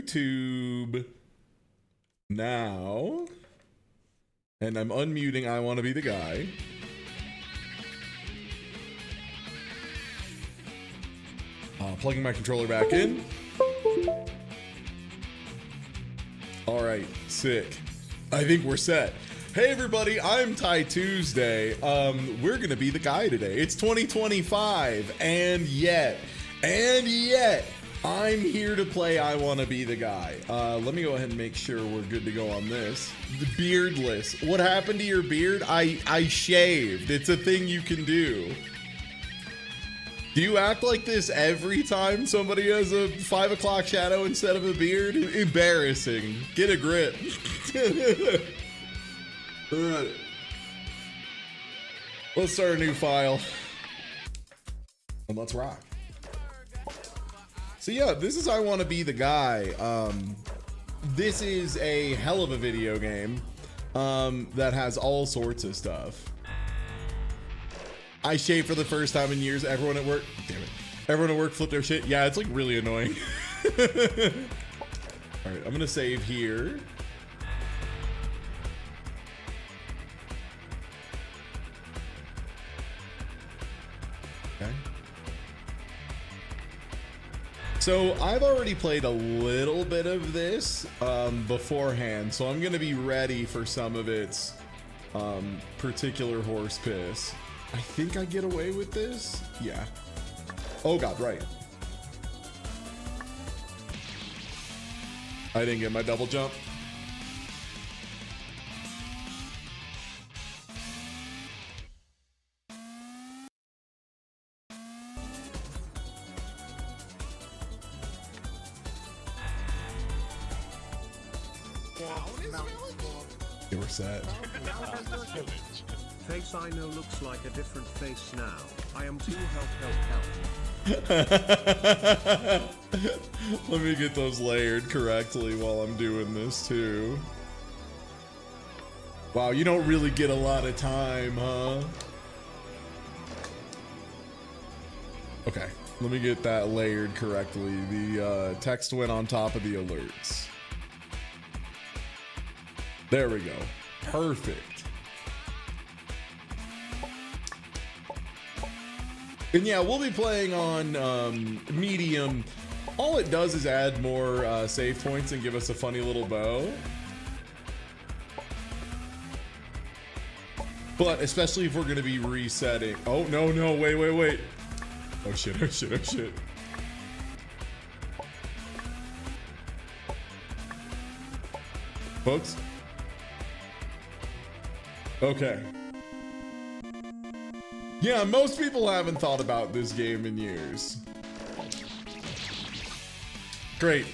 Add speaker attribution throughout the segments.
Speaker 1: YouTube now. And I'm unmuting I Want to Be the Guy. Plugging my controller back in. All right, sick. I think we're set. Hey everybody, I'm Ty Tuesday. We're gonna be the guy today. It's 2025, and yet, I'm here to play I Want to Be the Guy. Let me go ahead and make sure we're good to go on this. The beardless. What happened to your beard? I shaved. It's a thing you can do. Do you act like this every time somebody has a 5 o'clock shadow instead of a beard? Embarrassing. Get a grip. Let's start a new file. And let's rock. So yeah, this is I Want to Be the Guy. This is a hell of a video game that has all sorts of stuff. I shaved for the first time in years. Everyone at work, damn it. Everyone at work flipped their shit. Yeah, it's like really annoying. All right, I'm gonna save here. Okay. So I've already played a little bit of this beforehand, so I'm gonna be ready for some of its particular horse piss. I think I get away with this. Yeah. Oh God, right. I didn't get my double jump. You were set.
Speaker 2: Face I know looks like a different face now. I am too help.
Speaker 1: Let me get those layered correctly while I'm doing this too. Wow, you don't really get a lot of time, huh? Okay, let me get that layered correctly. The text went on top of the alerts. There we go. Perfect. And yeah, we'll be playing on medium. All it does is add more save points and give us a funny little bow. But especially if we're going to be resetting. Oh, no, wait. Oh shit. Folks? Okay. Yeah, most people haven't thought about this game in years. Great,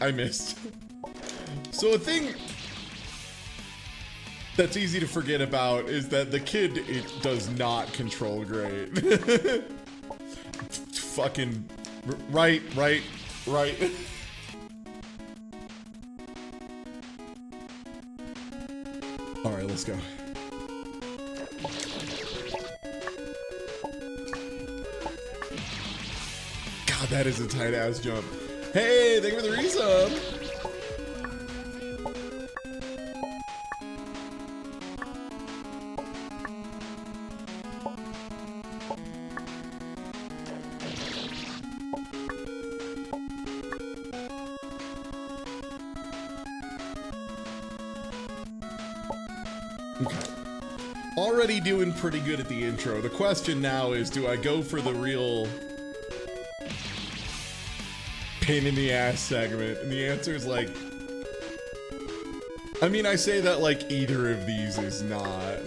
Speaker 1: I missed. So a thing that's easy to forget about is that the kid, it does not control great. Fucking right. All right, let's go. God, that is a tight ass jump. Hey, thank you for the resub. Okay. Already doing pretty good at the intro. The question now is, do I go for the real pain in the ass segment? And the answer is like, I mean, I say that like either of these is not.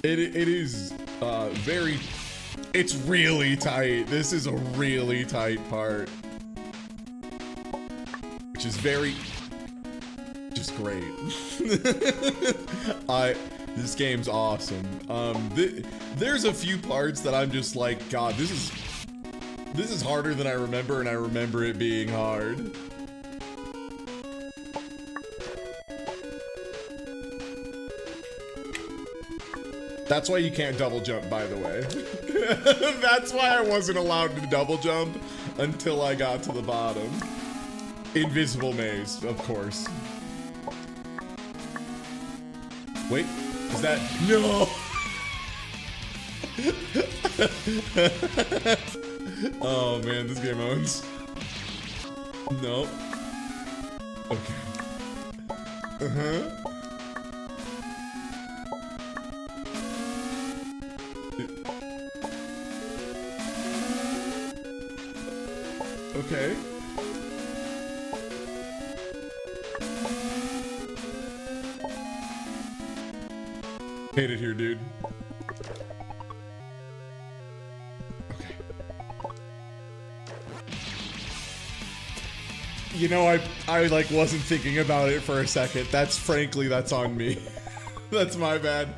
Speaker 1: It is very, it's really tight. This is a really tight part, which is very, just great. This game's awesome. There's a few parts that I'm just like, God, this is harder than I remember, and I remember it being hard. That's why you can't double jump, by the way. That's why I wasn't allowed to double jump until I got to the bottom. Invisible maze, of course. Wait, is that... No! Oh man, this game owns. Nope. Okay. Uh-huh. Okay. Hate it here, dude. Okay. You know, I like wasn't thinking about it for a second. That's on me. That's my bad.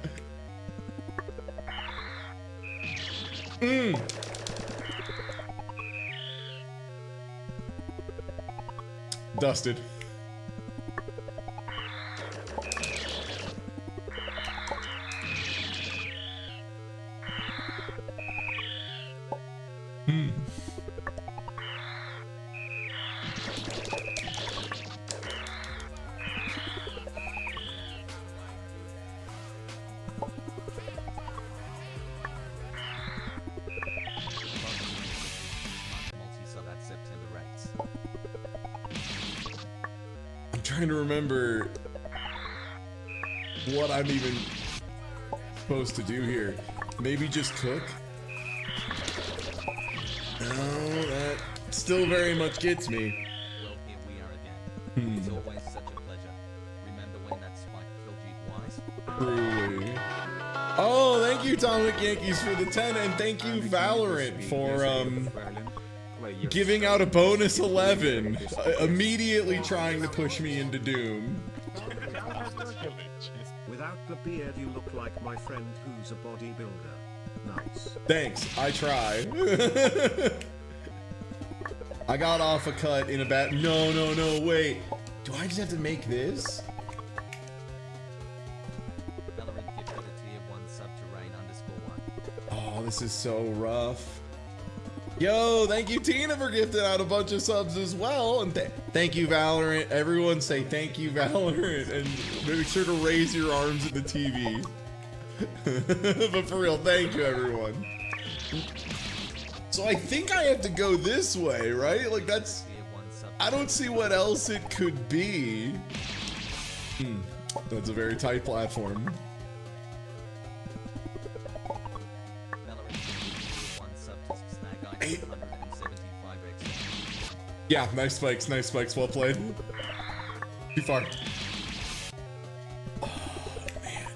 Speaker 1: Dusted. Trying to remember what I'm even supposed to do here. Maybe just cook? No, that still very much gets me.
Speaker 3: Well, here we are again. It's always such a pleasure. Remember when that spike killed you twice?
Speaker 1: Truly. Oh, thank you, Atomic Yankees, for the 10, and thank you, Valorant, for giving out a bonus 11, immediately trying to push me into Doom.
Speaker 2: Without the beard, you look like my friend who's a bodybuilder. Nice.
Speaker 1: Thanks, I try. I got off a cut in a bat. No, wait. Do I just have to make this?
Speaker 3: Valorant gifted a tier 1 sub to Rain_1.
Speaker 1: Oh, this is so rough. Yo, thank you, Tina, for gifting out a bunch of subs as well. And thank you, Valorant. Everyone say thank you, Valorant. And make sure to raise your arms at the TV. But for real, thank you, everyone. So I think I have to go this way, right? Like that's... I don't see what else it could be. That's a very tight platform. Yeah, nice spikes, well played. Too far. Oh, man.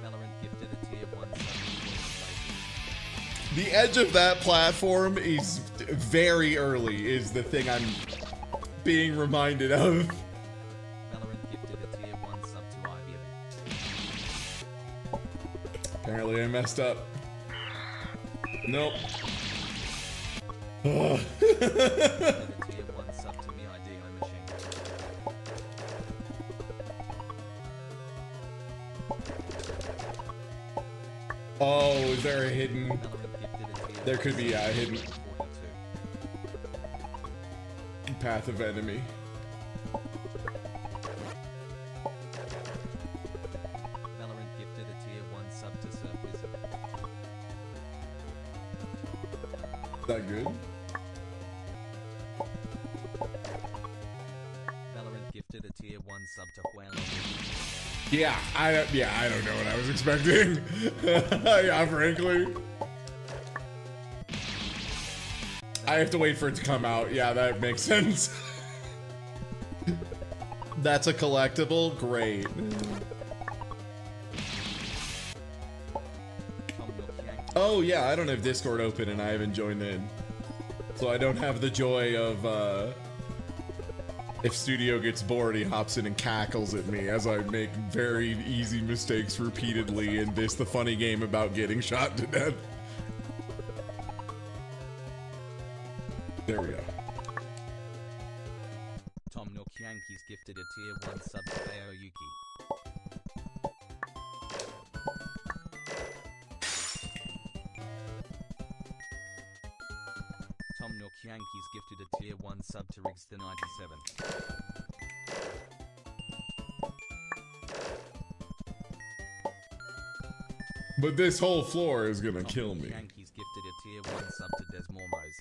Speaker 3: Valorant gifted a tier 1 sub to
Speaker 1: The edge of that platform is very early, is the thing I'm being reminded of.
Speaker 3: Valorant gifted a tier 1 sub to Ivy.
Speaker 1: Apparently I messed up. Nope.
Speaker 3: A tier 1 sub to me IDO machine.
Speaker 1: Oh, is there a hidden?
Speaker 3: Valorant gifted a tier
Speaker 1: There could be a hidden
Speaker 3: 42.
Speaker 1: path of enemy.
Speaker 3: Valorant gifted a tier 1 sub to Surf Wizard.
Speaker 1: Is that good?
Speaker 3: Valorant gifted a tier 1 sub to Whale.
Speaker 1: Yeah, I don't know what I was expecting. Yeah, frankly. I have to wait for it to come out. Yeah, that makes sense. That's a collectible? Great. Oh yeah, I don't have Discord open and I haven't joined in. So I don't have the joy of, if Studio gets bored, he hops in and cackles at me as I make very easy mistakes repeatedly in this, the funny game about getting shot to death. There we go.
Speaker 3: Tom Nook Yankees gifted a tier 1 sub to Bayo Yuki. Yankees gifted a tier 1 sub to Rigster 97.
Speaker 1: But this whole floor is gonna kill me.
Speaker 3: Yankees gifted a tier 1 sub to Des Mormos.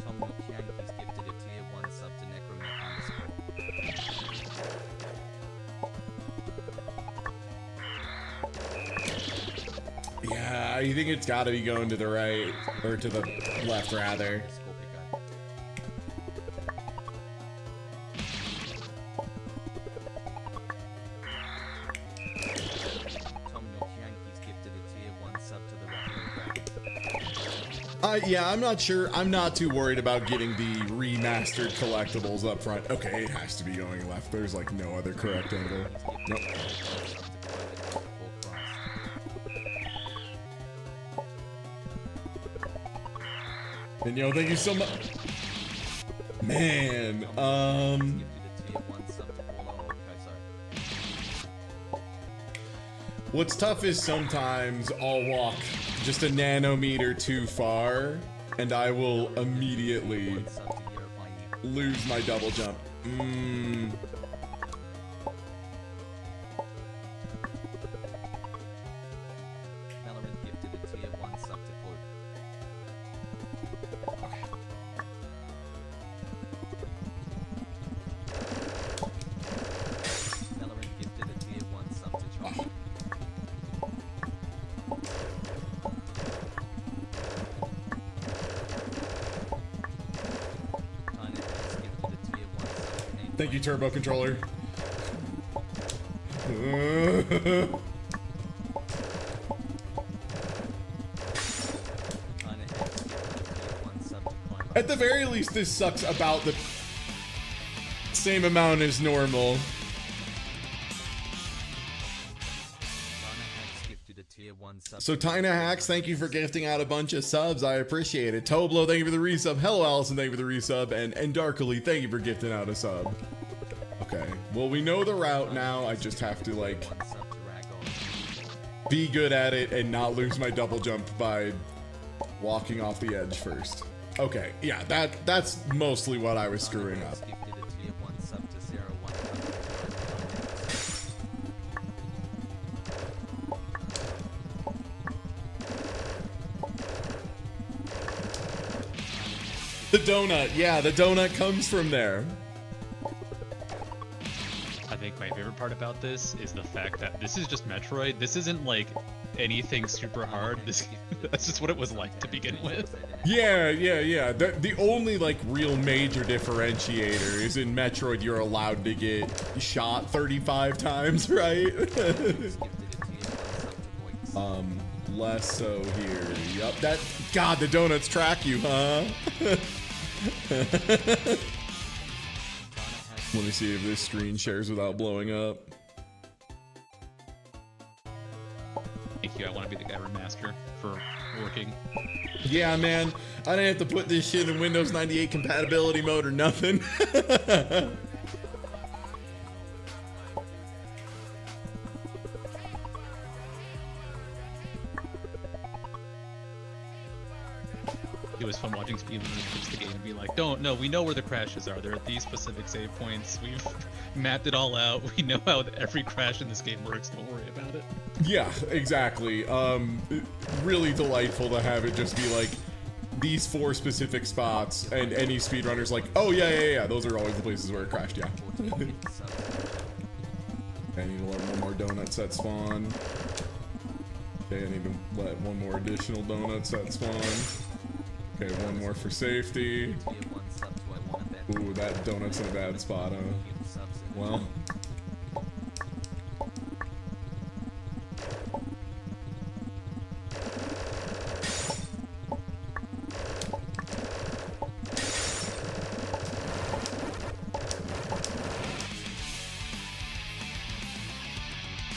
Speaker 3: Tom Nook Yankees gifted a tier 1 sub to Necromech _.
Speaker 1: Yeah, I think it's gotta be going to the right, or to the left rather. Yeah, I'm not sure. I'm not too worried about getting the remastered collectibles up front. Okay, it has to be going left. There's like no other correct angle. Nope. And yo, thank you so much. Man, what's tough is sometimes I'll walk just a nanometer too far, and I will immediately lose my double jump. Thank you, Turbo Controller. At the very least, this sucks about the same amount as normal. So Tina Hacks, thank you for gifting out a bunch of subs. I appreciate it. Toblo, thank you for the resub. Hello, Allison, thank you for the resub. And Darkly, thank you for gifting out a sub. Okay, well, we know the route now. I just have to, like, be good at it and not lose my double jump by walking off the edge first. Okay, yeah, that's mostly what I was screwing up. The donut, yeah, the donut comes from there.
Speaker 4: I think my favorite part about this is the fact that this is just Metroid. This isn't like anything super hard. That's just what it was like to begin with.
Speaker 1: Yeah. The only like real major differentiator is in Metroid you're allowed to get shot 35 times, right? Less so here. Yup. God, the donuts track you, huh? Let me see if this screen shares without blowing up.
Speaker 4: Thank you. I want to be the guy remaster for working.
Speaker 1: Yeah, man. I didn't have to put this shit in Windows 98 compatibility mode or nothing.
Speaker 4: It was fun watching speedrunners fix the game and be like, no, we know where the crashes are. They're at these specific save points. We've mapped it all out. We know how every crash in this game works. Don't worry about it.
Speaker 1: Yeah, exactly. Really delightful to have it just be like these 4 specific spots, and any speedrunner's like, oh yeah, those are always the places where it crashed, yeah. I need to let one more donut set spawn. Okay, I need to let one more additional donut set spawn. Okay, one more for safety. Ooh, that donut's in a bad spot, huh? Well.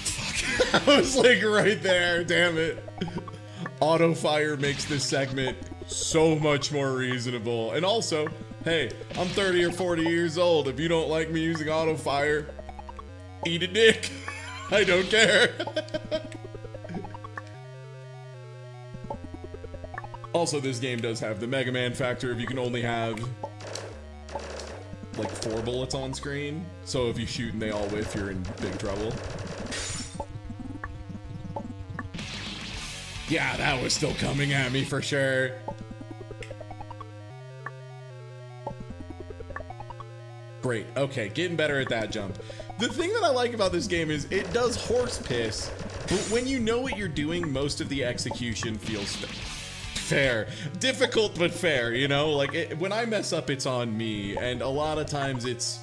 Speaker 1: Fuck. I was like right there, damn it. Auto fire makes this segment so much more reasonable. And also, hey, I'm 30 or 40 years old. If you don't like me using auto fire, eat a dick. I don't care. Also, this game does have the Mega Man factor if you can only have like 4 bullets on screen. So if you shoot and they all whiff, you're in big trouble. Yeah, that was still coming at me for sure. Great. Okay, getting better at that jump. The thing that I like about this game is it does horse piss, but when you know what you're doing, most of the execution feels fair. Difficult, but fair, you know? Like, when I mess up, it's on me, and a lot of times it's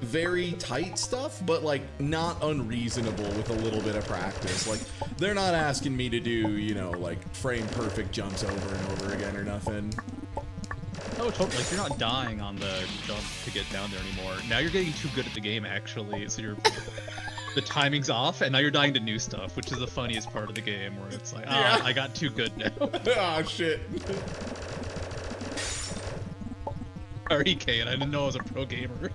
Speaker 1: very tight stuff, but like not unreasonable with a little bit of practice. Like, they're not asking me to do, you know, like frame perfect jumps over and over again or nothing.
Speaker 4: Oh, totally. Like, you're not dying on the jump to get down there anymore. Now you're getting too good at the game, actually. So you're the timing's off, and now you're dying to new stuff, which is the funniest part of the game, where it's like, ah, I got too good now.
Speaker 1: Ah, shit.
Speaker 4: Sorry, Kane. I didn't know I was a pro gamer.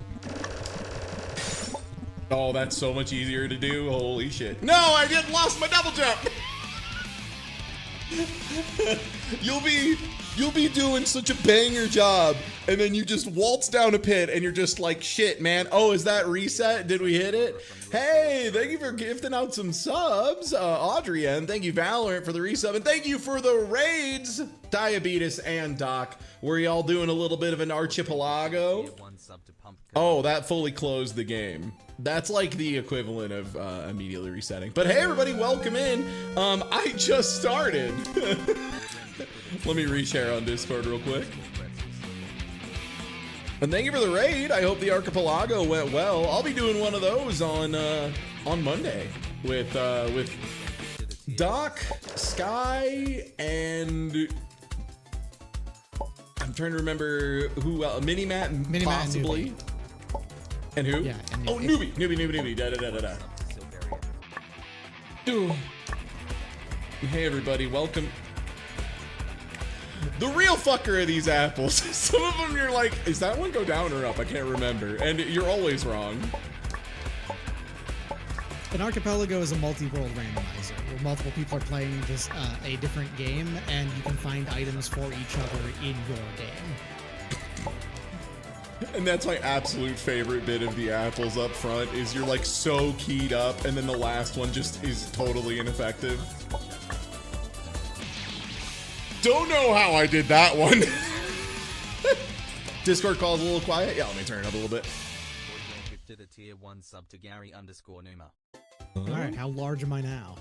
Speaker 1: Oh, that's so much easier to do. Holy shit. No, I just lost my double jump. You'll be doing such a banger job, and then you just waltz down a pit, and you're just like, shit, man. Oh, is that reset? Did we hit it? Hey, thank you for gifting out some subs, Audrienne. Thank you, Valorant, for the resub, and thank you for the raids, Diabetes and Doc. Were y'all doing a little bit of an archipelago? Oh, that fully closed the game. That's like the equivalent of immediately resetting. But hey, everybody, welcome in. I just started. Let me reshare on Discord real quick. And thank you for the raid. I hope the archipelago went well. I'll be doing one of those on Monday with Doc, Sky, and I'm trying to remember who else. Mini-Matt, possibly. And who?
Speaker 5: Yeah, and
Speaker 1: Newbie. Da. Dude. Hey everybody, welcome. The real fucker are these apples. Some of them you're like, is that one go down or up? I can't remember. And you're always wrong.
Speaker 5: An archipelago is a multi-world randomizer where multiple people are playing just a different game, and you can find items for each other in your game.
Speaker 1: And that's my absolute favorite bit of the apples up front is you're like so keyed up, and then the last one just is totally ineffective. Don't know how I did that one. Discord calls a little quiet. Yeah, let me turn it up a little bit.
Speaker 3: To the tier 1 sub to Gary_Numa.
Speaker 5: Alright, how large am I now?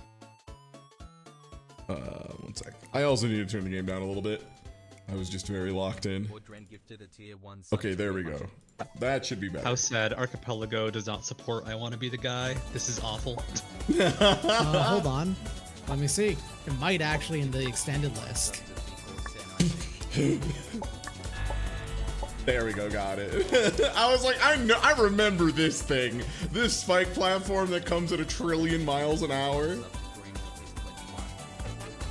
Speaker 1: 1 sec. I also need to turn the game down a little bit. I was just very locked in. Okay, there we go. That should be better.
Speaker 4: How sad Archipelago does not support I Want to Be the Guy. This is awful.
Speaker 5: Hold on. Let me see. It might actually in the extended list.
Speaker 1: There we go, got it. I was like, I remember this thing. This spike platform that comes at 1 trillion miles an hour.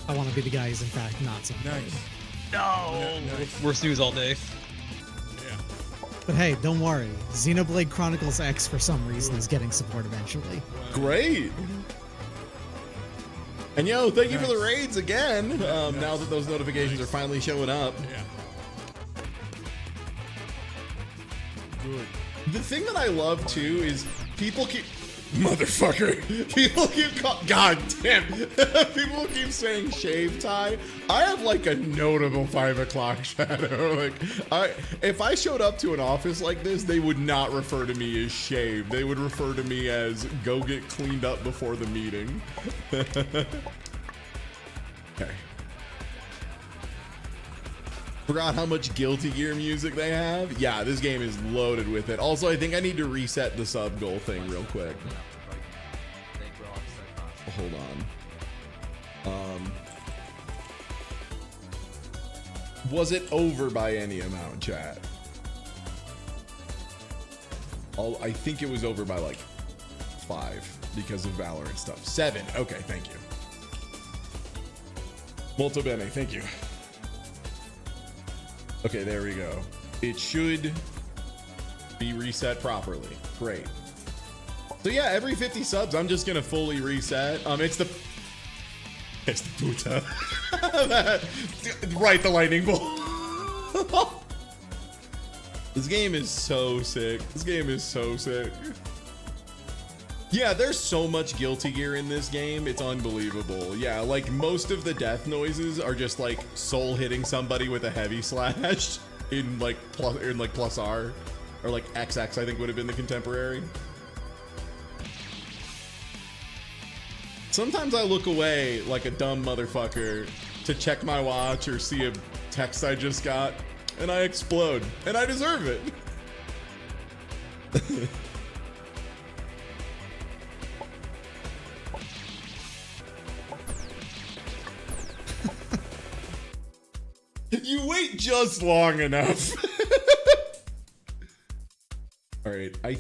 Speaker 5: I Want to Be the Guy is in fact not so nice.
Speaker 4: No! Worst news all day.
Speaker 5: But hey, don't worry. Xenoblade Chronicles X for some reason is getting support eventually.
Speaker 1: Great! And yo, thank you for the raids again. Now that those notifications are finally showing up. Good. The thing that I love too is people keep people keep god damn people keep saying shave tie. I have like a notable 5 o'clock shadow. Like if I showed up to an office like this, they would not refer to me as shave. They would refer to me as go get cleaned up before the meeting. Okay. Forgot how much Guilty Gear music they have. Yeah, this game is loaded with it. Also, I think I need to reset the sub goal thing real quick. Hold on. Was it over by any amount, chat? I think it was over by like 5 because of Valorant stuff. 7. Okay, thank you. Molto bene, thank you. Okay, there we go. It should be reset properly. Great. So yeah, every 50 subs, I'm just gonna fully reset. It's the Buddha. Right, the lightning bolt. This game is so sick. This game is so sick. Yeah, there's so much Guilty Gear in this game. It's unbelievable. Yeah, like most of the death noises are just like soul hitting somebody with a heavy slash in like plus R, or like XX, I think would have been the contemporary. Sometimes I look away like a dumb motherfucker to check my watch or see a text I just got, and I explode, and I deserve it. You wait just long enough. All right, I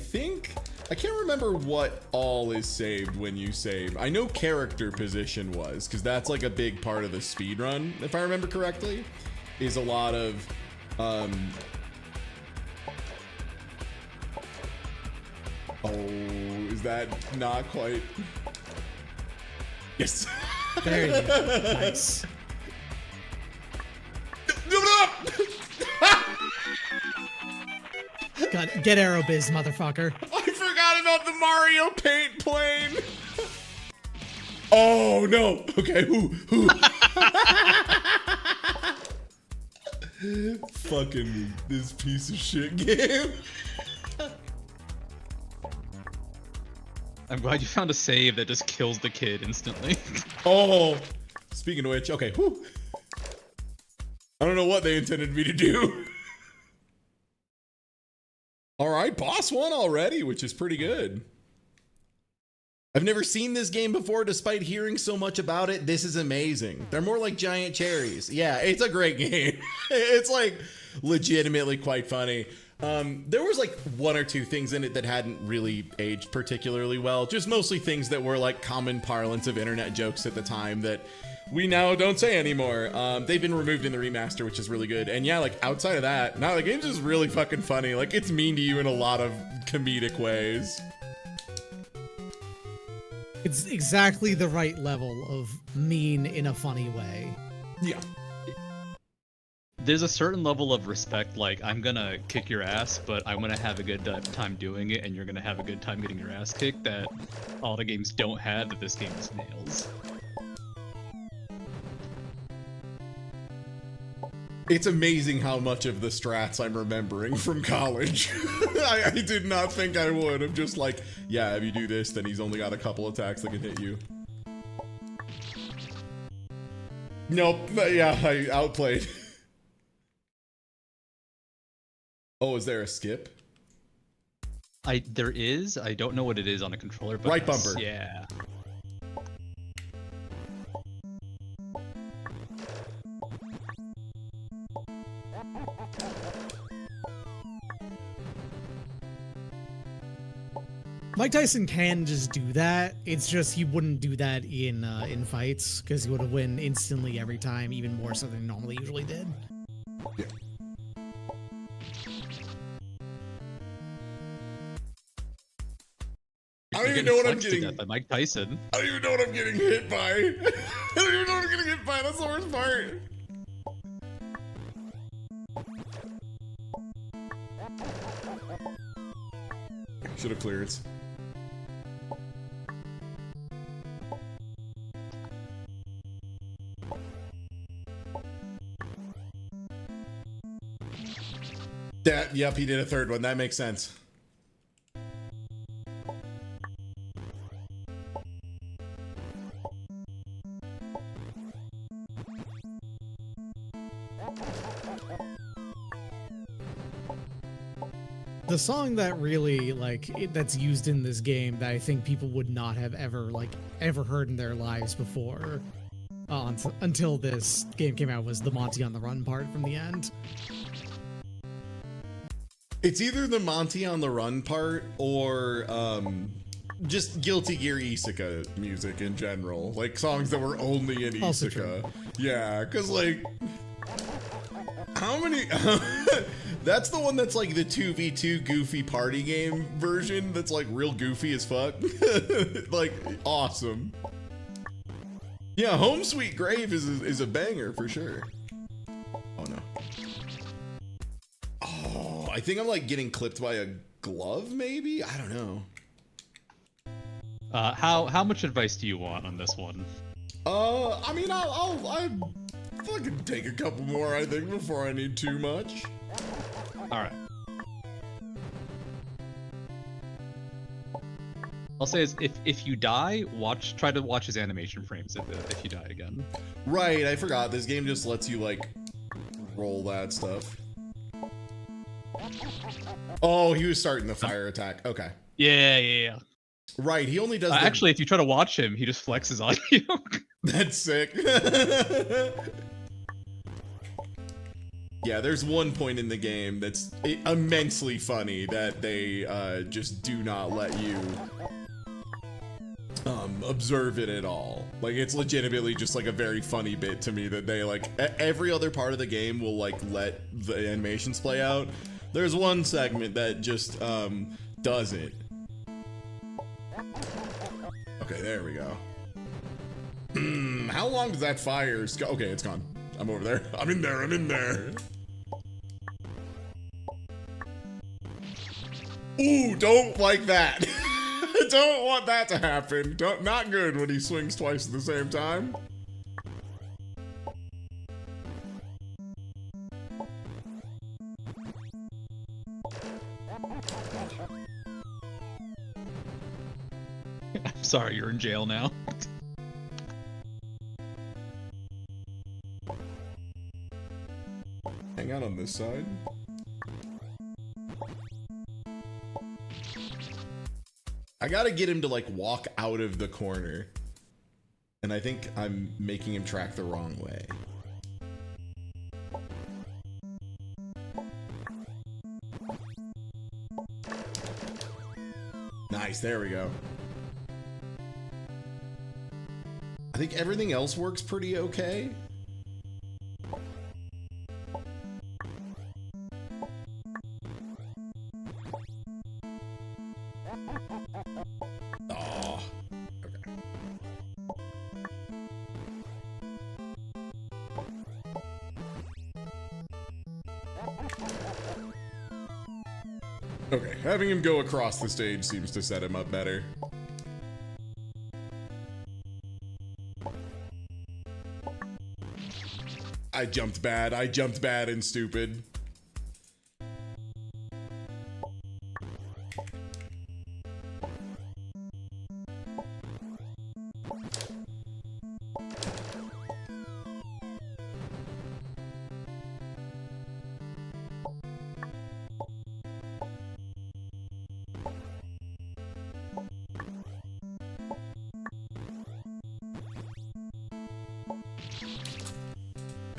Speaker 1: can't remember what all is saved when you save. I know character position was, because that's like a big part of the speed run, if I remember correctly, is a lot of oh, is that not quite? Yes.
Speaker 5: There you go. Nice. God, get Aerobiz, motherfucker.
Speaker 1: I forgot about the Mario Paint plane. Oh no. Okay. Who? Fucking this piece of shit game.
Speaker 4: I'm glad you found a save that just kills the kid instantly.
Speaker 1: Oh, speaking of which, okay. Whew. I don't know what they intended me to do. All right, boss one already, which is pretty good. I've never seen this game before, despite hearing so much about it. This is amazing. They're more like giant cherries. Yeah, it's a great game. It's like legitimately quite funny. There was like one or two things in it that hadn't really aged particularly well. Just mostly things that were like common parlance of internet jokes at the time that we now don't say anymore. They've been removed in the remaster, which is really good. And yeah, like outside of that, now the game's just really fucking funny. Like it's mean to you in a lot of comedic ways.
Speaker 5: It's exactly the right level of mean in a funny way.
Speaker 1: Yeah.
Speaker 4: There's a certain level of respect, like, I'm gonna kick your ass, but I'm gonna have a good time doing it, and you're gonna have a good time getting your ass kicked, that all the games don't have, that this game just nails.
Speaker 1: It's amazing how much of the strats I'm remembering from college. I did not think I would. I'm just like, yeah, if you do this, then he's only got a couple attacks that can hit you. Nope, yeah, I outplayed. Oh, is there a skip?
Speaker 4: There is. I don't know what it is on a controller, but
Speaker 1: right bumper.
Speaker 4: Yeah.
Speaker 5: Mike Tyson can just do that. It's just he wouldn't do that in fights, because he would have win instantly every time, even more so than he normally usually did.
Speaker 1: Yeah. I don't even know what I'm getting.
Speaker 4: By Mike Tyson.
Speaker 1: I don't even know what I'm getting hit by. I don't even know what I'm getting hit by. That's the worst part. Should have clearance. Yep, he did a third one. That makes sense.
Speaker 5: The song that really, that's used in this game that I think people would not have ever heard in their lives before, until this game came out, was the Monty on the Run part from the end.
Speaker 1: It's either the Monty on the Run part or just Guilty Gear Isekai music in general. Like songs that were only in Isekai. Yeah, because like, how many... That's the one that's like the 2v2 goofy party game version that's like real goofy as fuck. Like, awesome. Yeah, Home Sweet Grave is a banger for sure. Oh no. Oh, I think I'm like getting clipped by a glove maybe? I don't know.
Speaker 4: How much advice do you want on this one?
Speaker 1: I mean, I fucking take a couple more, I think, before I need too much.
Speaker 4: All right. I'll say is if you die, try to watch his animation frames if you die again.
Speaker 1: Right, I forgot. This game just lets you like roll that stuff. Oh, he was starting the fire attack. Okay.
Speaker 4: Yeah.
Speaker 1: Right, he only does.
Speaker 4: Actually, if you try to watch him, he just flexes on you.
Speaker 1: That's sick. Yeah, there's one point in the game that's immensely funny that they just do not let you observe it at all. Like, it's legitimately just like a very funny bit to me that they like every other part of the game will like let the animations play out. There's one segment that just doesn't. Okay, there we go. How long does that fire go? Okay, it's gone. I'm over there. I'm in there. Ooh, don't like that. Don't want that to happen. Not good when he swings twice at the same time.
Speaker 4: I'm sorry, you're in jail now.
Speaker 1: Hang out on this side. I gotta get him to like walk out of the corner. And I think I'm making him track the wrong way. Nice, there we go. I think everything else works pretty okay. Oh, okay. Okay, having him go across the stage seems to set him up better. I jumped bad and stupid.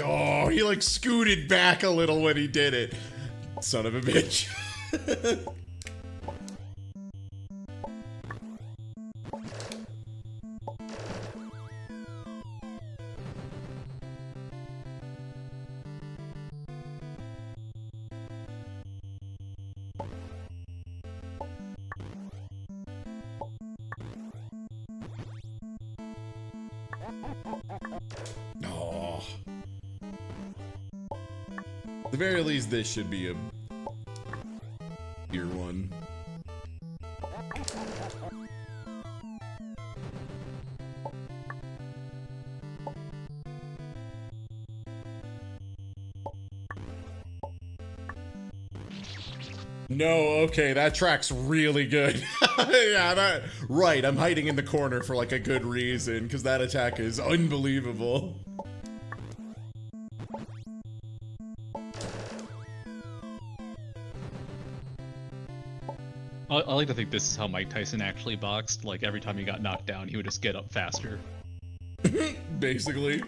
Speaker 1: Oh, he like scooted back a little when he did it. Son of a bitch. Oh. At the very least, this should be a tier 1. No, okay, that track's really good. Yeah, right, I'm hiding in the corner for like a good reason, because that attack is unbelievable.
Speaker 4: I like to think this is how Mike Tyson actually boxed. Like, every time he got knocked down, he would just get up faster.
Speaker 1: Basically.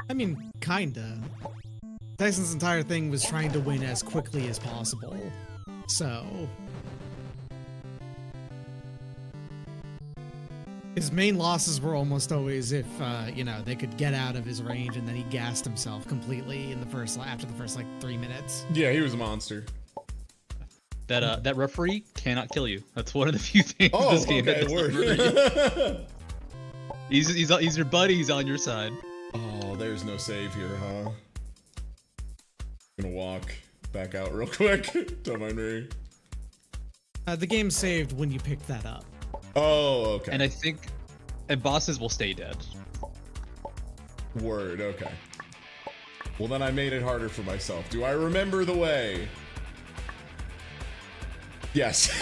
Speaker 5: I mean, kinda. Tyson's entire thing was trying to win as quickly as possible. So his main losses were almost always if you know, they could get out of his range, and then he gassed himself completely in the first after the first like 3 minutes.
Speaker 1: Yeah, he was a monster.
Speaker 4: That referee cannot kill you. That's one of the few things
Speaker 1: Oh,
Speaker 4: this game
Speaker 1: okay,
Speaker 4: that doesn't
Speaker 1: word.
Speaker 4: hurt you. He's your buddy. He's on your side.
Speaker 1: Oh, there's no save here, huh? I'm gonna walk back out real quick. Don't mind me.
Speaker 5: The game saved when you picked that up.
Speaker 1: Oh, okay.
Speaker 4: And I think, and bosses will stay dead.
Speaker 1: Word, okay. Well, then I made it harder for myself. Do I remember the way? Yes.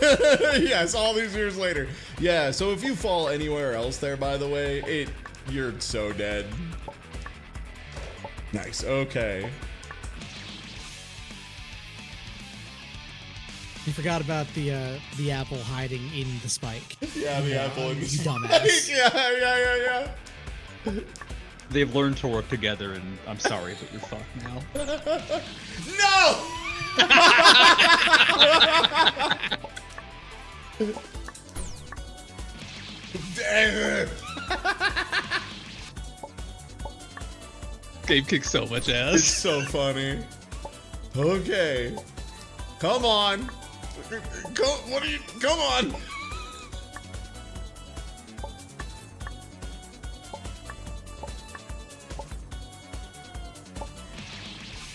Speaker 1: Yes, all these years later. Yeah, so if you fall anywhere else there, by the way, you're so dead. Nice, okay.
Speaker 5: You forgot about the apple hiding in the spike.
Speaker 1: Yeah, the apple in the
Speaker 5: You
Speaker 1: spike.
Speaker 5: dumbass.
Speaker 1: Yeah.
Speaker 4: They've learned to work together, and I'm sorry, but you're fucked now.
Speaker 1: No! Damn it!
Speaker 4: Game kicks so much
Speaker 1: It's
Speaker 4: ass.
Speaker 1: so funny. Okay. Come on. Come on.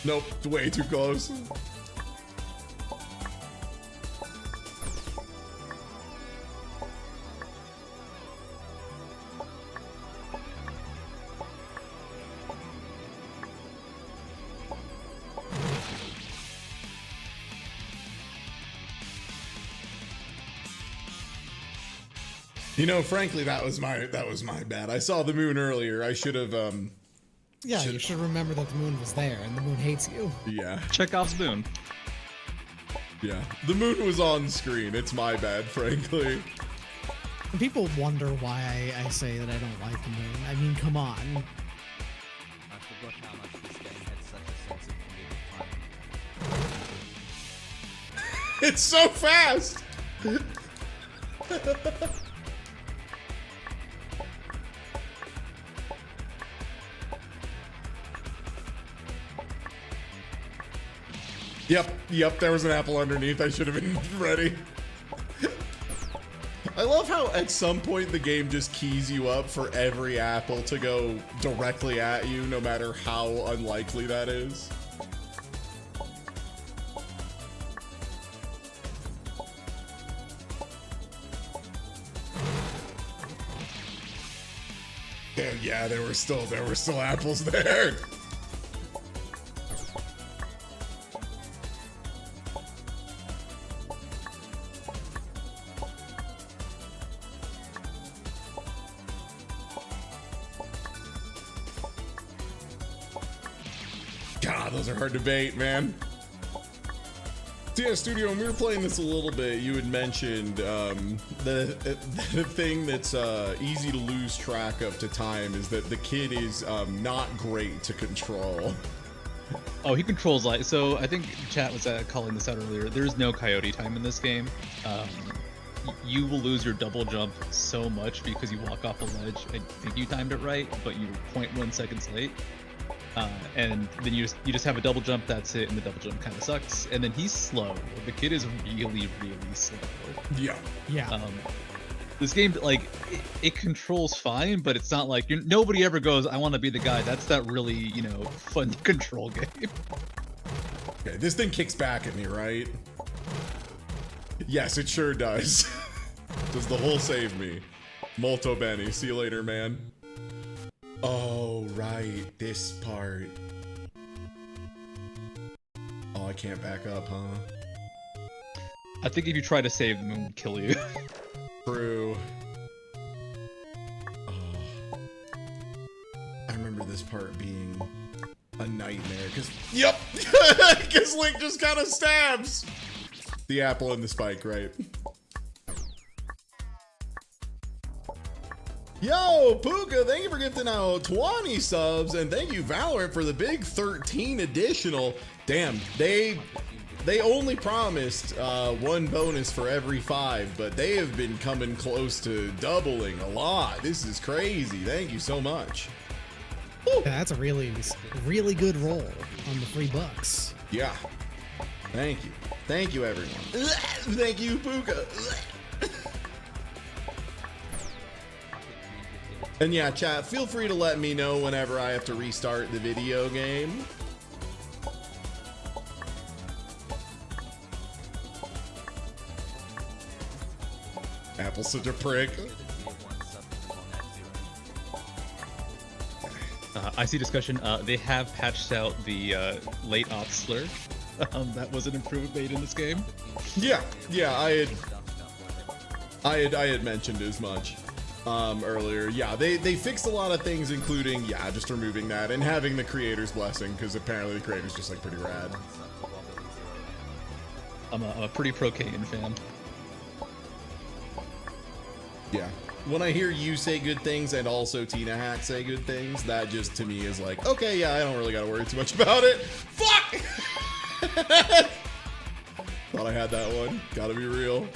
Speaker 1: Nope, way too close. You know, frankly, that was my bad. I saw the moon earlier. I should have
Speaker 5: Yeah, you should remember that the moon was there, and the moon hates you.
Speaker 1: yeah.
Speaker 4: Chekhov's moon.
Speaker 1: Yeah. The moon was on screen. It's my bad, frankly.
Speaker 5: And people wonder why I say that I don't like the moon. I mean, come on.
Speaker 3: I forgot how much this game had such a sense of comedic timing.
Speaker 1: It's so fast. Yep, there was an apple underneath. I should have been ready. I love how at some point the game just keys you up for every apple to go directly at you, no matter how unlikely that is. Yeah, there were still apples there. God, those are hard to bait, man. So yeah, Studio, when we were playing this a little bit, you had mentioned the thing that's easy to lose track of to time is that the kid is not great to control.
Speaker 4: Oh, he controls like so. I think chat was calling this out earlier. There's no coyote time in this game. You will lose your double jump so much because you walk off a ledge and think you timed it right, but you're 0.1 seconds late. And then you just have a double jump, that's it, and the double jump kind of sucks. And then he's slow. The kid is really, really slow.
Speaker 1: Yeah.
Speaker 5: Yeah.
Speaker 4: This game, like, it controls fine, but it's not like nobody ever goes, I want to be the guy. That's that really, you know, fun control game.
Speaker 1: Okay, this thing kicks back at me, right? Yes, it sure does. Does the hole save me? Molto bene. See you later, man. Oh, right. This part. Oh, I can't back up, huh?
Speaker 4: I think if you try to save, the moon will kill you.
Speaker 1: True. Oh. I remember this part being a nightmare, because... Yep! Because Link just kind of stabs! The apple and the spike, right? Yo, Puka, thank you for gifting out 20 subs, and thank you, Valorant, for the big 13 additional. Damn, they only promised one bonus for every 5, but they have been coming close to doubling a lot. This is crazy. Thank you so much. Woo.
Speaker 5: That's a really good roll on the $3.
Speaker 1: Yeah. Thank you. Thank you, everyone. Thank you, Puka. And yeah, chat, feel free to let me know whenever I have to restart the video game. Apple's such a prick.
Speaker 4: I see discussion. They have patched out the late off slur. That was an improvement made in this game.
Speaker 1: Yeah, I had mentioned as much earlier. Yeah, they fixed a lot of things, including just removing that and having the creator's blessing, because apparently the creator's just like pretty rad.
Speaker 4: I'm a pretty pro Kayn fan.
Speaker 1: Yeah. When I hear you say good things and also Tina Hack say good things, that just to me is like, okay, yeah, I don't really gotta worry too much about it. Fuck! Thought I had that one. Gotta be real.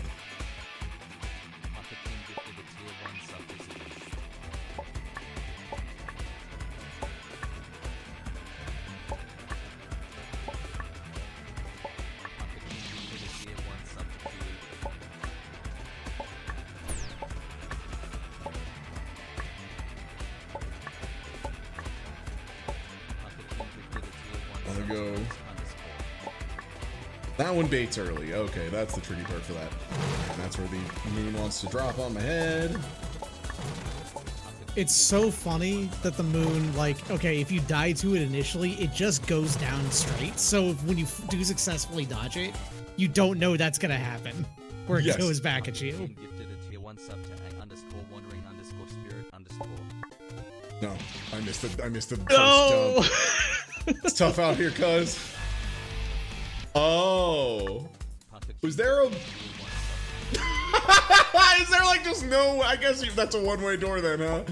Speaker 1: I'll go. That one baits early. Okay, that's the tricky part for that. And that's where the moon wants to drop on my head.
Speaker 5: It's so funny that the moon, like, okay, if you die to it initially, it just goes down straight. So when you do successfully dodge it, you don't know that's gonna happen. Where it goes back at you.
Speaker 1: No, I missed the first jump. It's tough out here, cuz. Oh. Was there a... Is there like just no... I guess that's a one-way door then, huh?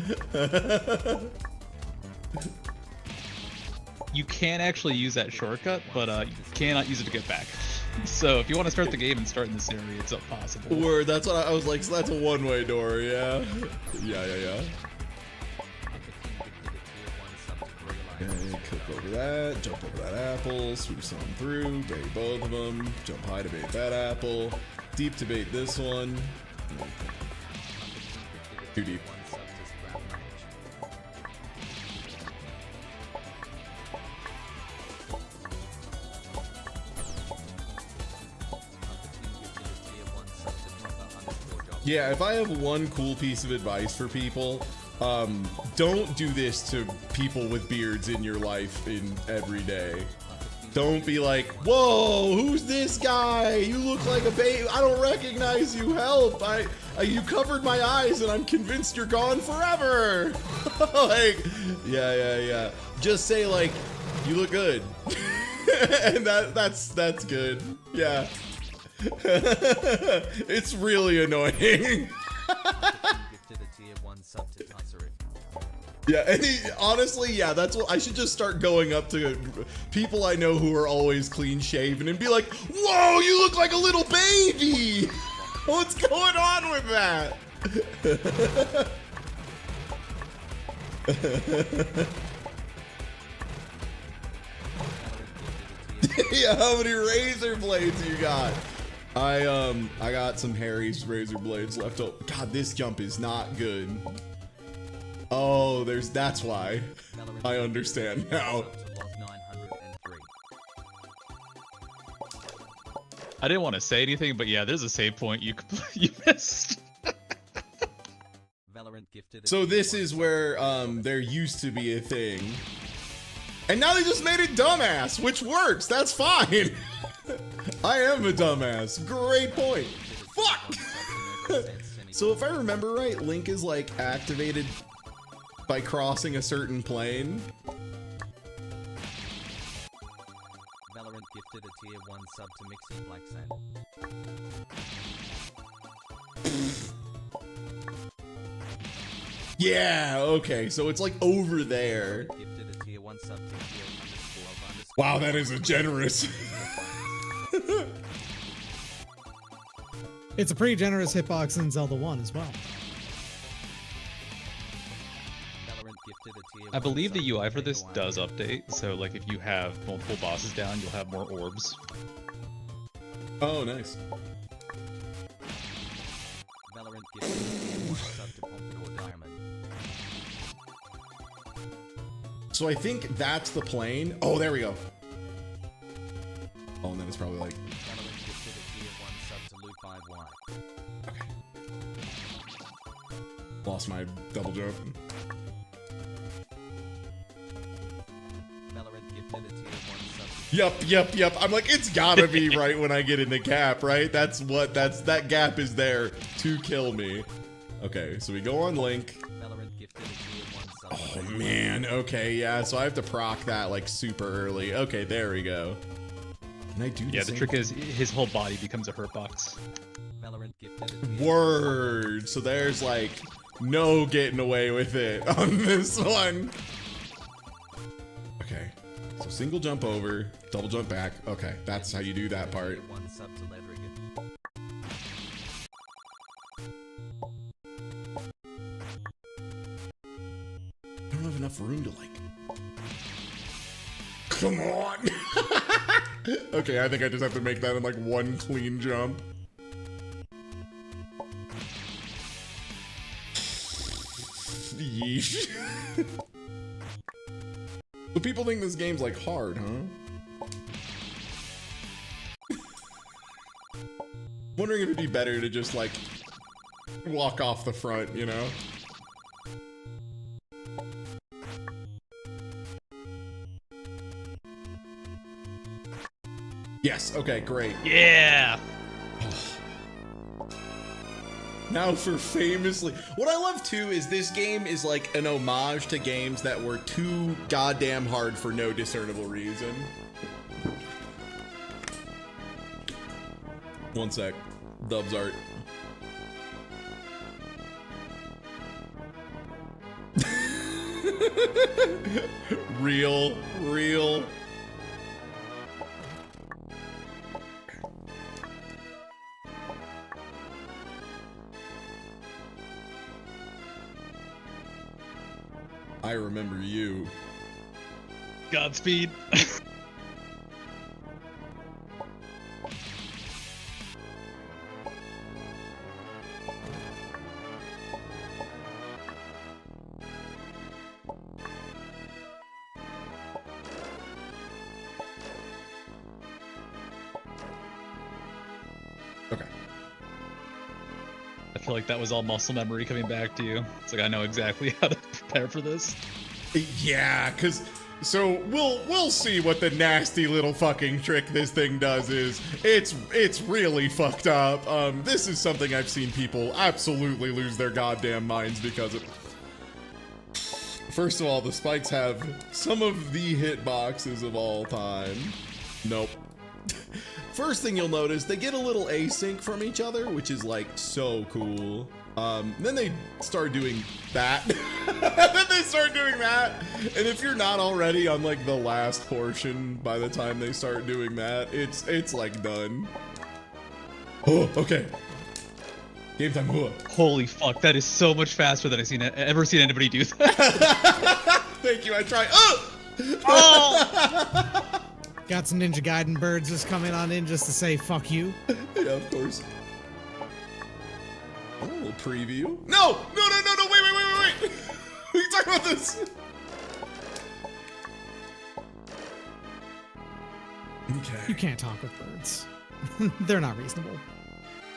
Speaker 4: You can actually use that shortcut, but you cannot use it to get back. So if you want to start the game and start in this area, it's possible.
Speaker 1: Word, that's what I was like, so that's a one-way door, yeah. Yeah. Okay, click over that, jump over that apple, swoop some through, bait both of them, jump high to bait that apple, deep to bait this one. Too deep. Yeah, if I have one cool piece of advice for people, don't do this to people with beards in your life in every day. Don't be like, whoa, who's this guy? You look like a babe. I don't recognize you. Help. You covered my eyes and I'm convinced you're gone forever. Like, yeah. Just say like, you look good. And that's good. Yeah. It's really annoying. Yeah, and honestly, yeah, that's what I should just start going up to people I know who are always clean shaven and be like, whoa, you look like a little baby. What's going on with that? Yeah, how many razor blades you got? I got some Harry's razor blades left over. God, this jump is not good. Oh, that's why. I understand now.
Speaker 4: I didn't want to say anything, but yeah, there's a save point you missed.
Speaker 1: So this is where there used to be a thing. And now they just made it dumbass, which works. That's fine. I am a dumbass. Great point. Fuck. So if I remember right, Link is like activated by crossing a certain plane.
Speaker 3: Valorant gifted a tier 1 sub to Mixing Black Sand.
Speaker 1: Yeah, okay, so it's like over there.
Speaker 3: Gifted a tier 1 sub to heal__.
Speaker 1: Wow, that is a generous.
Speaker 5: It's a pretty generous hitbox in Zelda 1 as well.
Speaker 3: Valorant gifted a tier
Speaker 4: I
Speaker 3: 1
Speaker 4: believe
Speaker 3: sub
Speaker 4: the
Speaker 3: to
Speaker 4: UI for this
Speaker 3: Hawaii.
Speaker 4: does update, so like if you have multiple bosses down, you'll have more orbs.
Speaker 1: Oh, nice.
Speaker 3: Valorant gifted a tier 1 sub to Pompadour Diamond.
Speaker 1: So I think that's the plane. Oh, there we go. Oh, and then it's probably like,
Speaker 3: Valorant gifted a tier 1 sub to Loot 5Y.
Speaker 1: okay. Lost my double jump.
Speaker 3: Valorant gifted a tier 1 sub to
Speaker 1: Yup. I'm like, it's gotta be right when I get in the gap, right? That gap is there to kill me. Okay, so we go on Link.
Speaker 3: Valorant gifted a tier 1 sub
Speaker 1: Oh man, okay, yeah, so I have to proc that like super early. Okay, there we go. Can I do
Speaker 4: Yeah, the
Speaker 1: same
Speaker 4: trick is his whole body becomes a hurt box.
Speaker 3: Valorant gifted a tier
Speaker 1: Word. So there's like no getting away with it on this one. Okay. So single jump over, double jump back. Okay, that's how you do that part.
Speaker 3: tier 1 sub to Ledrigan.
Speaker 1: I don't have enough room to like. Come on. Okay, I think I just have to make that in like one clean jump. Yeesh. So people think this game's like hard, huh? Wondering if it'd be better to just like walk off the front, you know? Yes, okay, great.
Speaker 4: Yeah!
Speaker 1: Now for famously, what I love too is this game is like an homage to games that were too goddamn hard for no discernible reason. One sec, Dubs art. Real. I remember you.
Speaker 4: Godspeed.
Speaker 1: Okay.
Speaker 4: I feel like that was all muscle memory coming back to you. It's like I know exactly how to prepare for this.
Speaker 1: Yeah, cause so we'll see what the nasty little fucking trick this thing does is. It's really fucked up. This is something I've seen people absolutely lose their goddamn minds because of. First of all, the spikes have some of the hitboxes of all time. Nope. First thing you'll notice, they get a little async from each other, which is like so cool. Then they start doing that. Then they start doing that. And if you're not already on like the last portion by the time they start doing that, it's like done. Oh, okay. Game time. Oh.
Speaker 4: Holy fuck, that is so much faster than I've ever seen anybody do that.
Speaker 1: Thank you. I tried. Oh!
Speaker 4: Oh!
Speaker 5: Got some Ninja Gaiden birds just coming on in just to say fuck you.
Speaker 1: Yeah, of course. Oh, a little preview. No! Wait. We can talk about this. Okay.
Speaker 5: You can't talk with birds. They're not reasonable.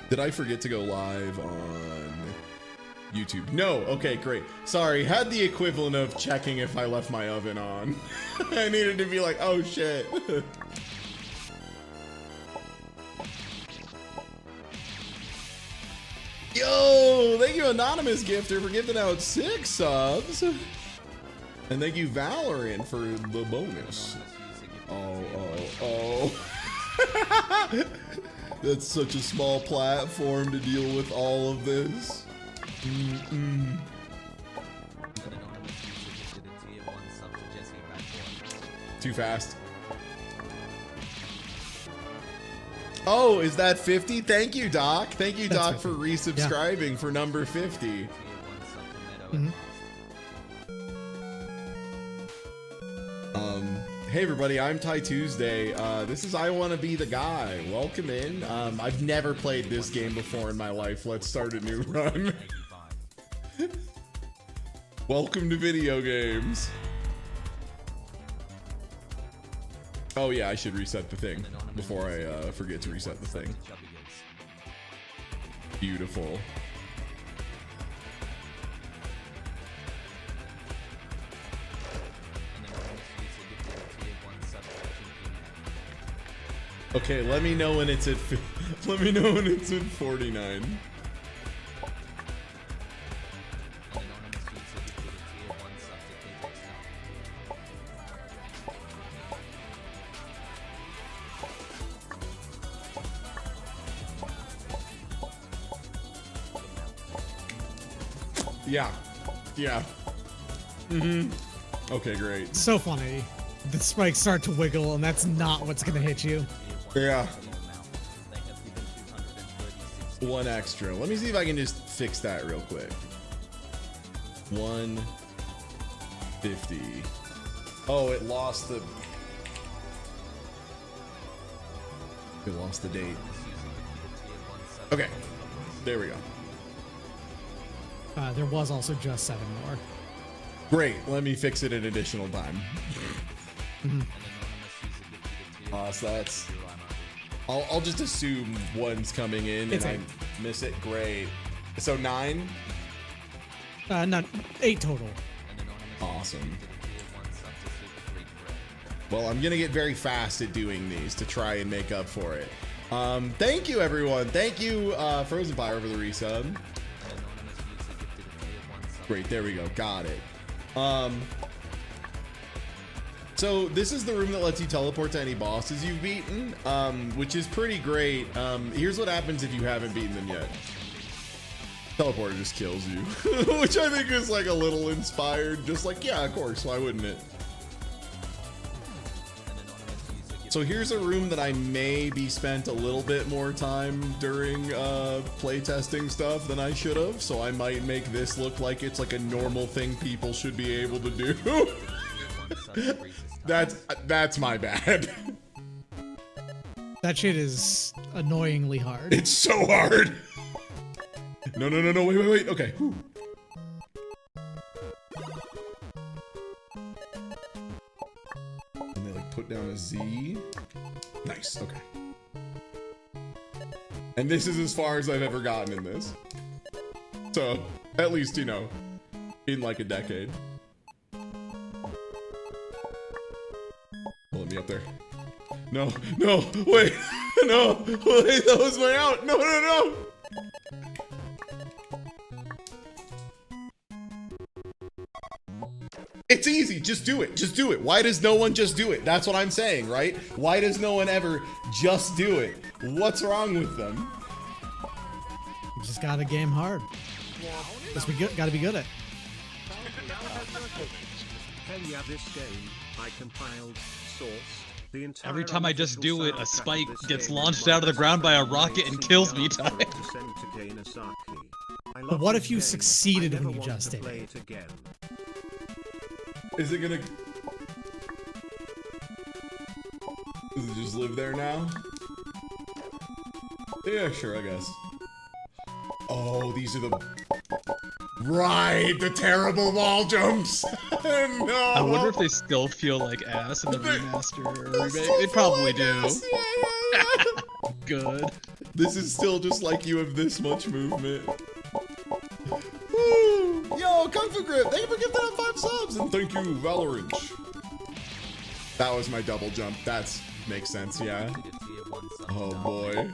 Speaker 1: Did I forget to go live on YouTube? No. Okay, great. Sorry. Had the equivalent of checking if I left my oven on. I needed to be like, oh shit. Yo, thank you Anonymous Gifter for gifting out 6 subs. And thank you Valorant for the bonus. Oh. That's such a small platform to deal with all of this. Too fast. Oh, is that 50? Thank you, Doc. Thank you,
Speaker 5: That's
Speaker 1: Doc,
Speaker 5: 50.
Speaker 1: for resubscribing for number 50.
Speaker 5: Mhm.
Speaker 1: Hey everybody, I'm Ty Tuesday. This is I Wanna Be the Guy. Welcome in. I've never played this game before in my life. Let's start a new run. Welcome to video games. Oh yeah, I should reset the thing before I forget to reset the thing. Beautiful. Okay, let me know when it's at let me know when it's at 49. Yeah. Yeah. Okay, great.
Speaker 5: So funny. The spikes start to wiggle, and that's not what's gonna hit you.
Speaker 1: Yeah. One extra. Let me see if I can just fix that real quick. 150. Oh, it lost the... It lost the date. Okay. There we go.
Speaker 5: There was also just 7 more.
Speaker 1: Great. Let me fix it an additional time. So that's... I'll just assume one's coming in
Speaker 5: It's
Speaker 1: and
Speaker 5: 8.
Speaker 1: I miss it. Great. So 9?
Speaker 5: Not 8 total.
Speaker 1: Awesome. Well, I'm gonna get very fast at doing these to try and make up for it. Thank you, everyone. Thank you, Frozen Fire, for the resub. Great, there we go. Got it. So this is the room that lets you teleport to any bosses you've beaten, which is pretty great. Here's what happens if you haven't beaten them yet. Teleporter just kills you, which I think is like a little inspired. Just like, yeah, of course, why wouldn't it? So here's a room that I maybe spent a little bit more time during playtesting stuff than I should have. So I might make this look like it's like a normal thing people should be able to do. That's my bad.
Speaker 5: That shit is annoyingly hard.
Speaker 1: It's so hard. No, wait. Okay. Whew. And they like put down a Z. Nice, okay. And this is as far as I've ever gotten in this. So, at least, you know, in like a decade. Let me up there. No, wait, no, wait, that was my out. No. It's easy, just do it. Why does no one just do it? That's what I'm saying, right? Why does no one ever just do it? What's wrong with them?
Speaker 5: You just gotta game hard. Just be good. Gotta be good at.
Speaker 2: Hell yeah, this game, I compiled, sourced, the entire
Speaker 4: Every time I just do it, a
Speaker 2: unofficial
Speaker 4: spike
Speaker 2: soundtrack of
Speaker 4: gets
Speaker 2: this
Speaker 4: launched
Speaker 2: game
Speaker 4: out of the ground by a rocket and kills me,
Speaker 2: CPR
Speaker 4: Ty.
Speaker 2: to send to Kane Asaki. I
Speaker 5: But
Speaker 2: love
Speaker 5: what
Speaker 2: this
Speaker 5: if you
Speaker 2: game.
Speaker 5: succeeded
Speaker 2: I never
Speaker 5: when you
Speaker 2: want
Speaker 5: just
Speaker 2: to
Speaker 5: did
Speaker 2: play
Speaker 5: it?
Speaker 2: it again.
Speaker 1: Is it gonna... Does it just live there now? Yeah, sure, I guess. Oh, these are the... Right, the terrible wall jumps! No!
Speaker 4: I wonder if they still feel like ass in the remaster or remake.
Speaker 1: Still
Speaker 4: They
Speaker 1: feel
Speaker 4: probably
Speaker 1: like
Speaker 4: do.
Speaker 1: ass, yeah.
Speaker 4: Good.
Speaker 1: This is still just like you have this much movement. Woo! Yo, Kung Fu Grip, thank you for gifting out 5 subs, and thank you, Valorant. That was my double jump. That makes sense, yeah. Oh boy.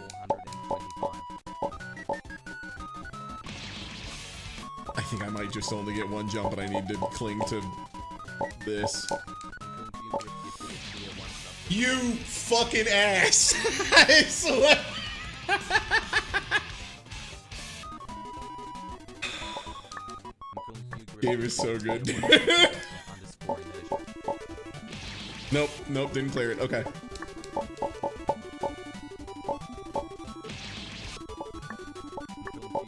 Speaker 1: I think I might just only get one jump, but I need to cling to this. You fucking ass! I swear. Game is so good. Nope, nope, didn't clear it. Okay.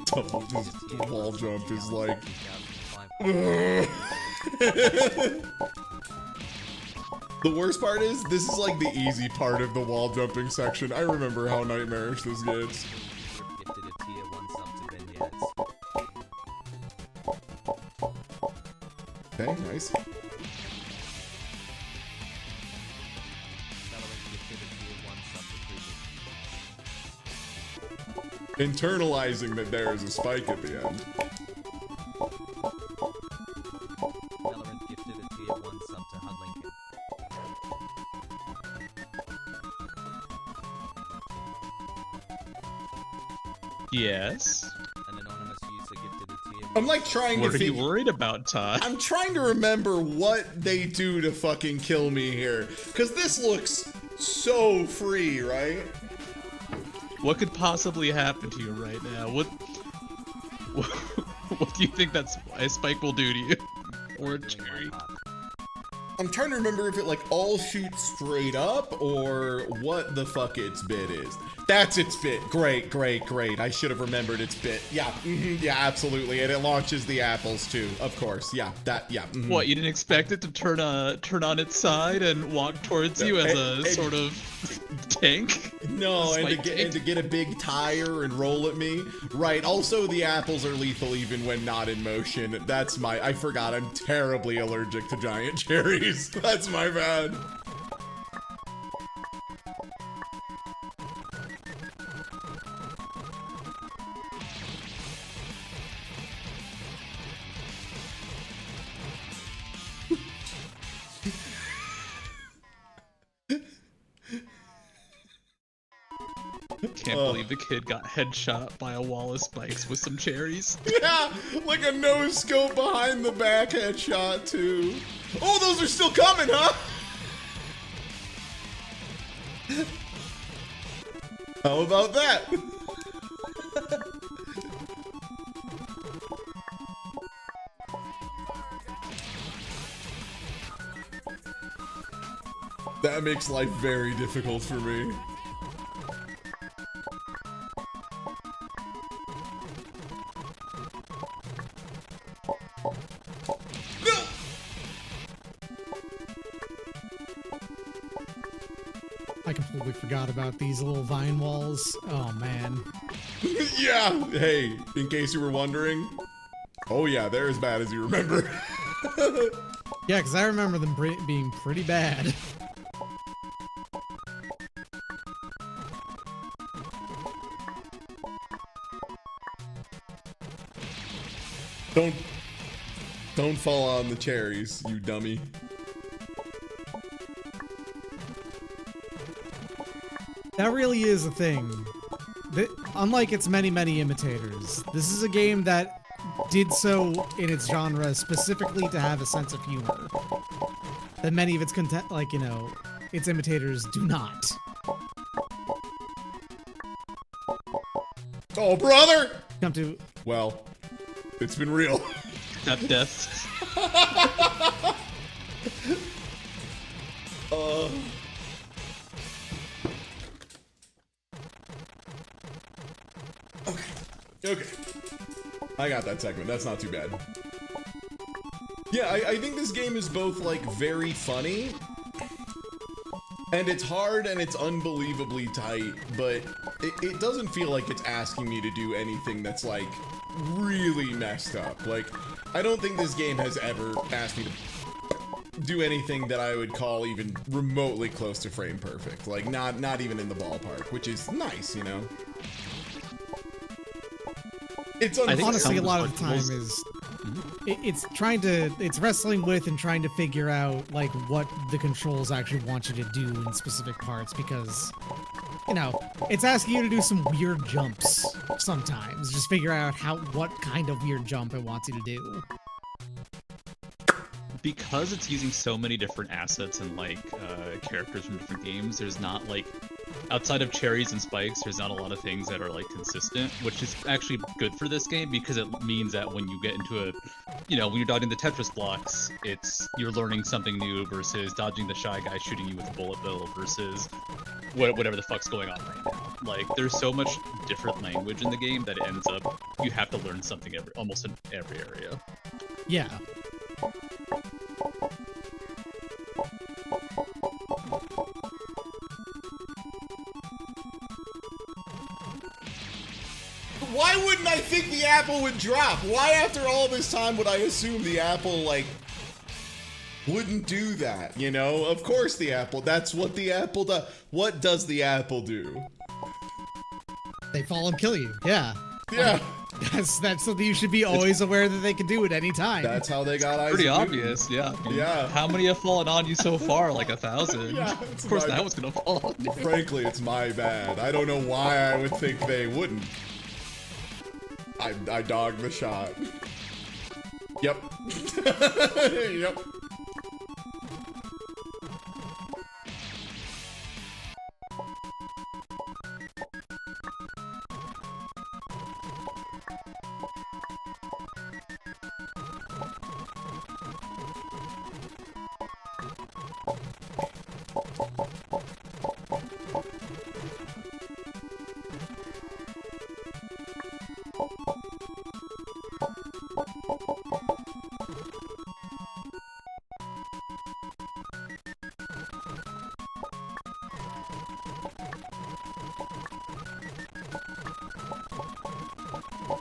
Speaker 1: Double this wall jump is like. The worst part is, this is like the easy part of the wall jumping section. I remember how nightmarish this gets.
Speaker 3: Gifted a tier 1 sub to Ben Yaz.
Speaker 1: Okay, nice.
Speaker 3: Valorant gifted a tier 1 sub to Cruiser.
Speaker 1: Internalizing that there is a spike at the end.
Speaker 3: Valorant gifted a tier 1 sub to Hud Lincoln.
Speaker 4: Yes.
Speaker 3: An anonymous user gifted a tier 1
Speaker 1: I'm like trying to
Speaker 4: What are you
Speaker 1: figure.
Speaker 4: worried about, Todd?
Speaker 1: I'm trying to remember what they do to fucking kill me here. Cause this looks so free, right?
Speaker 4: What could possibly happen to you right now? What what do you think that spike will do to you? Or a cherry?
Speaker 1: I'm trying to remember if it like all shoots straight up or what the fuck its bit is. That's its bit. Great, great, great. I should have remembered its bit. Yeah, yeah, absolutely. And it launches the apples too, of course. Yeah, that, yeah.
Speaker 4: What, you didn't expect it to turn on its side and walk towards you as a
Speaker 1: and-
Speaker 4: sort of tank?
Speaker 1: No, and
Speaker 4: Spike tank?
Speaker 1: to get a big tire and roll at me. Right. Also, the apples are lethal even when not in motion. That's my. I forgot. I'm terribly allergic to giant cherries. That's my bad.
Speaker 4: Can't believe the kid got headshot by a wall of spikes with some cherries.
Speaker 1: Yeah, like a no scope behind the back headshot too. Oh, those are still coming, huh? How about that? That makes life very difficult for me. No!
Speaker 5: I completely forgot about these little vine walls. Oh man.
Speaker 1: Yeah, hey, in case you were wondering. Oh yeah, they're as bad as you remember.
Speaker 5: Yeah, because I remember them being pretty bad.
Speaker 1: Don't fall on the cherries, you dummy.
Speaker 5: That really is a thing. Unlike its many imitators, this is a game that did so in its genre specifically to have a sense of humor that many of its its imitators do not.
Speaker 1: Oh, brother!
Speaker 5: Come to
Speaker 1: Well, it's been real.
Speaker 4: Not death. Okay. I got that segment. That's not too bad. Yeah, I think this game is both, like, very funny, and it's hard and it's unbelievably tight, but it doesn't feel like it's asking me to do anything that's, like, really messed up. Like, I don't think this game has ever asked me to do anything that I would call even remotely close to frame perfect. Like, not even in the ballpark, which is nice, you know? It's I think
Speaker 5: honestly, a
Speaker 4: some
Speaker 5: lot of the time
Speaker 4: collectibles-
Speaker 5: is it's wrestling with and trying to figure out like what the controls actually want you to do in specific parts, because it's asking you to do some weird jumps sometimes. Just figure out what kind of weird jump it wants you to do.
Speaker 4: Because it's using so many different assets and like characters from different games, there's not like, outside of cherries and spikes, there's not a lot of things that are like consistent, which is actually good for this game because it means that when you get into a you know, when you're dodging the Tetris blocks, you're learning something new versus dodging the shy guy shooting you with a bullet bill versus whatever the fuck's going on right now. Like, there's so much different language in the game that it ends up you have to learn something almost in every area.
Speaker 5: Yeah.
Speaker 1: Why wouldn't I think the apple would drop? Why after all this time would I assume the apple, like, wouldn't do that, you know? Of course the apple, that's what the apple does. What does the apple do?
Speaker 5: They fall and kill you. Yeah.
Speaker 1: Yeah.
Speaker 5: That's something you should be always aware that they can do at any time.
Speaker 1: That's how they got Isaac
Speaker 4: Pretty
Speaker 1: Newton.
Speaker 4: obvious, yeah. I mean,
Speaker 1: Yeah.
Speaker 4: How many have fallen on you so far? Like 1,000.
Speaker 1: Yeah,
Speaker 4: Of course that was gonna fall on you.
Speaker 1: Frankly, it's my bad. I don't know why I would think they wouldn't. I dogged the shot. Yep. Yep.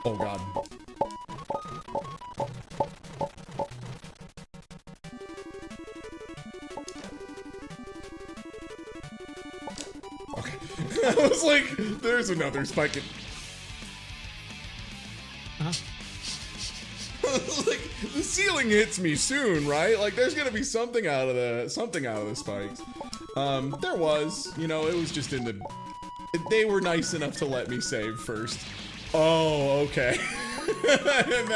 Speaker 1: Oh god. Okay. I was like, there's another spike. I was like, the ceiling hits me soon, right? Like, there's gonna be something out of the spikes. There was, you know, it was just in the. They were nice enough to let me save first. Oh, okay.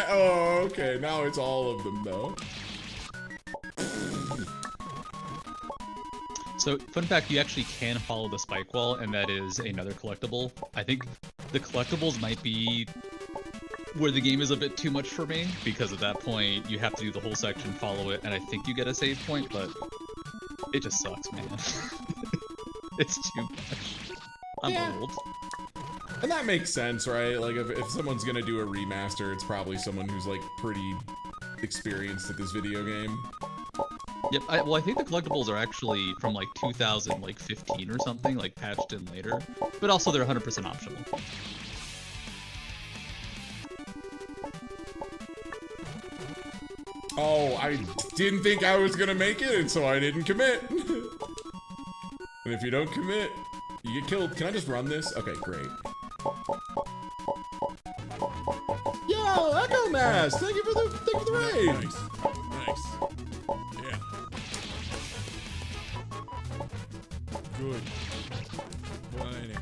Speaker 1: Oh, okay. Now it's all of them, though.
Speaker 4: So, fun fact, you actually can follow the spike wall, and that is another collectible. I think the collectibles might be where the game is a bit too much for me, because at that point, you have to do the whole section, follow it, and I think you get a save point, but it just sucks, man. It's too much. I'm old.
Speaker 1: And that makes sense, right? Like, if someone's gonna do a remaster, it's probably someone who's, like, pretty experienced at this video game.
Speaker 4: Yep, well, I think the collectibles are actually from, like, 2015 or something, like, patched in later. But also, they're 100% optional.
Speaker 1: Oh, I didn't think I was gonna make it, and so I didn't commit. And if you don't commit, you get killed. Can I just run this? Okay, great. Yo, Echo Mask! Thank you for the raid!
Speaker 6: Nice. Nice. Yeah. Good. Whining.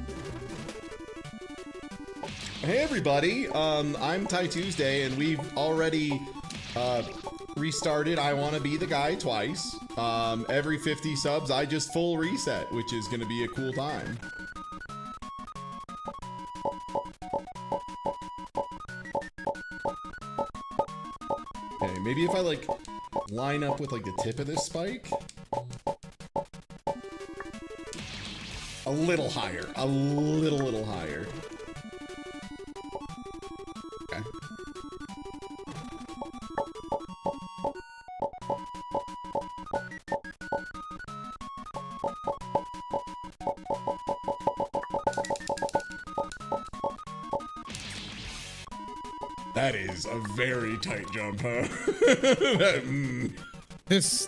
Speaker 1: Hey everybody, I'm Ty Tuesday, and we've already restarted I Wanna Be the Guy twice. Every 50 subs, I just full reset, which is gonna be a cool time. Okay, maybe if I like line up with like the tip of this spike. A little higher, a little higher. Okay. That is a very tight jump, huh?
Speaker 5: This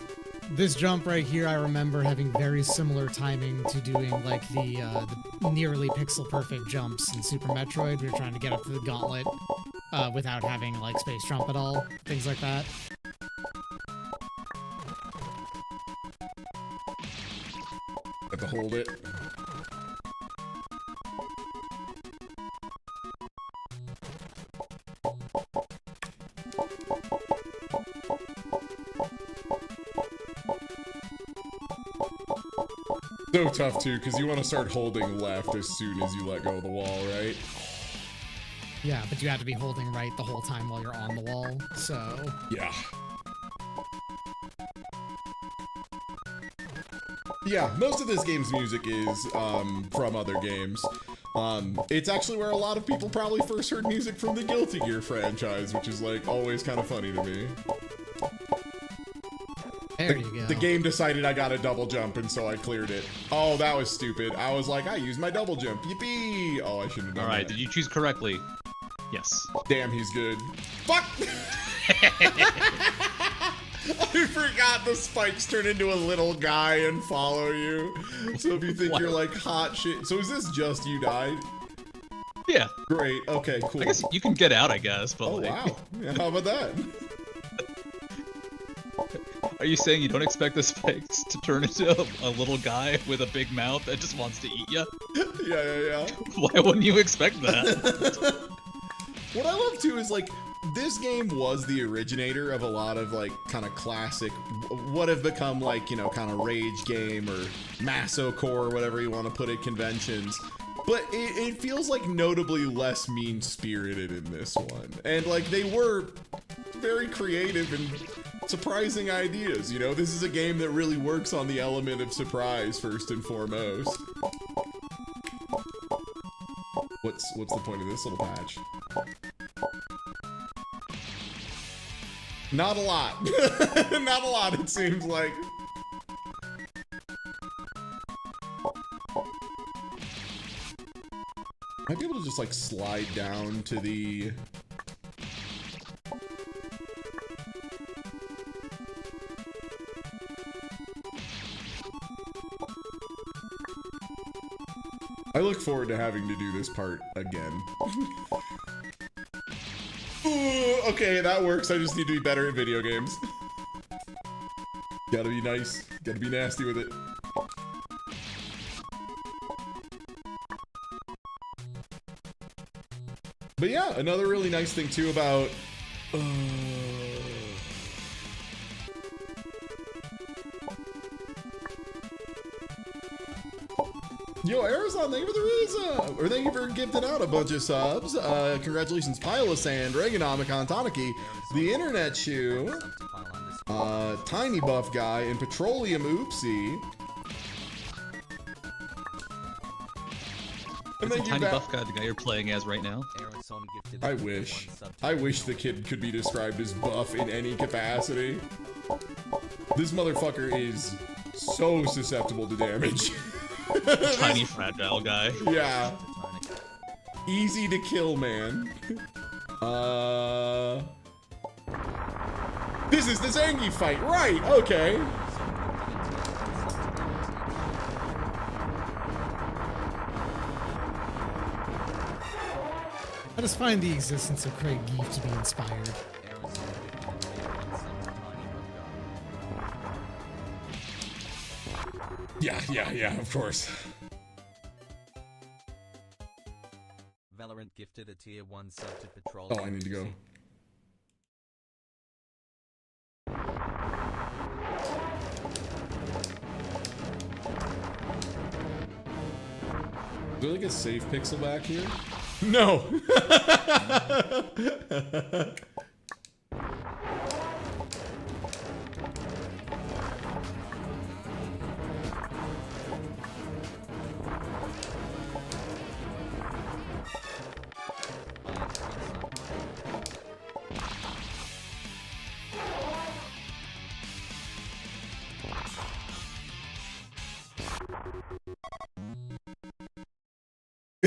Speaker 5: jump right here, I remember having very similar timing to doing like the nearly pixel perfect jumps in Super Metroid. We were trying to get up to the gauntlet without having like space jump at all, things like that.
Speaker 1: Have to hold it. So tough too, because you want to start holding left as soon as you let go of the wall, right?
Speaker 5: Yeah, but you have to be holding right the whole time while you're on the wall, so...
Speaker 1: Yeah. Yeah, most of this game's music is from other games. It's actually where a lot of people probably first heard music from the Guilty Gear franchise, which is like always kind of funny to me.
Speaker 5: There you go.
Speaker 1: The game decided I got a double jump, and so I cleared it. Oh, that was stupid. I was like, I used my double jump. Yippee! Oh, I shouldn't have done
Speaker 4: All right,
Speaker 1: that.
Speaker 4: did you choose correctly? Yes.
Speaker 1: Damn, he's good. Fuck! I forgot the spikes turn into a little guy and follow you. So if you think you're like hot shit. So is this just you died?
Speaker 4: Yeah.
Speaker 1: Great. Okay, cool.
Speaker 4: I guess you can get out, I guess, but
Speaker 1: Oh,
Speaker 4: like,
Speaker 1: wow. Yeah, how about that?
Speaker 4: are you saying you don't expect the spikes to turn into a little guy with a big mouth that just wants to eat you?
Speaker 1: Yeah.
Speaker 4: Why wouldn't you expect that?
Speaker 1: What I love too is like, this game was the originator of a lot of like kind of classic, what have become like, you know, kind of rage game or masocore, whatever you want to put it, conventions. But it feels like notably less mean-spirited in this one. And like, they were very creative and surprising ideas, you know? This is a game that really works on the element of surprise first and foremost. What's the point of this little patch? Not a lot. Not a lot, it seems like. Might be able to just like slide down to the... I look forward to having to do this part again. Ooh, okay, that works. I just need to be better at video games. Gotta be nice. Gotta be nasty with it. But yeah, another really nice thing too about... Yo, Arizon, thank you for the resub! Or thank you for gifting out a bunch of subs. Congratulations, Pile of Sand, Reaganomicon, Tanaki, The Internet Shoe, Tiny Buff Guy, and Petroleum Oopsie. And
Speaker 4: Is
Speaker 1: then
Speaker 4: the
Speaker 1: you
Speaker 4: tiny
Speaker 1: got...
Speaker 4: buff guy the guy you're playing as right now?
Speaker 1: I wish. I wish the kid could be described as buff in any capacity. This motherfucker is so susceptible to damage.
Speaker 4: Tiny fragile guy.
Speaker 1: Yeah. Easy to kill, man. This is the Zangief fight, right? Okay.
Speaker 5: I just find the existence of Craig Geef to be inspired.
Speaker 1: Yeah, of course.
Speaker 3: Valorant gifted a tier 1 sub to Patrol.
Speaker 1: Oh, I need to go. Is there like a safe pixel back here? No!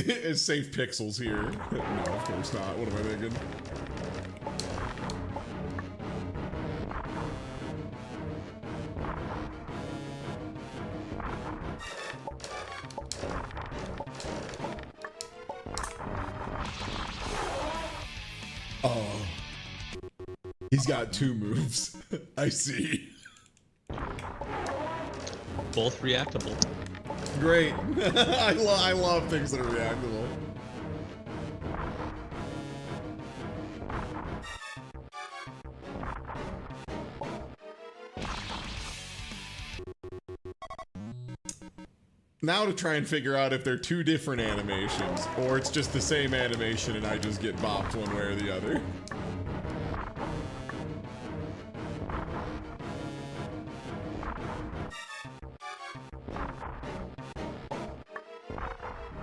Speaker 1: It's safe pixels here. No, of course not. What am I thinking? Oh. He's got 2 moves. I see.
Speaker 4: Both reactable.
Speaker 1: Great. I love things that are reactable. Now to try and figure out if they're two different animations, or it's just the same animation and I just get bopped one way or the other.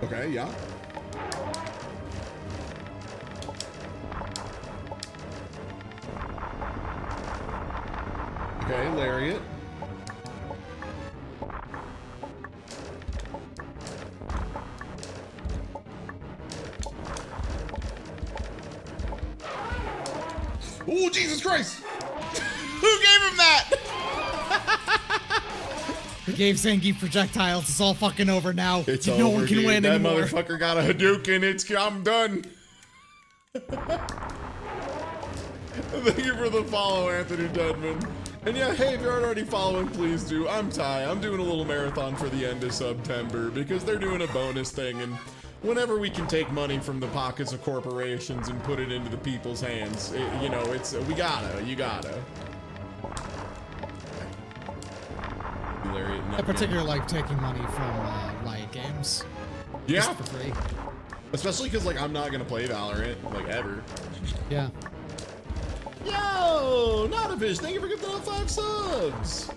Speaker 1: Okay, yeah. Okay, lariat. Oh, Jesus Christ! Who gave him that?
Speaker 5: He gave Zangief projectiles. It's all fucking over now.
Speaker 1: It's
Speaker 5: no
Speaker 1: over,
Speaker 5: one can
Speaker 1: dude.
Speaker 5: win
Speaker 1: That
Speaker 5: anymore.
Speaker 1: motherfucker got a Hadouken. I'm done. Thank you for the follow, Anthony Deadman. And yeah, hey, if you aren't already following, please do. I'm Ty. I'm doing a little marathon for the end of September because they're doing a bonus thing, and whenever we can take money from the pockets of corporations and put it into the people's hands, you know, you gotta.
Speaker 5: I particularly like taking money from Riot Games.
Speaker 1: Yeah.
Speaker 5: Just for free.
Speaker 1: Especially because, like, I'm not gonna play Valorant, like, ever.
Speaker 5: Yeah.
Speaker 1: Yo, Notafish, thank you for giving out 5 subs.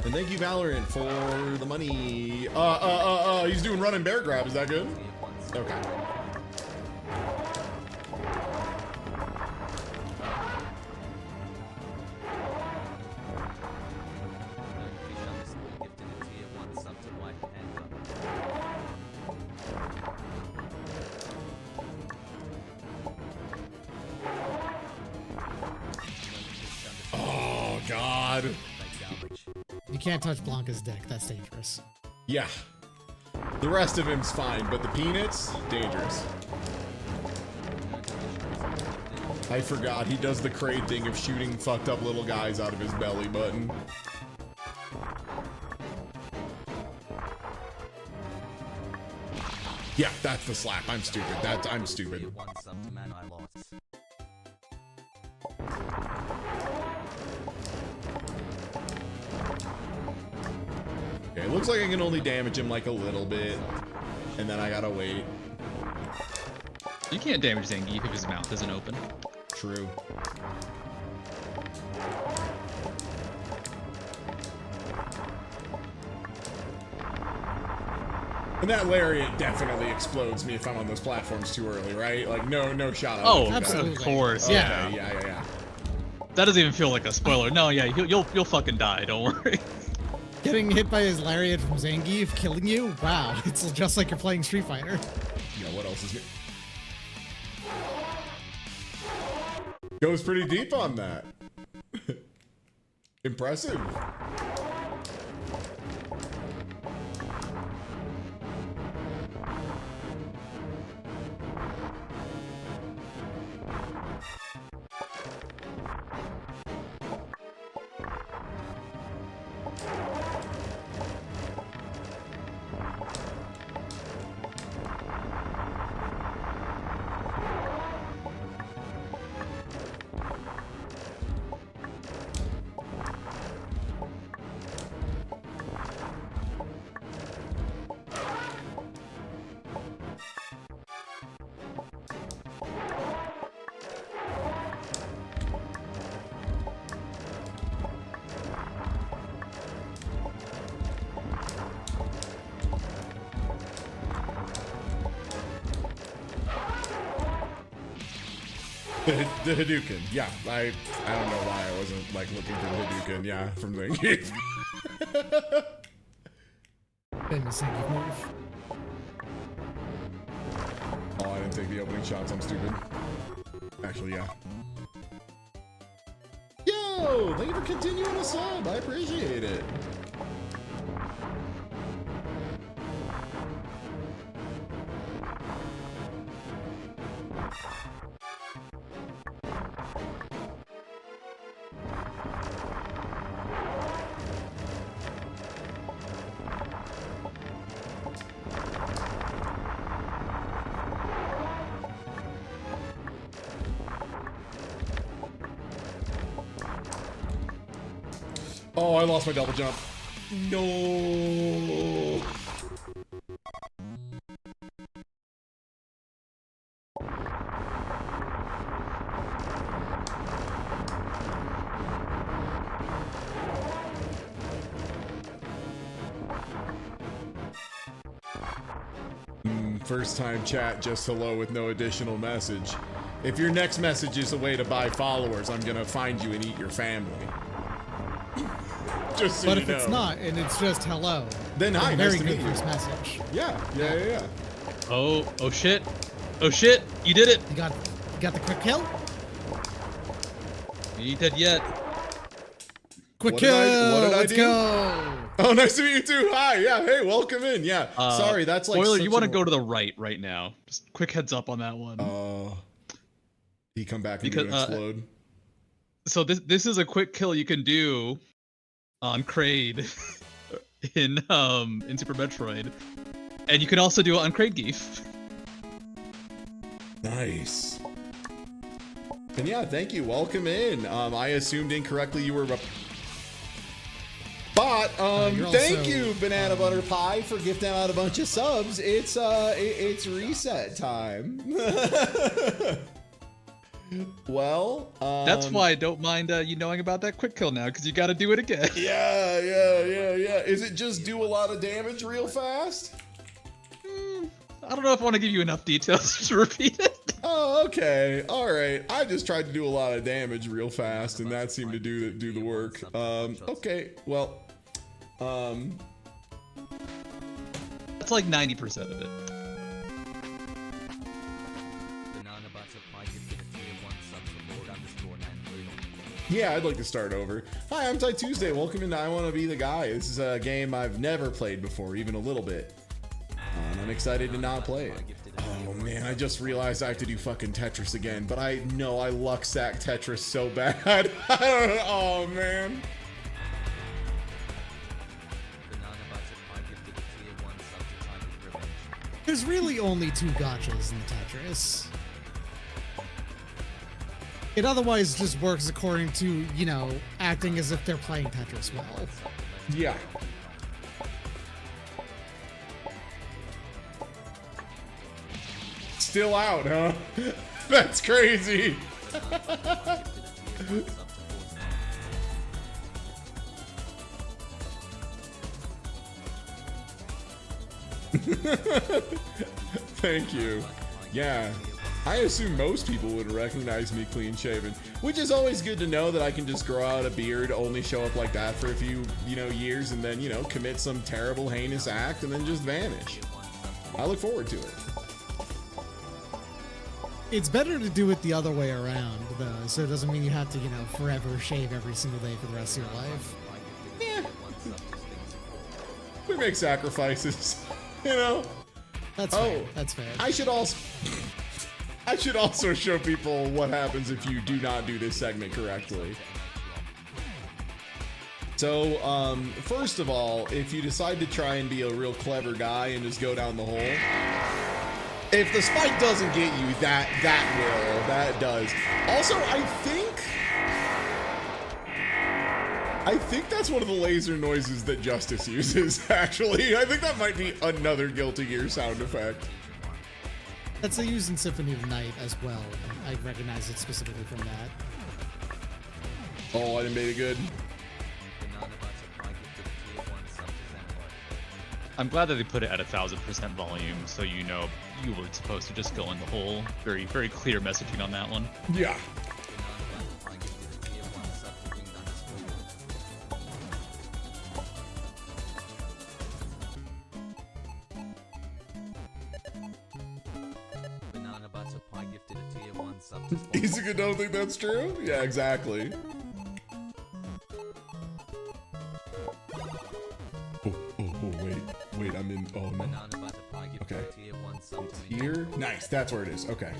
Speaker 1: And thank you, Valorant, for the money. He's doing run and bear grab. Is that good? Okay. Oh, God.
Speaker 5: You can't touch Blanca's dick. That's dangerous.
Speaker 1: Yeah. The rest of him's fine, but the peanuts, dangerous. I forgot he does the Kraid thing of shooting fucked up little guys out of his belly button. Yeah, that's the slap. I'm stupid. I'm stupid. Okay, it looks like I can only damage him like a little bit, and then I gotta wait.
Speaker 4: You can't damage Zangief if his mouth isn't open.
Speaker 1: True. And that lariat definitely explodes me if I'm on those platforms too early, right? Like, no shot.
Speaker 4: Oh,
Speaker 5: Absolutely.
Speaker 4: of course,
Speaker 1: Okay,
Speaker 4: yeah.
Speaker 1: yeah.
Speaker 4: That doesn't even feel like a spoiler. No, yeah, you'll fucking die. Don't worry.
Speaker 5: Getting hit by his lariat from Zangief, killing you? Wow, it's just like you're playing Street Fighter.
Speaker 1: Yeah, what else is here? Goes pretty deep on that. Impressive. The Hadouken, yeah. I don't know why I wasn't like looking for the Hadouken, yeah, from Zangief.
Speaker 5: Famous Zangief move.
Speaker 1: Oh, I didn't take the opening shots. I'm stupid. Actually, yeah. Yo, thank you for continuing to sub. I appreciate it. Oh, I lost my double jump. No. First time chat, just hello with no additional message. If your next message is a way to buy followers, I'm gonna find you and eat your family. Just so
Speaker 5: But
Speaker 1: you
Speaker 5: if
Speaker 1: know.
Speaker 5: it's not and it's just hello,
Speaker 1: Then hi,
Speaker 5: very
Speaker 1: nice to
Speaker 5: good
Speaker 1: meet you.
Speaker 5: first message.
Speaker 1: Yeah.
Speaker 4: Oh shit. Oh shit, you did it.
Speaker 5: You got the quick kill.
Speaker 4: You ain't dead yet.
Speaker 5: Quick
Speaker 1: What
Speaker 5: kill.
Speaker 1: did I
Speaker 5: Let's
Speaker 1: do?
Speaker 5: go.
Speaker 1: Oh, nice to meet you too. Hi, yeah, hey, welcome in. Yeah, sorry, that's like.
Speaker 4: Spoiler,
Speaker 1: such
Speaker 4: you want to
Speaker 1: an-
Speaker 4: go to the right now. Just quick heads up on that one.
Speaker 1: He come back and
Speaker 4: Because,
Speaker 1: do explode.
Speaker 4: So this is a quick kill you can do on Kraid in Super Metroid, and you can also do it on Kraid Geef.
Speaker 1: Nice. And yeah, thank you. Welcome in. I assumed incorrectly you were. But
Speaker 5: You're
Speaker 1: thank
Speaker 5: also,
Speaker 1: you, Banana Butter Pie, for gifting out a bunch of subs. It's it's reset time. Well,
Speaker 4: That's why I don't mind you knowing about that quick kill now, because you got to do it again.
Speaker 1: Yeah. Is it just do a lot of damage real fast?
Speaker 4: I don't know if I want to give you enough details to repeat it.
Speaker 1: Oh, okay. All right. I just tried to do a lot of damage real fast, and that seemed to do the work. Okay. Well,
Speaker 4: That's like 90% of it.
Speaker 1: yeah, I'd like to start over. Hi, I'm Ty Tuesday. Welcome into I Want to Be the Guy. This is a game I've never played before, even a little bit. And I'm excited to not play it. Oh man, I just realized I have to do fucking Tetris again, but I know I luck sack Tetris so bad. Oh man.
Speaker 5: There's really only 2 gotchas in the Tetris. It otherwise just works according to, you know, acting as if they're playing Tetris well.
Speaker 1: Yeah. Still out, huh? That's crazy. Thank you. Yeah. I assume most people would recognize me clean shaven, which is always good to know that I can just grow out a beard, only show up like that for a few, years, and then, commit some terrible, heinous act and then just vanish. I look forward to it.
Speaker 5: It's better to do it the other way around, though, so it doesn't mean you have to, forever shave every single day for the rest of your life.
Speaker 1: Yeah. We make sacrifices,
Speaker 5: That's
Speaker 1: Oh,
Speaker 5: fair. That's fair.
Speaker 1: I should also show people what happens if you do not do this segment correctly. So, first of all, if you decide to try and be a real clever guy and just go down the hole, if the spike doesn't get you, that does. Also, I think that's one of the laser noises that Justice uses, actually. I think that might be another Guilty Gear sound effect.
Speaker 5: That's used in Symphony of the Night as well. I recognize it specifically from that.
Speaker 1: Oh, I didn't make it good.
Speaker 4: I'm glad that they put it at 1000% volume, so you know you were supposed to just go in the hole. Very, very clear messaging on that one.
Speaker 1: Yeah. Izuka don't think that's true? Yeah, exactly. Oh, wait, I'm in, oh no. Okay. Here? Nice, that's where it is, okay.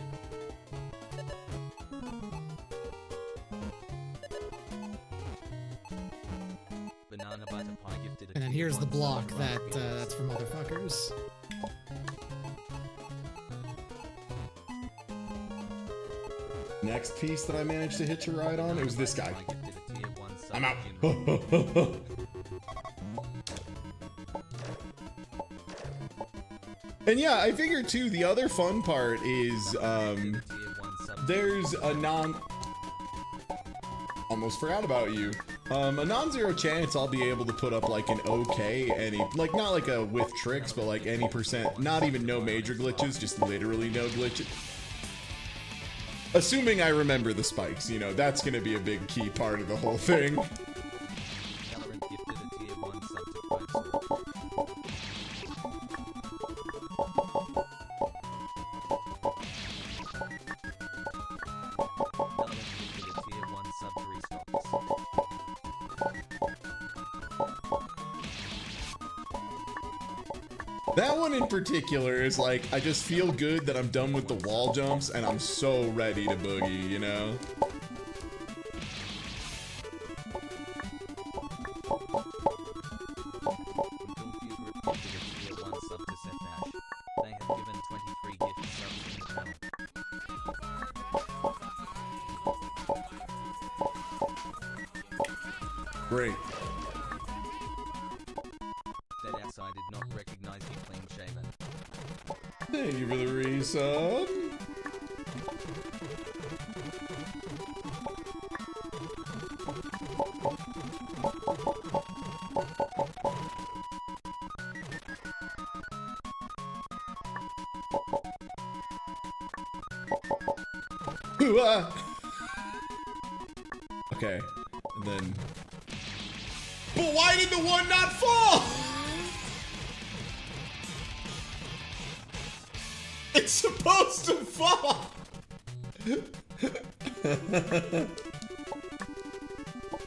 Speaker 5: And then here's the block that's for motherfuckers.
Speaker 1: Next piece that I managed to hitch a ride on, it was this guy. I'm out. And yeah, I figure too, the other fun part is, there's a almost forgot about you. A non-zero chance I'll be able to put up like an okay any, like not like a with tricks, but like any percent, not even no major glitches, just literally no glitches. Assuming I remember the spikes, you know, that's gonna be a big key part of the whole thing.
Speaker 3: Valorant gifted a tier 1 sub to Quetzal. Valorant gifted a tier 1 sub to Restocks.
Speaker 1: That one in particular is like, I just feel good that I'm done with the wall jumps and I'm so ready to boogie, you know?
Speaker 3: Until Fugue gifted a tier 1 sub to Seth Ash. They have given 23 gift subs in the channel.
Speaker 1: Great.
Speaker 3: Deadass, I did not recognize you clean shaven.
Speaker 1: Thank you for the resub. Hoo-ah! Okay, and then... But why did the one not fall? It's supposed to fall!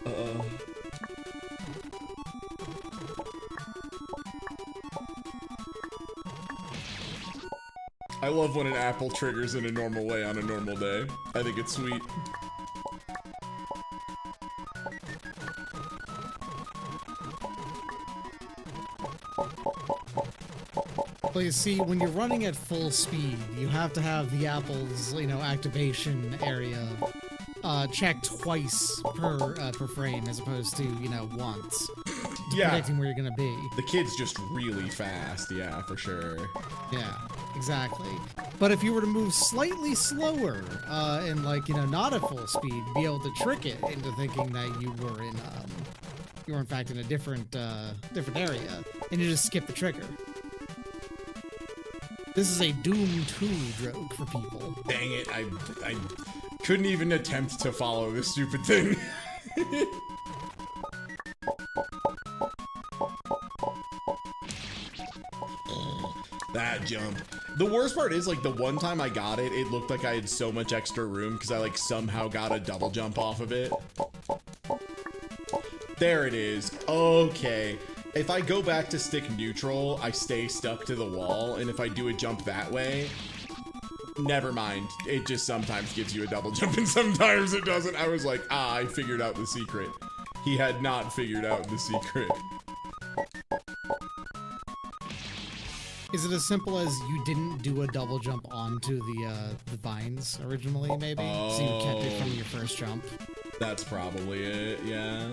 Speaker 1: Uh-oh. I love when an apple triggers in a normal way on a normal day. I think it's sweet.
Speaker 5: But you see, when you're running at full speed, you have to have the apple's, you know, activation area checked twice per frame as opposed to, you know, once.
Speaker 1: Yeah.
Speaker 5: Predicting where you're gonna be.
Speaker 1: The kid's just really fast, yeah, for sure.
Speaker 5: Yeah, exactly. But if you were to move slightly slower and, like, you know, not at full speed, be able to trick it into thinking that you were in fact in a different area, and you just skip the trigger. This is a Doom 2 joke for people.
Speaker 1: Dang it, I couldn't even attempt to follow this stupid thing. That jump. The worst part is, like, the one time I got it, it looked like I had so much extra room because I, like, somehow got a double jump off of it. There it is. Okay. If I go back to stick neutral, I stay stuck to the wall, and if I do a jump that way, never mind. It just sometimes gives you a double jump, and sometimes it doesn't. I was like, ah, I figured out the secret. He had not figured out the secret.
Speaker 5: Is it as simple as you didn't do a double jump onto the vines originally, maybe? So you kept it from your first jump?
Speaker 1: That's probably it, yeah.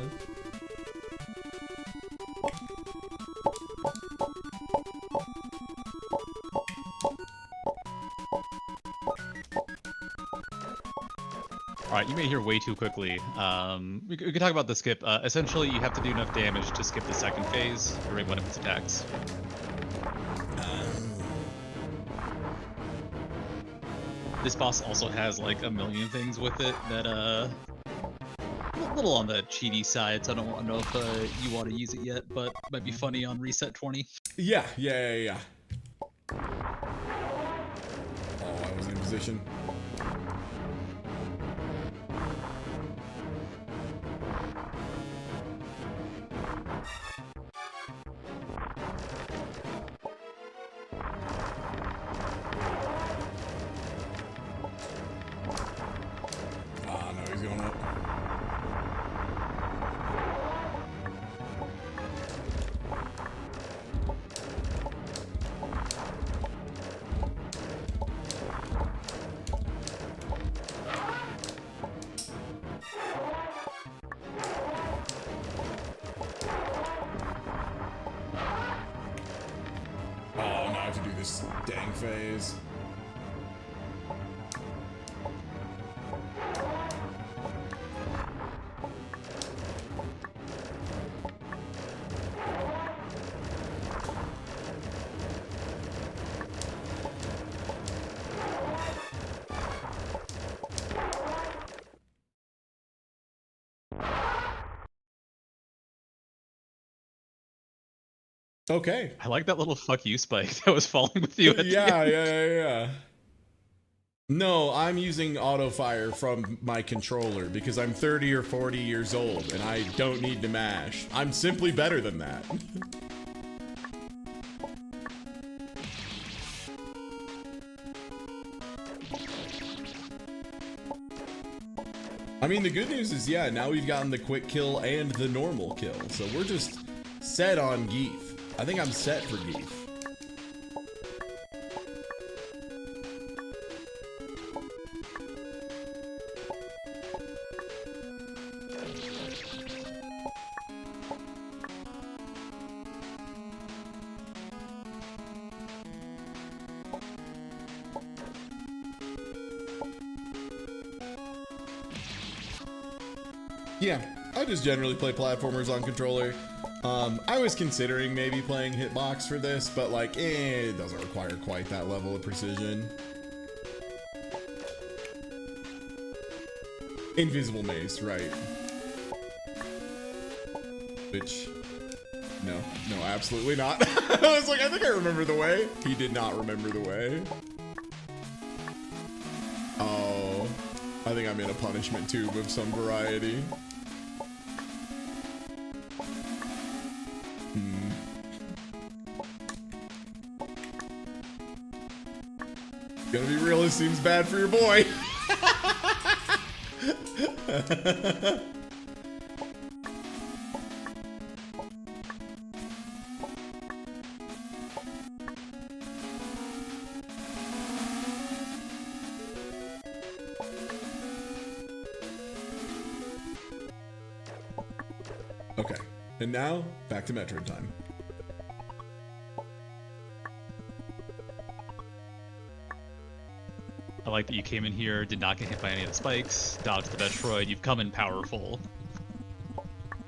Speaker 4: Alright, you made it here way too quickly. We could talk about the skip. Essentially, you have to do enough damage to skip the second phase, right one of its attacks. This boss also has like a million things with it that a little on the cheaty side, so I don't know if you want to use it yet, but might be funny on reset 20.
Speaker 1: Yeah. Oh, I was in position. Ah, no, he's going up. Oh, now I have to do this dang phase. Okay.
Speaker 4: I like that little fuck you spike that was falling with you. At the
Speaker 1: Yeah,
Speaker 4: end.
Speaker 1: yeah. No, I'm using auto fire from my controller because I'm 30 or 40 years old and I don't need to mash. I'm simply better than that. I mean, the good news is, yeah, now we've gotten the quick kill and the normal kill. So we're just set on Geef. I think I'm set for Geef. Yeah, I just generally play platformers on controller. I was considering maybe playing Hitbox for this, but like, it doesn't require quite that level of precision. Invisible Mace, right. Which, no, absolutely not. I was like, I think I remember the way. He did not remember the way. Oh, I think I'm in a punishment tube of some variety. Gonna be real, it seems bad for your boy. Okay, and now back to Metroid time.
Speaker 4: I like that you came in here, did not get hit by any of the spikes, dodged the Metroid, you've come in powerful.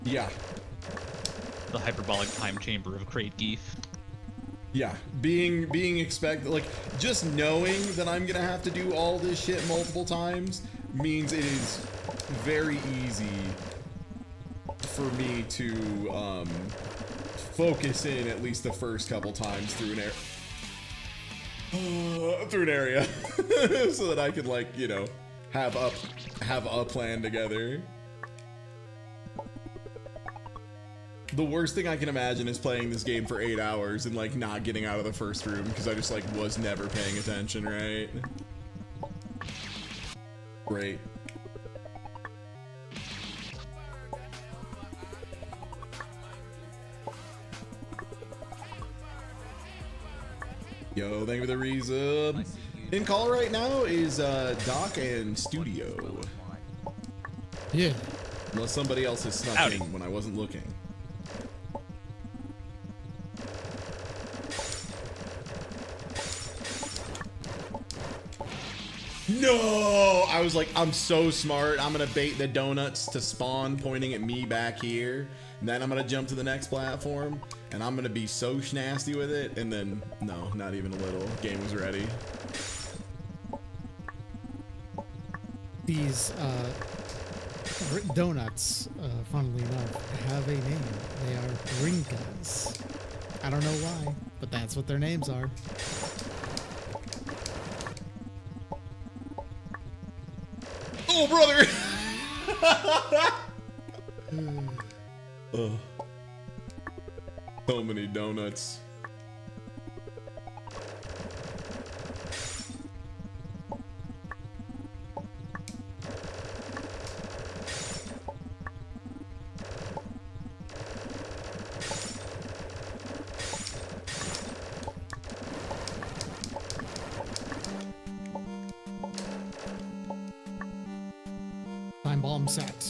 Speaker 1: Yeah.
Speaker 4: The hyperbolic time chamber of Crate Geef.
Speaker 1: Yeah, being expected, like, just knowing that I'm gonna have to do all this shit multiple times means it is very easy for me to focus in at least the first couple times through an area so that I can, like, you know, have a plan together. The worst thing I can imagine is playing this game for 8 hours and like not getting out of the first room because I just like was never paying attention, right? Great. Yo, thank you for the resub. In call right now is Doc and Studio.
Speaker 5: Yeah.
Speaker 1: Unless somebody else has snuck
Speaker 4: Howdy.
Speaker 1: in when I wasn't looking. No! I was like, I'm so smart. I'm gonna bait the donuts to spawn pointing at me back here. And then I'm gonna jump to the next platform. And I'm gonna be so nasty with it. And then, no, not even a little. Game was ready.
Speaker 5: These donuts, funnily enough, have a name. They are Rinkas. I don't know why, but that's what their names are.
Speaker 1: Oh, brother! Ugh. So many donuts.
Speaker 5: Time bomb set.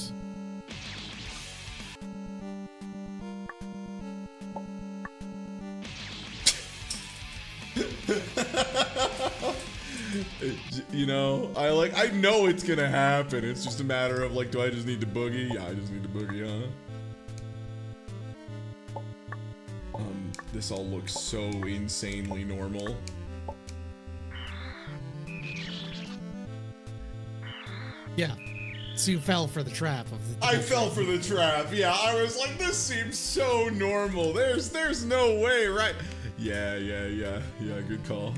Speaker 1: You know, I know it's gonna happen. It's just a matter of like, do I just need to boogie? Yeah, I just need to boogie, huh? This all looks so insanely normal.
Speaker 5: Yeah. So you fell for the trap of the.
Speaker 1: I fell for the trap. Yeah, I was like, this seems so normal. There's no way, right? Yeah. Good call.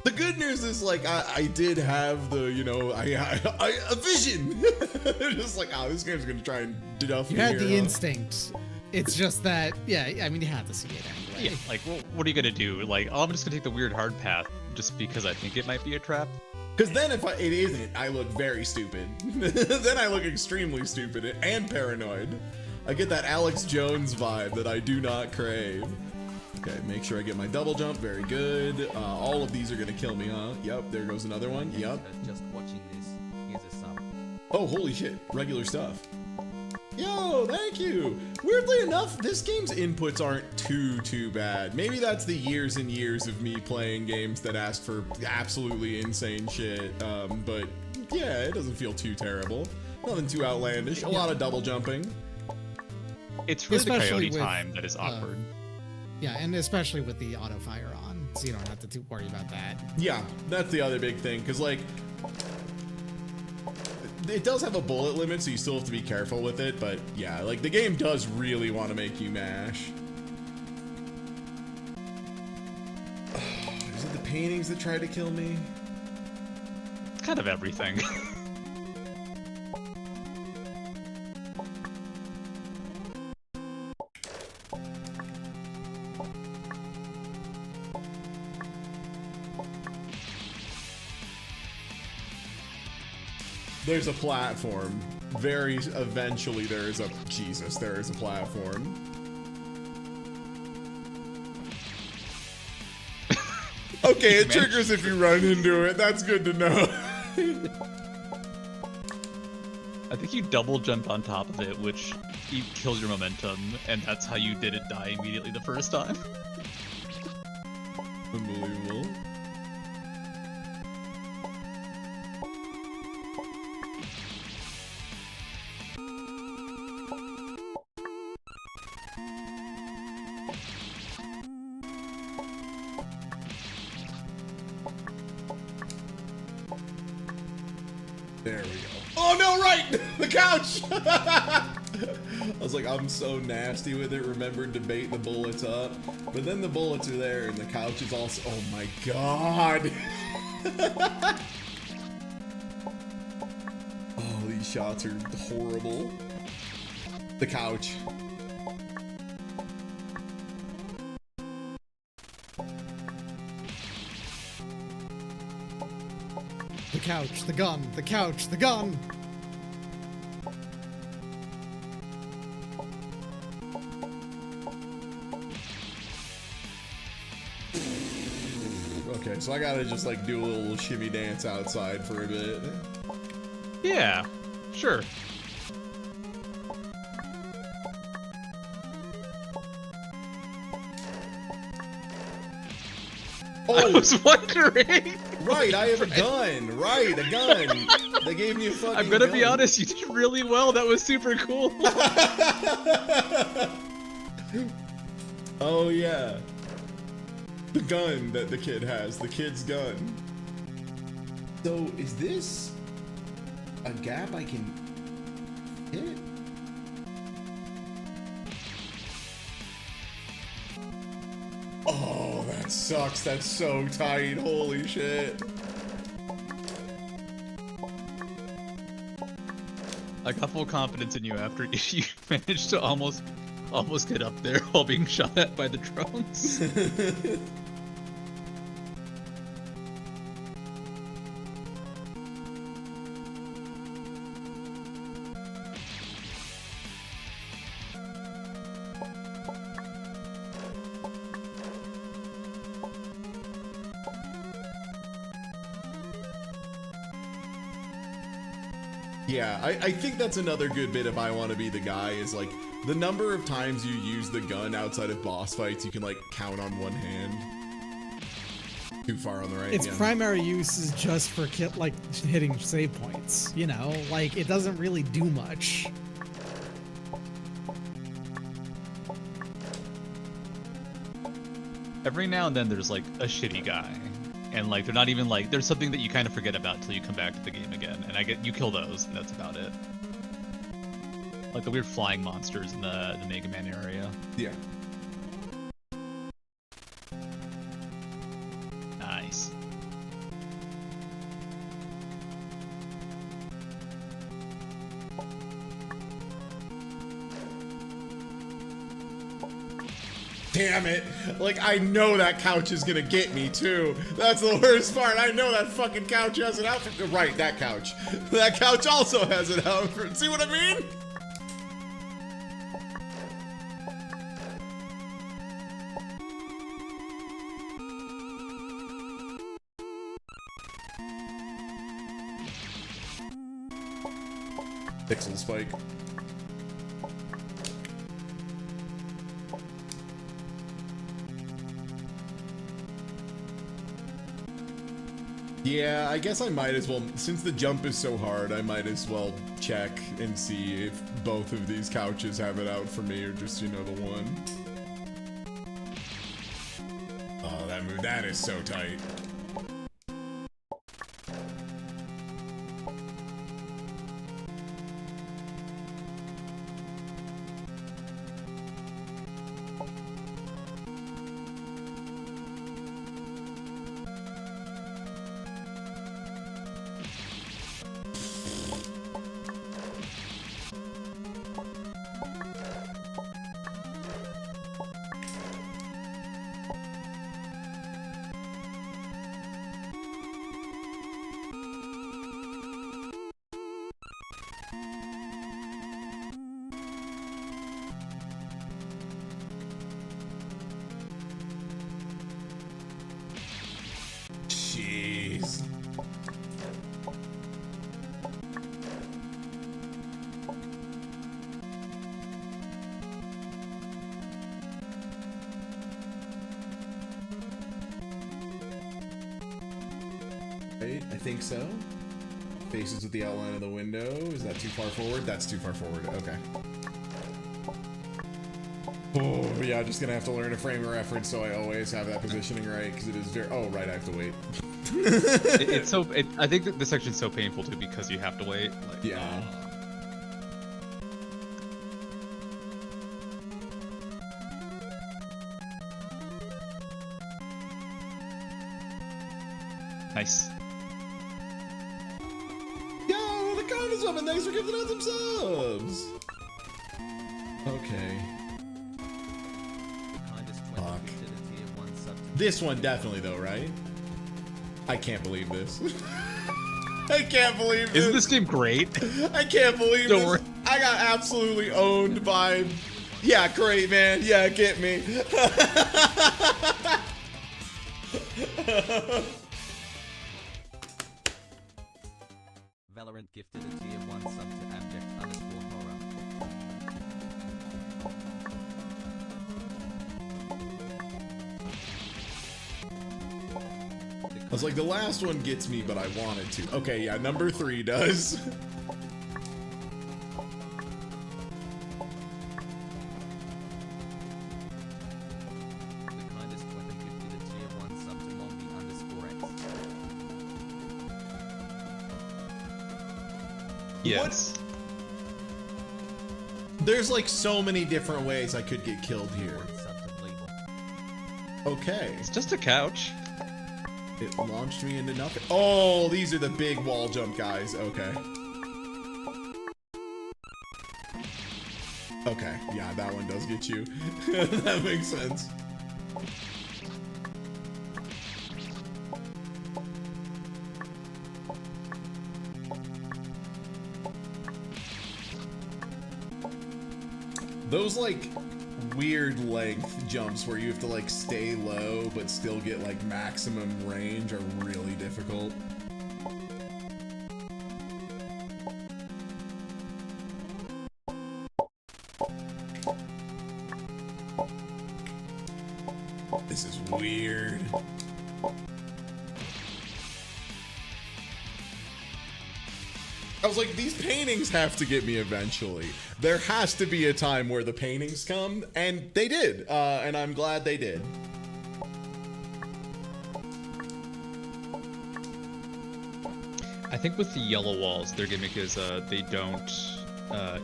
Speaker 1: The good news is, like, I did have the, you know, a vision. Just like, oh, this game's gonna try and duff me.
Speaker 5: You had
Speaker 1: here,
Speaker 5: the
Speaker 1: huh?
Speaker 5: instinct. It's just that, yeah. I mean, you had to see it anyway.
Speaker 4: Yeah, like, what are you gonna do? Like, oh, I'm just gonna take the weird hard path just because I think it might be a trap.
Speaker 1: Because then if it isn't, I look very stupid. Then I look extremely stupid and paranoid. I get that Alex Jones vibe that I do not crave. Okay, make sure I get my double jump. Very good. All of these are gonna kill me, huh? Yep, there goes another one. Yep.
Speaker 3: Just watching this, here's a sub.
Speaker 1: Oh, holy shit. Regular stuff. Yo, thank you. Weirdly enough, this game's inputs aren't too bad. Maybe that's the years and years of me playing games that ask for absolutely insane shit. But yeah, it doesn't feel too terrible. Nothing too outlandish. A lot of double jumping.
Speaker 4: It's really the
Speaker 5: Especially
Speaker 4: coyote
Speaker 5: with,
Speaker 4: time that is awkward.
Speaker 5: Yeah, and especially with the auto fire on, so you don't have to worry about that.
Speaker 1: Yeah, that's the other big thing, because, like, it does have a bullet limit, so you still have to be careful with it, but yeah, like, the game does really want to make you mash. Is it the paintings that try to kill me?
Speaker 4: It's kind of everything.
Speaker 1: There's a platform. Very eventually there is a platform. Okay, it triggers if you run into it. That's good to know.
Speaker 4: I think you double jump on top of it, which kills your momentum, and that's how you didn't die immediately the first time.
Speaker 1: Unbelievable. There we go. Oh no, right! The couch! I was like, I'm so nasty with it, remembered to bait the bullets up. But then the bullets are there and the couch is also, oh my god! Oh, these shots are horrible. The couch.
Speaker 5: The couch, the gun, the couch, the gun!
Speaker 1: Okay, so I gotta just like do a little shimmy dance outside for a bit.
Speaker 4: Yeah, sure. I
Speaker 1: Oh,
Speaker 4: was wondering.
Speaker 1: right, I have a gun. Right, a gun. They gave me a fucking
Speaker 4: I'm gonna
Speaker 1: gun.
Speaker 4: be honest, you did really well. That was super cool.
Speaker 1: Oh yeah. The gun that the kid has, the kid's gun. So is this a gap I can hit? Oh, that sucks. That's so tight. Holy shit.
Speaker 4: I got full confidence in you after you managed to almost get up there while being shot at by the drones.
Speaker 1: Yeah, I think that's another good bit of I Want to Be the Guy is like the number of times you use the gun outside of boss fights you can like count on one hand. Too far on the right.
Speaker 5: Its
Speaker 1: yeah.
Speaker 5: primary use is just for hitting save points, you know? Like, it doesn't really do much.
Speaker 4: Every now and then there's like a shitty guy, and like they're not even like there's something that you kind of forget about until you come back to the game again, and you kill those, and that's about it. Like the weird flying monsters in the Mega Man area.
Speaker 1: Yeah.
Speaker 4: Nice.
Speaker 1: Damn it. Like, I know that couch is gonna get me, too. That's the worst part. I know that fucking couch has an outfit. Right, that couch. That couch also has an outfit. See what I mean? Pixel spike. Yeah, I guess I might as well, since the jump is so hard, I might as well check and see if both of these couches have it out for me or just, you know, the one. Oh, that move, that is so tight. Jeez. Right, I think so. Faces with the outline of the window. Is that too far forward? That's too far forward. Okay. Oh, yeah, just gonna have to learn a frame of reference so I always have that positioning right, because it is very... Oh, right, I have to wait.
Speaker 4: I think that this section's so painful too because you have to wait. Like,
Speaker 1: Yeah.
Speaker 4: Nice.
Speaker 1: Yo, the comments up, and thanks for giving out some subs. Okay. Fuck. This one definitely though, right? I can't believe this. I can't believe this.
Speaker 4: Isn't this game great?
Speaker 1: I can't believe
Speaker 4: Don't
Speaker 1: this.
Speaker 4: worry.
Speaker 1: I got absolutely owned by... Yeah, great, man. Yeah, get me.
Speaker 3: Valorant gifted a tier 1 sub to abject_horror.
Speaker 1: I was like, the last one gets me, but I wanted to. Okay, yeah, number 3 does.
Speaker 3: The kindest weapon gifted a tier 1 sub to Monty_X.
Speaker 4: Yes.
Speaker 1: There's like so many different ways I could get killed here.
Speaker 3: 1 sub to Bleeble.
Speaker 1: Okay.
Speaker 4: It's just a couch.
Speaker 1: It launched me into nothing. Oh, these are the big wall jump guys. Okay. Okay, yeah, that one does get you. That makes sense. Those like weird length jumps where you have to like stay low but still get like maximum range are really difficult. This is weird. I was like, these paintings have to get me eventually. There has to be a time where the paintings come, and they did, and I'm glad they did.
Speaker 4: I think with the yellow walls, their gimmick is they don't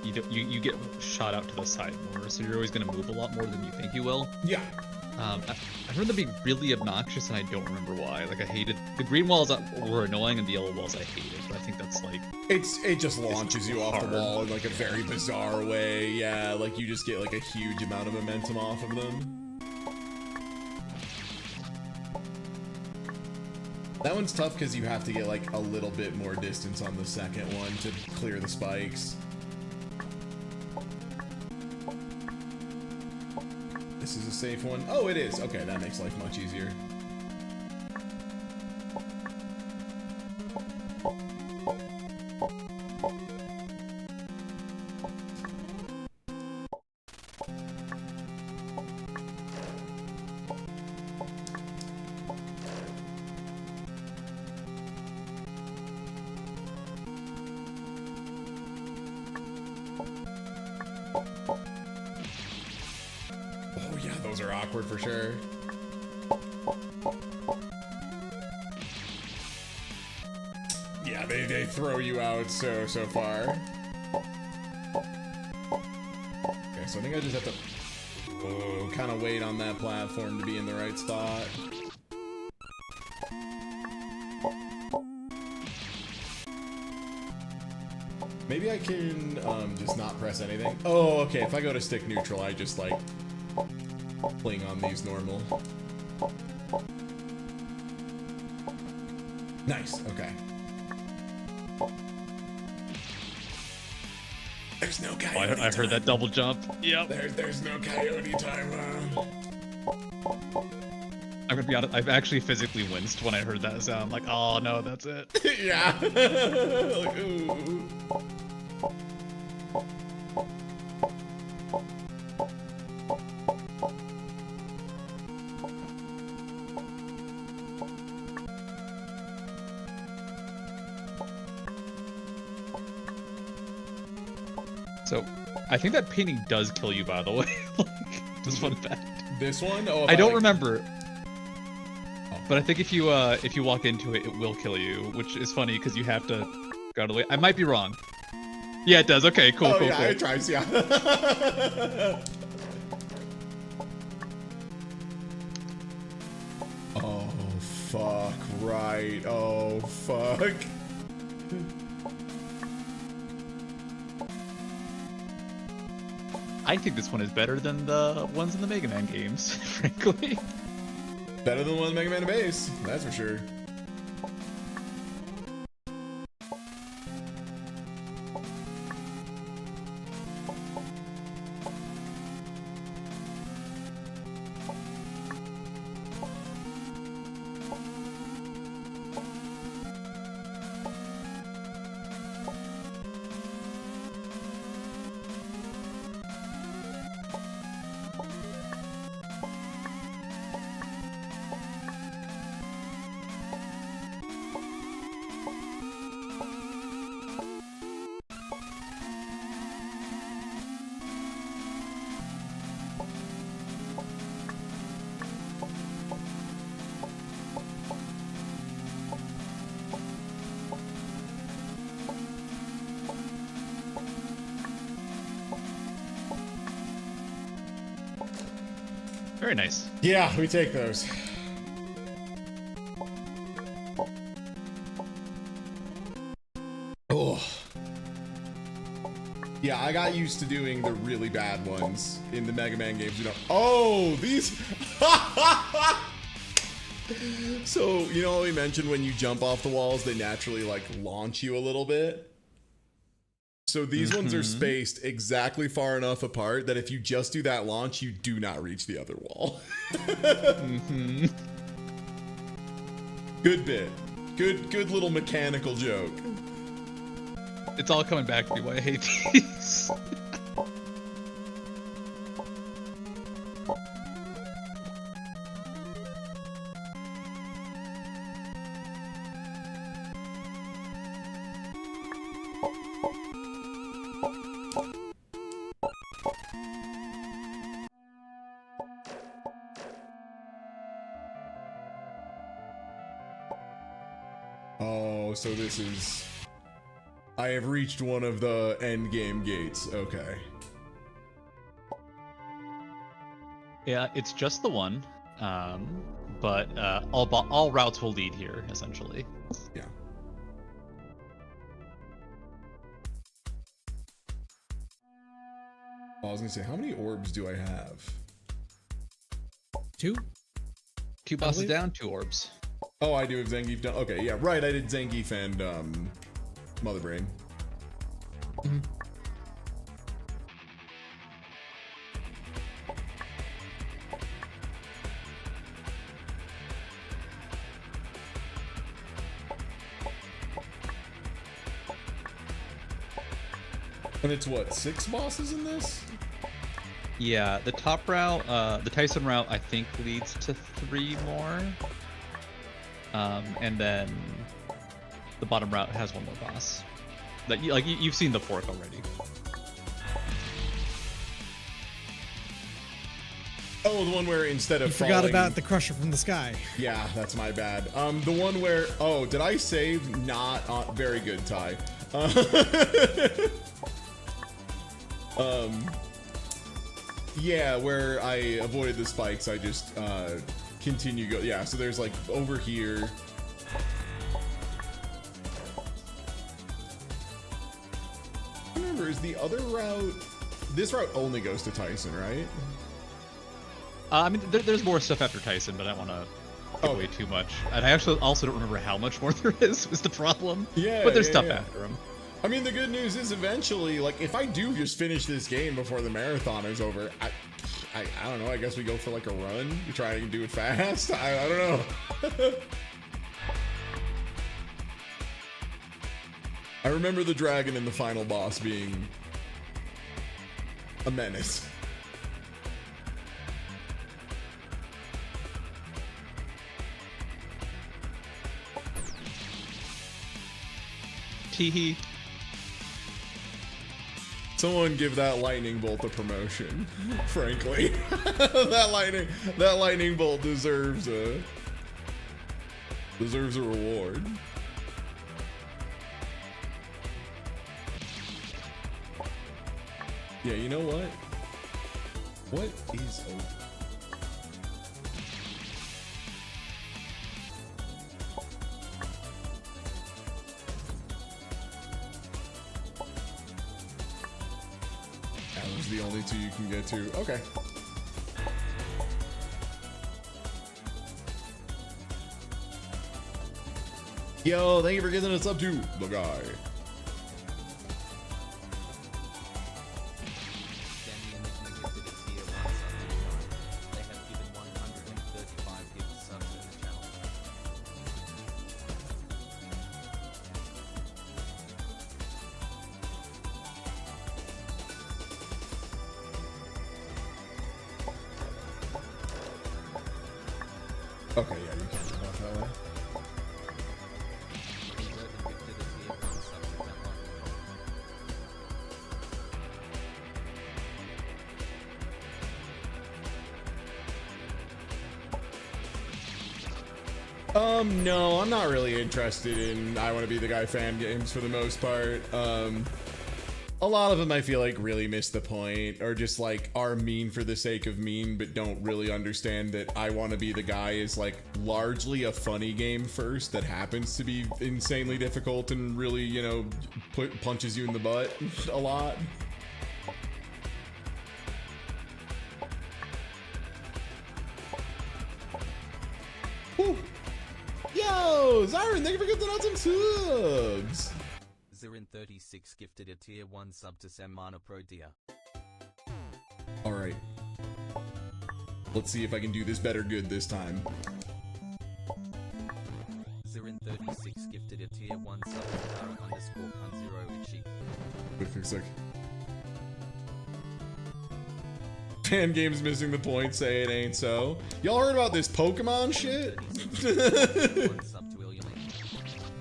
Speaker 4: you get shot out to the side more, so you're always going to move a lot more than you think you will.
Speaker 1: Yeah.
Speaker 4: I remember them being really obnoxious, and I don't remember why. Like, I hated the green walls were annoying, and the yellow walls I hated. But I think that's like
Speaker 1: it just launches you off
Speaker 4: hard.
Speaker 1: the wall in like a very bizarre way. Yeah, like you just get like a huge amount of momentum off of them. That one's tough because you have to get like a little bit more distance on the second one to clear the spikes. This is a safe one. Oh, it is. Okay, that makes life much easier. Those are awkward for sure. Yeah, they throw you out so far. Okay, so I think I just have to kind of wait on that platform to be in the right spot. Maybe I can just not press anything. Oh, okay, if I go to stick neutral, I just like playing on these normal. Nice, okay. There's no coyote
Speaker 4: I heard that double jump. Yep.
Speaker 1: There's no coyote time.
Speaker 4: I'm gonna be honest, I've actually physically winced when I heard that sound. Like, oh no, that's it.
Speaker 1: Yeah. Like, ooh.
Speaker 4: So, I think that painting does kill you, by the way. Like, just fun fact.
Speaker 1: This one? Oh,
Speaker 4: I don't remember. But I think if you walk into it, it will kill you, which is funny because you have to go to the way. I might be wrong. Yeah, it does. Okay, cool, cool,
Speaker 1: yeah,
Speaker 4: cool.
Speaker 1: it tries, yeah. Oh, fuck, right. Oh, fuck.
Speaker 4: I think this one is better than the ones in the Mega Man games, frankly.
Speaker 1: Better than one Mega Man base, that's for sure.
Speaker 4: Very nice.
Speaker 1: Yeah, we take those. Oh. Yeah, I got used to doing the really bad ones in the Mega Man games. You know, oh, these. So, you know, we mentioned when you jump off the walls, they naturally like launch you a little bit. So these ones are spaced exactly far enough apart that if you just do that launch, you do not reach the other wall. Good bit. Good little mechanical joke.
Speaker 4: It's all coming back to me why I hate these.
Speaker 1: Oh, so this is... I have reached one of the end game gates. Okay.
Speaker 4: Yeah, it's just the one, but all routes will lead here essentially.
Speaker 1: Yeah. Oh, I was gonna say, how many orbs do I have?
Speaker 5: 2?
Speaker 4: 2 bosses
Speaker 5: believe-
Speaker 4: down, 2 orbs.
Speaker 1: Oh, I do have Zangief done. Okay, yeah, right. I did Zangief and Mother Brain.
Speaker 5: Mhm.
Speaker 1: And it's what, 6 bosses in this?
Speaker 4: Yeah, the top route, the Tyson route, I think leads to 3 more. And then the bottom route has 1 more boss. That you've seen the fork already.
Speaker 1: Oh, the one where instead of
Speaker 5: You forgot
Speaker 1: falling-
Speaker 5: about the Crusher from the sky.
Speaker 1: Yeah, that's my bad. The one where... Oh, did I save? Not... very good, Ty. Yeah, where I avoided the spikes, I just, continue go... Yeah, so there's, like, over here... Remember, is the other route... This route only goes to Tyson, right?
Speaker 4: I mean, there's more stuff after Tyson, but I don't want to give away too much. And I actually also don't remember how much more there is the problem.
Speaker 1: Yeah,
Speaker 4: but there's
Speaker 1: yeah,
Speaker 4: stuff
Speaker 1: yeah.
Speaker 4: after him.
Speaker 1: I mean, the good news is eventually, like, if I do just finish this game before the marathon is over, I don't know, I guess we go for, like, a run? We try and do it fast? I don't know. I remember the dragon in the final boss being a menace.
Speaker 4: Teehee.
Speaker 1: Someone give that lightning bolt a promotion, frankly. that lightning bolt deserves a reward. Yeah, you know what? What is open? Those are the only 2 you can get to. Okay. Yo, thank you for getting us up to the guy.
Speaker 3: Danny and Nick gifted a tier 1 sub to the channel. They have given 135 gift subs to the channel.
Speaker 1: Okay, yeah, you can't get off that way.
Speaker 3: Irvin gifted a tier 1 sub to that one.
Speaker 1: No, I'm not really interested in I Want to Be the Guy fan games for the most part. A lot of them I feel like really miss the point, or just like are mean for the sake of mean, but don't really understand that I Want to Be the Guy is like largely a funny game first that happens to be insanely difficult and really, you know, punches you in the butt a lot. Whew. Yo, Zyron, thank you for gifting out some subs.
Speaker 3: Zirin36 gifted a tier 1 sub to Sammana Pro Dia.
Speaker 1: All right. Let's see if I can do this better good this time.
Speaker 3: Zirin36 gifted a tier 1 sub to Tara_Kun0 Ichi.
Speaker 1: Quick, quick, quick. Fan games missing the point, say it ain't so. Y'all heard about this Pokemon shit?
Speaker 3: 1 sub to Illium.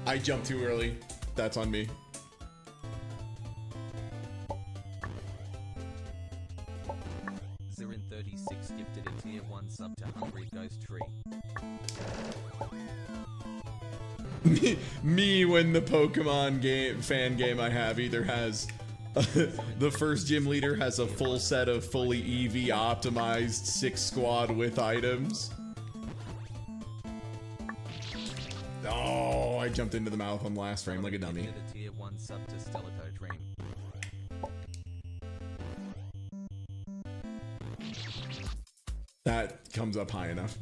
Speaker 1: I jumped too early. That's on me.
Speaker 3: Zirin36 gifted a tier 1 sub to Hungry Ghost Tree.
Speaker 1: Me when the Pokemon game fan game I have either has the first gym leader has a full set of fully EV optimized 6 squad with items. Oh, I jumped into the mouth on last frame like a dummy.
Speaker 3: Did a tier 1 sub to Stellato Dream.
Speaker 1: That comes up high enough.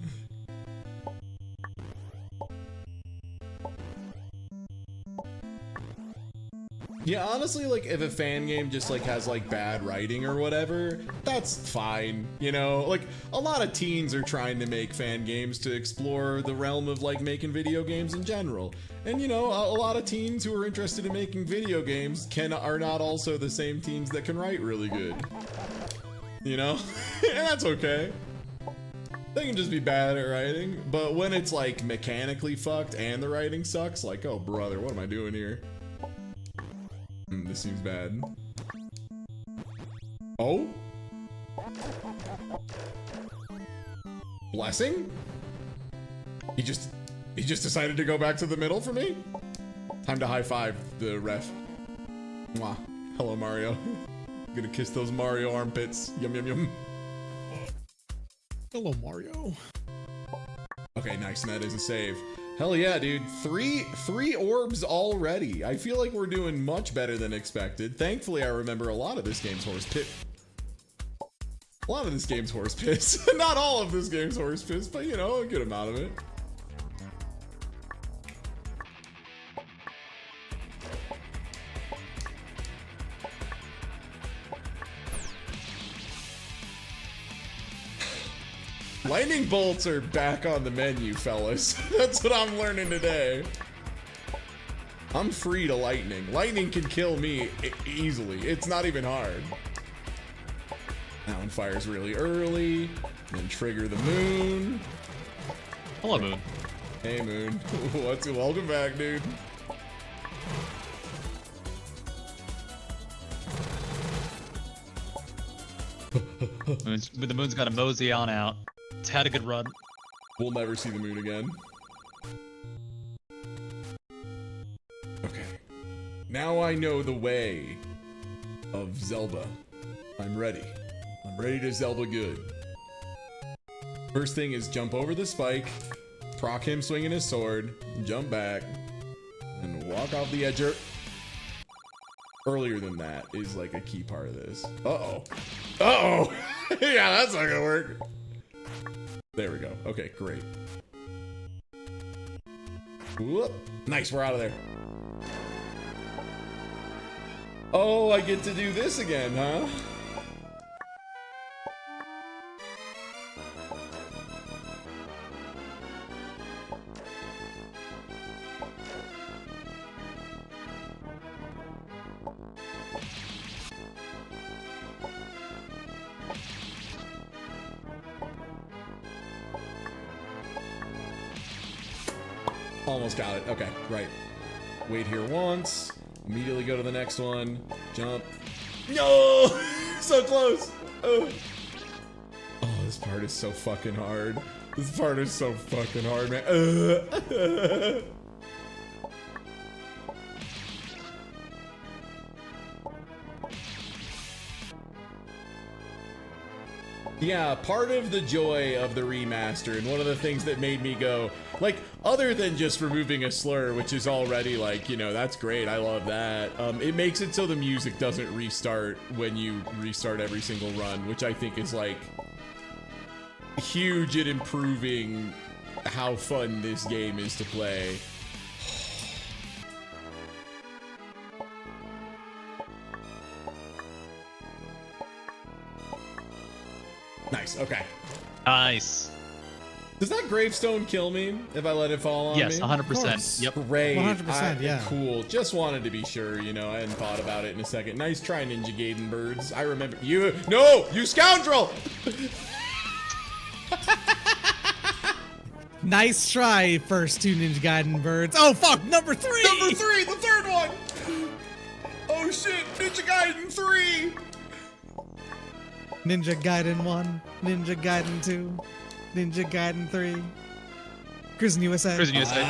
Speaker 1: Yeah, honestly, like, if a fan game just, like, has, like, bad writing or whatever, that's fine, you know? Like, a lot of teens are trying to make fan games to explore the realm of, like, making video games in general. And, you know, a lot of teens who are interested in making video games are not also the same teens that can write really good. You know? And that's okay. They can just be bad at writing, but when it's, like, mechanically fucked and the writing sucks, like, oh, brother, what am I doing here? This seems bad. Oh? Blessing? He just decided to go back to the middle for me? Time to high five the ref. Mwah. Hello, Mario. Gonna kiss those Mario armpits. Yum, yum, yum.
Speaker 5: Hello, Mario.
Speaker 1: Okay, nice. And that is a save. Hell yeah, dude. Three orbs already. I feel like we're doing much better than expected. Thankfully, I remember a lot of this game's horse piss. A lot of this game's horse piss. Not all of this game's horse piss, but you know, a good amount of it. Lightning bolts are back on the menu, fellas. That's what I'm learning today. I'm free to lightning. Lightning can kill me easily. It's not even hard. That one fires really early. Then trigger the moon.
Speaker 4: Hello, Moon.
Speaker 1: Hey, Moon. Welcome back, dude.
Speaker 4: The Moon's got to mosey on out. It's had a good run.
Speaker 1: We'll never see the moon again. Okay. Now I know the way of Zelda. I'm ready. I'm ready to Zelda good. First thing is jump over the spike, proc him swinging his sword, jump back, and walk off the edge. Earlier than that is like a key part of this. Uh-oh. Uh-oh! Yeah, that's not gonna work. There we go. Okay, great. Whoop. Nice, we're out of there. Oh, I get to do this again, huh? Almost got it. Okay, right. Wait here once. Immediately go to the next one. Jump. No! So close! Oh, this part is so fucking hard. This part is so fucking hard, man. Yeah, part of the joy of the remaster, and one of the things that made me go, like, other than just removing a slur, which is already, like, you know, that's great, I love that, it makes it so the music doesn't restart when you restart every single run, which I think is, like, huge at improving how fun this game is to play. Nice, okay.
Speaker 4: Nice.
Speaker 1: Does that gravestone kill me if I let it fall on
Speaker 4: Yes,
Speaker 1: me?
Speaker 4: 100%. Yep.
Speaker 1: Great.
Speaker 5: 100%, yeah.
Speaker 1: Cool. Just wanted to be sure, you know, I hadn't thought about it in a second. Nice try, Ninja Gaiden Birds. I remember you. No, you scoundrel!
Speaker 5: Nice try, first two Ninja Gaiden birds. Oh fuck, number 3!
Speaker 1: Number 3, the third one! Oh shit, Ninja Gaiden 3!
Speaker 5: Ninja Gaiden 1, Ninja Gaiden 2, Ninja Gaiden 3. Cruising USA.
Speaker 4: Prison USA.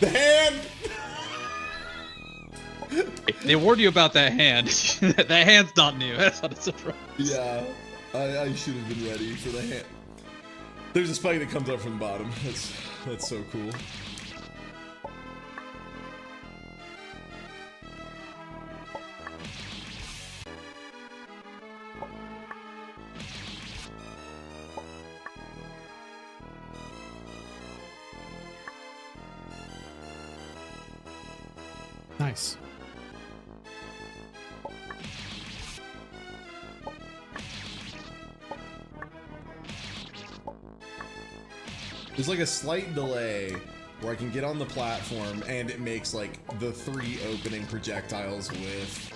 Speaker 1: The hand.
Speaker 4: They warned you about that hand. That hand's not new. That's not a surprise.
Speaker 1: Yeah, I should have been ready for the hand. There's a spike that comes up from the bottom. That's so cool.
Speaker 5: Nice.
Speaker 1: There's like a slight delay where I can get on the platform and it makes like the 3 opening projectiles with.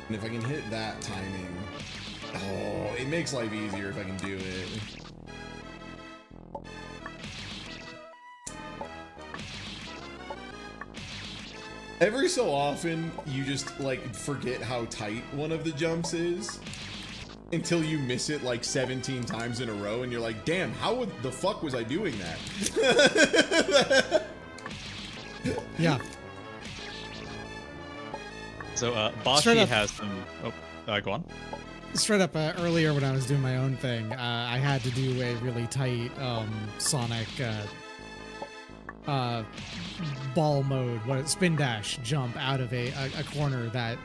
Speaker 1: And if I can hit that timing, oh, it makes life easier if I can do it. Every so often, you just like forget how tight one of the jumps is until you miss it like 17 times in a row and you're like, damn, how the fuck was I doing that?
Speaker 5: Yeah.
Speaker 4: So
Speaker 5: Straight
Speaker 4: Bashi
Speaker 5: up.
Speaker 4: has some. Oh, go on.
Speaker 5: Straight up, earlier when I was doing my own thing, I had to do a really tight Sonic ball mode, spin dash jump out of a corner that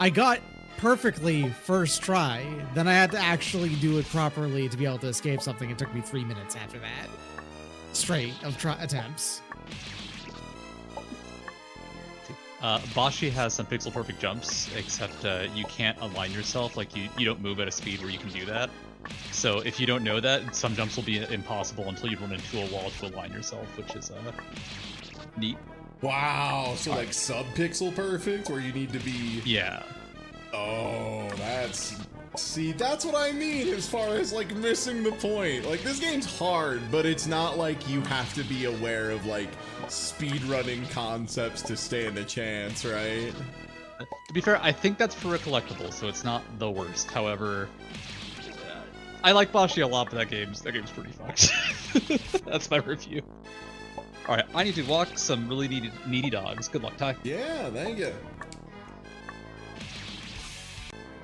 Speaker 5: I got perfectly first try. Then I had to actually do it properly to be able to escape something. It took me 3 minutes after that, straight of attempts.
Speaker 4: Bashi has some pixel perfect jumps, except you can't align yourself. Like you don't move at a speed where you can do that. So if you don't know that, some jumps will be impossible until you run into a wall to align yourself, which is neat.
Speaker 1: Wow, so like sub-pixel perfect where you need to be...
Speaker 4: Yeah.
Speaker 1: Oh, that's what I mean as far as like missing the point. Like this game's hard, but it's not like you have to be aware of like speedrunning concepts to stand a chance, right?
Speaker 4: To be fair, I think that's for a collectible, so it's not the worst. However, I like Bashi a lot, but that game's pretty fucked. That's my review. All right, I need to walk some really needy dogs. Good luck, Ty.
Speaker 1: Yeah, thank you.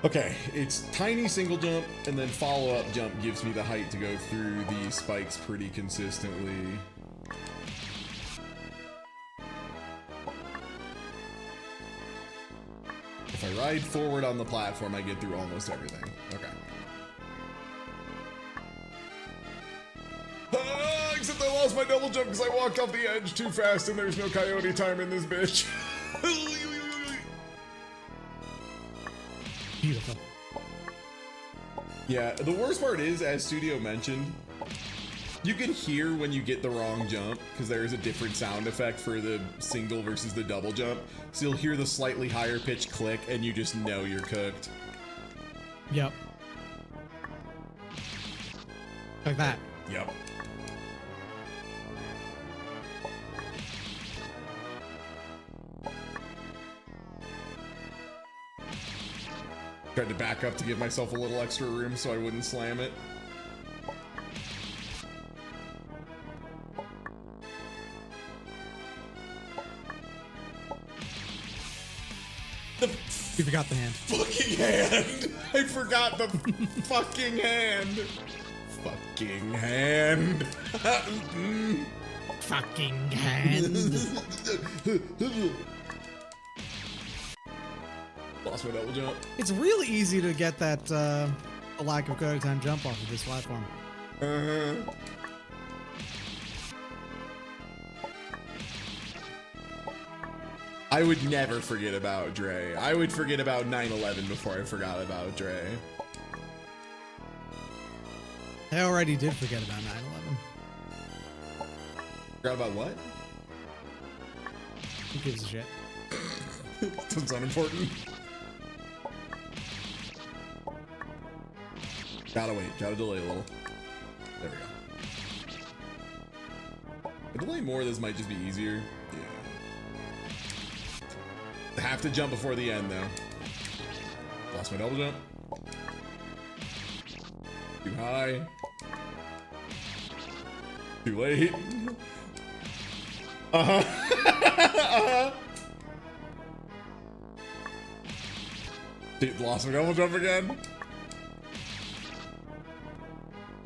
Speaker 1: Okay, it's tiny single jump, and then follow-up jump gives me the height to go through these spikes pretty consistently. If I ride forward on the platform, I get through almost everything. Okay. Except I lost my double jump because I walked off the edge too fast and there's no coyote time in this bitch.
Speaker 5: Beautiful.
Speaker 1: Yeah, the worst part is, as Studio mentioned, you can hear when you get the wrong jump because there is a different sound effect for the single versus the double jump. So you'll hear the slightly higher pitch click and you just know you're cooked.
Speaker 5: Yep. Like that.
Speaker 1: Yep. Tried to back up to give myself a little extra room so I wouldn't slam it.
Speaker 5: You forgot the hand.
Speaker 1: Fucking hand! I forgot the fucking hand! Fucking hand!
Speaker 5: Fucking hand.
Speaker 1: Lost my double jump.
Speaker 5: It's really easy to get that a lack of code time jump off of this platform.
Speaker 1: I would never forget about Dre. I would forget about 9/11 before I forgot about Dre.
Speaker 5: I already did forget about 9/11.
Speaker 1: Forgot about what?
Speaker 5: Who gives a shit?
Speaker 1: Sounds unimportant. Gotta wait, gotta delay a little. There we go. If I delay more, this might just be easier. Yeah. Have to jump before the end, though. Lost my double jump. Too high. Too late. Dude, lost my double jump again.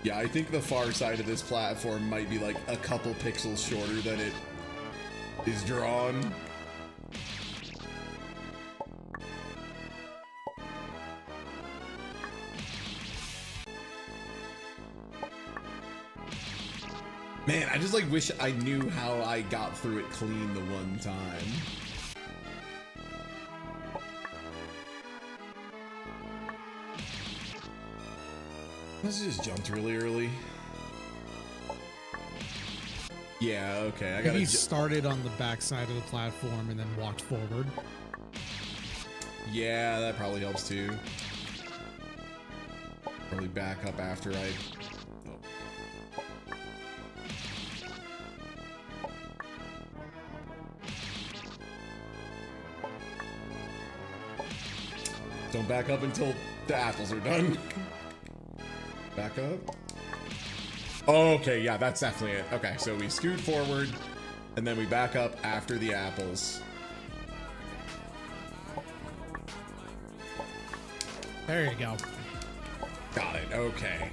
Speaker 1: Yeah, I think the far side of this platform might be like a couple pixels shorter than it is drawn. Man, I just like wish I knew how I got through it clean the one time. Let's just jumped really early. Yeah, okay. I
Speaker 5: If
Speaker 1: gotta
Speaker 5: you started on the back side of the platform and then walked forward.
Speaker 1: Yeah, that probably helps too. Probably back up after I. Don't back up until the apples are done. Back up. Okay, yeah, that's definitely it. Okay, so we scoot forward, and then we back up after the apples.
Speaker 5: There you go.
Speaker 1: Got it, okay.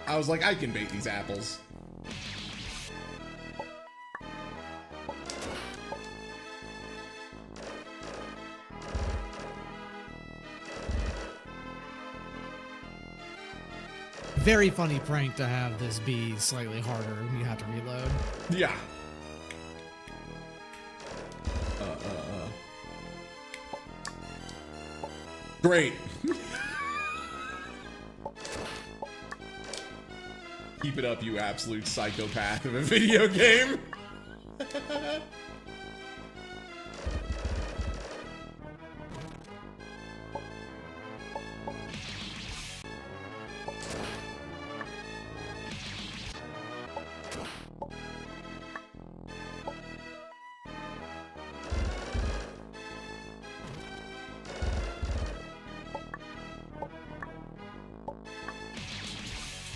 Speaker 1: I was like, I can bait these apples.
Speaker 5: Very funny prank to have this be slightly harder when you have to reload.
Speaker 1: Yeah. Great. Keep it up, you absolute psychopath of a video game.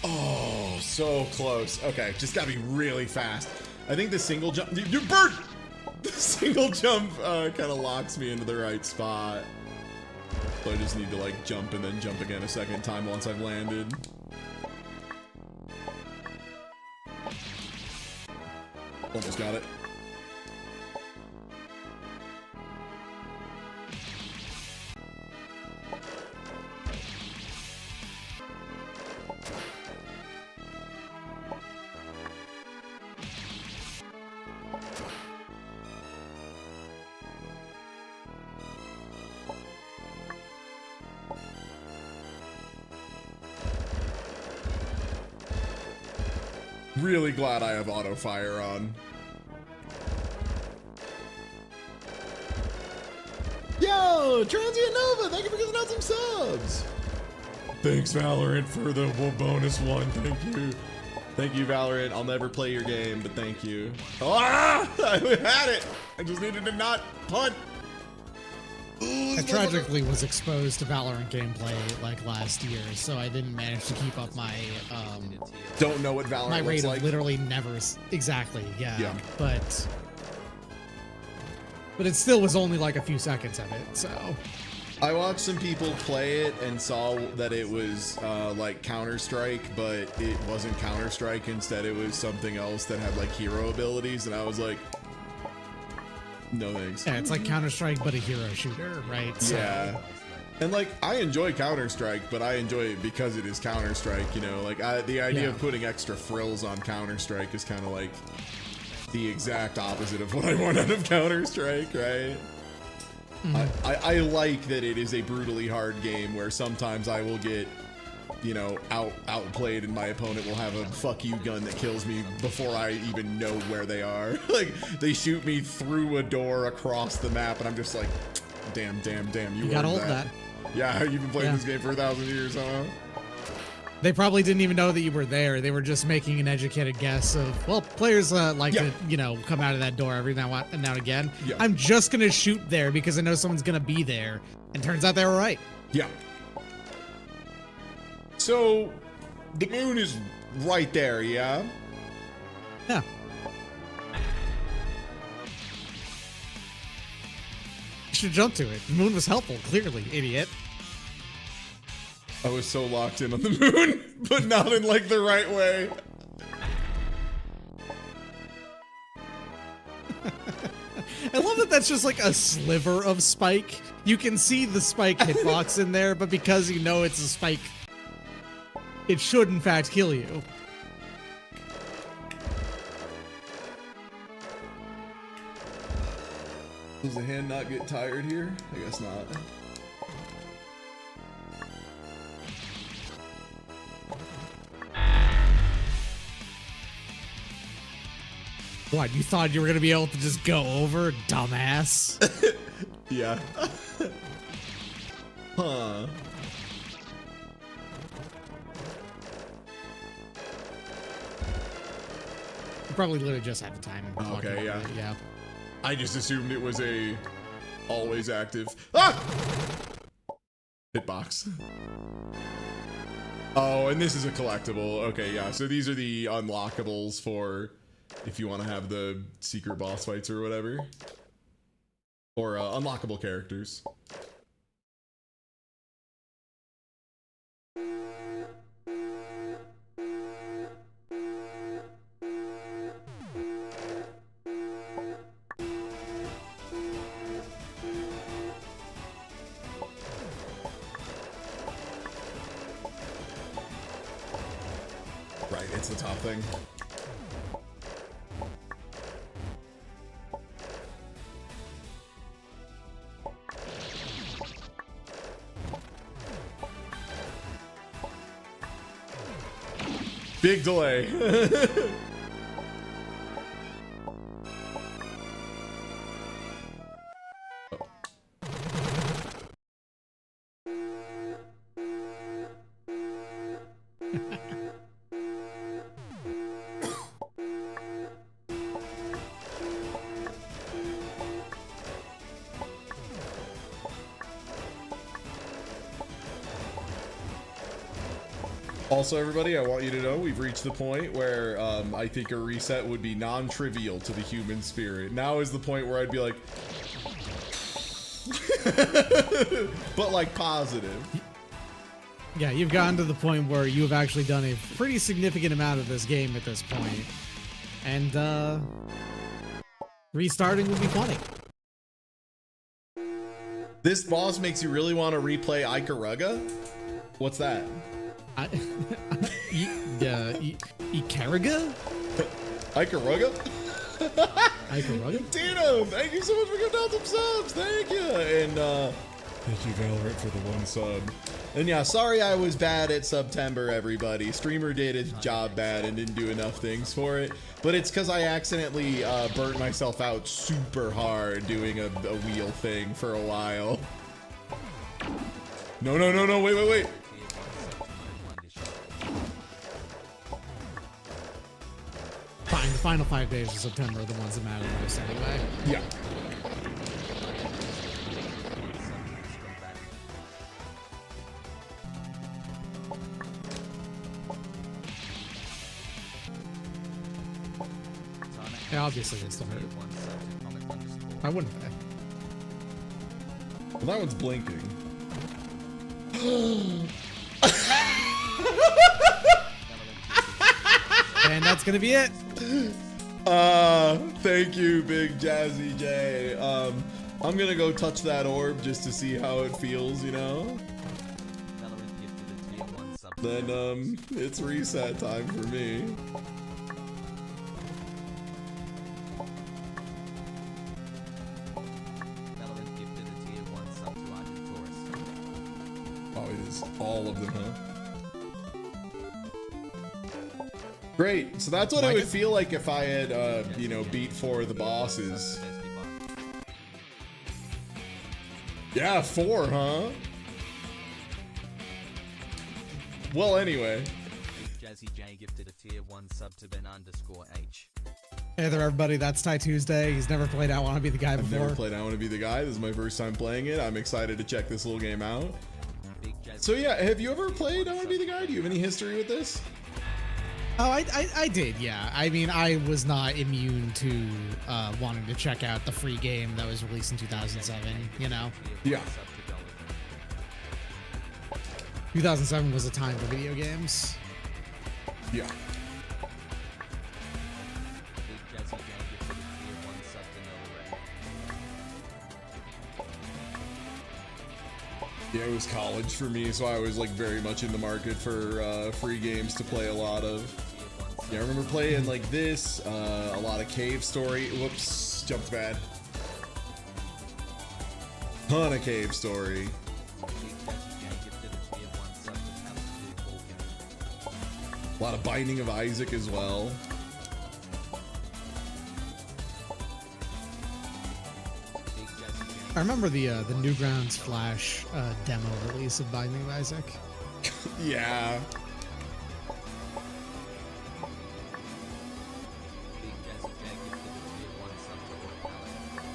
Speaker 1: Oh, so close. Okay, just gotta be really fast. I think the single jump, you bird! The single jump kind of locks me into the right spot. So I just need to like jump and then jump again a second time once I've landed. Almost got it. Really glad I have auto fire on. Yo, Transient Nova, thank you for giving out some subs. Thanks, Valorant, for the bonus one. Thank you. Thank you, Valorant. I'll never play your game, but thank you. Ah! I had it. I just needed to not punt. Ooh,
Speaker 5: I tragically was exposed to Valorant gameplay like last year, so I didn't manage to keep up my
Speaker 1: don't know what Valorant
Speaker 5: my rate
Speaker 1: looks
Speaker 5: of
Speaker 1: like.
Speaker 5: literally never exactly, yeah.
Speaker 1: Yeah.
Speaker 5: But it still was only like a few seconds of it, so
Speaker 1: I watched some people play it and saw that it was like Counter-Strike, but it wasn't Counter-Strike. Instead, it was something else that had like hero abilities, and I was like, no thanks.
Speaker 5: yeah, it's like Counter-Strike but a hero shooter, right? So,
Speaker 1: Yeah. And like, I enjoy Counter-Strike, but I enjoy it because it is Counter-Strike, you know? Like, the idea of putting extra frills on Counter-Strike is kind of like the exact opposite of what I want out of Counter-Strike, right? I like that it is a brutally hard game where sometimes I will get, you know, outplayed and my opponent will have a fuck you gun that kills me before I even know where they are. Like, they shoot me through a door across the map and I'm just like, damn, you
Speaker 5: got
Speaker 1: earned
Speaker 5: all of that.
Speaker 1: Yeah, you've been playing
Speaker 5: Yeah.
Speaker 1: this game for 1,000 years, huh?
Speaker 5: They probably didn't even know that you were there. They were just making an educated guess of, well, players like
Speaker 1: Yeah.
Speaker 5: to, you know, come out of that door every now and again.
Speaker 1: Yeah.
Speaker 5: I'm just going to shoot there because I know someone's going to be there. And turns out they were right.
Speaker 1: Yeah. So, the moon is right there, yeah?
Speaker 5: Yeah. You should jump to it. The moon was helpful, clearly, idiot.
Speaker 1: I was so locked in on the moon, but not in like the right way.
Speaker 5: I love that that's just like a sliver of spike. You can see the spike hitbox in there, but because you know it's a spike, it should in fact kill you.
Speaker 1: Does the hand not get tired here? I guess not.
Speaker 5: What, you thought you were gonna be able to just go over, dumbass?
Speaker 1: Yeah. Huh.
Speaker 5: You probably literally just had the time.
Speaker 1: Okay, yeah.
Speaker 5: Yeah.
Speaker 1: I just assumed it was a always active. Ah! Hitbox. Oh, and this is a collectible. Okay, yeah. So these are the unlockables for if you want to have the secret boss fights or whatever. Or unlockable characters. Right, it's the top thing. Big delay. Also, everybody, I want you to know we've reached the point where I think a reset would be non-trivial to the human spirit. Now is the point where I'd be like, but like positive.
Speaker 5: Yeah, you've gotten to the point where you have actually done a pretty significant amount of this game at this point. And, restarting would be funny.
Speaker 1: This boss makes you really want to replay Ikaruga? What's that?
Speaker 5: Ikaraga?
Speaker 1: Ikaruga?
Speaker 5: Ikaraga?
Speaker 1: Dino, thank you so much for giving out some subs. Thank you. And thank you, Valorant, for the 1 sub. And yeah, sorry I was bad at September, everybody. Streamer did his job bad and didn't do enough things for it. But it's because I accidentally burnt myself out super hard doing a wheel thing for a while. No, no, no, no, wait.
Speaker 5: Fine, the final 5 days of September are the ones that matter most anyway.
Speaker 1: Yeah.
Speaker 5: Yeah, obviously they still hurt. Why wouldn't they?
Speaker 1: Well, that one's blinking.
Speaker 5: And that's gonna be it.
Speaker 1: Thank you, Big Jazzy J. I'm gonna go touch that orb just to see how it feels, you know? Then, it's reset time for me. Oh, it is all of them, huh? Great. So that's what it would feel like if I had, you know, beat 4 of the bosses. Yeah, 4, huh? Well, anyway.
Speaker 3: Big Jazzy J gifted a tier 1 sub to Ben_H.
Speaker 5: Hey there, everybody. That's Ty Tuesday. He's never played I Want to Be the Guy
Speaker 1: I've
Speaker 5: before.
Speaker 1: never played I Want to Be the Guy. This is my first time playing it. I'm excited to check this little game out. So yeah, have you ever played I Want to Be the Guy? Do you have any history with this?
Speaker 5: Oh, I did, yeah. I mean, I was not immune to wanting to check out the free game that was released in 2007, you know?
Speaker 1: Yeah.
Speaker 5: 2007 was a time for video games.
Speaker 1: Yeah.
Speaker 3: Big Jazzy J gifted a tier 1 sub to Noah Ray.
Speaker 1: Yeah, it was college for me, so I was like very much in the market for free games to play a lot of. Yeah, I remember playing like this, a lot of Cave Story. Whoops, jumped bad. Ton of Cave Story. A lot of Binding of Isaac as well.
Speaker 5: I remember the Newgrounds Flash demo release of Binding of Isaac.
Speaker 1: Yeah.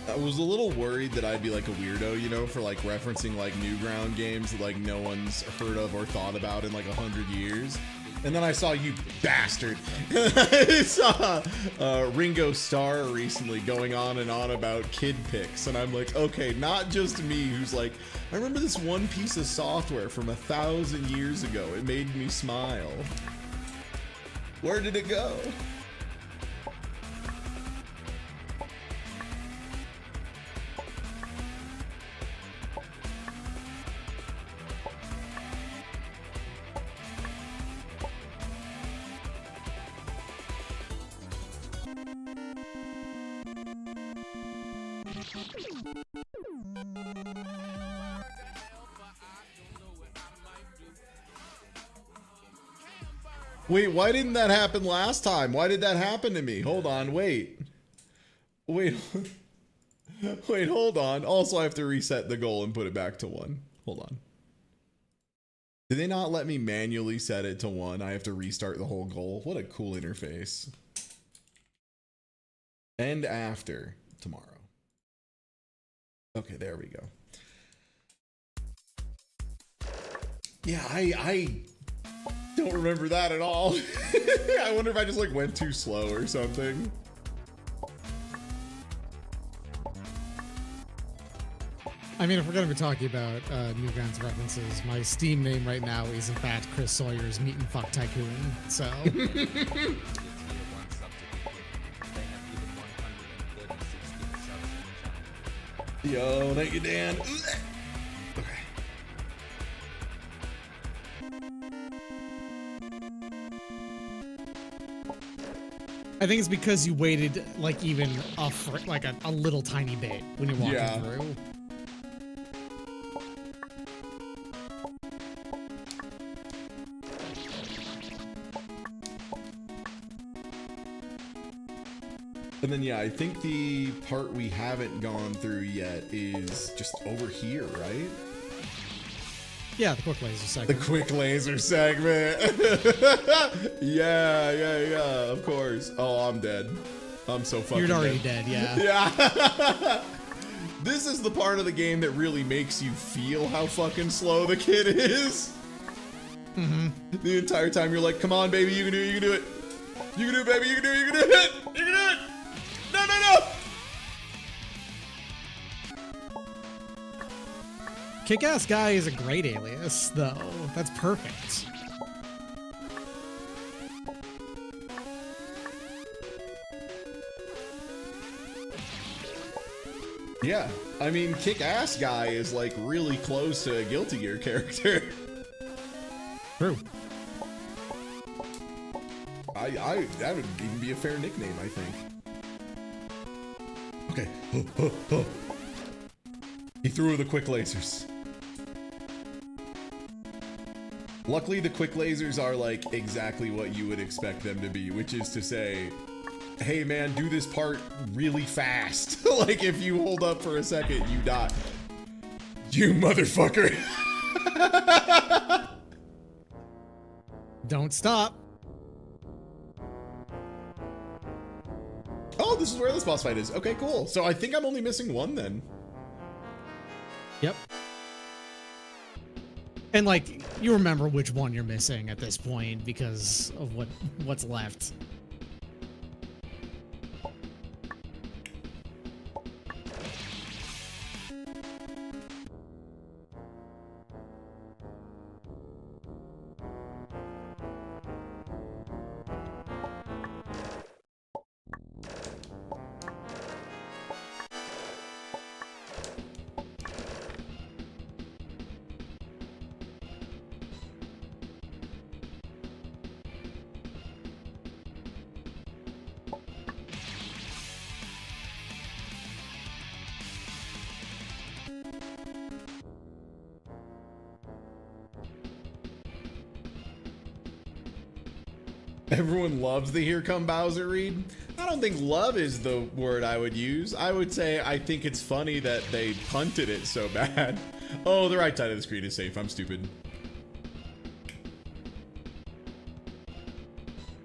Speaker 1: I was a little worried that I'd be like a weirdo, you know, for like referencing like Newground games that like no one's heard of or thought about in like 100 years. And then I saw you bastard. I saw Ringo Starr recently going on and on about kid pics, and I'm like, okay, not just me who's like, I remember this one piece of software from 1,000 years ago. It made me smile. Where did it go? Wait, why didn't that happen last time? Why did that happen to me? Hold on, wait. Wait, wait, hold on. Also, I have to reset the goal and put it back to 1. Hold on. Did they not let me manually set it to 1? I have to restart the whole goal. What a cool interface. And after tomorrow. Okay, there we go. Yeah, I don't remember that at all. I wonder if I just like went too slow or something.
Speaker 5: I mean, if we're going to be talking about Newgrounds references, my Steam name right now is in fact Chris Sawyer's Meat and Fuck Tycoon, so...
Speaker 1: Yo, thank you, Dan. Okay.
Speaker 5: I think it's because you waited like even a little tiny bit when you're walking through.
Speaker 1: And then, yeah, I think the part we haven't gone through yet is just over here, right?
Speaker 5: Yeah, the quick laser segment.
Speaker 1: The quick laser segment. yeah, of course. Oh, I'm dead. I'm so fucking
Speaker 5: You're already
Speaker 1: dead.
Speaker 5: yeah.
Speaker 1: Yeah. This is the part of the game that really makes you feel how fucking slow the kid is.
Speaker 5: Mm-hmm.
Speaker 1: The entire time you're like, come on, baby, you can do it, you can do it. You can do it, baby, you can do it, you can do it. You can do it. No, no, no.
Speaker 5: Kick-Ass Guy is a great alias, though. That's perfect.
Speaker 1: Yeah, I mean, Kick-Ass Guy is like really close to a Guilty Gear character.
Speaker 5: True.
Speaker 1: That would even be a fair nickname, I think. Okay. He threw the quick lasers. Luckily, the quick lasers are like exactly what you would expect them to be, which is to say, hey man, do this part really fast. Like if you hold up for a second, you die. You motherfucker.
Speaker 5: Don't stop.
Speaker 1: Oh, this is where this boss fight is. Okay, cool. So I think I'm only missing one then.
Speaker 5: Yep. And like, you remember which one you're missing at this point because of what's left.
Speaker 1: Everyone loves the Here Come Bowser read. I don't think love is the word I would use. I would say I think it's funny that they punted it so bad. Oh, the right side of the screen is safe. I'm stupid.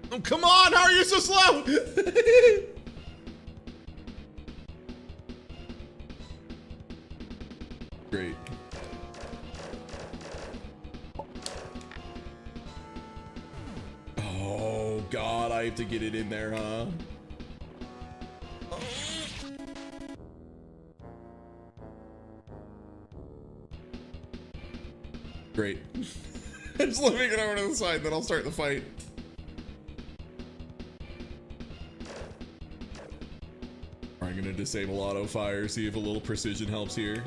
Speaker 1: Oh, come on! How are you so slow? Great. Oh, God, I have to get it in there, huh? Great. Just let me get over to the side, then I'll start the fight. I'm gonna disable auto fire, see if a little precision helps here.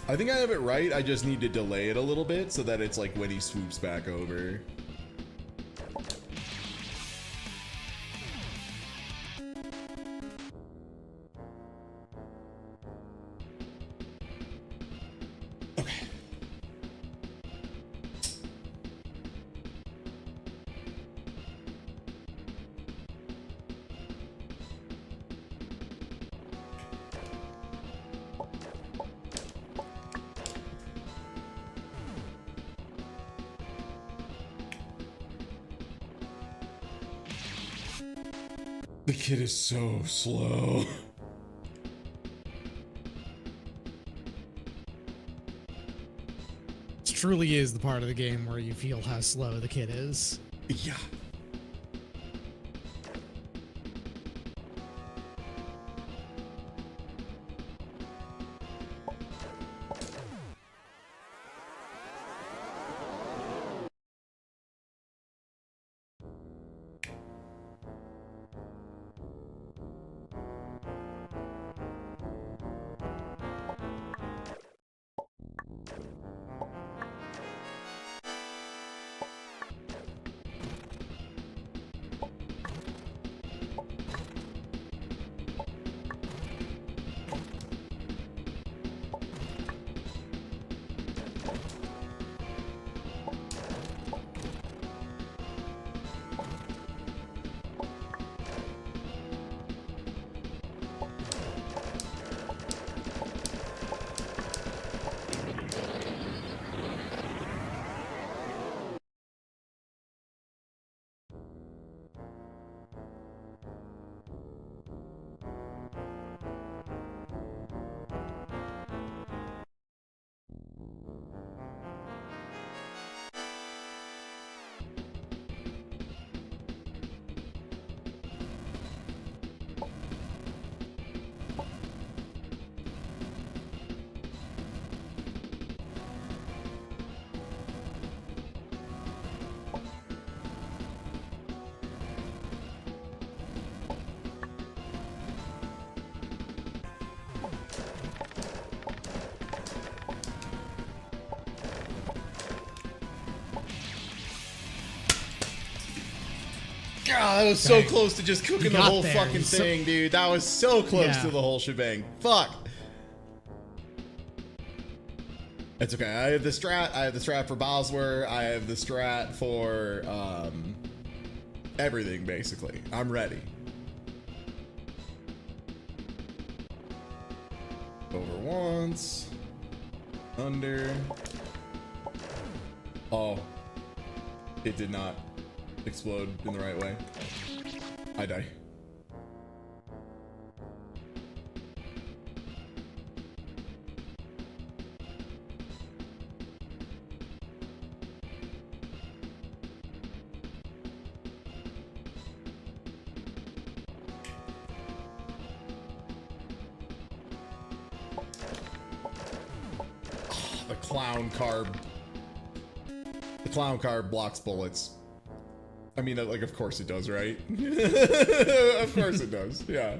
Speaker 1: I think I have it right. I just need to delay it a little bit so that it's like when he swoops back over. Okay. The kid is so slow.
Speaker 5: It truly is the part of the game where you feel how slow the kid is.
Speaker 1: Yeah. God, that was so
Speaker 5: Dang.
Speaker 1: close to just cooking
Speaker 5: You
Speaker 1: the
Speaker 5: got
Speaker 1: whole
Speaker 5: there.
Speaker 1: fucking
Speaker 5: You so-
Speaker 1: thing, dude. That was so close
Speaker 5: Yeah.
Speaker 1: to the whole shebang. Fuck. It's okay. I have the strat. I have the strat for Bosworth. I have the strat for everything, basically. I'm ready. Over once. Under. Oh. It did not explode in the right way. I die. The clown carb. The clown carb blocks bullets. I mean, like, of course it does, right? Of course it does, yeah.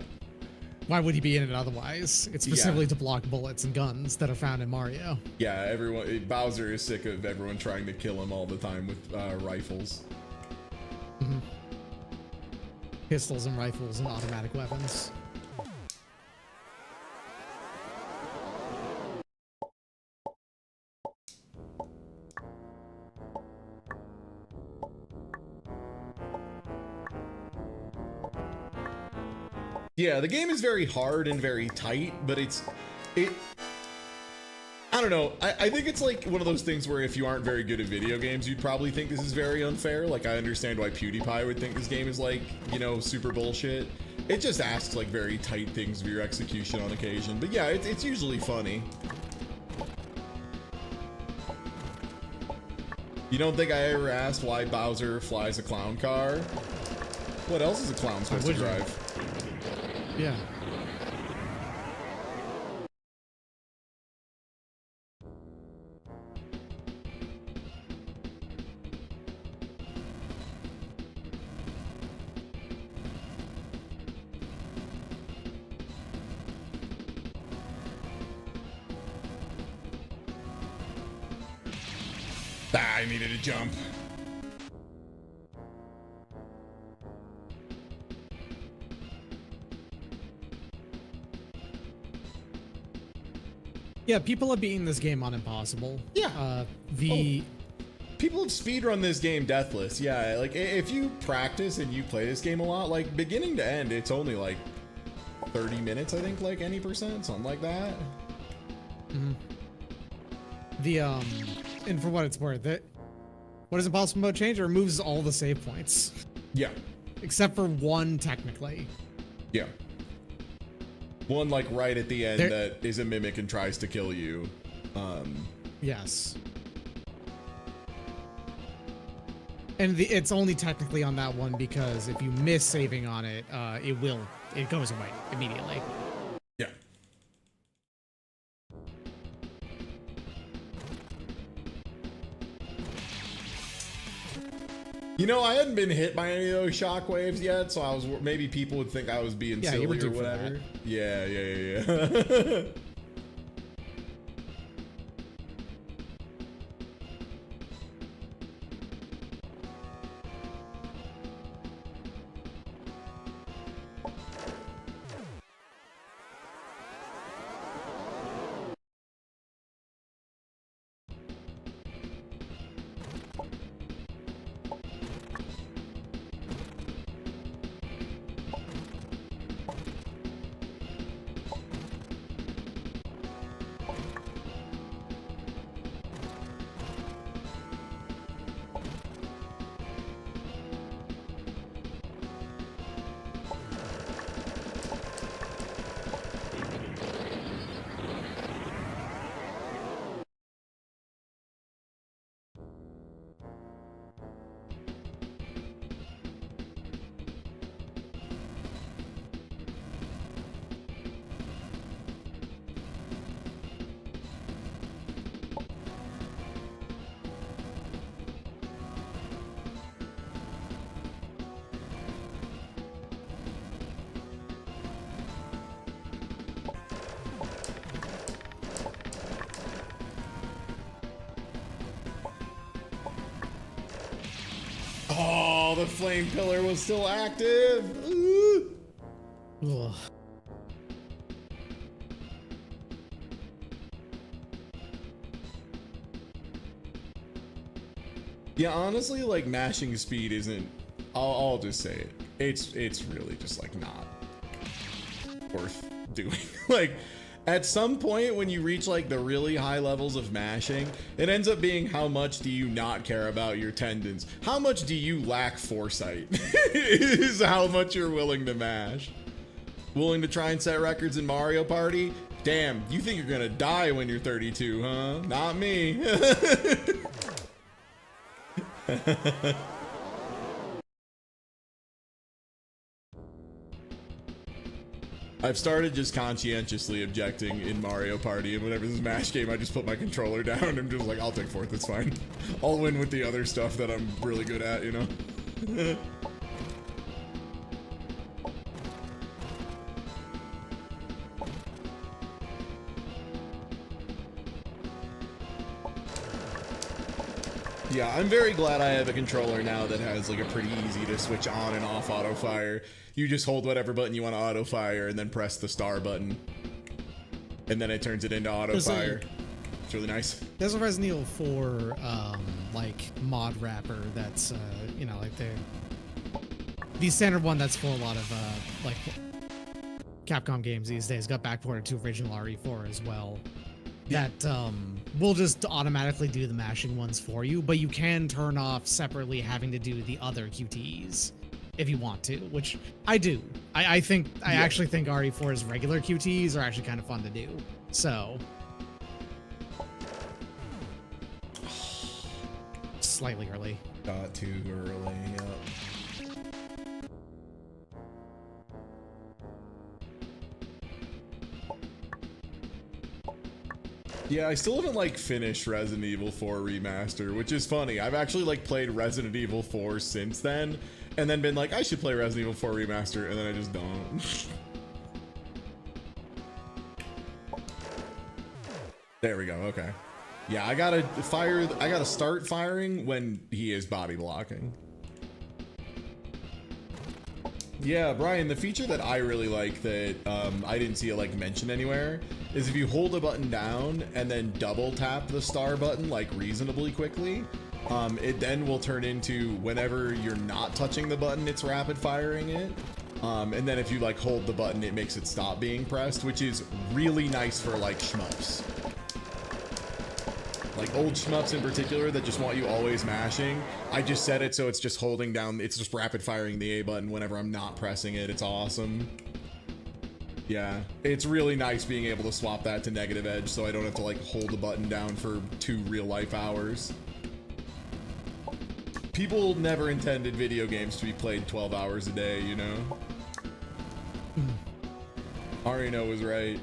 Speaker 5: Why would he be in it otherwise? It's specifically to block bullets and guns that are found in Mario.
Speaker 1: Yeah, everyone. Bowser is sick of everyone trying to kill him all the time with rifles.
Speaker 5: Mm-hmm. Pistols and rifles and automatic weapons.
Speaker 1: Yeah, the game is very hard and very tight, but it I don't know. I think it's like one of those things where if you aren't very good at video games, you'd probably think this is very unfair. Like, I understand why PewDiePie would think this game is like, you know, super bullshit. It just asks like very tight things of your execution on occasion. But yeah, it's usually funny. You don't think I ever asked why Bowser flies a clown car? What else is a clown supposed to drive?
Speaker 5: Yeah.
Speaker 1: I needed to jump.
Speaker 5: Yeah, people are beating this game on impossible.
Speaker 1: Yeah. People have speedrun this game deathless. Yeah, like if you practice and you play this game a lot, like beginning to end, it's only like 30 minutes, I think, like any percent, something like that.
Speaker 5: Mm-hmm. And for what it's worth, what does impossible mode change? It removes all the save points.
Speaker 1: Yeah.
Speaker 5: Except for one, technically.
Speaker 1: Yeah. One like right at the end that is a mimic and tries to kill you.
Speaker 5: Yes. And it's only technically on that one because if you miss saving on it, it goes away immediately.
Speaker 1: Yeah. You know, I hadn't been hit by any of those shockwaves yet, so maybe people would think I was being silly
Speaker 5: you were
Speaker 1: or
Speaker 5: due for
Speaker 1: whatever.
Speaker 5: that.
Speaker 1: Yeah. Oh, the flame pillar was still active. Ooh.
Speaker 5: Ugh.
Speaker 1: Yeah, honestly, like mashing speed isn't. I'll just say it. It's really just like not worth doing. Like at some point when you reach like the really high levels of mashing, it ends up being how much do you not care about your tendons? How much do you lack foresight? Is how much you're willing to mash. Willing to try and set records in Mario Party? Damn, you think you're gonna die when you're 32, huh? Not me. I've started just conscientiously objecting in Mario Party, and whenever there's a Smash game, I just put my controller down and I'm just like, I'll take fourth, it's fine. I'll win with the other stuff that I'm really good at, you know? Yeah, I'm very glad I have a controller now that has like a pretty easy to switch on and off auto fire. You just hold whatever button you want to auto fire and then press the star button. And then it turns it into auto fire. It's really nice.
Speaker 5: There's a Resident Evil 4 like mod wrapper that's you know, like the standard one that's for a lot of like Capcom games these days got backported to original RE4 as well. That will just automatically do the mashing ones for you, but you can turn off separately having to do the other QTEs if you want to, which I do. I think I actually think RE4's regular QTEs are actually kind of fun to do. So slightly early.
Speaker 1: Got too early. Yep. Yeah, I still haven't like finished Resident Evil 4 Remaster, which is funny. I've actually like played Resident Evil 4 since then, and then been like, I should play Resident Evil 4 Remaster, and then I just don't. There we go, okay. Yeah, I gotta start firing when he is body blocking. Yeah, Brian, the feature that I really like that I didn't see it like mentioned anywhere is if you hold a button down and then double tap the star button like reasonably quickly, it then will turn into whenever you're not touching the button, it's rapid firing it. And then if you like hold the button, it makes it stop being pressed, which is really nice for like shmups. Like old shmups in particular that just want you always mashing. I just set it so it's just holding down, it's just rapid firing the A button whenever I'm not pressing it. It's awesome. Yeah, it's really nice being able to swap that to negative edge so I don't have to like hold the button down for 2 real life hours. People never intended video games to be played 12 hours a day, you know? Arino was right.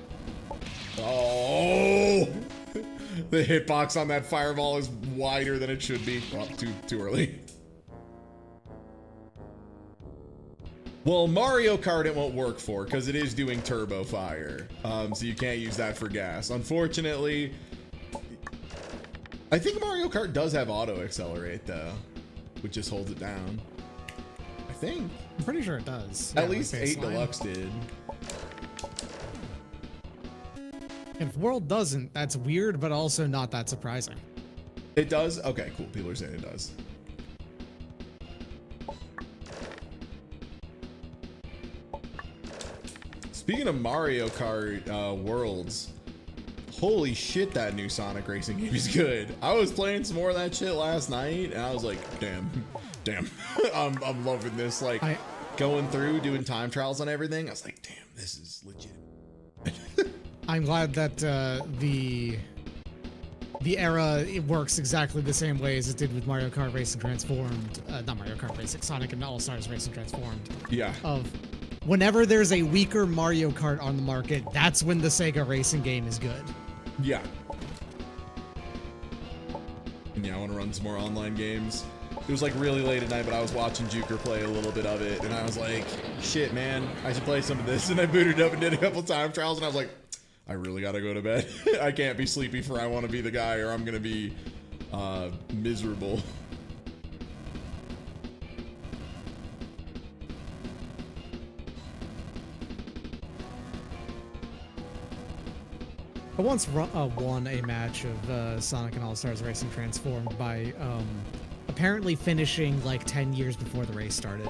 Speaker 1: Oh! The hitbox on that fireball is wider than it should be. Well, too early. Well, Mario Kart it won't work for because it is doing turbo fire. So you can't use that for gas. Unfortunately, I think Mario Kart does have auto accelerate though, which just holds it down. I think.
Speaker 5: I'm pretty sure it does.
Speaker 1: At least 8 Deluxe did.
Speaker 5: If World doesn't, that's weird, but also not that surprising.
Speaker 1: It does? Okay, cool. People are saying it does. Speaking of Mario Kart Worlds, holy shit, that new Sonic racing game is good. I was playing some more of that shit last night, and I was like, damn, I'm loving this. Like, going through, doing time trials on everything. I was like, damn, this is legit.
Speaker 5: I'm glad that the era it works exactly the same way as it did with Mario Kart Racing Transformed, not Mario Kart Racing, Sonic and All Stars Racing Transformed.
Speaker 1: Yeah.
Speaker 5: Of whenever there's a weaker Mario Kart on the market, that's when the Sega racing game is good.
Speaker 1: Yeah. And yeah, I want to run some more online games. It was like really late at night, but I was watching Juker play a little bit of it, and I was like, shit, man, I should play some of this. And I booted up and did a couple time trials, and I was like, I really gotta go to bed. I can't be sleepy for I want to be the guy or I'm gonna be miserable.
Speaker 5: I once won a match of Sonic and All Stars Racing Transformed by a apparently finishing like 10 years before the race started.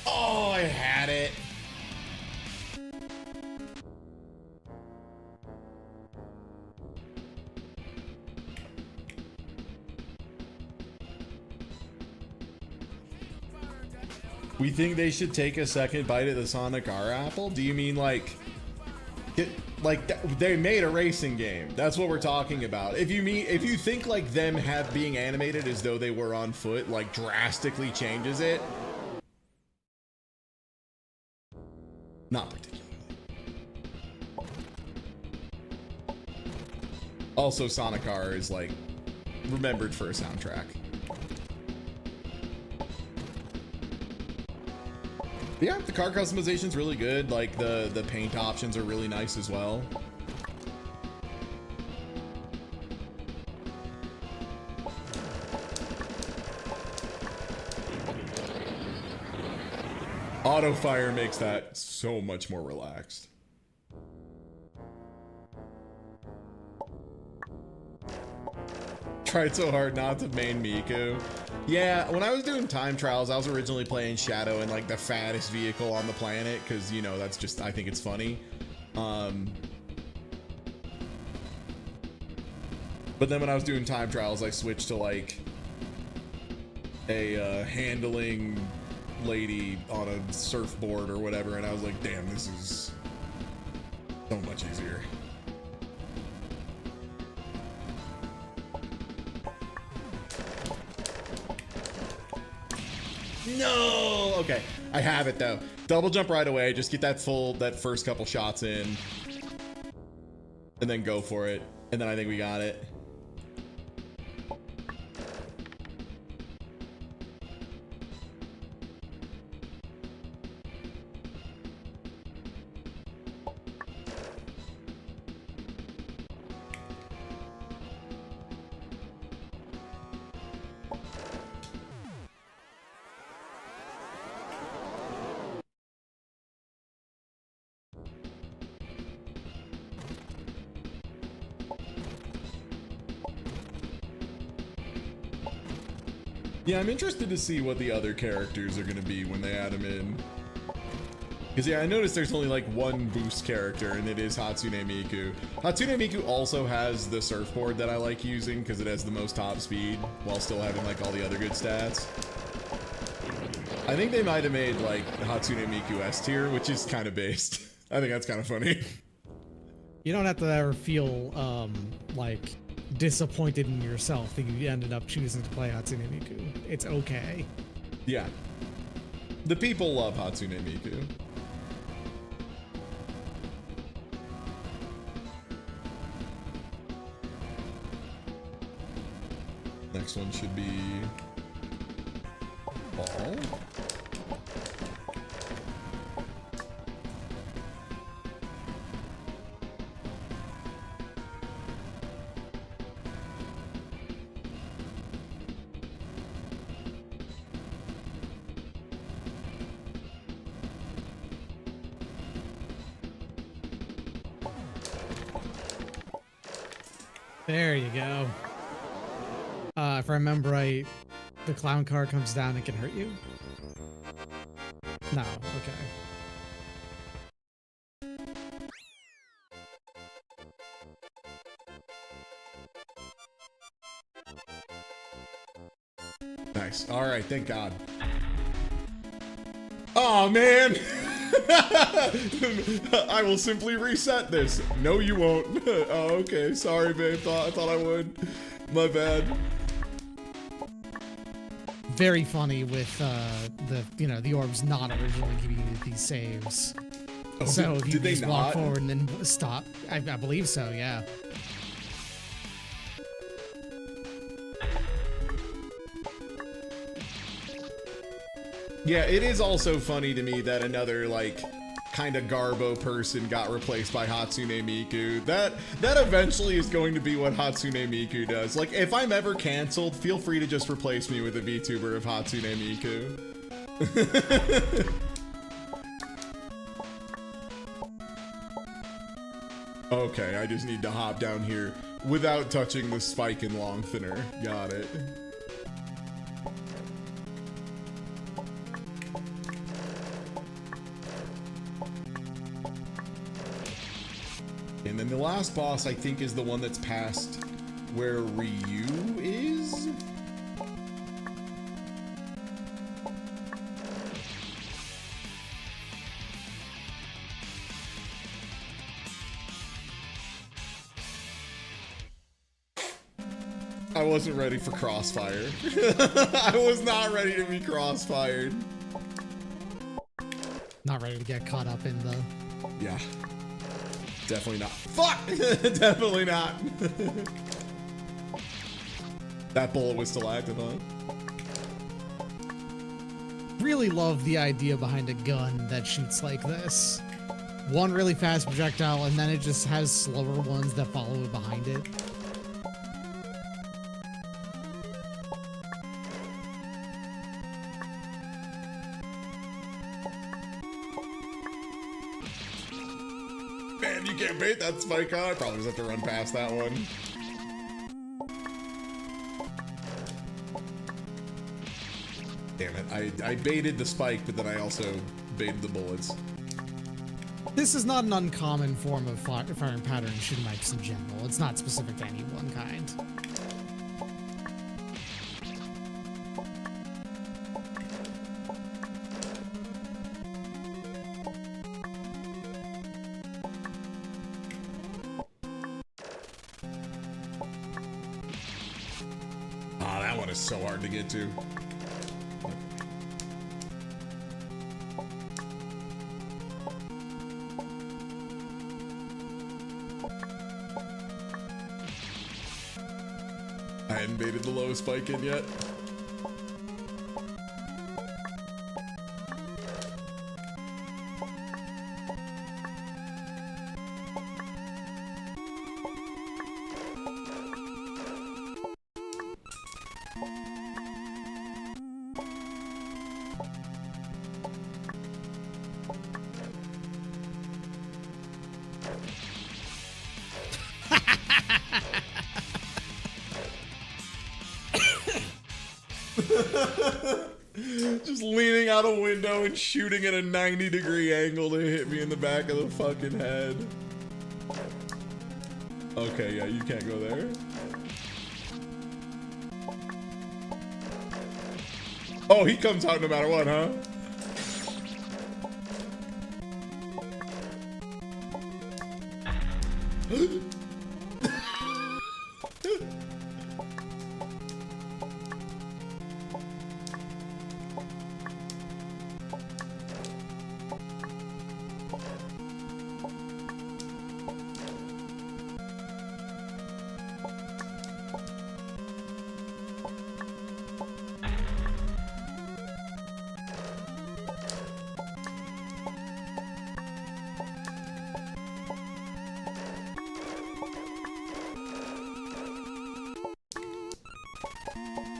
Speaker 1: Oh, I had it. We think they should take a second bite at the Sonic R apple? Do you mean like they made a racing game? That's what we're talking about. If you think like them being animated as though they were on foot like drastically changes it, not particularly. Also, Sonic R is like remembered for a soundtrack. Yeah, the car customization's really good. Like the paint options are really nice as well. Auto fire makes that so much more relaxed. Tried so hard not to main Miku. Yeah, when I was doing time trials, I was originally playing Shadow in like the fattest vehicle on the planet because, you know, that's just, I think it's funny. But then when I was doing time trials, I switched to like a handling lady on a surfboard or whatever, and I was like, damn, this is so much easier. No! Okay, I have it though. Double jump right away, just get that first couple shots in, and then go for it. And then I think we got it. Yeah, I'm interested to see what the other characters are going to be when they add them in. Because, yeah, I noticed there's only, like, one boost character, and it is Hatsune Miku. Hatsune Miku also has the surfboard that I like using, because it has the most top speed, while still having, like, all the other good stats. I think they might have made, like, Hatsune Miku S tier, which is kind of based. I think that's kind of funny.
Speaker 5: You don't have to ever feel, like, disappointed in yourself that you ended up choosing to play Hatsune Miku. It's okay.
Speaker 1: Yeah. The people love Hatsune Miku. Next one should be ball.
Speaker 5: There you go. If I remember right, the clown car comes down and can hurt you? No, okay.
Speaker 1: Nice. All right, thank God. Oh, man. I will simply reset this. No, you won't. Oh, okay. Sorry, babe. I thought I would. My bad.
Speaker 5: Very funny with the orbs not originally giving you these saves.
Speaker 1: Oh,
Speaker 5: So if you
Speaker 1: did they
Speaker 5: just walk
Speaker 1: not?
Speaker 5: forward and then stop, I believe so, yeah.
Speaker 1: Yeah, it is also funny to me that another, like, kind of Garbo person got replaced by Hatsune Miku. That eventually is going to be what Hatsune Miku does. Like, if I'm ever canceled, feel free to just replace me with a VTuber of Hatsune Miku. Okay, I just need to hop down here without touching the spike and long thinner. Got it. And then the last boss, I think, is the one that's past where Ryu is? I wasn't ready for crossfire. I was not ready to be crossfired.
Speaker 5: Not ready to get caught up in the...
Speaker 1: Yeah. Definitely not. Fuck! Definitely not. That bullet was still active, huh?
Speaker 5: Really love the idea behind a gun that shoots like this. One really fast projectile, and then it just has slower ones that follow it behind it.
Speaker 1: Man, you can't bait that spike on. I probably just have to run past that one. Damn it. I baited the spike, but then I also baited the bullets.
Speaker 5: This is not an uncommon form of firing pattern in shoot 'em ups in general. It's not specific to any one kind.
Speaker 1: Ah, that one is so hard to get to. I hadn't baited the low spike in yet. Just leaning out a window and shooting at a 90-degree angle to hit me in the back of the fucking head. Okay, yeah, you can't go there. Oh, he comes out no matter what, huh?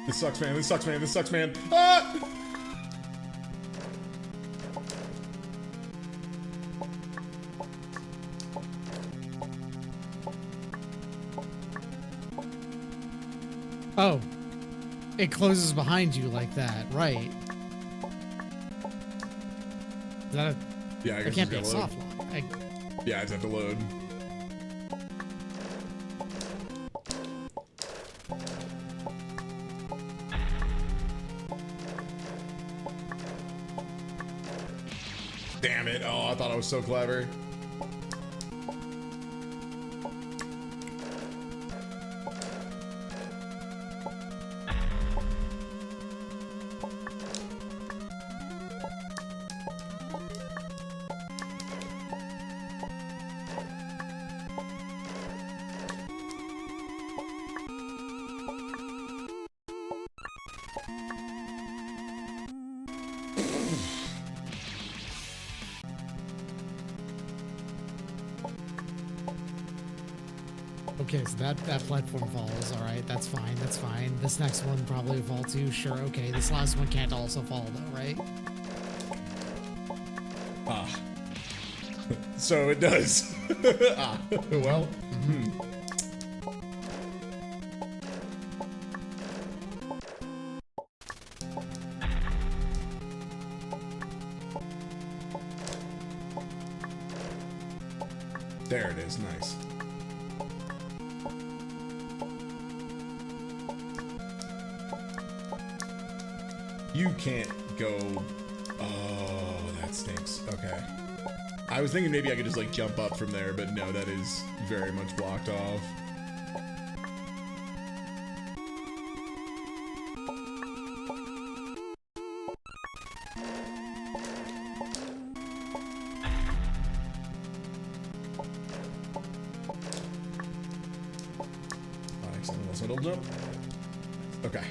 Speaker 1: This sucks, man. This sucks, man. This sucks, man. Ah!
Speaker 5: Oh. It closes behind you like that, right. Is that a...
Speaker 1: Yeah, I guess
Speaker 5: It can't be a
Speaker 1: it's gotta load.
Speaker 5: soft lock.
Speaker 1: Yeah, I just have to load. Damn it. Oh, I thought I was so clever.
Speaker 5: Okay, so that platform falls. All right, that's fine. That's fine. This next one probably will fall too. Sure. Okay, this last one can't also fall though, right?
Speaker 1: Ah. So it does. Ah, well. There it is, nice. You can't go. Oh, that stinks. Okay. I was thinking maybe I could just like jump up from there, but no, that is very much blocked off. Accidental jump. Okay.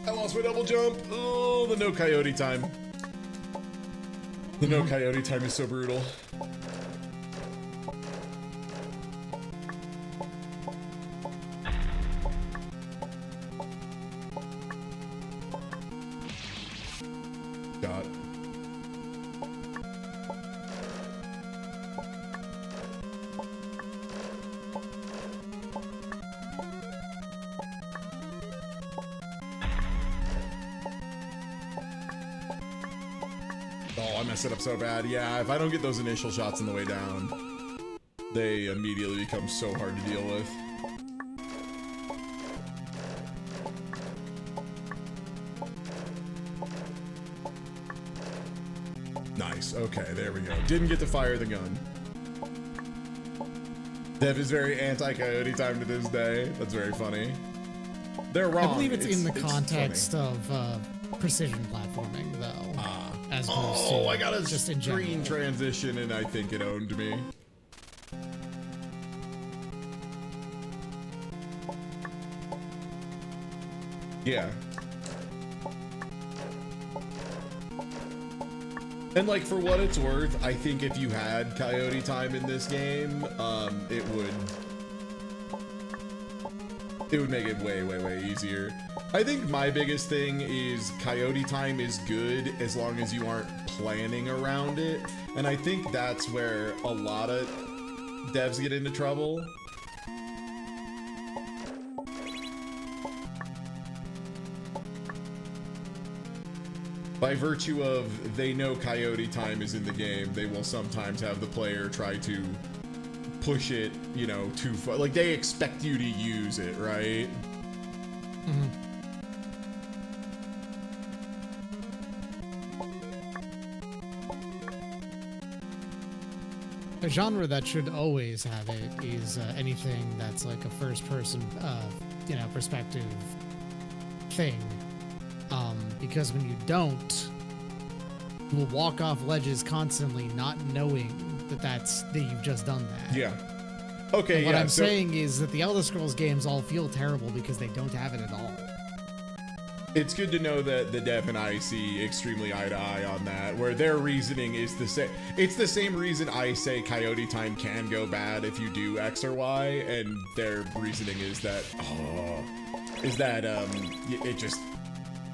Speaker 1: I lost my double jump. Oh, the no coyote time. The no coyote time is so brutal. God. Oh, I messed it up so bad. Yeah, if I don't get those initial shots on the way down, they immediately become so hard to deal with. Nice. Okay, there we go. Didn't get to fire the gun. Dev is very anti-coyote time to this day. That's very funny. They're wrong.
Speaker 5: I believe it's in the
Speaker 1: funny.
Speaker 5: context of precision platforming, though. As opposed to
Speaker 1: I got a
Speaker 5: just in
Speaker 1: screen
Speaker 5: general.
Speaker 1: transition and I think it owned me. Yeah. And like for what it's worth, I think if you had coyote time in this game, it would make it way easier. I think my biggest thing is coyote time is good as long as you aren't planning around it. And I think that's where a lot of devs get into trouble. By virtue of they know coyote time is in the game, they will sometimes have the player try to push it, you know, too far. Like they expect you to use it, right?
Speaker 5: A genre that should always have it is anything that's like a first-person, you know, perspective thing. Because when you don't, you will walk off ledges constantly, not knowing that you've just done that.
Speaker 1: Yeah. Okay.
Speaker 5: And what
Speaker 1: yeah,
Speaker 5: I'm
Speaker 1: so
Speaker 5: saying is that the Elder Scrolls games all feel terrible because they don't have it at all.
Speaker 1: it's good to know that the dev and I see extremely eye to eye on that, where their reasoning is the same. It's the same reason I say coyote time can go bad if you do X or Y, and their reasoning is that it just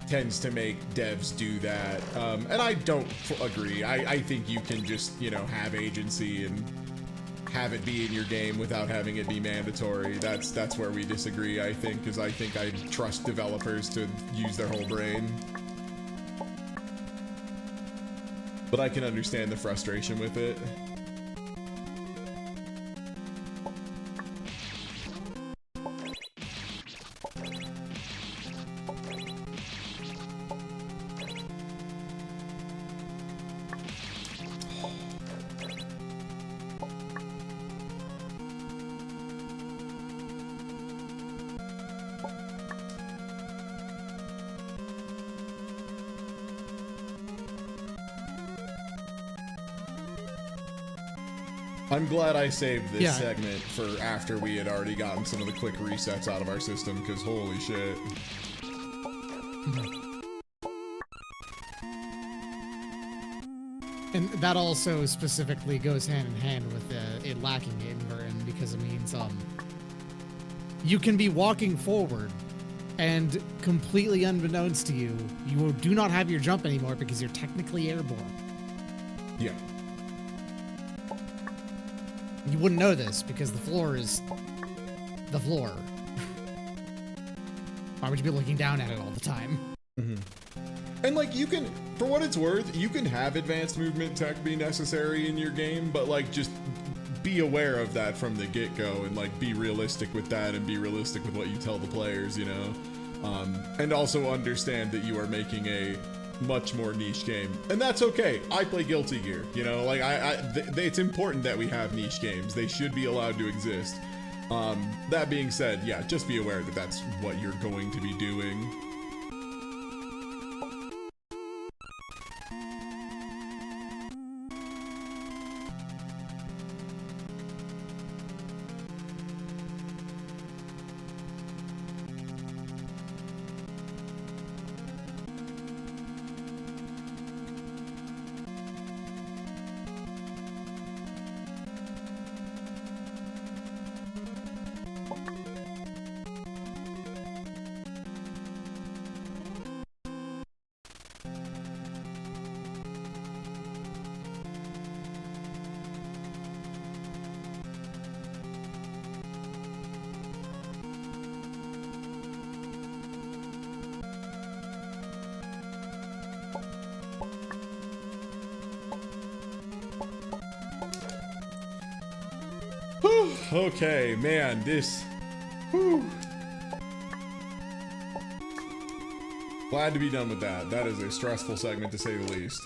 Speaker 1: tends to make devs do that. And I don't agree. I think you can just, you know, have agency and have it be in your game without having it be mandatory. That's where we disagree, I think, because I think I trust developers to use their whole brain. But I can understand the frustration with it. I'm glad I saved this segment for after we had already gotten some of the quick resets out of our system, because holy shit.
Speaker 5: And that also specifically goes hand in hand with it lacking inversion, because it means you can be walking forward, and completely unbeknownst to you, you do not have your jump anymore because you're technically airborne.
Speaker 1: Yeah.
Speaker 5: You wouldn't know this because the floor is the floor. Why would you be looking down at it all the time?
Speaker 1: And like you can, for what it's worth, you can have advanced movement tech be necessary in your game, but like just be aware of that from the get-go and like be realistic with that and be realistic with what you tell the players, you know? And also understand that you are making a much more niche game, and that's okay. I play Guilty Gear, you know, like it's important that we have niche games. They should be allowed to exist. That being said, yeah, just be aware that that's what you're going to be doing. Okay, man, this. Whew. Glad to be done with that. That is a stressful segment to say the least.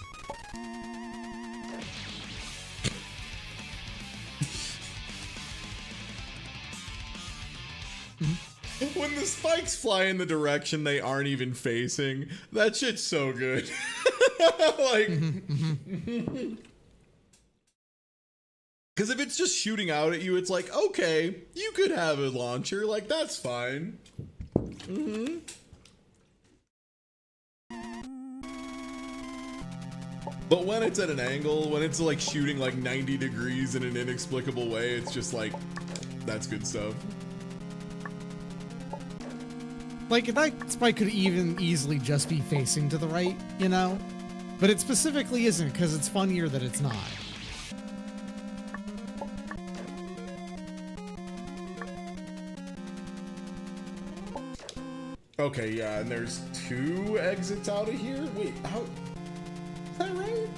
Speaker 1: When the spikes fly in the direction they aren't even facing, that shit's so good. Like. Because if it's just shooting out at you, it's like, okay, you could have a launcher. Like, that's fine. But when it's at an angle, when it's like shooting like 90 degrees in an inexplicable way, it's just like, that's good stuff.
Speaker 5: Like, that spike could even easily just be facing to the right, you know? But it specifically isn't, because it's funnier that it's not.
Speaker 1: Okay, yeah, and there's 2 exits out of here? Wait, how... Is that right?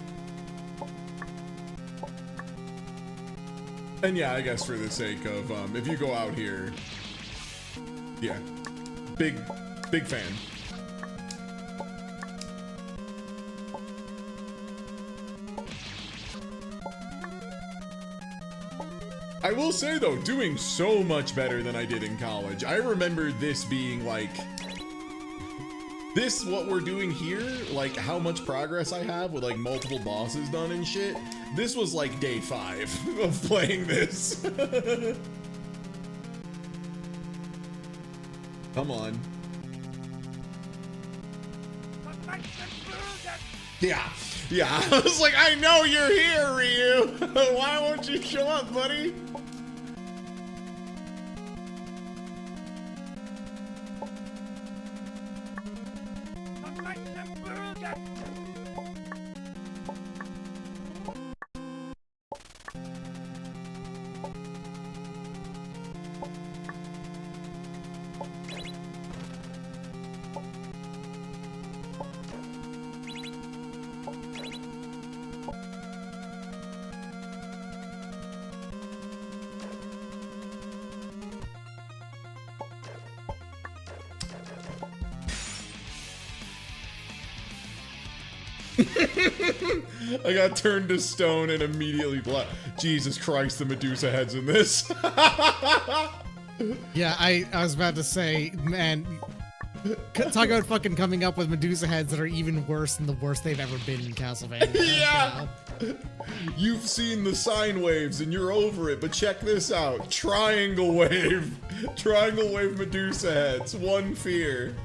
Speaker 1: And yeah, I guess for the sake of, if you go out here... Yeah. Big fan. I will say though, doing so much better than I did in college. I remember this being like... This, what we're doing here, like how much progress I have with like multiple bosses done and shit, this was like day 5 of playing this. Come on. Yeah, I was like, I know you're here, Ryu. Why won't you show up, buddy? I got turned to stone and immediately black. Jesus Christ, the Medusa heads in this.
Speaker 5: Yeah, I was about to say, man, talk about fucking coming up with Medusa heads that are even worse than the worst they've ever been in Castlevania.
Speaker 1: Yeah! You've seen the sine waves and you're over it, but check this out. Triangle wave. Triangle wave Medusa heads. One fear.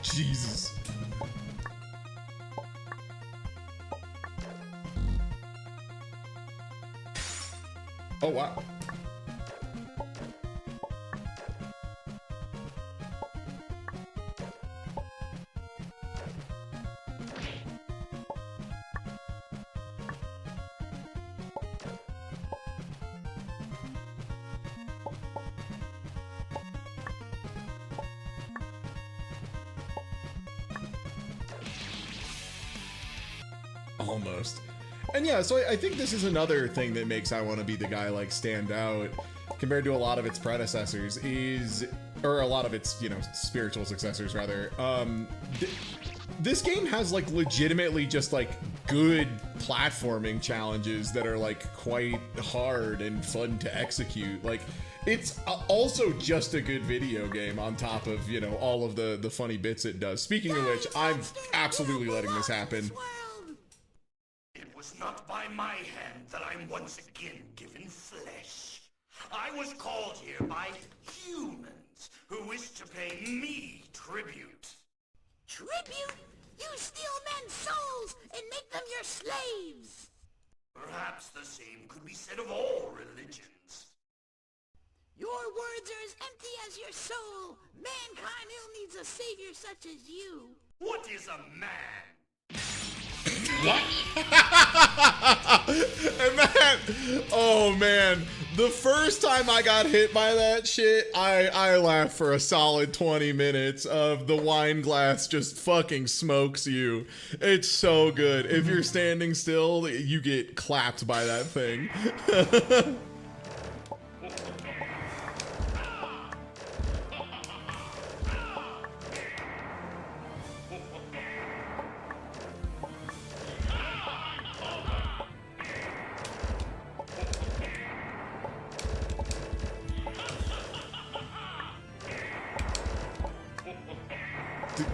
Speaker 1: Jesus. Oh, wow. almost. And yeah, so I think this is another thing that makes I Want to Be the Guy like stand out compared to a lot of its predecessors or a lot of its, you know, spiritual successors rather. This game has like legitimately just like good platforming challenges that are like quite hard and fun to execute. Like it's also just a good video game on top of, you know, all of the funny bits it does. Speaking of which, I'm absolutely letting this happen.
Speaker 7: It was not by my hand that I'm once again given flesh. I was called here by humans who wish to pay me tribute.
Speaker 8: Tribute? You steal men's souls and make them your slaves!
Speaker 7: Perhaps the same could be said of all religions.
Speaker 8: Your words are as empty as your soul. Mankind ill needs a savior such as you.
Speaker 7: What is a man?
Speaker 1: And that, oh man, the first time I got hit by that shit, I laughed for a solid 20 minutes of the wine glass just fucking smokes you. It's so good. If you're standing still, you get clapped by that thing.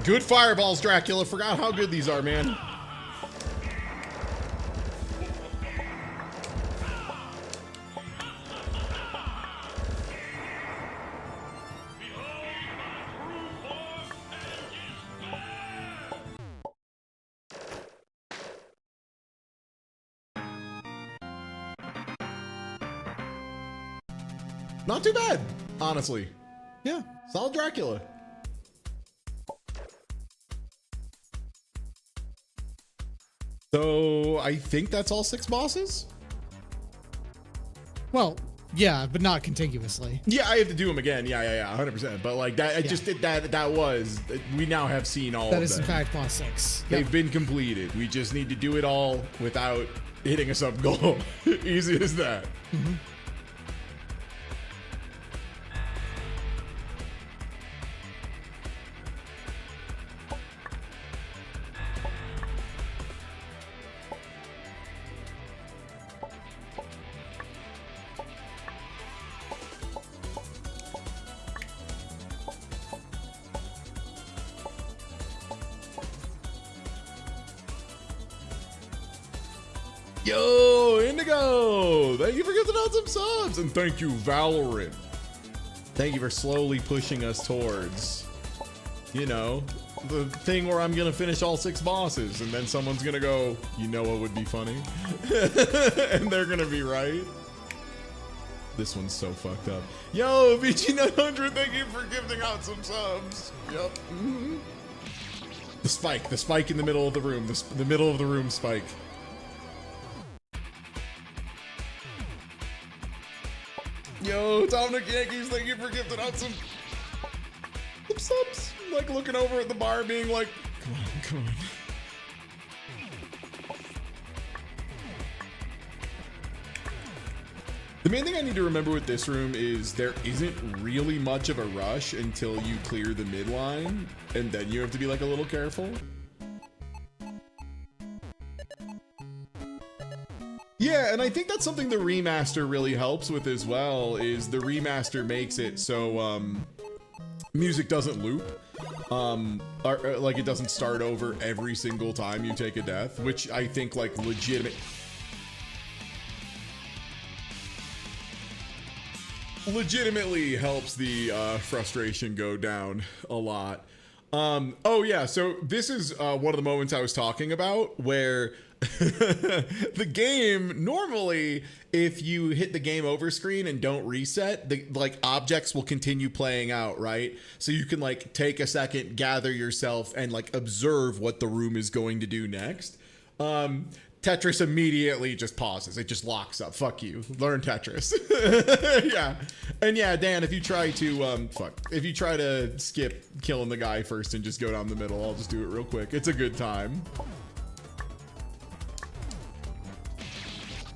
Speaker 1: Good fireballs, Dracula. Forgot how good these are, man. Not too bad, honestly. Yeah, solid Dracula. So I think that's all 6 bosses.
Speaker 5: Well, yeah, but not contiguously.
Speaker 1: Yeah, I have to do them again. Yeah, 100%. But like that, I just did that. That was. We now have seen all of them.
Speaker 5: That is in fact boss 6.
Speaker 1: They've been completed. We just need to do it all without hitting a sub goal. Easy as that.
Speaker 5: Mm-hmm.
Speaker 1: Yo, Indigo! Thank you for giving out some subs! And thank you, Valorant. Thank you for slowly pushing us towards, you know, the thing where I'm gonna finish all 6 bosses and then someone's gonna go, you know what would be funny? And they're gonna be right. This one's so fucked up. Yo, VG900, thank you for gifting out some subs. Yep. Mm-hmm. The spike in the middle of the room, the middle of the room spike. Yo, Dominic Yankees, thank you for gifting out some subs. Like looking over at the bar being like, come on. The main thing I need to remember with this room is there isn't really much of a rush until you clear the midline, and then you have to be like a little careful. Yeah, and I think that's something the remaster really helps with as well, is the remaster makes it so music doesn't loop. Or, like it doesn't start over every single time you take a death, which I think like legitimately helps the frustration go down a lot. Oh yeah, so this is one of the moments I was talking about where the game normally, if you hit the game over screen and don't reset, the like objects will continue playing out, right? So you can like take a second, gather yourself, and like observe what the room is going to do next. Tetris immediately just pauses. It just locks up. Fuck you. Learn Tetris. Yeah. And yeah, Dan, if you try to if you try to skip killing the guy first and just go down the middle, I'll just do it real quick. It's a good time.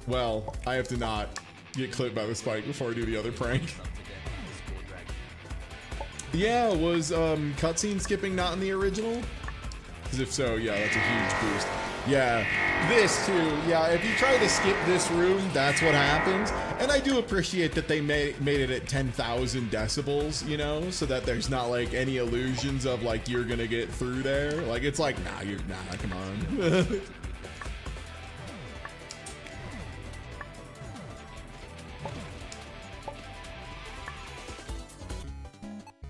Speaker 1: Well, I have to not get clipped by the spike before I do the other prank.
Speaker 3: Sub to death_dragon.
Speaker 1: Yeah, was cutscene skipping not in the original? Because if so, yeah, that's a huge boost. Yeah, this too. Yeah, if you try to skip this room, that's what happens. And I do appreciate that they made it at 10,000 decibels, you know, so that there's not like any illusions of like you're gonna get through there. Like it's like, nah, come on.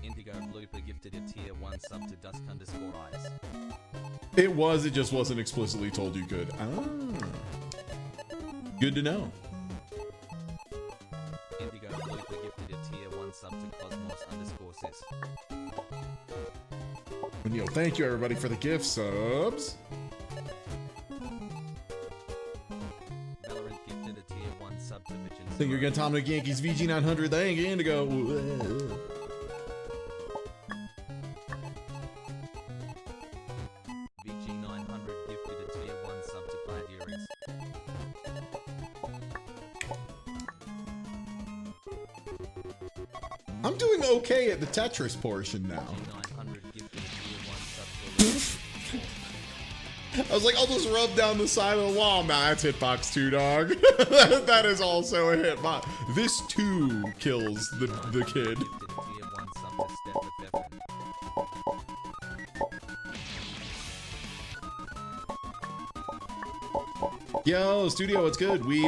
Speaker 3: Indigo Blooper gifted a tier 1 sub to Dusk_Eyes.
Speaker 1: It just wasn't explicitly told you could. Ah, good to know.
Speaker 3: Indigo Blooper gifted a tier 1 sub to Cosmos_Sis.
Speaker 1: And yo, thank you everybody for the gift subs.
Speaker 3: Valorant gifted a tier 1 sub to Vision.
Speaker 1: Think you're gonna Atomic Yankees VG900. Thank you, Indigo.
Speaker 3: VG900 gifted a tier 1 sub to Gladiaries.
Speaker 1: I'm doing okay at the Tetris portion now.
Speaker 3: VG900 gifted a tier 1 sub to Elizabeth.
Speaker 1: I was like, I'll just rub down the side of the wall. Nah, that's hitbox 2, dog. That is also a hitbox. This too kills the kid.
Speaker 3: Gifted a tier 1 sub to Step with Bevan.
Speaker 1: Yo, studio, what's good? We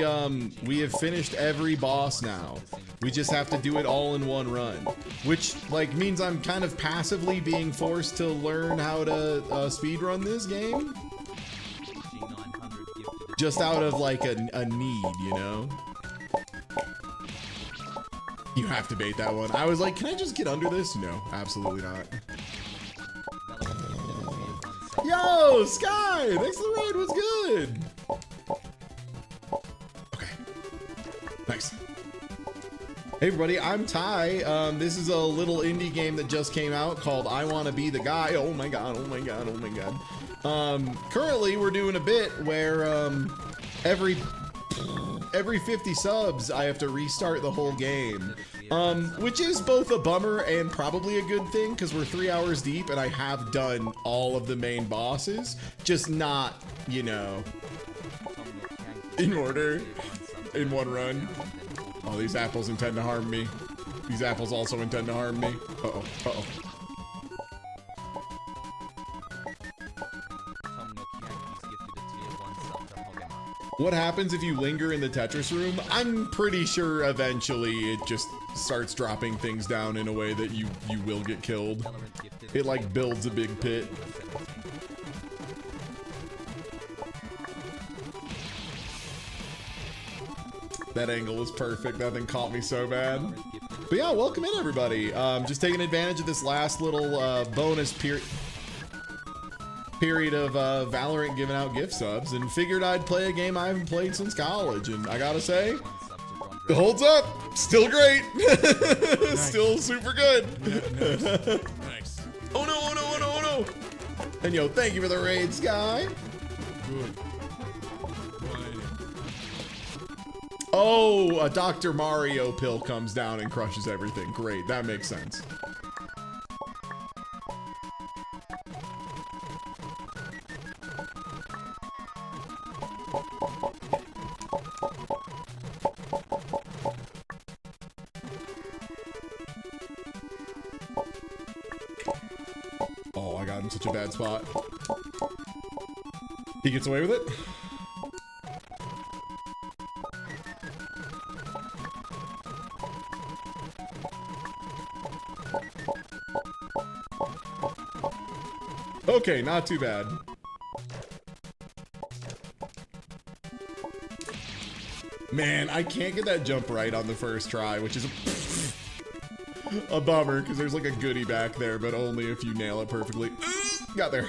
Speaker 1: have finished every boss now. We just have to do it all in one run, which like means I'm kind of passively being forced to learn how to speedrun this game,
Speaker 3: VG900 gifted a
Speaker 1: just out of like a need, you know. You have to bait that one. I was like, can I just get under this? No, absolutely not.
Speaker 3: Valorant gifted a tier 1 sub.
Speaker 1: Yo, Sky, thanks for the raid. What's good? Okay, nice. Hey everybody, I'm Ty. This is a little indie game that just came out called I Wanna Be the Guy. Oh my god, oh my god, oh my god. Currently we're doing a bit where every 50 subs I have to restart the whole game. Which is both a bummer and probably a good thing because we're 3 hours deep and I have done all of the main bosses, just not, you know, in order, in one run. Oh, these apples intend to harm me. These apples also intend to harm me. Uh-oh, uh-oh. What happens if you linger in the Tetris room? I'm pretty sure eventually it just starts dropping things down in a way that you will get killed. It like builds a big pit. That angle was perfect. That thing caught me so bad. But yeah, welcome in everybody. Just taking advantage of this last little bonus period of Valorant giving out gift subs and figured I'd play a game I haven't played since college. And I gotta say, it holds up. Still great. Still super good.
Speaker 6: Nice.
Speaker 1: Oh no, oh no, oh no, oh no. And yo, thank you for the raid, Sky.
Speaker 6: Good. Grinding.
Speaker 1: Oh, a Dr. Mario pill comes down and crushes everything. Great, that makes sense. Oh, I got in such a bad spot. He gets away with it? Okay, not too bad. Man, I can't get that jump right on the first try, which is a bummer, because there's like a goodie back there, but only if you nail it perfectly. Got there.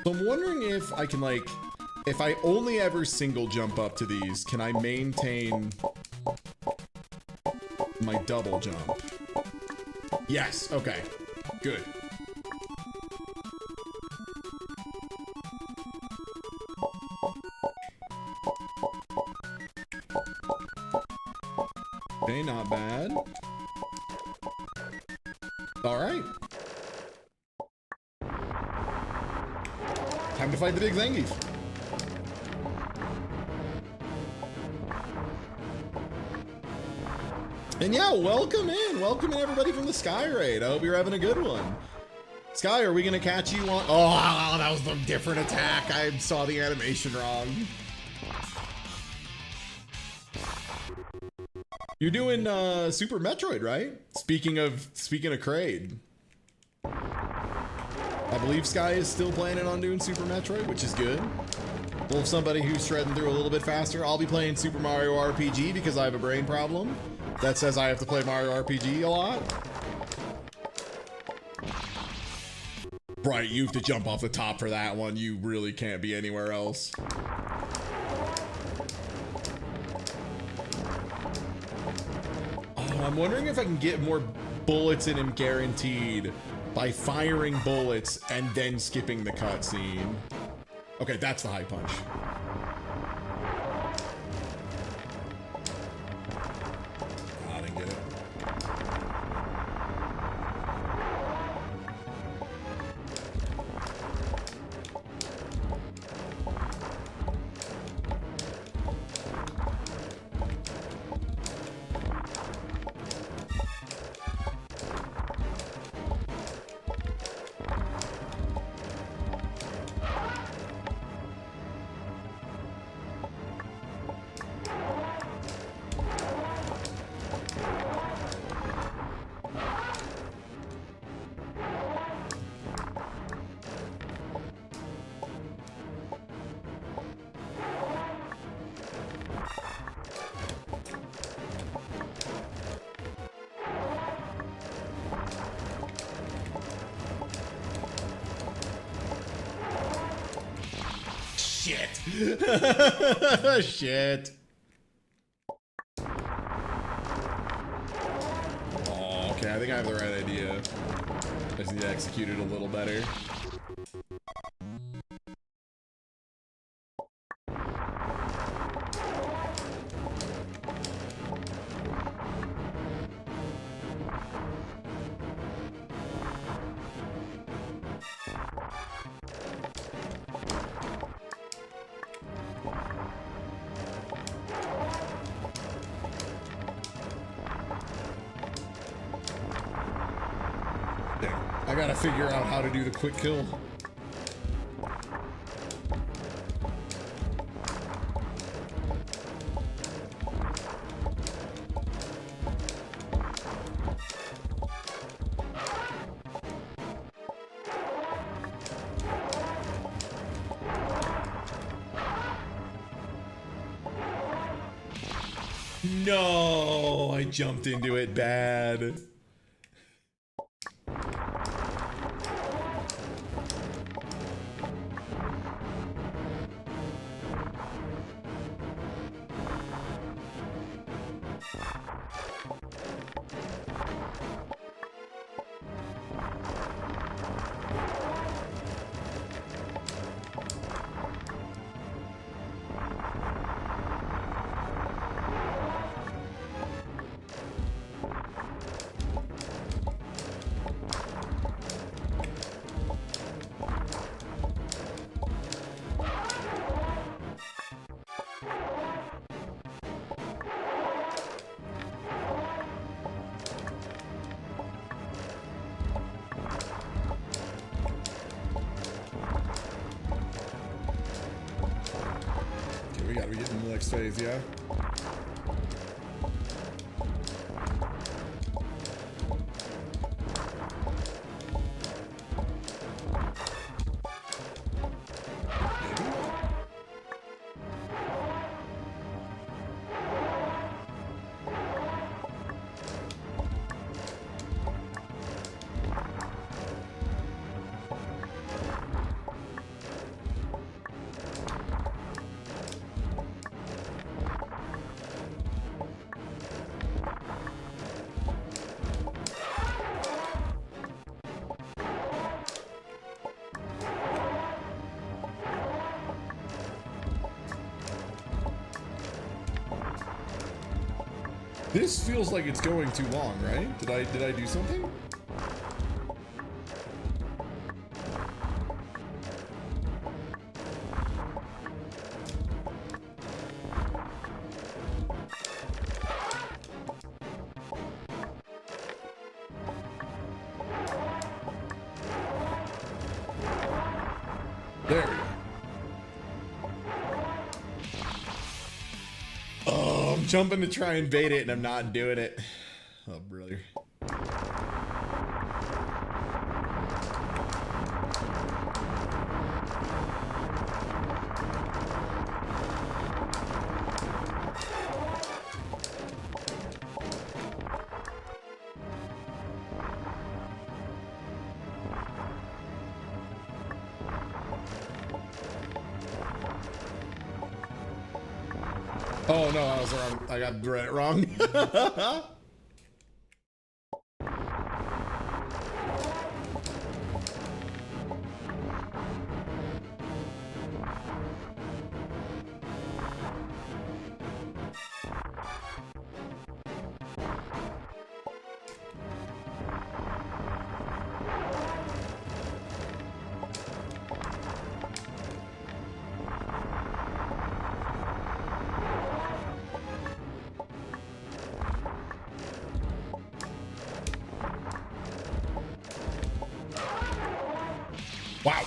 Speaker 1: So I'm wondering if I can like, if I only ever single jump up to these, can I maintain my double jump? Yes, okay. Good. Okay, not bad. All right. Time to fight the big Zangief. And yeah, welcome in. Welcome in everybody from the Sky Raid. I hope you're having a good one. Sky, are we gonna catch you on? Oh, that was a different attack. I saw the animation wrong. You're doing Super Metroid, right? Speaking of Kraid. I believe Sky is still planning on doing Super Metroid, which is good. Well, somebody who's shredding through a little bit faster, I'll be playing Super Mario RPG because I have a brain problem that says I have to play Mario RPG a lot. Right, you have to jump off the top for that one. You really can't be anywhere else. Oh, I'm wondering if I can get more bullets in him guaranteed by firing bullets and then skipping the cutscene. Okay, that's the high punch. I didn't get it. Shit. Shit. Oh, okay, I think I have the right idea. I just need to execute it a little better. I gotta figure out how to do the quick kill. No, I jumped into it bad. We gotta be getting to the next phase, yeah? This feels like it's going too long, right? Did I do something? There we go. Oh, I'm jumping to try and bait it and I'm not doing it. Oh, brother. Oh no, I was wrong. I got it wrong. Wow.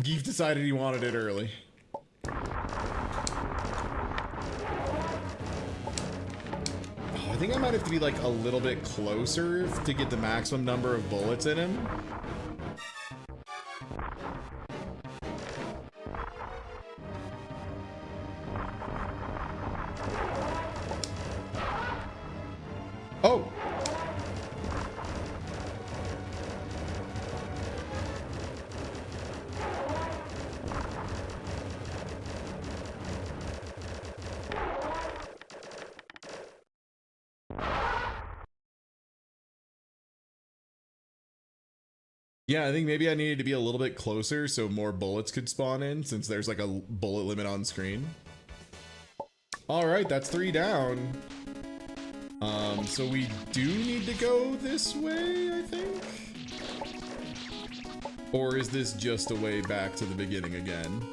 Speaker 1: Geef decided he wanted it early. Oh, I think I might have to be like a little bit closer to get the maximum number of bullets in him. Oh. Yeah, I think maybe I needed to be a little bit closer so more bullets could spawn in since there's like a bullet limit on screen. All right, that's 3 down. So we do need to go this way, I think. Or is this just a way back to the beginning again?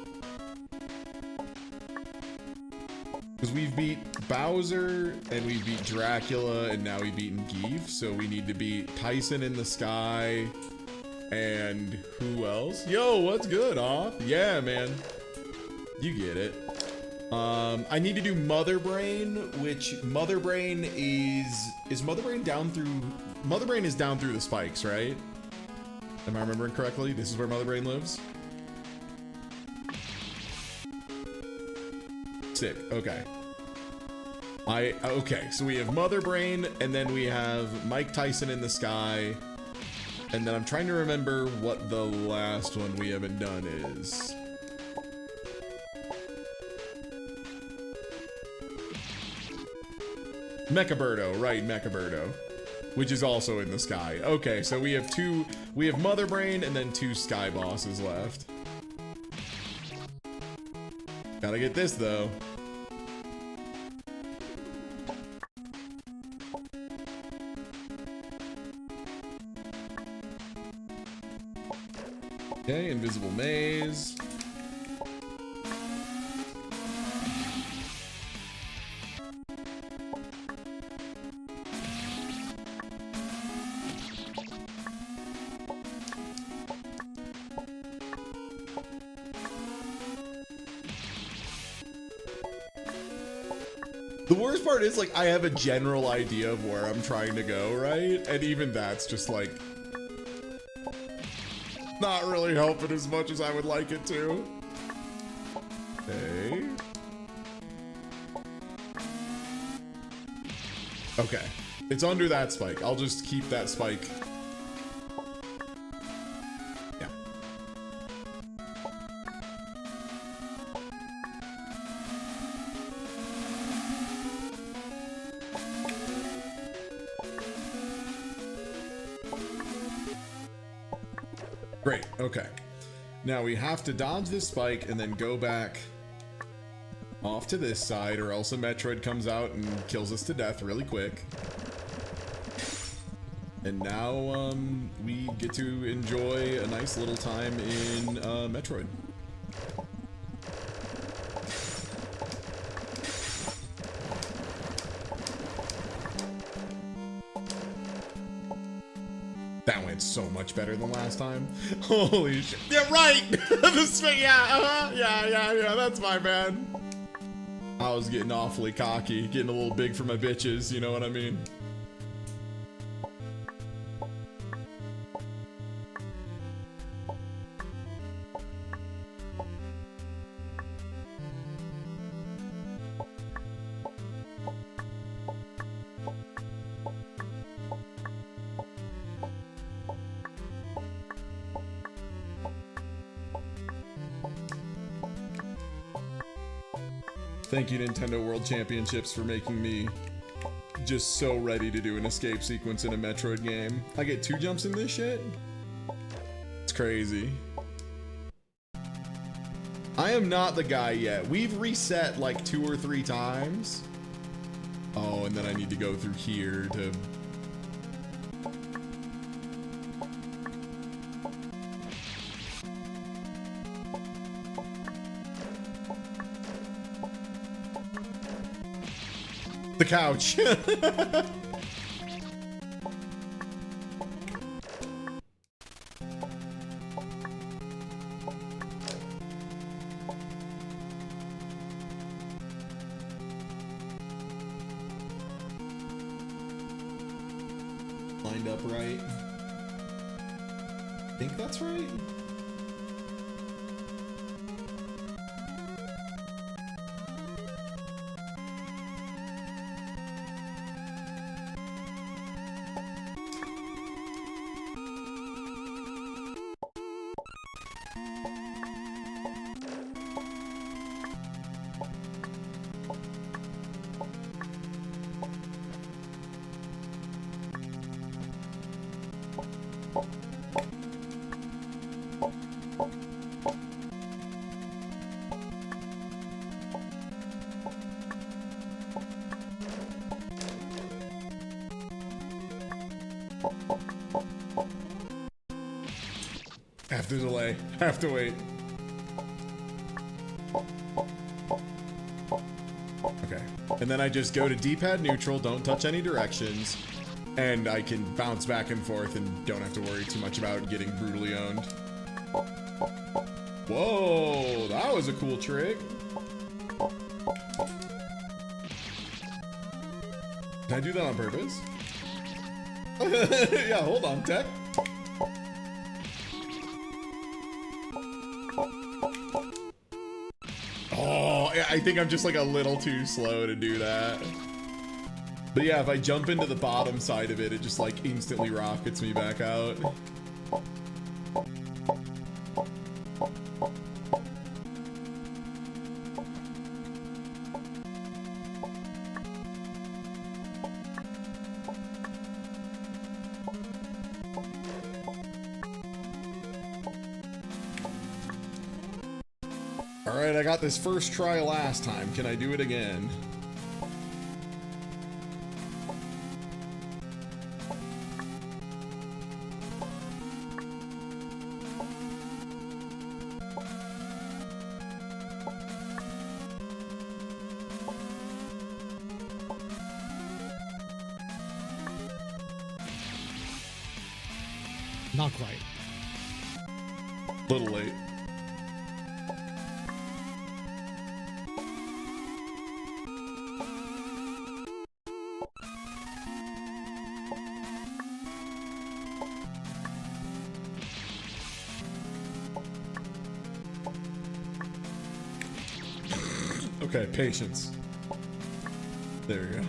Speaker 1: Because we've beat Bowser and we beat Dracula and now we've beaten Geef, so we need to beat Tyson in the Sky. And who else? Yo, what's good, Off? Yeah, man. You get it. I need to do Mother Brain, which Mother Brain is Mother Brain down through... Mother Brain is down through the spikes, right? Am I remembering correctly? This is where Mother Brain lives? Sick, okay. Okay, so we have Mother Brain, and then we have Mike Tyson in the Sky. And then I'm trying to remember what the last one we haven't done is. Mechabirdo, right, Mechabirdo. Which is also in the sky. Okay, so we have Mother Brain and then 2 sky bosses left. Gotta get this though. Okay, invisible maze. The worst part is, like, I have a general idea of where I'm trying to go, right? And even that's just, like, not really helping as much as I would like it to. Okay. Okay. It's under that spike. I'll just keep that spike. Yeah. Great, okay. Now we have to dodge this spike and then go back Off to this side, or else a Metroid comes out and kills us to death really quick. And now we get to enjoy a nice little time in Metroid. That went so much better than last time. Holy shit. Yeah, right! Yeah, that's my bad. I was getting awfully cocky, getting a little big for my bitches, you know what I mean? Thank you, Nintendo World Championships, for making me just so ready to do an escape sequence in a Metroid game. I get 2 jumps in this shit? It's crazy. I am not the guy yet. We've reset like 2 or 3 times. Oh, and then I need to go through here to... the couch. Lined up right. I think that's right. Have to delay. Have to wait. Okay. And then I just go to D-pad neutral, don't touch any directions, and I can bounce back and forth and don't have to worry too much about getting brutally owned. Whoa, that was a cool trick. Did I do that on purpose? Yeah, hold on, tech. Oh, I think I'm just like a little too slow to do that. But yeah, if I jump into the bottom side of it, it just like instantly rockets me back out. Alright, I got this first try last time. Can I do it again?
Speaker 5: Not quite.
Speaker 1: Little late. Okay, patience. There we go.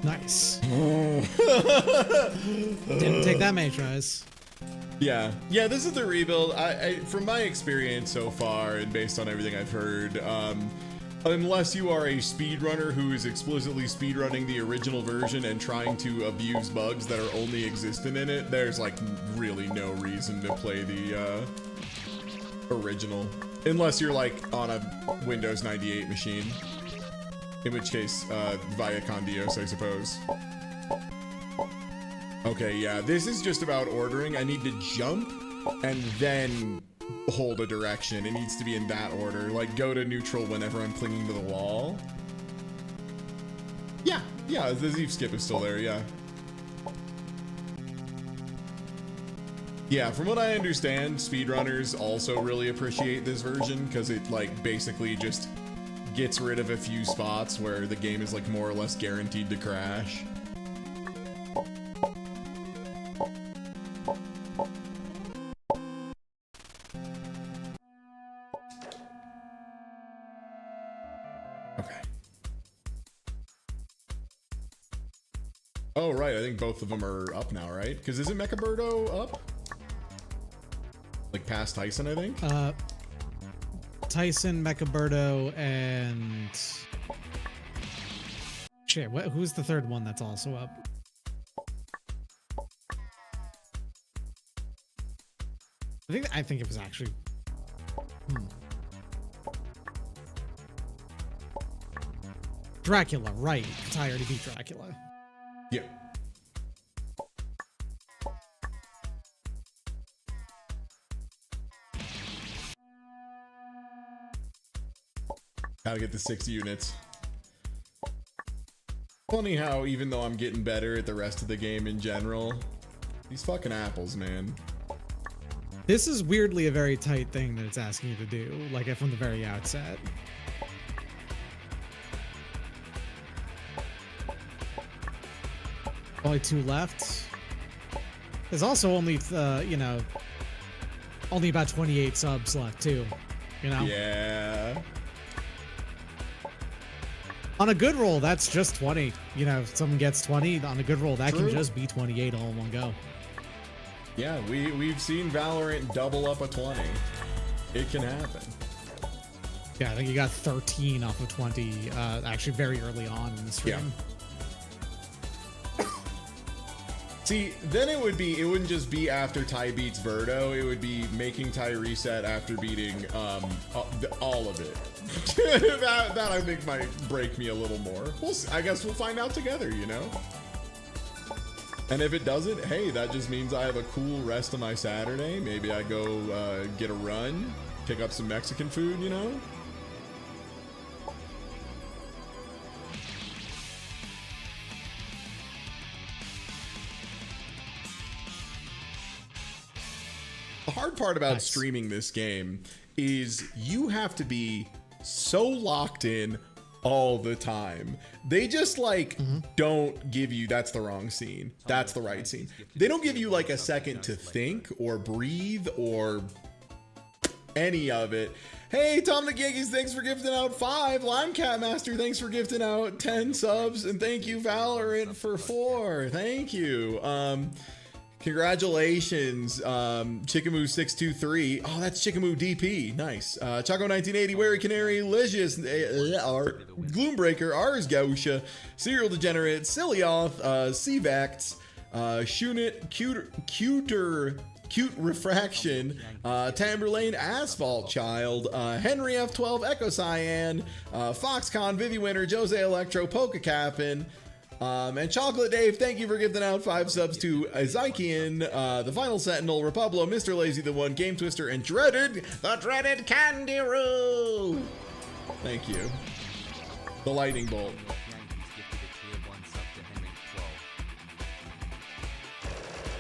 Speaker 5: Nice. Didn't take that many tries.
Speaker 1: Yeah, this is the rebuild. From my experience so far, and based on everything I've heard, unless you are a speedrunner who is explicitly speedrunning the original version and trying to abuse bugs that are only existent in it, there's like really no reason to play the original. Unless you're like on a Windows 98 machine. In which case, via Condios, I suppose. Okay, yeah, this is just about ordering. I need to jump and then hold a direction. It needs to be in that order. Like, go to neutral whenever I'm clinging to the wall. Yeah, the Zeef skip is still there, yeah. Yeah, from what I understand, speedrunners also really appreciate this version because it, like, basically just gets rid of a few spots where the game is, like, more or less guaranteed to crash. Okay. Oh, right, I think both of them are up now, right? Because isn't Mechabirdo up? Like past Tyson, I think?
Speaker 5: Tyson, Mechabirdo, and... Shit, who's the third one that's also up? I think it was actually... Dracula, right. I already beat Dracula.
Speaker 1: Yeah. Gotta get the 6 units. Funny how even though I'm getting better at the rest of the game in general, these fucking apples, man.
Speaker 5: This is weirdly a very tight thing that it's asking you to do, like from the very outset. Only 2 left. There's also only, you know, only about 28 subs left too, you know?
Speaker 1: Yeah.
Speaker 5: On a good roll, that's just 20. You know, if someone gets 20 on a good roll, that
Speaker 1: True.
Speaker 5: can just be 28 all in one go.
Speaker 1: Yeah, we've seen Valorant double up a 20. It can happen.
Speaker 5: Yeah, I think you got 13 off of 20, actually very early on in the stream.
Speaker 1: See, then it wouldn't just be after Ty beats Birdo, it would be making Ty reset after beating all of it. that I think might break me a little more. I guess we'll find out together, you know? And if it doesn't, hey, that just means I have a cool rest of my Saturday. Maybe I go get a run, pick up some Mexican food, you know? The hard part about streaming this game is you have to be so locked in all the time. They just like don't give you, that's the wrong scene, that's the right scene. They don't give you like a second to think or breathe or any of it. Hey, Tom the Giggies, thanks for gifting out 5. Lime Cat Master, thanks for gifting out 10 subs. And thank you, Valorant, for 4. Thank you. Congratulations, Chickamoo623. Oh, that's Chickamoo DP. Nice. Choco1980, Wary Canary, Licious, Gloombreaker, Ars Gausha, Serial Degenerate, Silioth, Cvacts, Shunit, Cute Refraction, Tamberlane, Asphalt Child, Henry F12, Echo Cyan, Foxconn, Vivi Winter, Jose Electro, Polka Capin, and Chocolate Dave, thank you for giving out 5 subs to Zykian, the Final Sentinel, Republio, Mr. Lazy the One, Game Twister, and the dreaded Candy Roo. Thank you. The Lightning Bolt.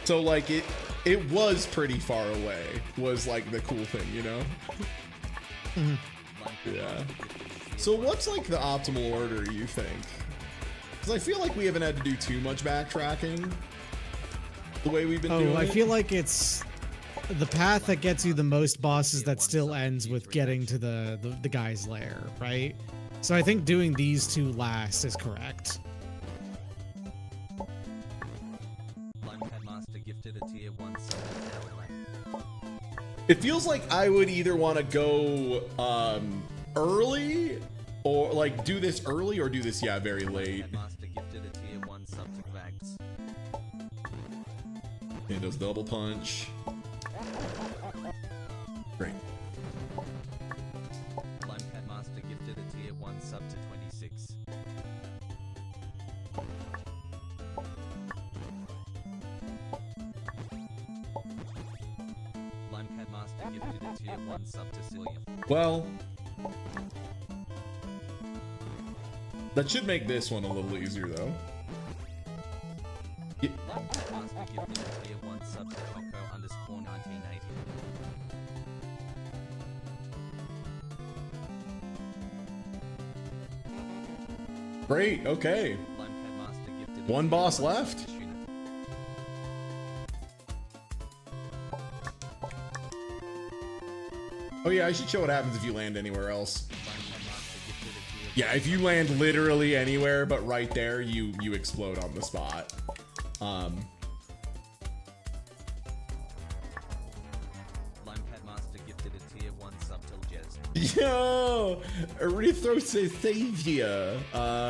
Speaker 1: So like it was pretty far away, was like the cool thing, you know? Yeah. So what's like the optimal order, you think? Because I feel like we haven't had to do too much backtracking the way we've been doing
Speaker 5: I
Speaker 1: it.
Speaker 5: feel like it's the path that gets you the most bosses that still ends with getting to the guy's lair, right? So I think doing these 2 last is correct.
Speaker 3: gifted a tier 1 sub to Caroline.
Speaker 1: It feels like I would either want to go early or like do this early or do this very late.
Speaker 3: Master gifted a tier 1 sub to Vax.
Speaker 1: It does double punch. Great.
Speaker 3: Limecat Master gifted a tier 1 sub to 26. Limecat Master gifted a tier 1 sub to Celia.
Speaker 1: Well, that should make this one a little easier though.
Speaker 3: Limecat Master gifted a tier 1 sub to Coco_1980.
Speaker 1: Great, okay.
Speaker 3: Limecat Master gifted a
Speaker 1: One
Speaker 3: tier
Speaker 1: boss
Speaker 3: 1 sub
Speaker 1: left.
Speaker 3: to Shuna.
Speaker 1: Oh yeah, I should show what happens if you land anywhere else.
Speaker 3: Limecat Master gifted a tier
Speaker 1: Yeah, if you land literally anywhere but right there, you explode on the spot.
Speaker 3: Limecat Master gifted a tier 1 sub to Jez.
Speaker 1: Yo, Erythro Sathia.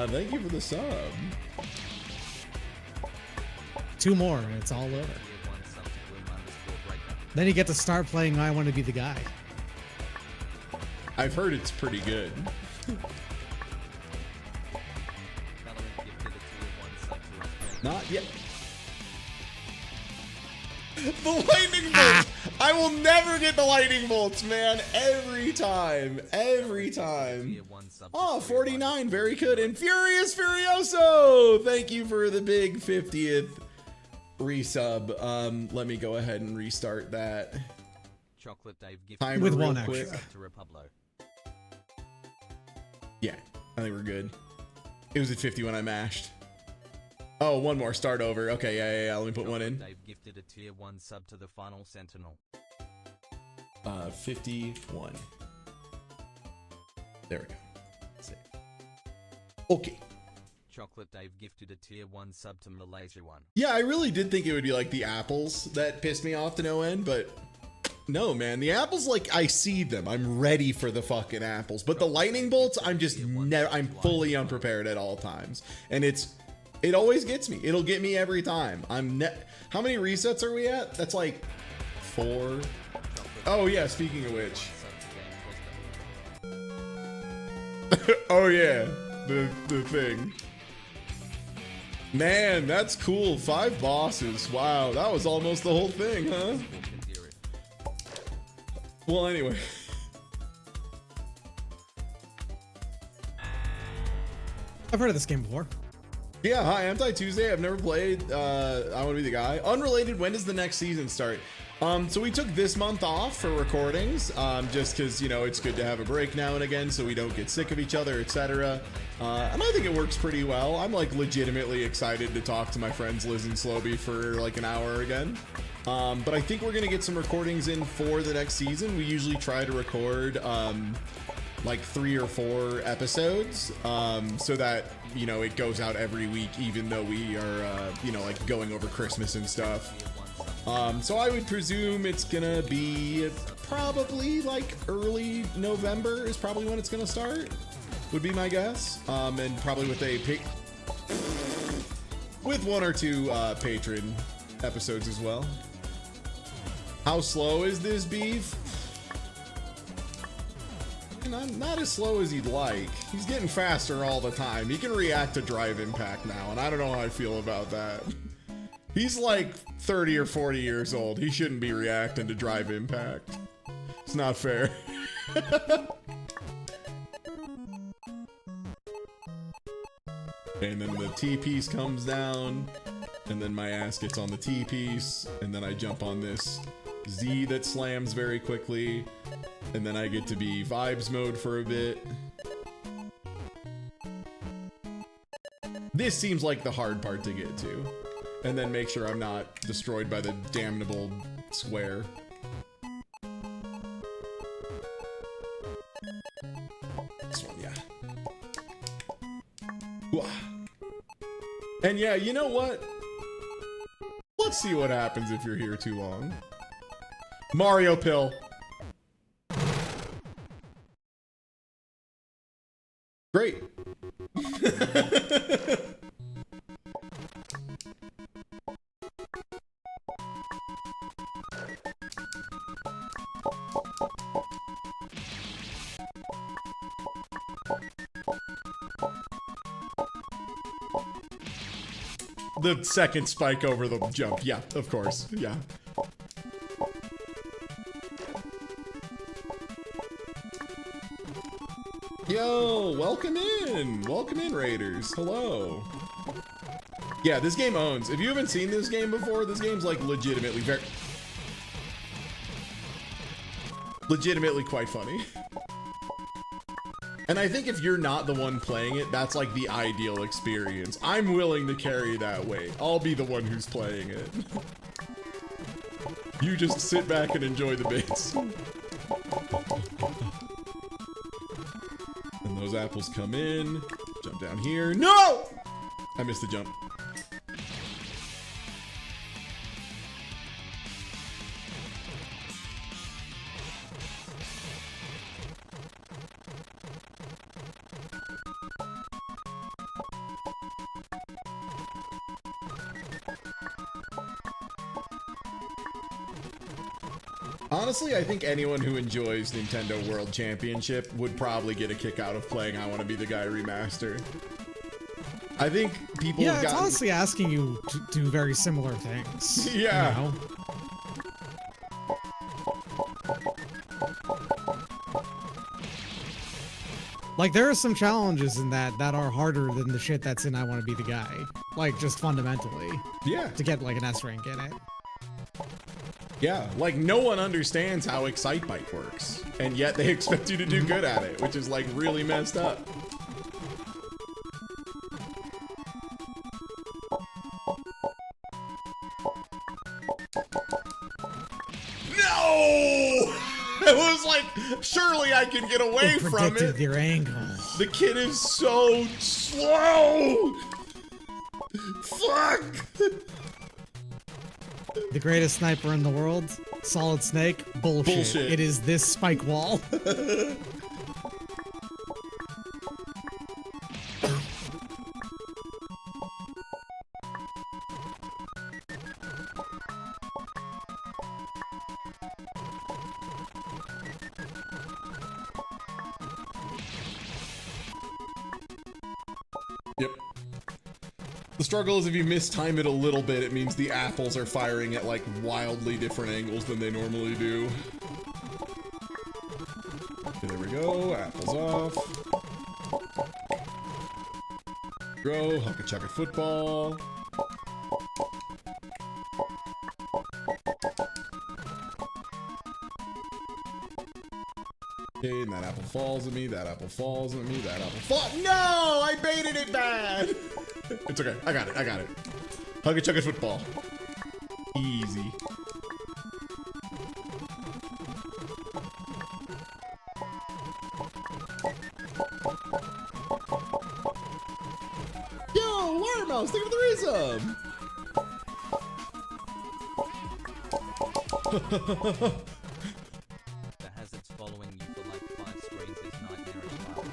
Speaker 1: Thank you for the sub.
Speaker 5: 2 more, and it's all over.
Speaker 3: Tier 1 sub to Bloom_Breaker.
Speaker 5: Then you get to start playing I Want to Be the Guy.
Speaker 1: I've heard it's pretty good.
Speaker 3: Valorant gifted a tier 1 sub to Australia.
Speaker 1: Not yet. The lightning bolts! I will never get the lightning bolts, man. Every time. Every time.
Speaker 3: Tier 1 sub to
Speaker 1: Oh,
Speaker 3: Korea
Speaker 1: 49. Very good. And Furious Furioso! Thank you for the big 50th resub. Let me go ahead and restart that.
Speaker 3: Chocolate Dave gifted
Speaker 1: Timer
Speaker 5: With
Speaker 1: real
Speaker 5: one
Speaker 1: quick.
Speaker 5: extra.
Speaker 3: to Republic.
Speaker 1: Yeah, I think we're good. It was at 50 when I mashed. Oh, one more. Start over. Okay, yeah. Let me put one in.
Speaker 3: Dave gifted a tier 1 sub to the Final Sentinel.
Speaker 1: 51. There we go. Save. Okay.
Speaker 3: Chocolate Dave gifted a tier 1 sub to Malaysia 1.
Speaker 1: Yeah, I really did think it would be like the apples that pissed me off to no end, but no, man. The apples, like, I see them. I'm ready for the fucking apples. But the lightning bolts, I'm just I'm fully unprepared at all times. And it always gets me. It'll get me every time. How many resets are we at? That's like 4. Oh, yeah, speaking of which.
Speaker 3: Sub to Game Twister.
Speaker 1: Oh, yeah. The thing. Man, that's cool. 5 bosses. Wow, that was almost the whole thing, huh? Well, anyway.
Speaker 5: I've heard of this game before.
Speaker 1: Yeah, hi, Anti Tuesday. I've never played. I want to be the guy. Unrelated, when does the next season start? So we took this month off for recordings, just because, you know, it's good to have a break now and again so we don't get sick of each other, etc. And I think it works pretty well. I'm like legitimately excited to talk to my friends Liz and Slowby for like an hour again. But I think we're gonna get some recordings in for the next season. We usually try to record like 3 or 4 episodes, so that, you know, it goes out every week, even though we are, you know, like going over Christmas and stuff. So I would presume it's gonna be probably like early November is probably when it's gonna start, would be my guess. And probably with with 1 or 2 patron episodes as well. How slow is this beef? Not as slow as he'd like. He's getting faster all the time. He can react to drive impact now, and I don't know how I feel about that. He's like 30 or 40 years old. He shouldn't be reacting to drive impact. It's not fair. And then the T-piece comes down, and then my ass gets on the T-piece, and then I jump on this Z that slams very quickly, and then I get to be vibes mode for a bit. This seems like the hard part to get to. And then make sure I'm not destroyed by the damnable square. This one, yeah. Wah. And yeah, you know what? Let's see what happens if you're here too long. Mario pill. Great. The second spike over the jump. Yeah, of course. Yeah. Yo, welcome in. Welcome in, Raiders. Hello. Yeah, this game owns. If you haven't seen this game before, this game's like legitimately quite funny. And I think if you're not the one playing it, that's like the ideal experience. I'm willing to carry that weight. I'll be the one who's playing it. You just sit back and enjoy the bits. And those apples come in. Jump down here. No! I missed the jump. Honestly, I think anyone who enjoys Nintendo World Championship would probably get a kick out of playing I Want to Be the Guy Remaster. I think people have
Speaker 5: Yeah, it's
Speaker 1: gotten...
Speaker 5: honestly asking you to do very similar things.
Speaker 1: Yeah.
Speaker 5: You know? Like, there are some challenges in that are harder than the shit that's in I Want to Be the Guy. Like, just fundamentally.
Speaker 1: Yeah.
Speaker 5: To get, like, an S rank in it.
Speaker 1: Yeah, like no one understands how Excitebike works, and yet they expect you to do good at it, which is like really messed up. No! It was like, surely I can get away
Speaker 5: It
Speaker 1: from
Speaker 5: predicted
Speaker 1: it.
Speaker 5: your angle.
Speaker 1: The kid is so slow! Fuck!
Speaker 5: The greatest sniper in the world? Solid Snake? Bullshit.
Speaker 1: Bullshit.
Speaker 5: It is this spike wall.
Speaker 1: Yep. The struggle is if you mistime it a little bit, it means the apples are firing at like wildly different angles than they normally do. Okay, there we go. Apples off. Go. Hucka chucka football. Okay, and that apple falls at me, that apple falls at me, that apple falls. No! I baited it bad! It's okay. I got it. I got it. Hugga chugga football. Easy. Yo, Wire Mouse, look at the threesome!
Speaker 3: The hazards following you for like 5 screens is nightmare as well.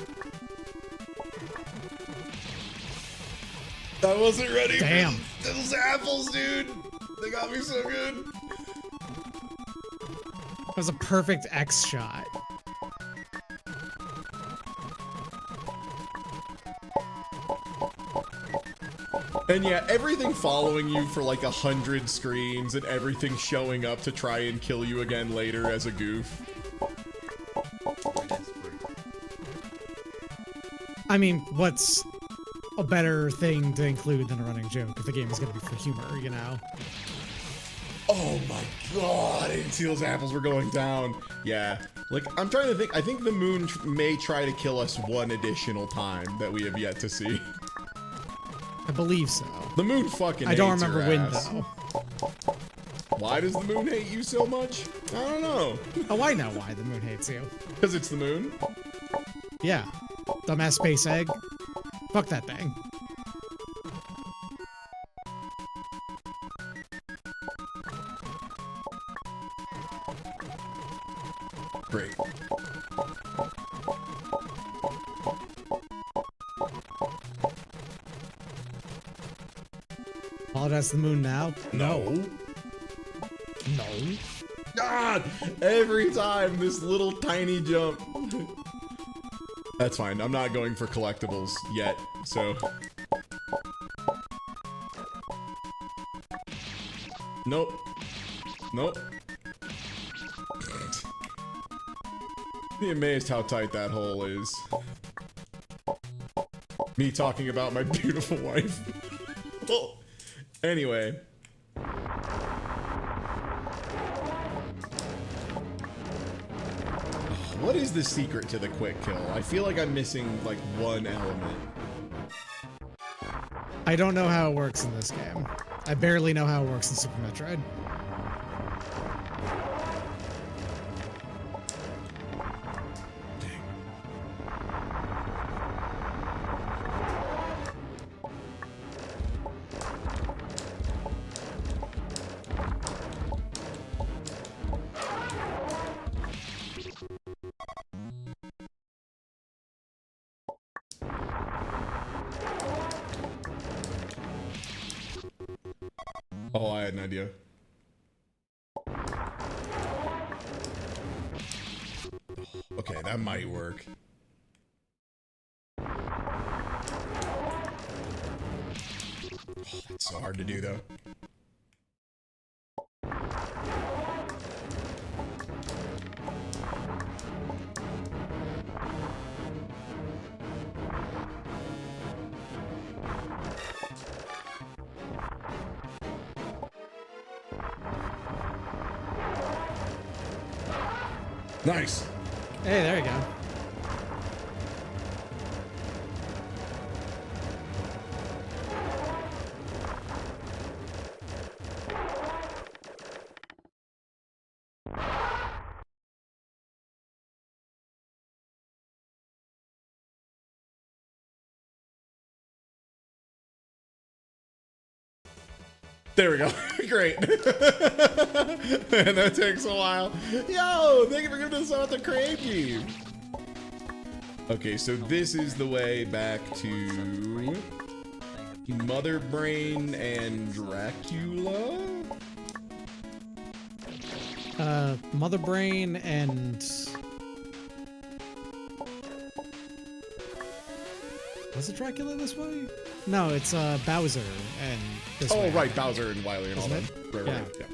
Speaker 1: I wasn't ready.
Speaker 5: Damn.
Speaker 1: For those apples, dude. They got me so good.
Speaker 5: That was a perfect X shot.
Speaker 1: And yeah, everything following you for like 100 screens and everything showing up to try and kill you again later as a goof.
Speaker 5: I mean, what's a better thing to include than a running joke if the game is going to be for humor, you know?
Speaker 1: Oh my god, I didn't see those apples were going down. Yeah, like, I'm trying to think. I think the moon may try to kill us one additional time that we have yet to see.
Speaker 5: I believe so.
Speaker 1: The moon fucking
Speaker 5: I don't
Speaker 1: hates
Speaker 5: remember
Speaker 1: your
Speaker 5: when,
Speaker 1: ass.
Speaker 5: though.
Speaker 1: Why does the moon hate you so much? I don't know.
Speaker 5: Oh, I know why the moon hates you.
Speaker 1: Because it's the moon?
Speaker 5: Yeah. Dumbass space egg. Fuck that thing. Apologize to the moon now?
Speaker 1: No.
Speaker 5: No.
Speaker 1: God! Every time this little tiny jump. That's fine. I'm not going for collectibles yet, so. Nope. Nope. Be amazed how tight that hole is. Me talking about my beautiful wife. Oh. Anyway. What is the secret to the quick kill? I feel like I'm missing like one element.
Speaker 5: I don't know how it works in this game. I barely know how it works in Super Metroid.
Speaker 1: Oh, I had an idea. Okay, that might work. Oh, that's so hard to do, though. Nice.
Speaker 5: Hey, there you go.
Speaker 1: There we go. Great. And that takes a while. Yo, thank you for giving us out the crave game. Okay, so this is the way back to Mother Brain and Dracula.
Speaker 5: Mother Brain and... Was it Dracula this way? No, it's Bowser and this way.
Speaker 1: Oh, right, Bowser and Wily and all
Speaker 5: Isn't
Speaker 1: that.
Speaker 5: it?
Speaker 1: Right,
Speaker 5: Yeah.
Speaker 1: right, yeah.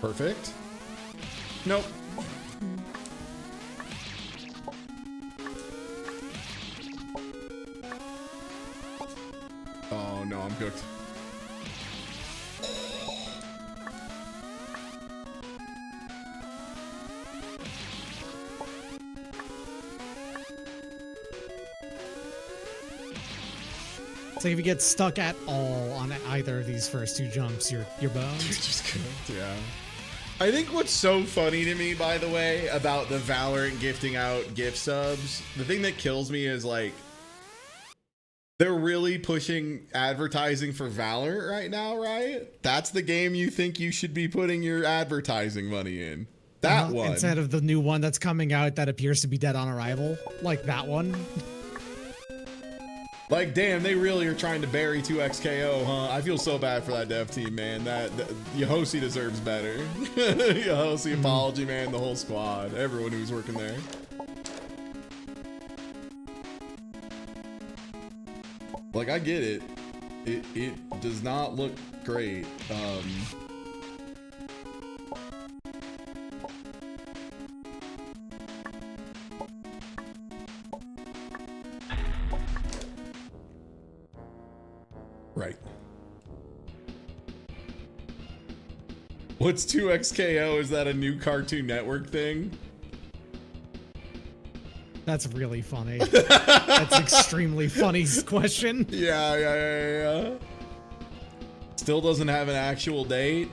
Speaker 1: Perfect. Nope. Oh no, I'm cooked.
Speaker 5: It's like if you get stuck at all on either of these first two jumps, you're boned.
Speaker 1: Just cooked, yeah. I think what's so funny to me, by the way, about the Valorant gifting out gift subs, the thing that kills me is like, they're really pushing advertising for Valorant right now, right? That's the game you think you should be putting your advertising money in. That one.
Speaker 5: Instead of the new one that's coming out that appears to be dead on arrival. Like that one.
Speaker 1: Like, damn, they really are trying to bury 2XKO, huh? I feel so bad for that dev team, man. That Yohosi deserves better. Yohosi, Apology, man, the whole squad, everyone who's working there. Like, I get it. It does not look great. Right. What's 2XKO? Is that a new Cartoon Network thing?
Speaker 5: That's really funny. That's extremely funny question.
Speaker 1: Yeah. Still doesn't have an actual date.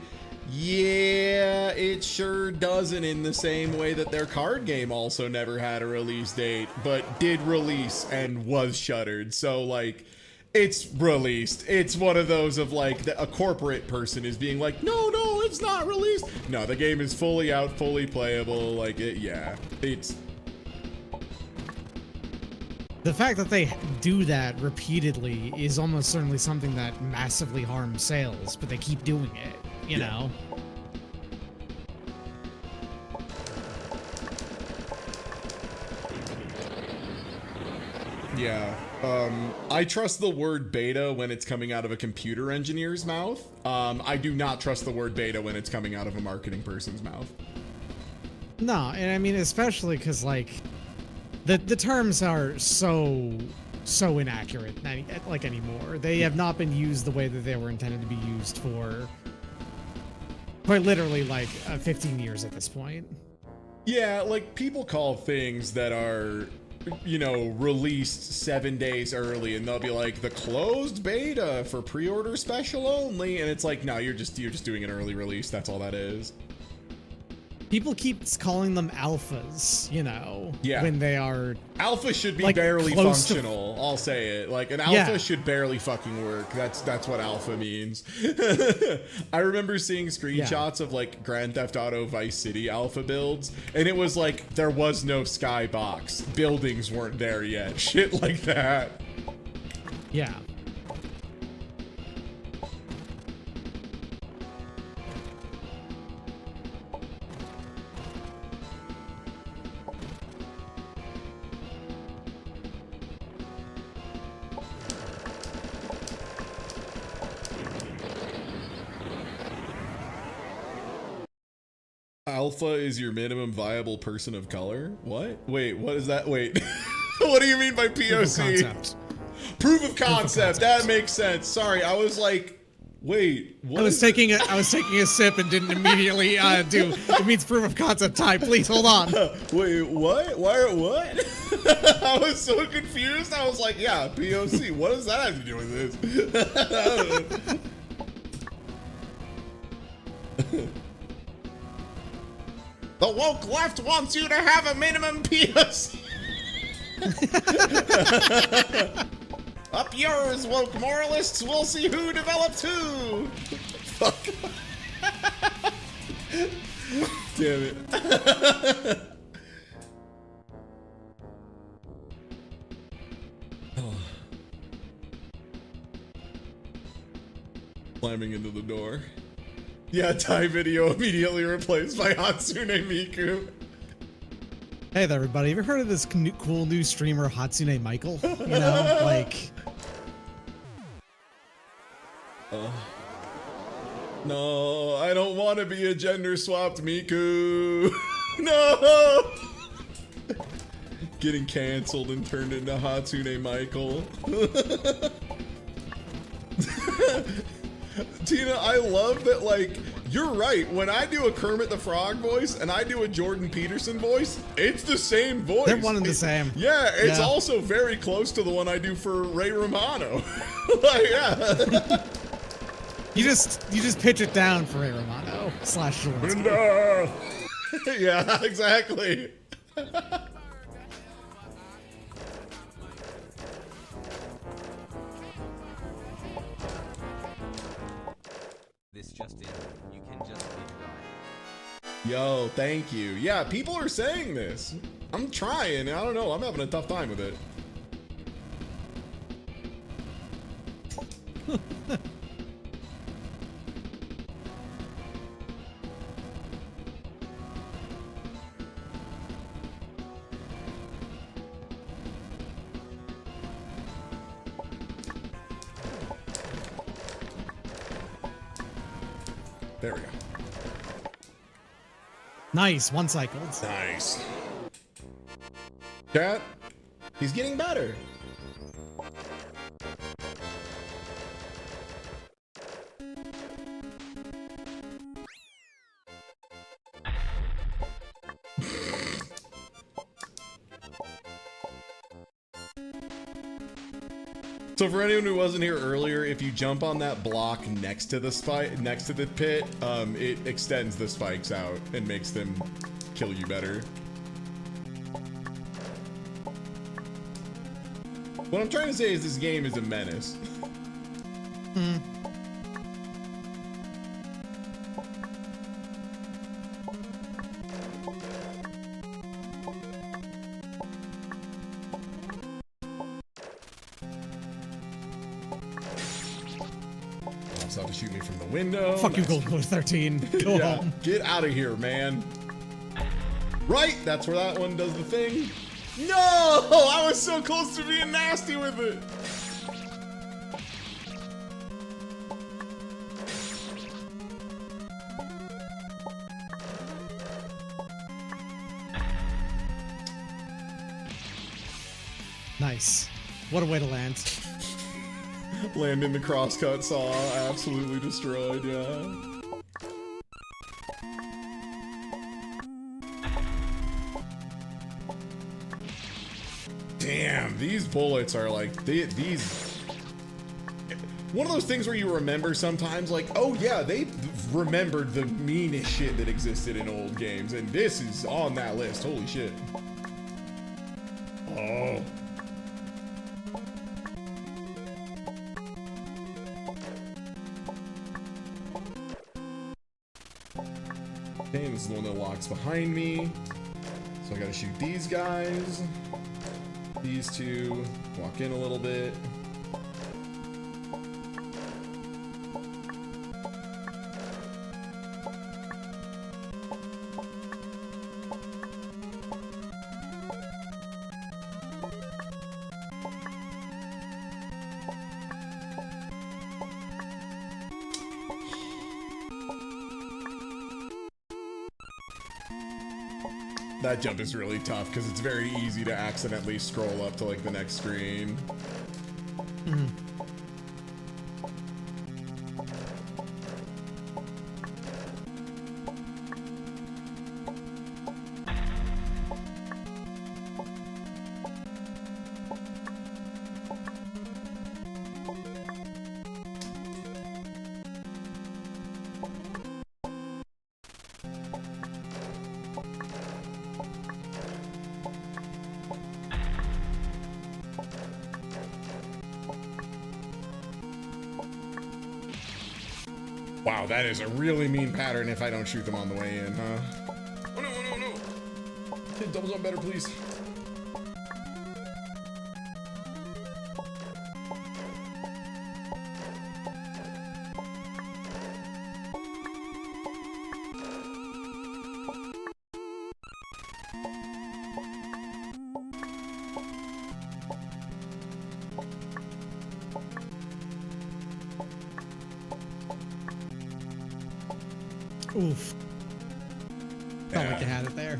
Speaker 1: Yeah, it sure doesn't, in the same way that their card game also never had a release date, but did release and was shuttered. So, like, It's released. It's one of those of like a corporate person is being like, no, it's not released. No, the game is fully out, fully playable. Like it, yeah. It's
Speaker 5: The fact that they do that repeatedly is almost certainly something that massively harms sales, but they keep doing it, you know?
Speaker 1: yeah. I trust the word beta when it's coming out of a computer engineer's mouth. I do not trust the word beta when it's coming out of a marketing person's mouth.
Speaker 5: No, and I mean, especially because, like, the terms are so inaccurate, like, anymore. They have not been used the way that they were intended to be used for quite literally, like, 15 years at this point.
Speaker 1: Yeah, like, people call things that are, you know, released 7 days early, and they'll be like, the closed beta for pre-order special only, and it's like, no, you're just doing an early release. That's all that is.
Speaker 5: People keep calling them alphas, you know,
Speaker 1: Yeah.
Speaker 5: when they are...
Speaker 1: Alpha should be
Speaker 5: like,
Speaker 1: barely
Speaker 5: close to-
Speaker 1: functional, I'll say it. Like, an alpha
Speaker 5: Yeah.
Speaker 1: should barely fucking work. That's what alpha means. I remember seeing screenshots of, like, Grand Theft Auto Vice City alpha builds, and it was like, there was no skybox. Buildings weren't there yet. Shit like that.
Speaker 5: Yeah.
Speaker 1: Alpha is your minimum viable person of color? What? Wait, what is that? Wait. What do you mean by POC? Proof of concept. That makes sense. Sorry, I was like, wait, what?
Speaker 5: I was taking a sip and didn't immediately do. It means proof of concept time. Please hold on.
Speaker 1: Wait, what? Why? What? I was so confused. I was like, yeah, POC. What does that have to do with this? The woke left wants you to have a minimum POC. Up yours, woke moralists. We'll see who develops who. Fuck. Damn it. Slamming into the door. Yeah, Thai video immediately replaced by Hatsune Miku.
Speaker 5: Hey there, everybody. Have you heard of this cool new streamer, Hatsune Michael? You know, like...
Speaker 1: No, I don't want to be a gender-swapped Miku. No! Getting canceled and turned into Hatsune Michael. Tina, I love that, like, you're right. When I do a Kermit the Frog voice and I do a Jordan Peterson voice, it's the same voice.
Speaker 5: They're one and the same.
Speaker 1: Yeah, it's
Speaker 5: Yeah.
Speaker 1: also very close to the one I do for Ray Romano. Like, yeah.
Speaker 5: You just pitch it down for Ray Romano / Jordan.
Speaker 1: Yeah, exactly.
Speaker 3: This just in, you can just be the guy.
Speaker 1: Yo, thank you. Yeah, people are saying this. I'm trying. I don't know. I'm having a tough time with it. There we go.
Speaker 5: Nice, one cycled.
Speaker 1: Nice. Chat, he's getting better. So for anyone who wasn't here earlier, if you jump on that block next to the pit, it extends the spikes out and makes them kill you better. What I'm trying to say is this game is a menace. About to shoot me from the window.
Speaker 5: Fuck you, Gold Coast 13. Go
Speaker 1: Yeah,
Speaker 5: home.
Speaker 1: get out of here, man. Right, that's where that one does the thing. No, I was so close to being nasty with it.
Speaker 5: Nice. What a way to land.
Speaker 1: Land in the crosscut saw, absolutely destroyed, yeah. Damn, these bullets are like, these... One of those things where you remember sometimes, like, oh yeah, they remembered the meanest shit that existed in old games, and this is on that list, holy shit. Oh. Okay, this is the one that locks behind me. So I gotta shoot these guys. These two. Walk in a little bit. That jump is really tough because it's very easy to accidentally scroll up to like the next screen. Wow, that is a really mean pattern if I don't shoot them on the way in, huh? Oh no, oh no, no! Hit double jump better, please.
Speaker 5: Oof. Felt like you had it there.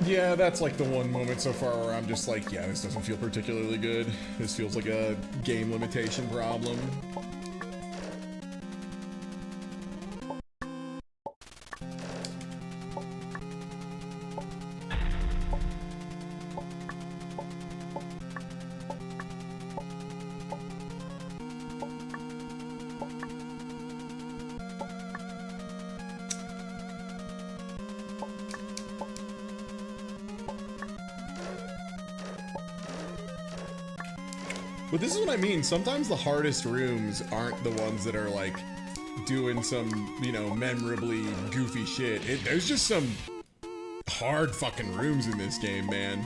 Speaker 1: Yeah, that's like the one moment so far where I'm just like, yeah, this doesn't feel particularly good. This feels like a game limitation problem. But this is what I mean. Sometimes the hardest rooms aren't the ones that are like doing some, you know, memorably goofy shit. There's just some hard fucking rooms in this game, man.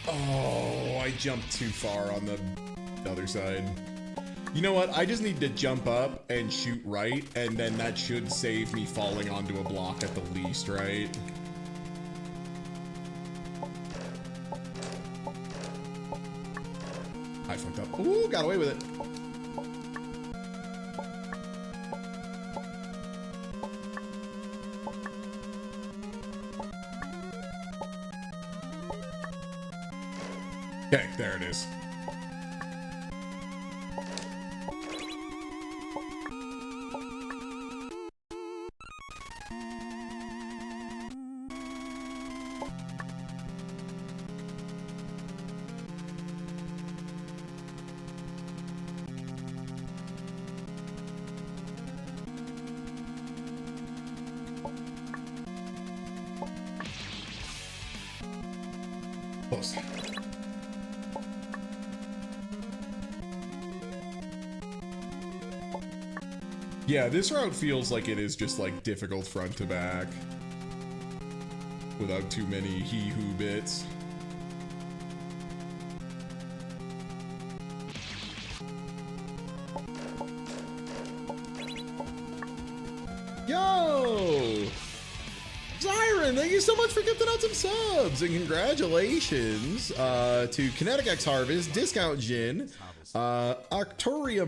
Speaker 1: Oh, I jumped too far on the other side. You know what? I just need to jump up and shoot right, and then that should save me falling onto a block at the least, right? I fucked up. Ooh, got away with it. Okay, there it is. Close. Yeah, this route feels like it is just like difficult front to back without too many hee-hoo bits. Yo! Zyron, thank you so much for gifting out some subs, and congratulations to Kinetic X Harvest, Discount Gin, Arcturia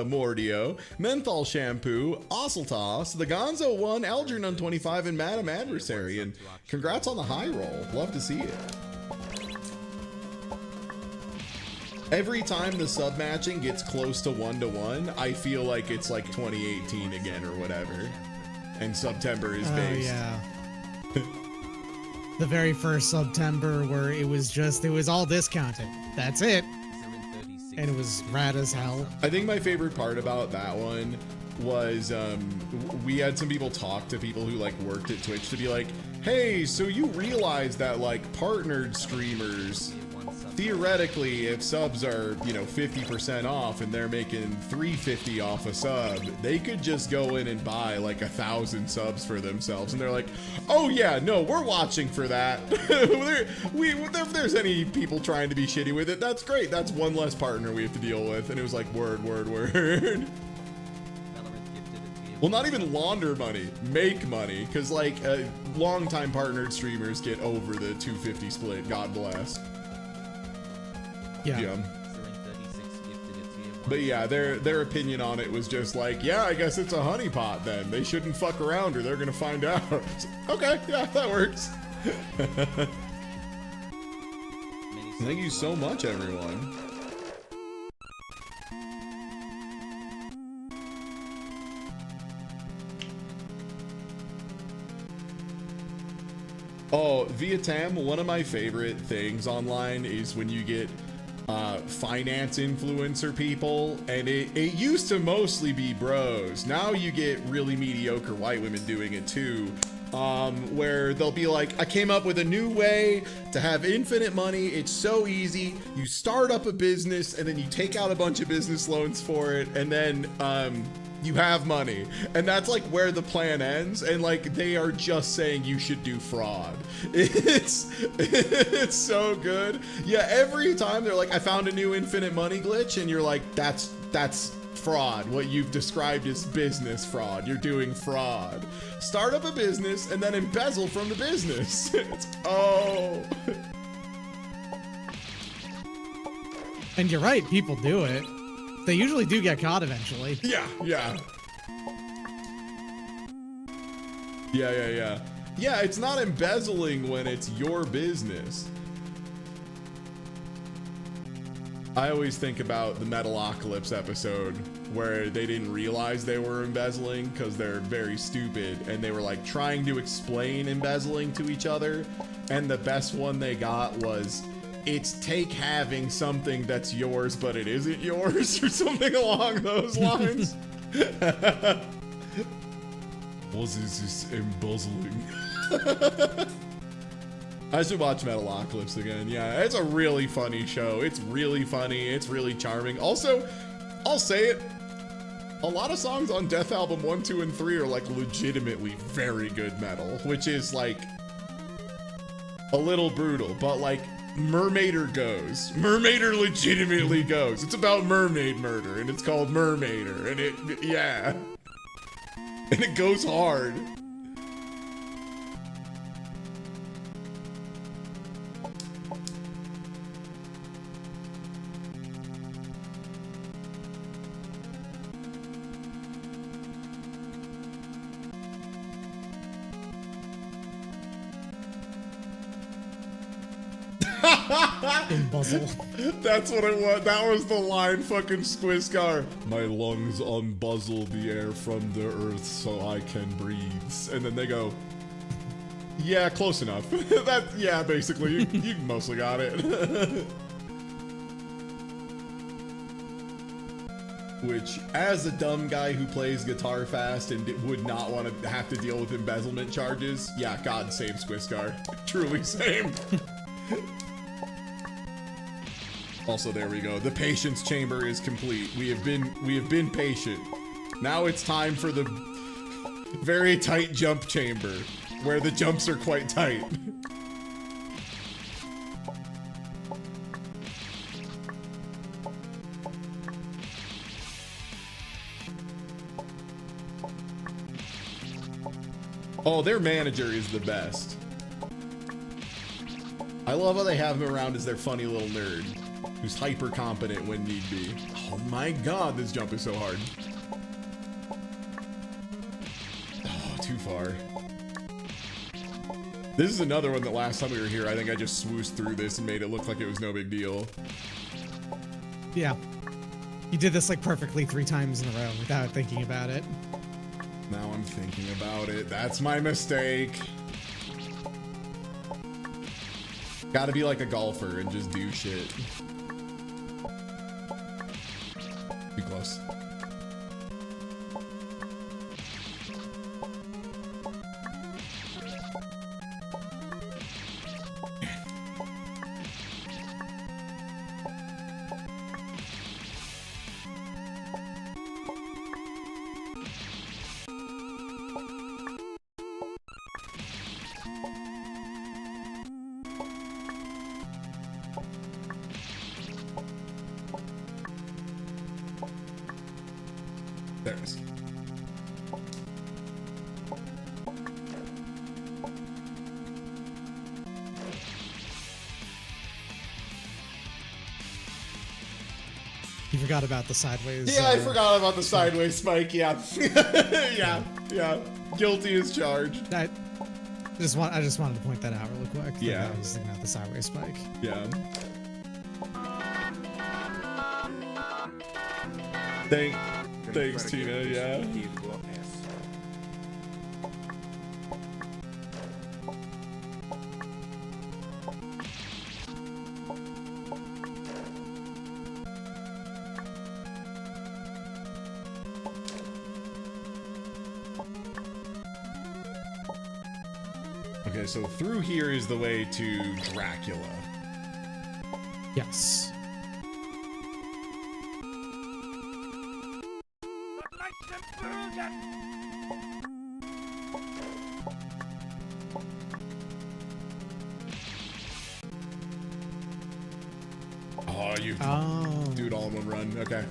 Speaker 1: Mordio, Menthol Shampoo, Osseltoss, the Gonzo 1, Algernon 25, and Madam Adversary. And congrats on the high roll. Love to see it. Every time the sub matching gets close to 1-to-1, I feel like it's like 2018 again or whatever. And September is based.
Speaker 5: Yeah. The very first September where it was all discounted. That's it. And it was rad as hell.
Speaker 1: I think my favorite part about that one was we had some people talk to people who like worked at Twitch to be like, hey, so you realize that like partnered streamers, theoretically, if subs are, you know, 50% off and they're making $350 off a sub, they could just go in and buy like 1,000 subs for themselves. And they're like, oh yeah, no, we're watching for that. If there's any people trying to be shitty with it, that's great. That's one less partner we have to deal with. And it was like, word. Well, not even launder money, make money. Cause like longtime partnered streamers get over the 250 split, God bless.
Speaker 5: Yeah.
Speaker 1: But yeah, their opinion on it was just like, yeah, I guess it's a honeypot then. They shouldn't fuck around or they're gonna find out. Okay, yeah, that works. Thank you so much, everyone. Oh, Vietnam, one of my favorite things online is when you get finance influencer people, and it used to mostly be bros. Now you get really mediocre white women doing it too, where they'll be like, I came up with a new way to have infinite money. It's so easy. You start up a business and then you take out a bunch of business loans for it, and then you have money. And that's like where the plan ends, and like they are just saying you should do fraud. It's so good. Yeah, every time they're like, I found a new infinite money glitch, and you're like, that's fraud. What you've described is business fraud. You're doing fraud. Start up a business and then embezzle from the business. Oh.
Speaker 5: And you're right, people do it. They usually do get caught eventually.
Speaker 1: Yeah. Yeah, it's not embezzling when it's your business. I always think about the Metalocalypse episode where they didn't realize they were embezzling because they're very stupid, and they were like trying to explain embezzling to each other, and the best one they got was, it's take having something that's yours but it isn't yours, or something along those lines. What is this embezzling? I should watch Metalocalypse again. Yeah, it's a really funny show. It's really funny. It's really charming. Also, I'll say it, a lot of songs on Death Album 1, 2, and 3 are like legitimately very good metal, which is like a little brutal, but like Mermaider goes. Mermaider legitimately goes. It's about mermaid murder, and it's called Mermaider, and yeah. And it goes hard.
Speaker 5: Embezzle.
Speaker 1: That's what it was. That was the line, fucking Squiscar. My lungs unbuzzle the air from the earth so I can breathe. And then they go, yeah, close enough. Yeah, basically, you mostly got it. which, as a dumb guy who plays guitar fast and would not want to have to deal with embezzlement charges, yeah, God save Squiscar. Truly same. Also, there we go. The patience chamber is complete. We have been patient. Now it's time for the very tight jump chamber, where the jumps are quite tight. Oh, their manager is the best. I love how they have him around as their funny little nerd, who's hyper competent when need be. Oh my God, this jump is so hard. Oh, too far. This is another one that last time we were here, I think I just swoosed through this and made it look like it was no big deal.
Speaker 5: Yeah. You did this like perfectly 3 times in a row without thinking about it.
Speaker 1: Now I'm thinking about it. That's my mistake. Gotta be like a golfer and just do shit. Too close. There it is.
Speaker 5: You forgot about the sideways.
Speaker 1: Yeah, I forgot about the sideways spike. Yeah. yeah. Guilty as charged.
Speaker 5: I just wanted to point that out real quick.
Speaker 1: Yeah.
Speaker 5: I was thinking about the sideways spike.
Speaker 1: Yeah. Thanks, Tina. Yeah. Okay, so through here is the way to Dracula.
Speaker 5: Yes.
Speaker 1: Oh, you do it all in one run. Okay.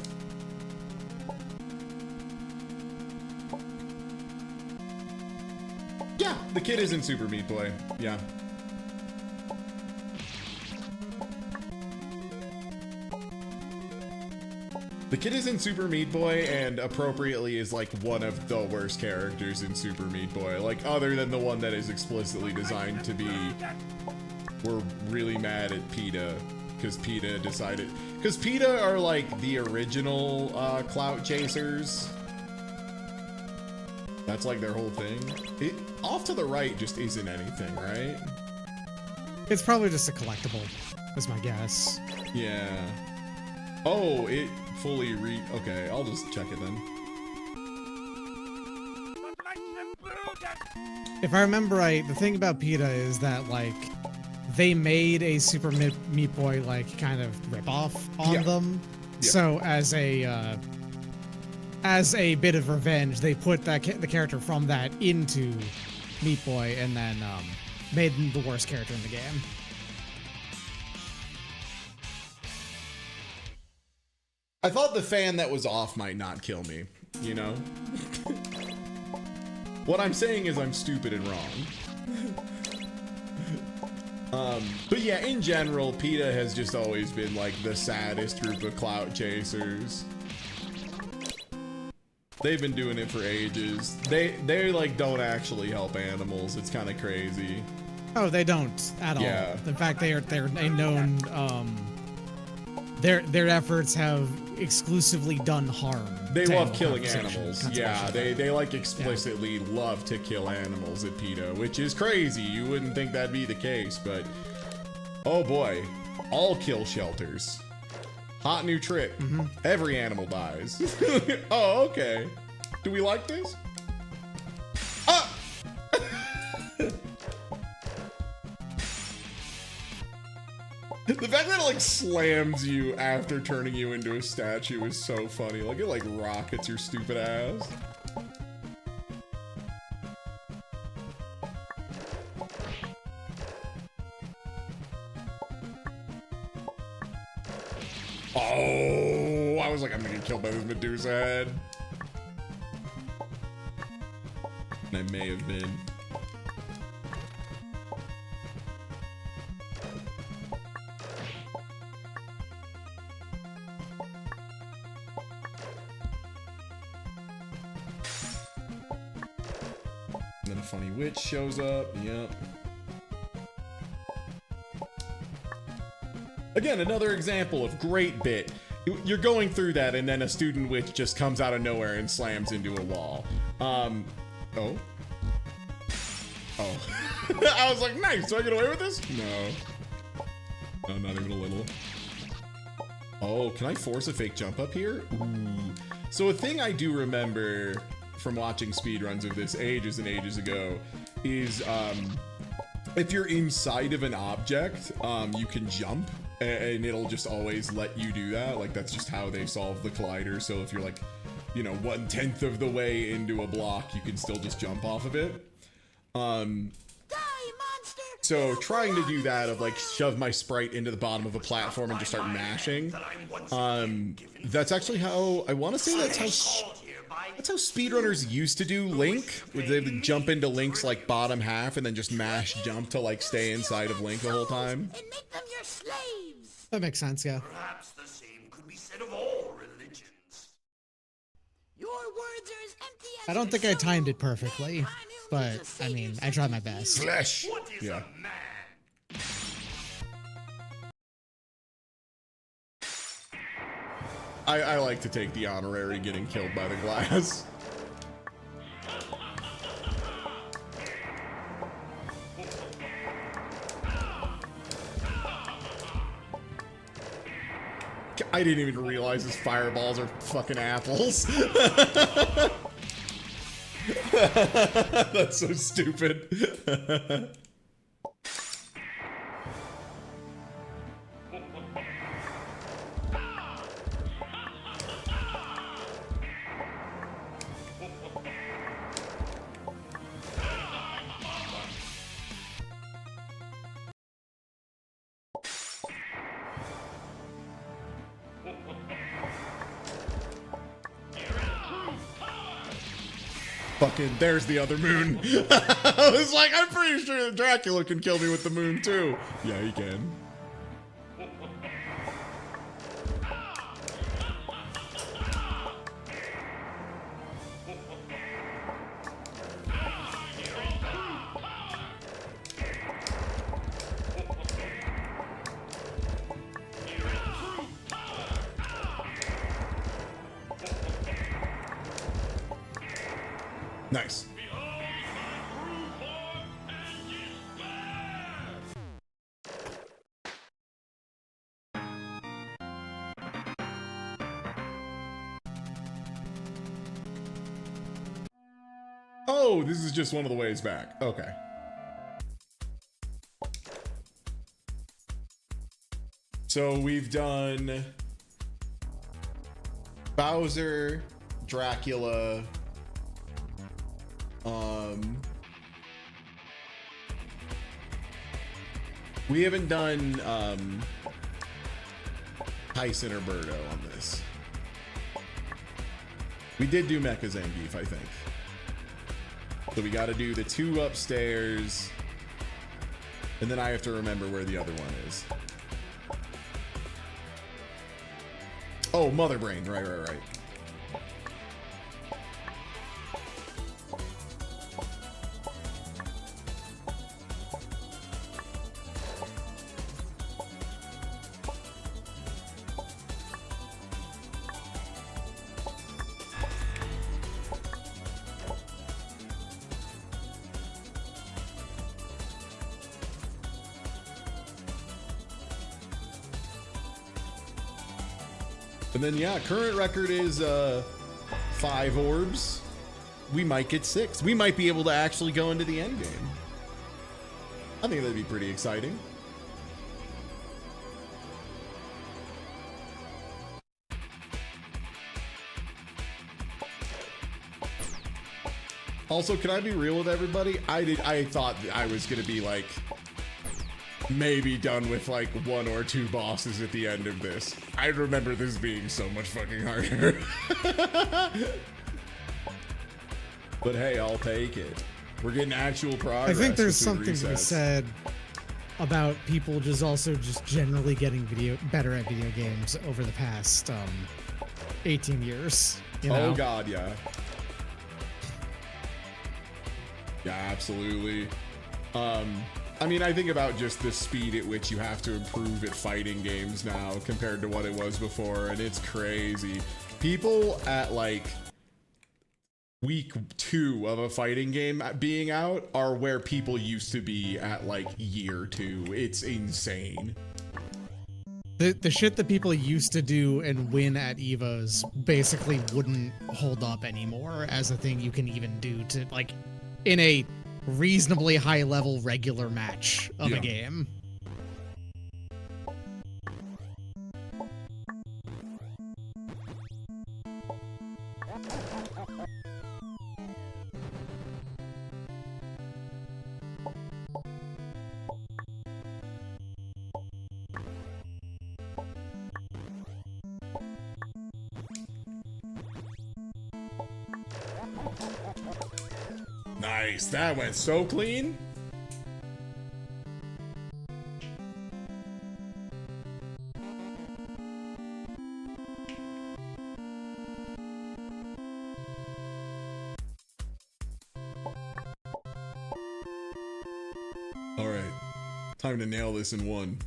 Speaker 1: Yeah, the kid isn't Super Meat Boy. Yeah. The kid is in Super Meat Boy, and appropriately is like one of the worst characters in Super Meat Boy. Like, other than the one that is explicitly designed to be, we're really mad at PETA, because PETA decided, because PETA are like the original clout chasers. That's like their whole thing. It, off to the right just isn't anything, right?
Speaker 5: It's probably just a collectible, is my guess.
Speaker 1: Yeah. Oh, it fully okay, I'll just check it then.
Speaker 5: If I remember right, the thing about PETA is that, like, they made a Super Meat Boy, like, kind of ripoff on them. Yeah. So as a bit of revenge, they put that the character from that into Meat Boy and then made him the worst character in the game.
Speaker 1: I thought the fan that was off might not kill me, you know? What I'm saying is I'm stupid and wrong. But yeah, in general, PETA has just always been like the saddest group of clout chasers. They've been doing it for ages. They like don't actually help animals. It's kind of crazy.
Speaker 5: Oh, they don't at all. In fact, they're a known their efforts have exclusively done harm.
Speaker 1: They love killing animals. Yeah, they like explicitly love to kill animals at PETA, which is crazy. You wouldn't think that'd be the case, but oh boy, all kill shelters. Hot new trick. Every animal dies. Oh, okay. Do we like this? Ah! The fact that it like slams you after turning you into a statue is so funny. Like it like rockets your stupid ass. Oh, I was like, I'm gonna get killed by this Medusa head. And I may have been. And then a funny witch shows up. Yep. Again, another example of great bit. You're going through that, and then a student witch just comes out of nowhere and slams into a wall. Oh. Oh. I was like, nice. Do I get away with this? No. No, not even a little. Oh, can I force a fake jump up here? Ooh. So a thing I do remember from watching speedruns of this ages and ages ago is if you're inside of an object, you can jump and it'll just always let you do that. Like that's just how they solve the collider. So if you're like, you know, 1/10 of the way into a block, you can still just jump off of it. So trying to do that of like shove my sprite into the bottom of a platform and just start mashing. That's actually how I want to say that's how speedrunners used to do Link. Would they would jump into Link's like bottom half and then just mash jump to like stay inside of Link the whole time.
Speaker 8: And make them your slaves.
Speaker 5: That makes sense, yeah.
Speaker 7: Perhaps the same could be said of all religions.
Speaker 8: Your words are as empty as
Speaker 5: I don't
Speaker 8: your
Speaker 5: think I timed
Speaker 8: soul.
Speaker 5: it perfectly,
Speaker 8: Mankind only
Speaker 5: but
Speaker 8: needs a
Speaker 5: I
Speaker 8: savior
Speaker 5: mean,
Speaker 8: such
Speaker 5: I tried
Speaker 8: as
Speaker 5: my
Speaker 8: you.
Speaker 5: best.
Speaker 1: Flesh.
Speaker 7: What is
Speaker 1: Yeah.
Speaker 7: a man?
Speaker 1: I like to take the honorary getting killed by the glass. I didn't even realize his fireballs are fucking apples. That's so stupid. Fucking, there's the other moon. I was like, I'm pretty sure that Dracula can kill me with the moon too. Yeah, he can. Nice. Oh, this is just one of the ways back. Okay. So we've done Bowser, Dracula, we haven't done Tyson or Birdo on this. We did do Mecha Zangief, I think. So we got to do the two upstairs, and then I have to remember where the other one is. Oh, Mother Brain, right. And then yeah, current record is 5 orbs. We might get 6. We might be able to actually go into the end game. I think that'd be pretty exciting. Also, can I be real with everybody? I thought I was gonna be like maybe done with like 1 or 2 bosses at the end of this. I remember this being so much fucking harder. But hey, I'll take it. We're getting actual progress.
Speaker 5: I think there's
Speaker 1: between
Speaker 5: something to be
Speaker 1: resets.
Speaker 5: said about people just generally getting better at video games over the past 18 years. You know?
Speaker 1: Oh god, yeah. Yeah, absolutely. I mean, I think about just the speed at which you have to improve at fighting games now compared to what it was before, and it's crazy. People at like week 2 of a fighting game being out are where people used to be at like year 2. It's insane.
Speaker 5: The shit that people used to do and win at EVOs basically wouldn't hold up anymore as a thing you can even do to like in a reasonably high level regular match of
Speaker 1: Yeah.
Speaker 5: a game.
Speaker 1: Nice, that went so clean. All right, time to nail this in one.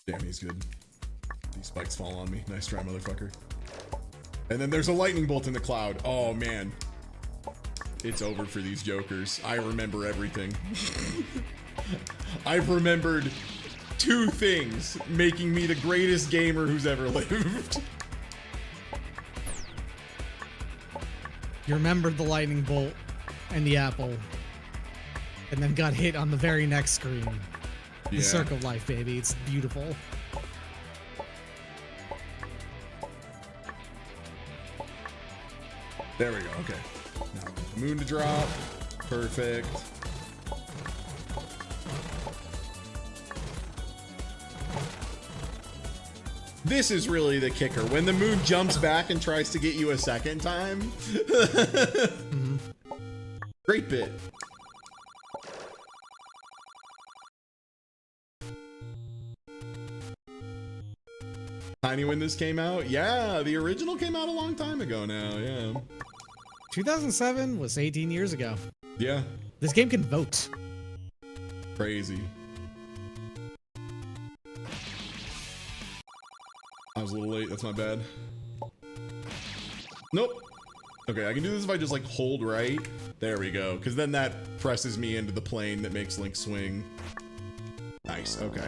Speaker 1: Damn, he's good. These spikes fall on me. Nice try, motherfucker. And then there's a lightning bolt in the cloud. Oh man, it's over for these jokers. I remember everything. I've remembered 2 things making me the greatest gamer who's ever lived.
Speaker 5: You remembered the lightning bolt and the apple, and then got hit on the very next screen. The
Speaker 1: Yeah.
Speaker 5: circle of life, baby. It's beautiful.
Speaker 1: There we go. Okay. Now the moon to drop. Perfect. This is really the kicker. When the moon jumps back and tries to get you a second time. Great bit. Tiny when this came out? Yeah, the original came out a long time ago now, yeah.
Speaker 5: 2007 was 18 years ago.
Speaker 1: Yeah,
Speaker 5: This game can vote.
Speaker 1: crazy. I was a little late, that's my bad. Nope. Okay, I can do this if I just like hold right. There we go, because then that presses me into the plane that makes Link swing. Nice, okay.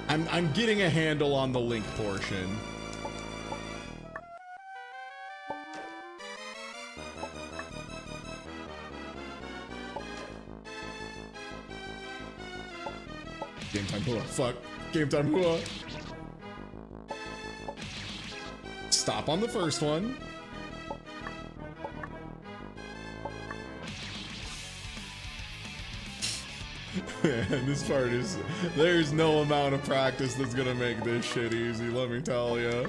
Speaker 1: I'm getting a handle on the Link portion. Game time, hua. Fuck. Game time, hua. Stop on the first one. Man, this part is... There's no amount of practice that's gonna make this shit easy, let me tell ya.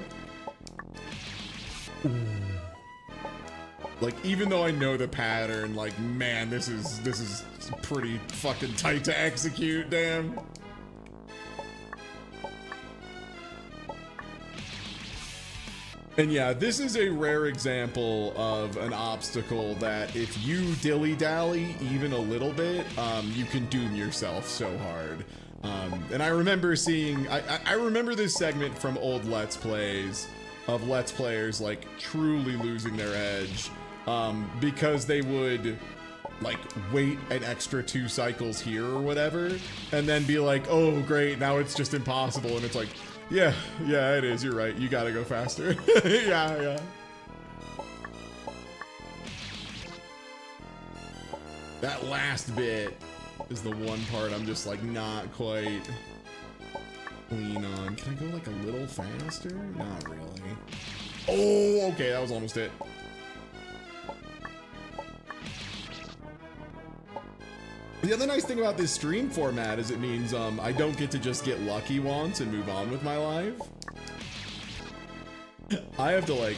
Speaker 1: Like, even though I know the pattern, like, man, this is pretty fucking tight to execute, damn. And yeah, this is a rare example of an obstacle that if you dilly-dally even a little bit, you can doom yourself so hard. And I remember seeing, I remember this segment from old Let's Plays of Let's Players like truly losing their edge because they would like wait an extra 2 cycles here or whatever, and then be like, oh great, now it's just impossible, and it's like, yeah, it is, you're right, you gotta go faster. Yeah. That last bit is the one part I'm just like not quite clean on. Can I go like a little faster? Not really. Oh, okay, that was almost it. The other nice thing about this stream format is it means I don't get to just get lucky once and move on with my life. I have to like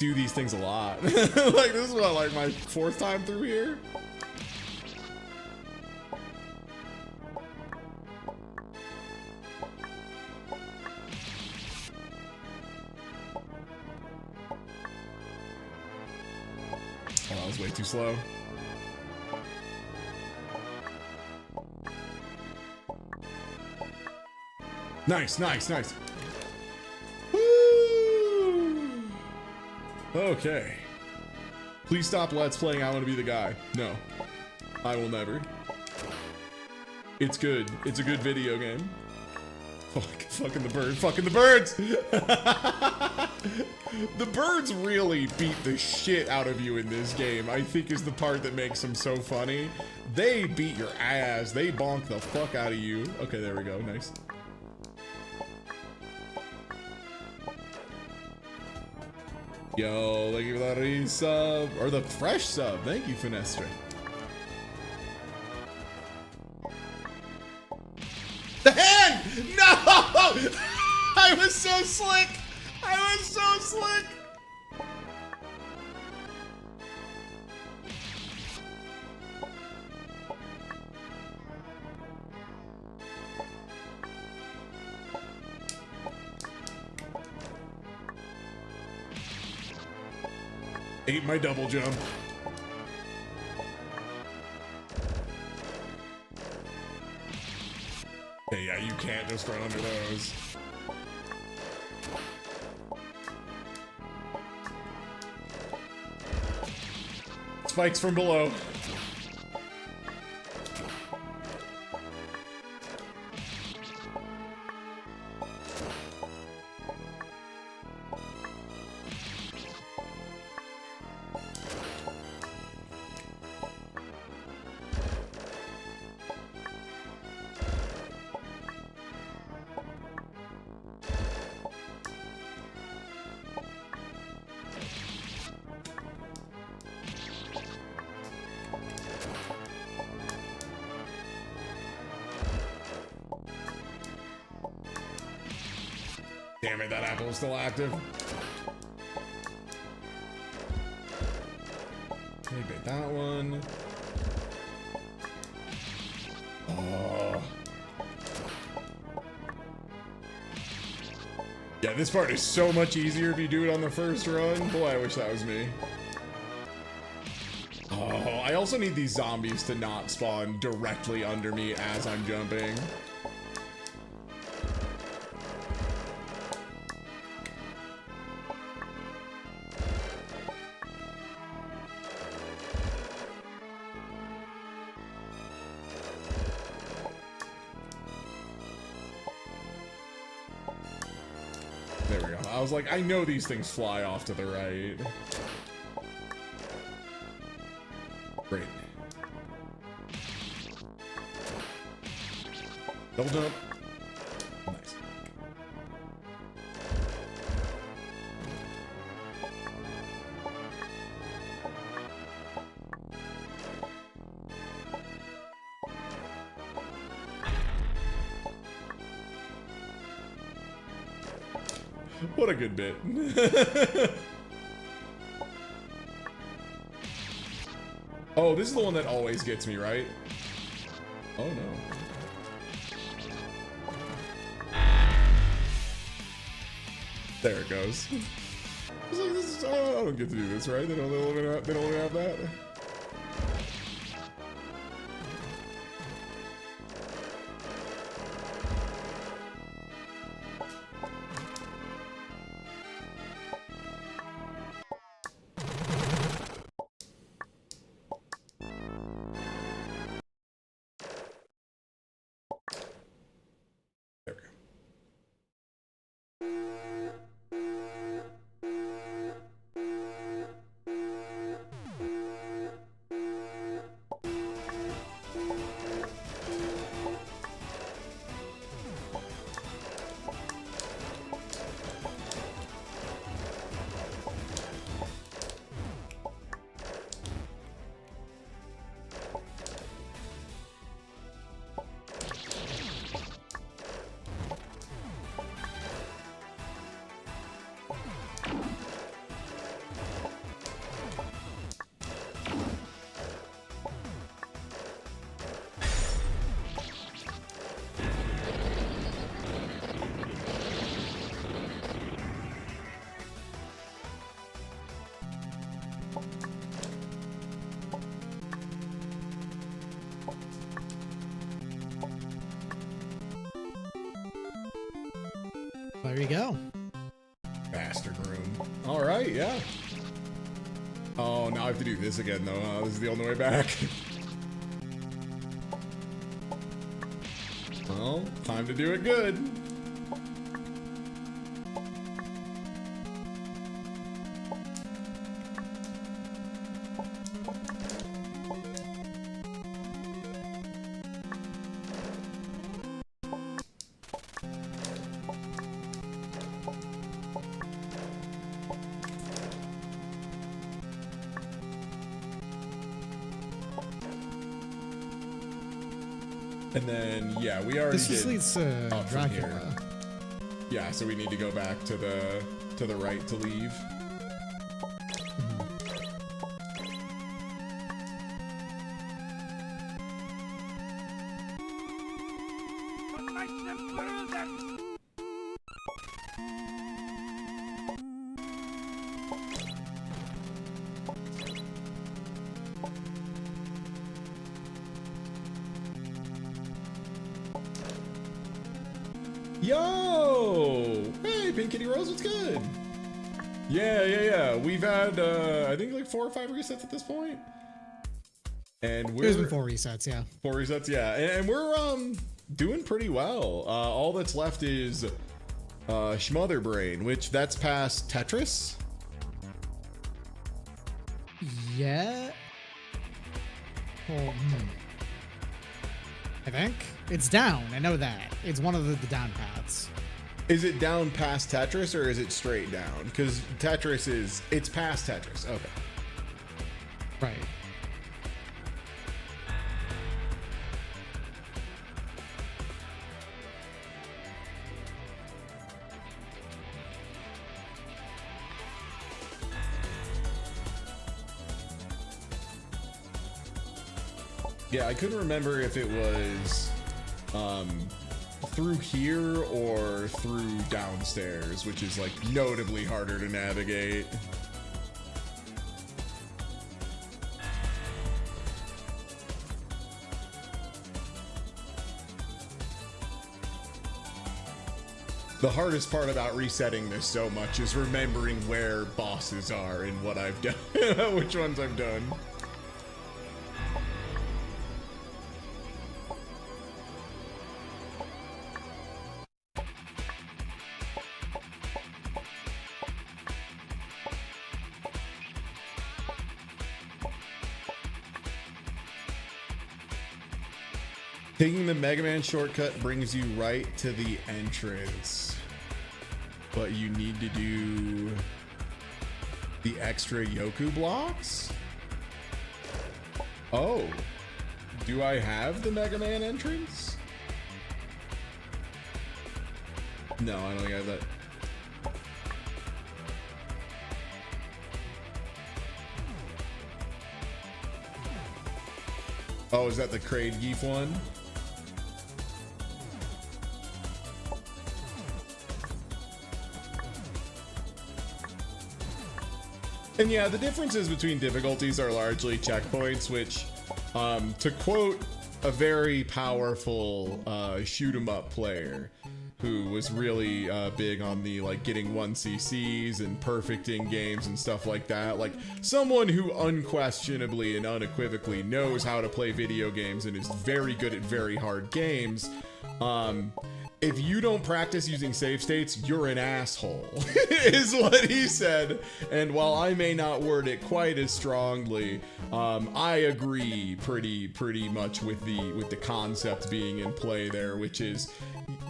Speaker 1: do these things a lot. Like this is what, like my 4th time through here. Oh, that was way too slow. Nice. Woo! Okay. Please stop Let's Playing I Want to Be the Guy. No. I will never. It's good. It's a good video game. Fucking the bird. Fucking the birds! The birds really beat the shit out of you in this game, I think is the part that makes them so funny. They beat your ass. They bonk the fuck out of you. Okay, there we go. Nice. Yo, thank you for that resub. Or the fresh sub. Thank you, Finestra. The hand! No! I was so slick! I was so slick! Ate my double jump. Hey, yeah, you can't just run under those. Spikes from below. Damn it, that apple is still active. Okay, bait that one. Oh. Yeah, this part is so much easier if you do it on the first run. Boy, I wish that was me. Oh, I also need these zombies to not spawn directly under me as I'm jumping. There we go. I was like, I know these things fly off to the right. Great. Double jump. Nice. What a good bit. Oh, this is the one that always gets me, right? Oh no. There it goes. I was like, this is, oh, I don't get to do this, right? They don't even have that.
Speaker 5: There you go.
Speaker 1: Bastard room. All right, yeah. Oh, now I have to do this again, though. This is the only way back. Well, time to do it good. And then, yeah, we already
Speaker 5: This just
Speaker 1: did
Speaker 5: leads to
Speaker 1: up from here.
Speaker 5: Dracula.
Speaker 1: Yeah, so we need to go back to the right to leave. Yo! Hey, Pink Kitty Rose, what's good? Yeah. We've had, I think like 4 or 5 resets at this point. And
Speaker 5: There's been
Speaker 1: we're
Speaker 5: 4 resets, yeah.
Speaker 1: 4 resets, yeah. And we're doing pretty well. All that's left is Schmother Brain, which that's past Tetris.
Speaker 5: Yeah. Well, I think it's down. I know that it's one of the down paths.
Speaker 1: Is it down past Tetris or is it straight down? Because Tetris it's past Tetris. Okay.
Speaker 5: Right.
Speaker 1: Yeah, I couldn't remember if it was through here or through downstairs, which is like notably harder to navigate. The hardest part about resetting this so much is remembering where bosses are and what I've done, which ones I've done. Taking the Mega Man shortcut brings you right to the entrance, but you need to do the extra Yoku blocks? Oh, do I have the Mega Man entrance? No, I don't think I have that. Oh, is that the Kraid Geef one? And yeah, the differences between difficulties are largely checkpoints, which, to quote a very powerful shoot 'em up player who was really big on the like getting 1cc's and perfecting games and stuff like that, like someone who unquestionably and unequivocally knows how to play video games and is very good at very hard games, if you don't practice using save states, you're an asshole, is what he said. And while I may not word it quite as strongly, I agree pretty much with the concept being in play there, which is,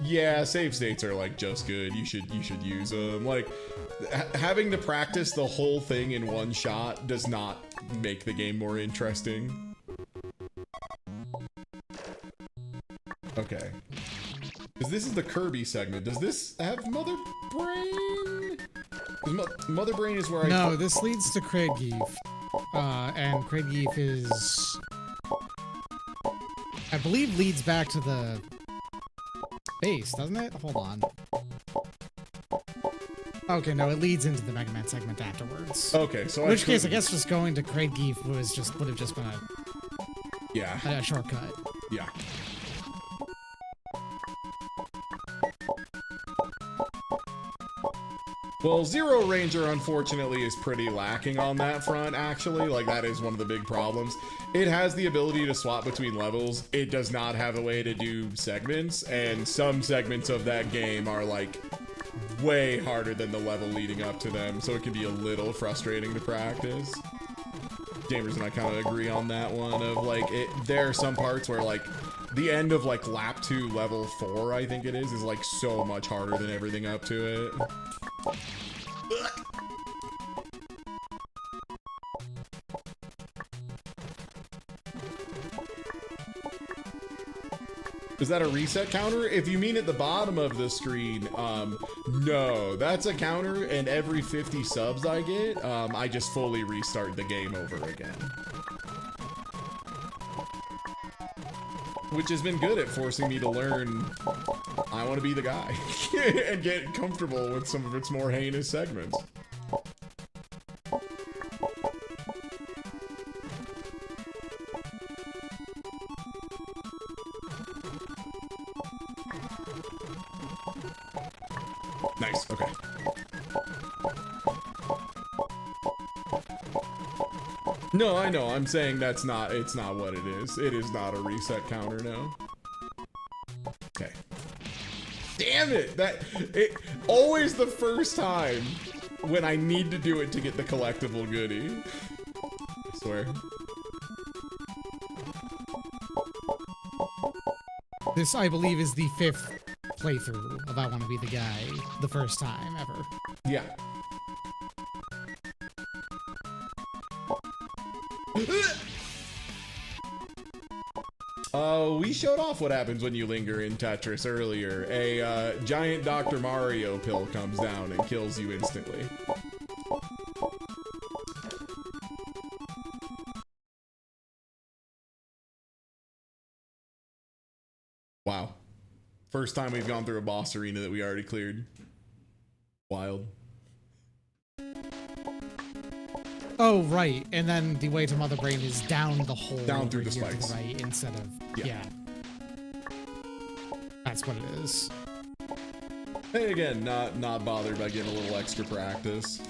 Speaker 1: yeah, save states are like just good. You should use them. Like having to practice the whole thing in one shot does not make the game more interesting. Okay. Because this is the Kirby segment. Does this have Mother Brain? Mother Brain is where
Speaker 5: No, this leads to Kraid Geef. And Kraid Geef is, I believe, leads back to the base, doesn't it? Hold on. Okay, no, it leads into the Mega Man segment afterwards.
Speaker 1: Okay, so
Speaker 5: In which case, I
Speaker 1: couldn't-
Speaker 5: guess just going to Craig Geef would have just been
Speaker 1: yeah,
Speaker 5: a shortcut.
Speaker 1: yeah. Well, Zero Ranger, unfortunately, is pretty lacking on that front, actually. Like, that is one of the big problems. It has the ability to swap between levels. It does not have a way to do segments, and some segments of that game are, like, way harder than the level leading up to them, so it can be a little frustrating to practice. Gamers and I kind of agree on that one of, like, there are some parts where, like, the end of, like, lap 2, level 4, I think it is, like, so much harder than everything up to it. Is that a reset counter? If you mean at the bottom of the screen, no, that's a counter, and every 50 subs I get, I just fully restart the game over again. Which has been good at forcing me to learn I want to be the guy and get comfortable with some of its more heinous segments. Nice, okay. No, I know, I'm saying it's not what it is. It is not a reset counter, no. Okay. Damn it! Always the first time when I need to do it to get the collectible goodie. I swear.
Speaker 5: This, I believe, is the 5th playthrough of I Want to Be the Guy, the first time ever.
Speaker 1: Yeah. We showed off what happens when you linger in Tetris earlier. A giant Dr. Mario pill comes down and kills you instantly. Wow. First time we've gone through a boss arena that we already cleared. Wild.
Speaker 5: Oh, right. And then the way to Mother Brain is down the hole.
Speaker 1: Down through
Speaker 5: over
Speaker 1: the
Speaker 5: here to
Speaker 1: spikes.
Speaker 5: right, instead of... Yeah. That's what it is.
Speaker 1: Hey, again, not bothered by getting a little extra practice.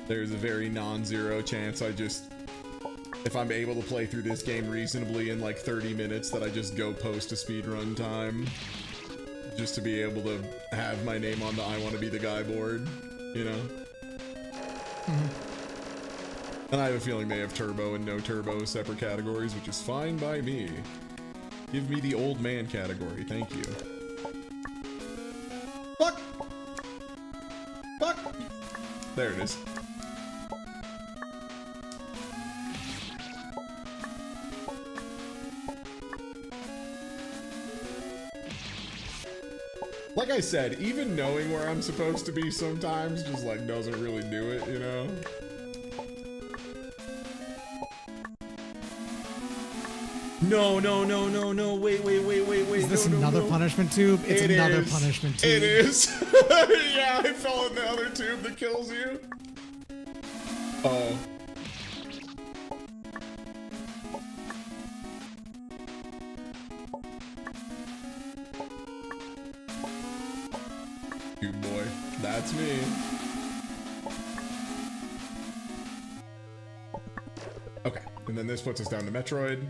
Speaker 1: There's a very non-zero chance if I'm able to play through this game reasonably in like 30 minutes, that I just go post a speedrun time. Just to be able to have my name on the I Want to Be the Guy board, you know? And I have a feeling they have turbo and no turbo separate categories, which is fine by me. Give me the old man category, thank you. Fuck! Fuck! There it is. Like I said, even knowing where I'm supposed to be sometimes just like doesn't really do it, you know? No, wait.
Speaker 5: Is this
Speaker 1: no,
Speaker 5: another
Speaker 1: no.
Speaker 5: punishment tube? It's
Speaker 1: It
Speaker 5: another
Speaker 1: is.
Speaker 5: punishment tube.
Speaker 1: It is. Yeah, I fell in the other tube that kills you. Oh. You boy, that's me. Okay, and then this puts us down to Metroid.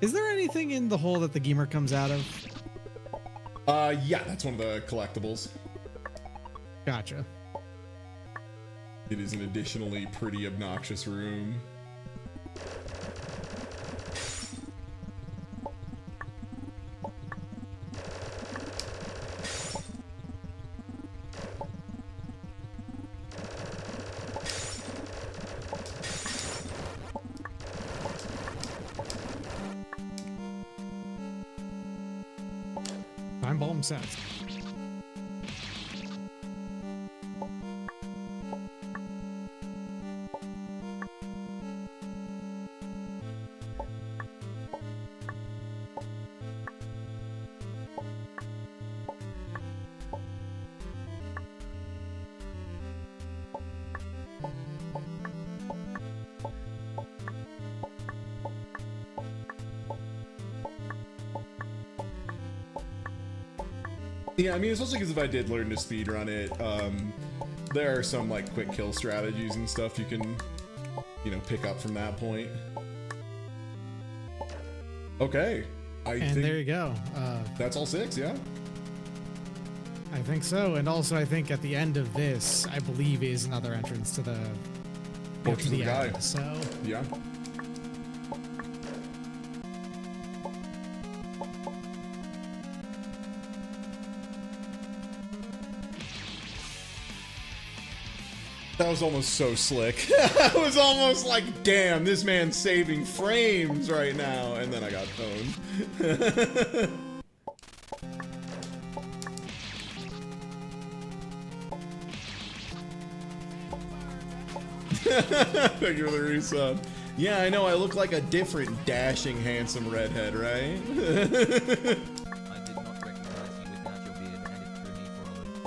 Speaker 5: Is there anything in the hole that the Gamer comes out of?
Speaker 1: Yeah, that's one of the collectibles.
Speaker 5: Gotcha.
Speaker 1: It is an additionally pretty obnoxious room.
Speaker 5: Time bomb sets.
Speaker 1: Yeah, I mean, especially because if I did learn to speedrun it, there are some like quick kill strategies and stuff you can, you know, pick up from that point. Okay,
Speaker 5: And there you go.
Speaker 1: That's all 6, yeah?
Speaker 5: I think so. And also, I think at the end of this, I believe is another entrance to the
Speaker 1: Fortress of the Guy.
Speaker 5: end. So
Speaker 1: Yeah. That was almost so slick. I was almost like, damn, this man's saving frames right now. And then I got owned. Thank you for the resub. Yeah, I know, I look like a different dashing, handsome redhead, right?
Speaker 3: I did not recognize you without your beard, and it threw me for a loop.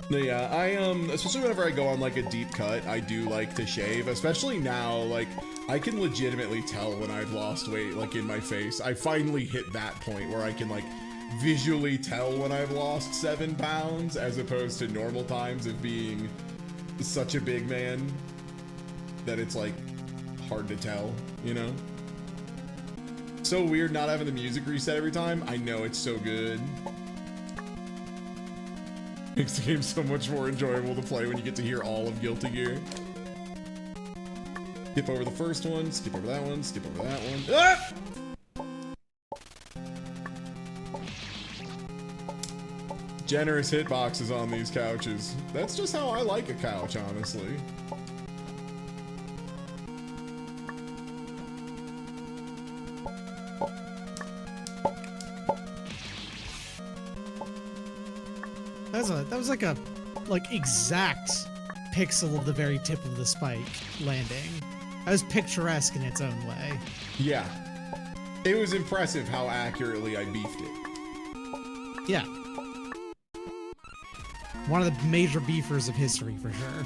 Speaker 1: No, yeah, I especially whenever I go on like a deep cut, I do like to shave, especially now. Like, I can legitimately tell when I've lost weight, like in my face. I finally hit that point where I can like visually tell when I've lost 7 pounds, as opposed to normal times of being such a big man that it's like hard to tell, you know? So weird not having the music reset every time. I know, it's so good. Makes the game so much more enjoyable to play when you get to hear all of Guilty Gear. Skip over the first one, skip over that one, skip over that one. Ah! Generous hitboxes on these couches. That's just how I like a couch, honestly.
Speaker 5: that was like a exact pixel of the very tip of the spike landing. That was picturesque in its own way.
Speaker 1: Yeah. It was impressive how accurately I beefed it.
Speaker 5: Yeah. One of the major beefers of history, for sure.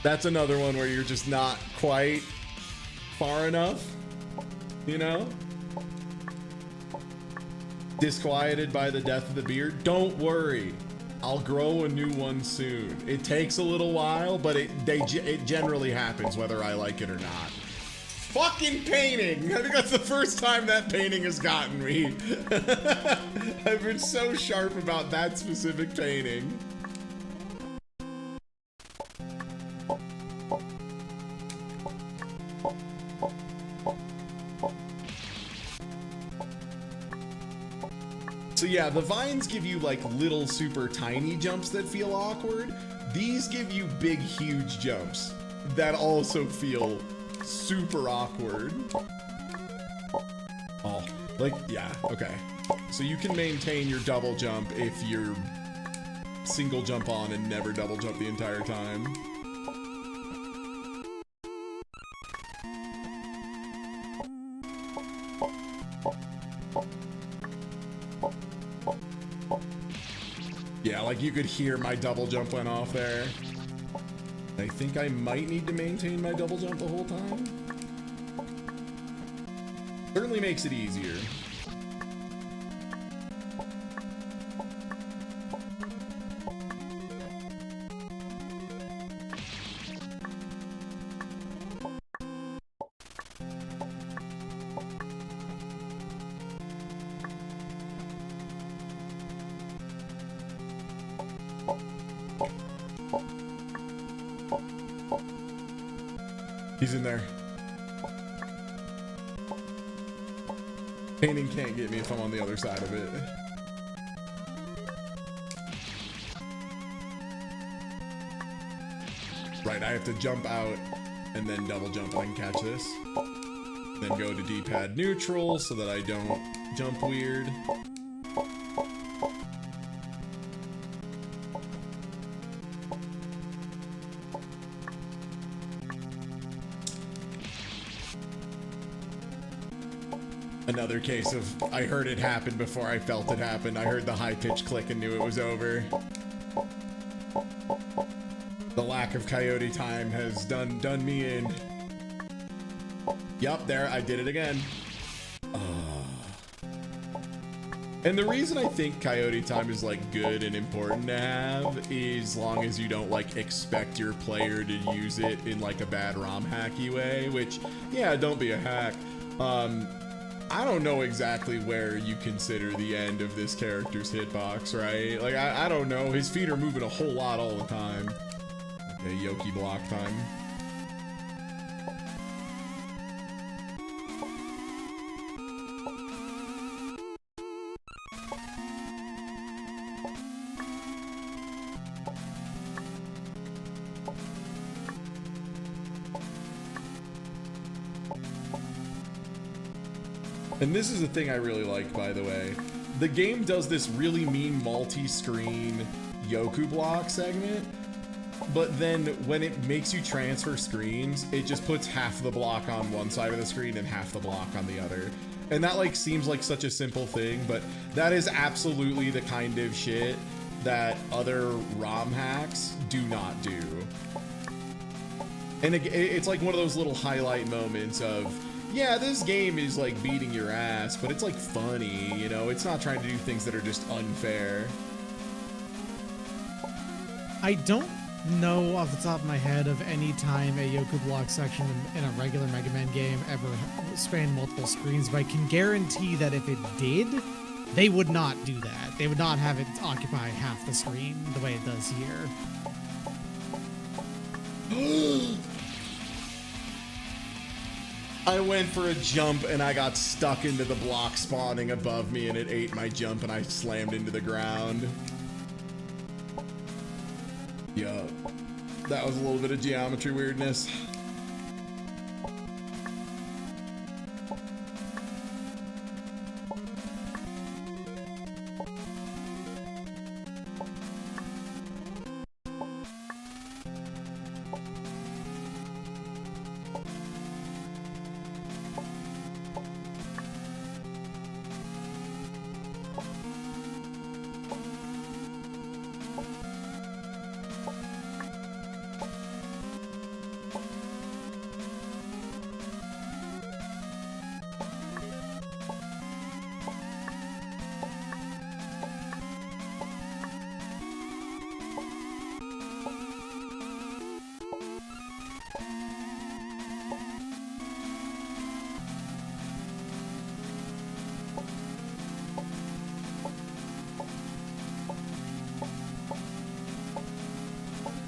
Speaker 1: That's another one where you're just not quite far enough, you know? Disquieted by the death of the beard. Don't worry, I'll grow a new one soon. It takes a little while, but it generally happens whether I like it or not. Fucking painting! I think that's the first time that painting has gotten me. I've been so sharp about that specific painting. So yeah, the vines give you like little super tiny jumps that feel awkward. These give you big, huge jumps that also feel super awkward. Oh, like, yeah, okay. So you can maintain your double jump if you're single jump on and never double jump the entire time. Yeah, like you could hear my double jump went off there. I think I might need to maintain my double jump the whole time. Certainly makes it easier. He's in there. Painting can't get me if I'm on the other side of it. Right, I have to jump out and then double jump and catch this. Then go to D-pad neutral so that I don't jump weird. Another case of I heard it happen before I felt it happen. I heard the high-pitched click and knew it was over. The lack of coyote time has done me in. Yup, there, I did it again. And the reason I think coyote time is like good and important to have is long as you don't like expect your player to use it in like a bad ROM hacky way, which, yeah, don't be a hack. I don't know exactly where you consider the end of this character's hitbox, right? Like, I don't know. His feet are moving a whole lot all the time. Okay, Yoki block time. And this is the thing I really like, by the way. The game does this really mean multi-screen Yoku block segment, but then when it makes you transfer screens, it just puts half the block on one side of the screen and half the block on the other. And that like seems like such a simple thing, but that is absolutely the kind of shit that other ROM hacks do not do. And it's like one of those little highlight moments of, yeah, this game is like beating your ass, but it's like funny, you know? It's not trying to do things that are just unfair.
Speaker 5: I don't know off the top of my head of any time a Yoku block section in a regular Mega Man game ever spanned multiple screens, but I can guarantee that if it did, they would not do that. They would not have it occupy half the screen the way it does here.
Speaker 1: I went for a jump and I got stuck into the block spawning above me and it ate my jump and I slammed into the ground. Yup. That was a little bit of geometry weirdness.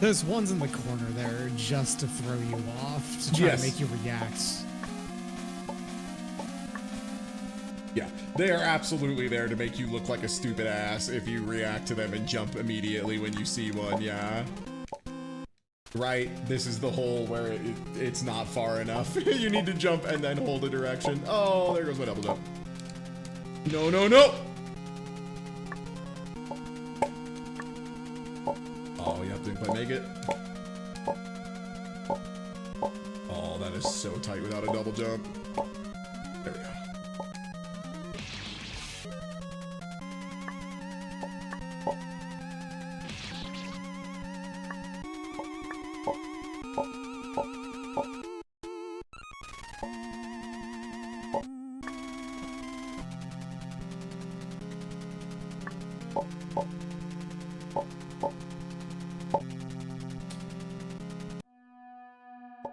Speaker 5: There's ones in the corner there just to throw you off, to try to make you react.
Speaker 1: Yeah, they are absolutely there to make you look like a stupid ass if you react to them and jump immediately when you see one, yeah. Right, this is the hole where it's not far enough. You need to jump and then hold a direction. Oh, there goes my double jump. No, no, no! Oh, yep, didn't quite make it. Oh, that is so tight without a double jump. There we go.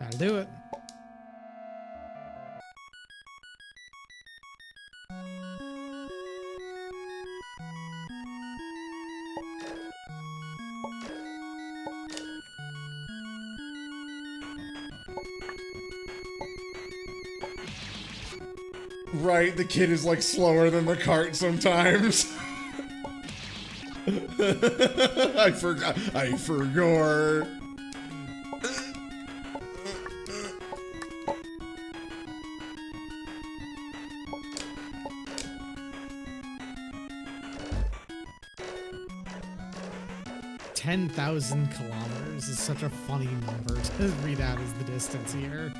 Speaker 5: Gotta do it.
Speaker 1: Right, the kid is like slower than the cart sometimes. I forgot.
Speaker 5: $10,000 kilometers is such a funny number to read out as the distance here.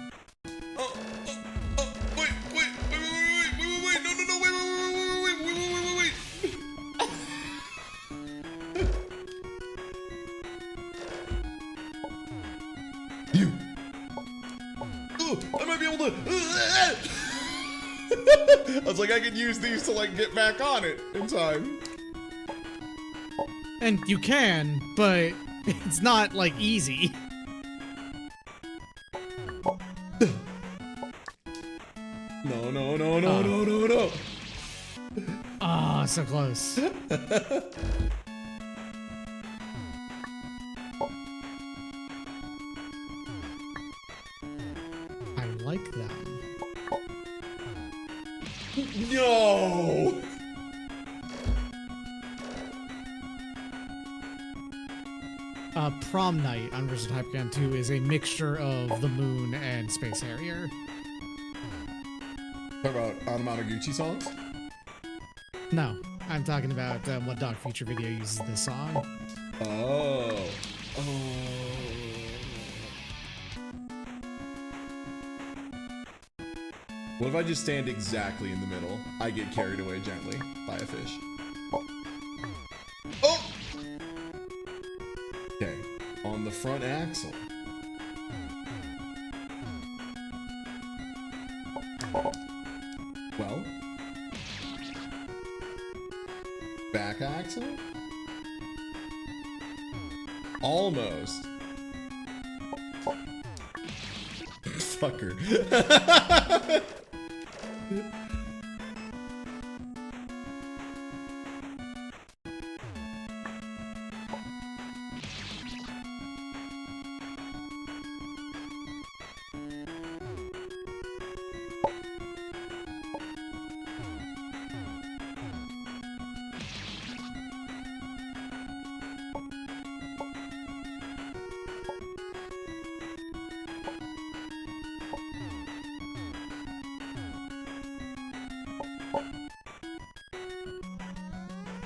Speaker 1: I was like, I could use these to like get back on it in time.
Speaker 5: And you can, but it's not like easy.
Speaker 1: No, no, no, no, no, no, no.
Speaker 5: Ah, so close. I like them.
Speaker 1: No.
Speaker 5: Prom Night on Versus Hypercam 2 is a mixture of the Moon and Space Harrier.
Speaker 1: Talk about Anamanaguchi songs?
Speaker 5: No, I'm talking about what Dog Feature video uses this song.
Speaker 1: Oh. Oh. What if I just stand exactly in the middle? I get carried away gently by a fish. Oh! Okay, on the front axle. Well, back axle? Almost. Fucker.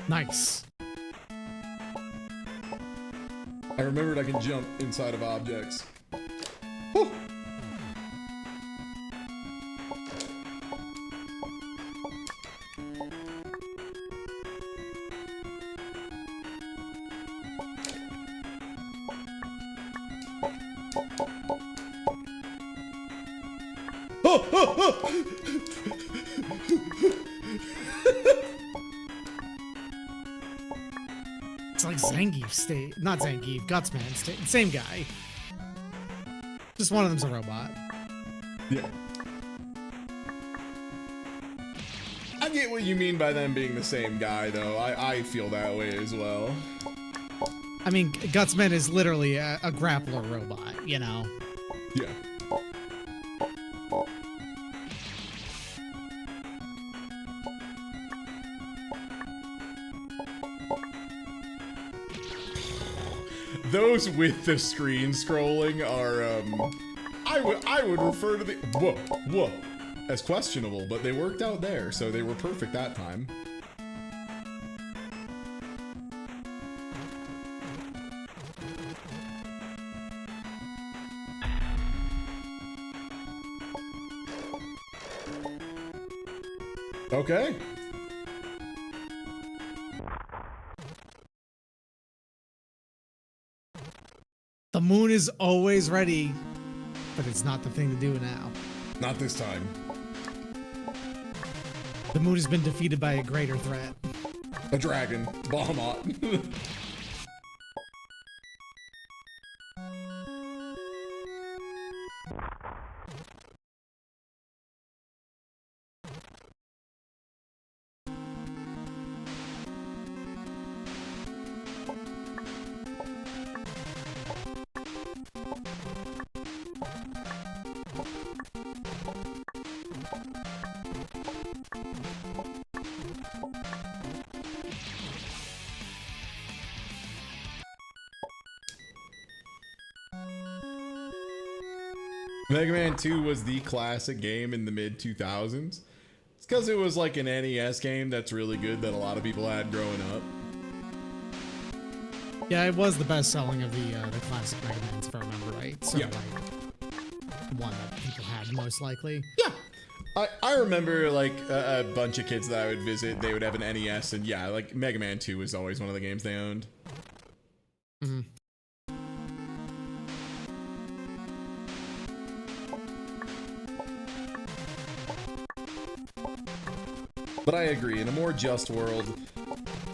Speaker 5: Nice.
Speaker 1: I remembered I can jump inside of objects. Whew. Oh, oh, oh.
Speaker 5: It's like Zangief state, not Zangief, Gutsman state, same guy. Just one of them's a robot.
Speaker 1: Yeah. I get what you mean by them being the same guy, though. I feel that way as well.
Speaker 5: I mean, Gutsman is literally a grappler robot, you know?
Speaker 1: Yeah. Those with the screen scrolling are, I would refer to the, whoa, as questionable, but they worked out there, so they were perfect that time. Okay.
Speaker 5: The moon is always ready, but it's not the thing to do now.
Speaker 1: Not this time.
Speaker 5: The moon has been defeated by a greater threat.
Speaker 1: A dragon. Bahamut. Mega Man 2 was the classic game in the mid 2000s. It's because it was like an NES game that's really good that a lot of people had growing up.
Speaker 5: Yeah, it was the best selling of the classic Mega Mans, if I remember right. So
Speaker 1: Yeah.
Speaker 5: like one that people had most likely.
Speaker 1: Yeah. I remember like a bunch of kids that I would visit, they would have an NES, and yeah, like Mega Man 2 was always one of the games they owned.
Speaker 5: Mm-hmm.
Speaker 1: But I agree, in a more just world,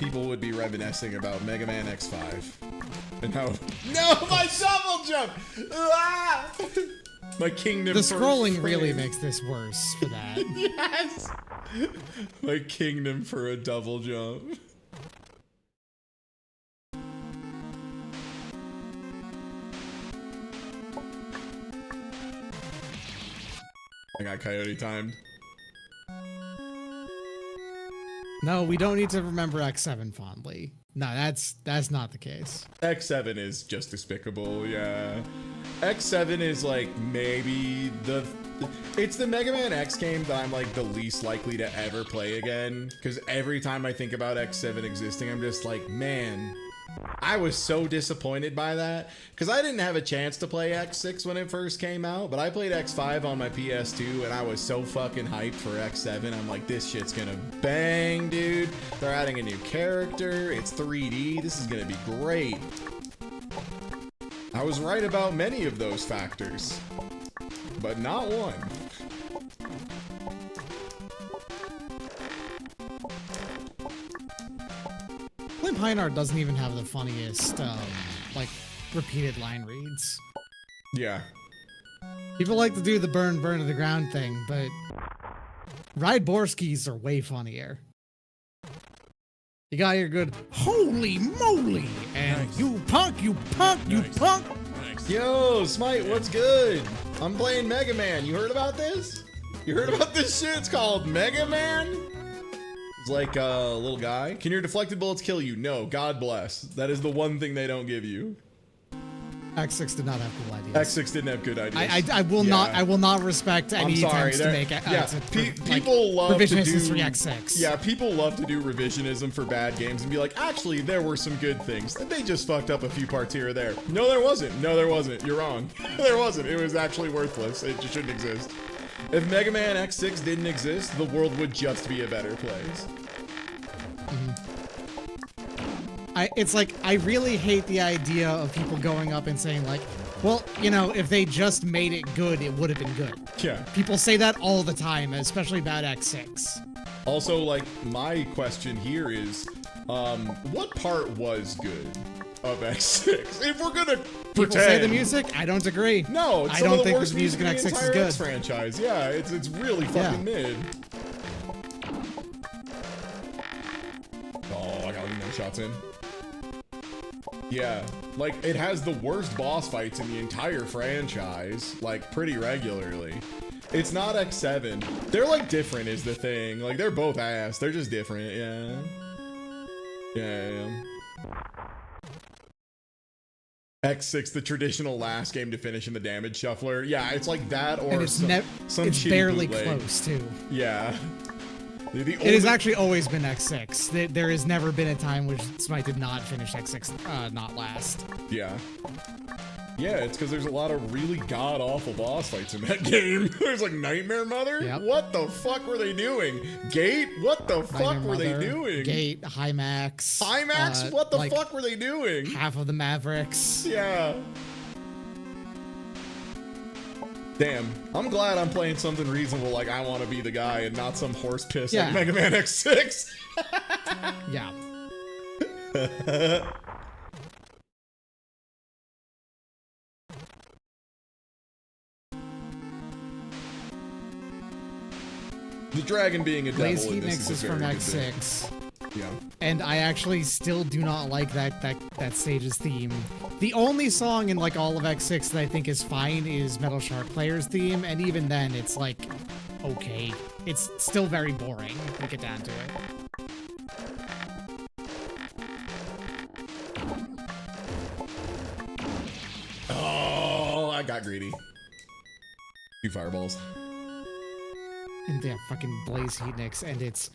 Speaker 1: people would be reminiscing about Mega Man X5. And how... No, my double jump! Ah! My kingdom
Speaker 5: The
Speaker 1: for
Speaker 5: scrolling
Speaker 1: a
Speaker 5: really
Speaker 1: frame.
Speaker 5: makes this worse for that.
Speaker 1: Yes! My kingdom for a double jump. I got coyote timed.
Speaker 5: No, we don't need to remember X7 fondly. No, that's not the case.
Speaker 1: X7 is just despicable, yeah. X7 is like maybe it's the Mega Man X game that I'm like the least likely to ever play again. Because every time I think about X7 existing, I'm just like, man, I was so disappointed by that. Because I didn't have a chance to play X6 when it first came out, but I played X5 on my PS2 and I was so fucking hyped for X7. I'm like, this shit's gonna bang, dude. They're adding a new character. It's 3D. This is gonna be great. I was right about many of those factors, but not one.
Speaker 5: Flame Pine doesn't even have the funniest, like, repeated line reads.
Speaker 1: Yeah.
Speaker 5: People like to do the burn to the ground thing, but Ride Borskis are way funnier. You got your good, holy moly, and
Speaker 6: Nice.
Speaker 5: you punk, you punk, you
Speaker 6: Nice.
Speaker 5: punk.
Speaker 6: Nice.
Speaker 1: Yo, Smite, what's good? I'm playing Mega Man. You heard about this? You heard about this shit? It's called Mega Man? It's like a little guy. Can your deflected bullets kill you? No, God bless. That is the one thing they don't give you.
Speaker 5: X6 did not have cool ideas.
Speaker 1: X6 didn't have good ideas.
Speaker 5: I will
Speaker 1: Yeah.
Speaker 5: not I will not respect any
Speaker 1: I'm sorry.
Speaker 5: attempts to make it.
Speaker 1: Yeah, people love to
Speaker 5: revisionist
Speaker 1: do
Speaker 5: history X6.
Speaker 1: Yeah, people love to do revisionism for bad games and be like, actually, there were some good things. They just fucked up a few parts here or there. No, there wasn't. No, there wasn't. You're wrong. There wasn't. It was actually worthless. It just shouldn't exist. If Mega Man X6 didn't exist, the world would just be a better place.
Speaker 5: It's like, I really hate the idea of people going up and saying like, well, you know, if they just made it good, it would have been good.
Speaker 1: Yeah.
Speaker 5: People say that all the time, especially about X6.
Speaker 1: Also, like, my question here is, what part was good of X6? If we're gonna pretend.
Speaker 5: People say the music, I don't agree.
Speaker 1: No, it's
Speaker 5: I
Speaker 1: some
Speaker 5: don't
Speaker 1: of the
Speaker 5: think
Speaker 1: worst
Speaker 5: the music in
Speaker 1: the
Speaker 5: X6 is
Speaker 1: entire
Speaker 5: good.
Speaker 1: X franchise. Yeah, it's really fucking mid. Oh, I got no shots in. Yeah, like, it has the worst boss fights in the entire franchise, like, pretty regularly. It's not X7. They're, like, different is the thing. Like, they're both ass. They're just different, yeah. Yeah. X6, the traditional last game to finish in the damage shuffler. Yeah, it's like that or
Speaker 5: And it's,
Speaker 1: some
Speaker 5: it's
Speaker 1: shitty
Speaker 5: barely
Speaker 1: bootleg.
Speaker 5: close, too.
Speaker 1: Yeah. The
Speaker 5: It has actually always been X6. There has never been a time which Smite did not finish X6 not last.
Speaker 1: Yeah. Yeah, it's because there's a lot of really god-awful boss fights in that game. There's like Nightmare Mother?
Speaker 5: Yep.
Speaker 1: What the fuck were they doing? Gate? What the fuck
Speaker 5: Nightmare
Speaker 1: were they
Speaker 5: Mother,
Speaker 1: doing?
Speaker 5: Gate, Hymax.
Speaker 1: Hymax? What the
Speaker 5: like,
Speaker 1: fuck were they doing?
Speaker 5: Half of the Mavericks.
Speaker 1: Yeah. Damn, I'm glad I'm playing something reasonable like I Want to Be the Guy and not some horse piss like
Speaker 5: Yeah.
Speaker 1: Mega Man X6.
Speaker 5: Yeah.
Speaker 1: The dragon being a
Speaker 5: Blaze
Speaker 1: devil in
Speaker 5: Heat
Speaker 1: this
Speaker 5: Mix
Speaker 1: is
Speaker 5: is
Speaker 1: a
Speaker 5: from
Speaker 1: very good thing.
Speaker 5: X6.
Speaker 1: Yeah.
Speaker 5: And I actually still do not like that stage's theme. The only song in like all of X6 that I think is fine is Metal Shark Player's theme, and even then it's like okay. It's still very boring when you get down to it.
Speaker 1: Oh, I got greedy. 2 fireballs.
Speaker 5: And yeah, fucking Blaze Heat Mix, and it's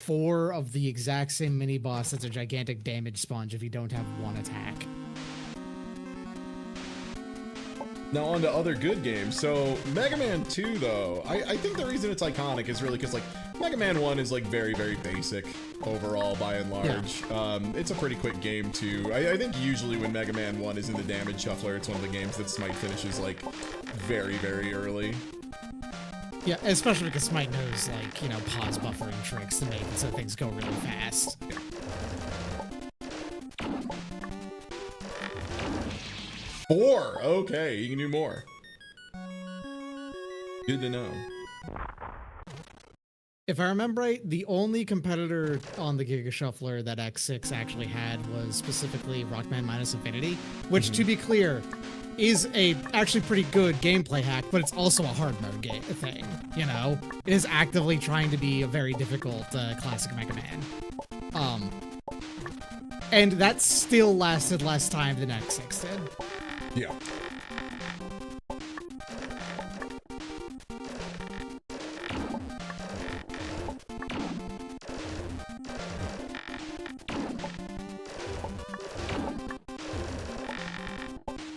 Speaker 5: 4 of the exact same mini boss that's a gigantic damage sponge if you don't have 1 attack.
Speaker 1: Now on to other good games. So Mega Man 2 though, I think the reason it's iconic is really because like Mega Man 1 is like very, very basic overall by and large. It's a pretty quick game too. I think usually when Mega Man 1 is in the damage shuffler, it's one of the games that Smite finishes like very, very early.
Speaker 5: Yeah, especially because Smite knows, like, you know, pause buffering tricks to make it so things go really fast.
Speaker 1: Four. Okay, you can do more. Good to know.
Speaker 5: If I remember right, the only competitor on the Giga Shuffler that X6 actually had was specifically Rockman Minus Infinity, which, to be clear, is a actually pretty good gameplay hack, but it's also a hard mode thing, you know? It is actively trying to be a very difficult classic Mega Man. And that still lasted less time than X6 did.
Speaker 1: Yeah.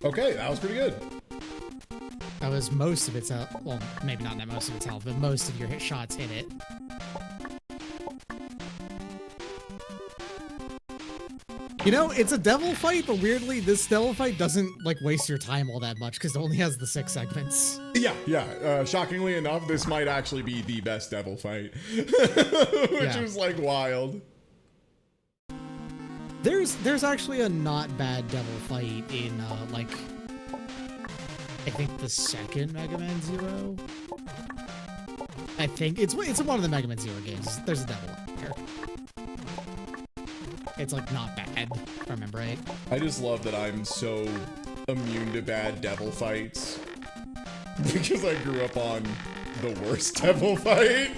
Speaker 1: Okay, that was pretty good.
Speaker 5: That was most of its health. Well, maybe not most of its health, but most of your hit shots hit it. You know, it's a devil fight, but weirdly, this devil fight doesn't, like, waste your time all that much, because it only has the 6 segments.
Speaker 1: Yeah. Shockingly enough, this might actually be the best devil fight. Which was, like, wild.
Speaker 5: There's actually a not bad devil fight in, like, I think the second Mega Man Zero? I think it's one of the Mega Man Zero games. There's a devil in here. It's, like, not bad, if I remember right.
Speaker 1: I just love that I'm so immune to bad devil fights. Because I grew up on the worst devil fight.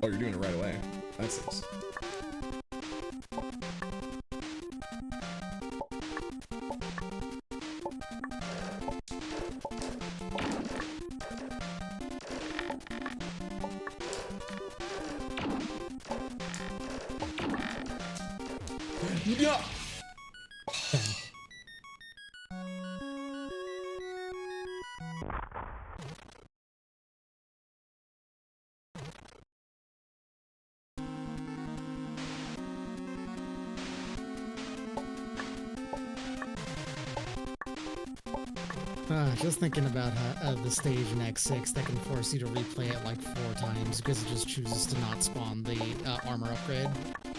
Speaker 1: Oh, you're doing it right away. That's nice. Yeah.
Speaker 5: Just thinking about how, the stage in X6 that can force you to replay it like 4 times because it just chooses to not spawn the armor upgrade.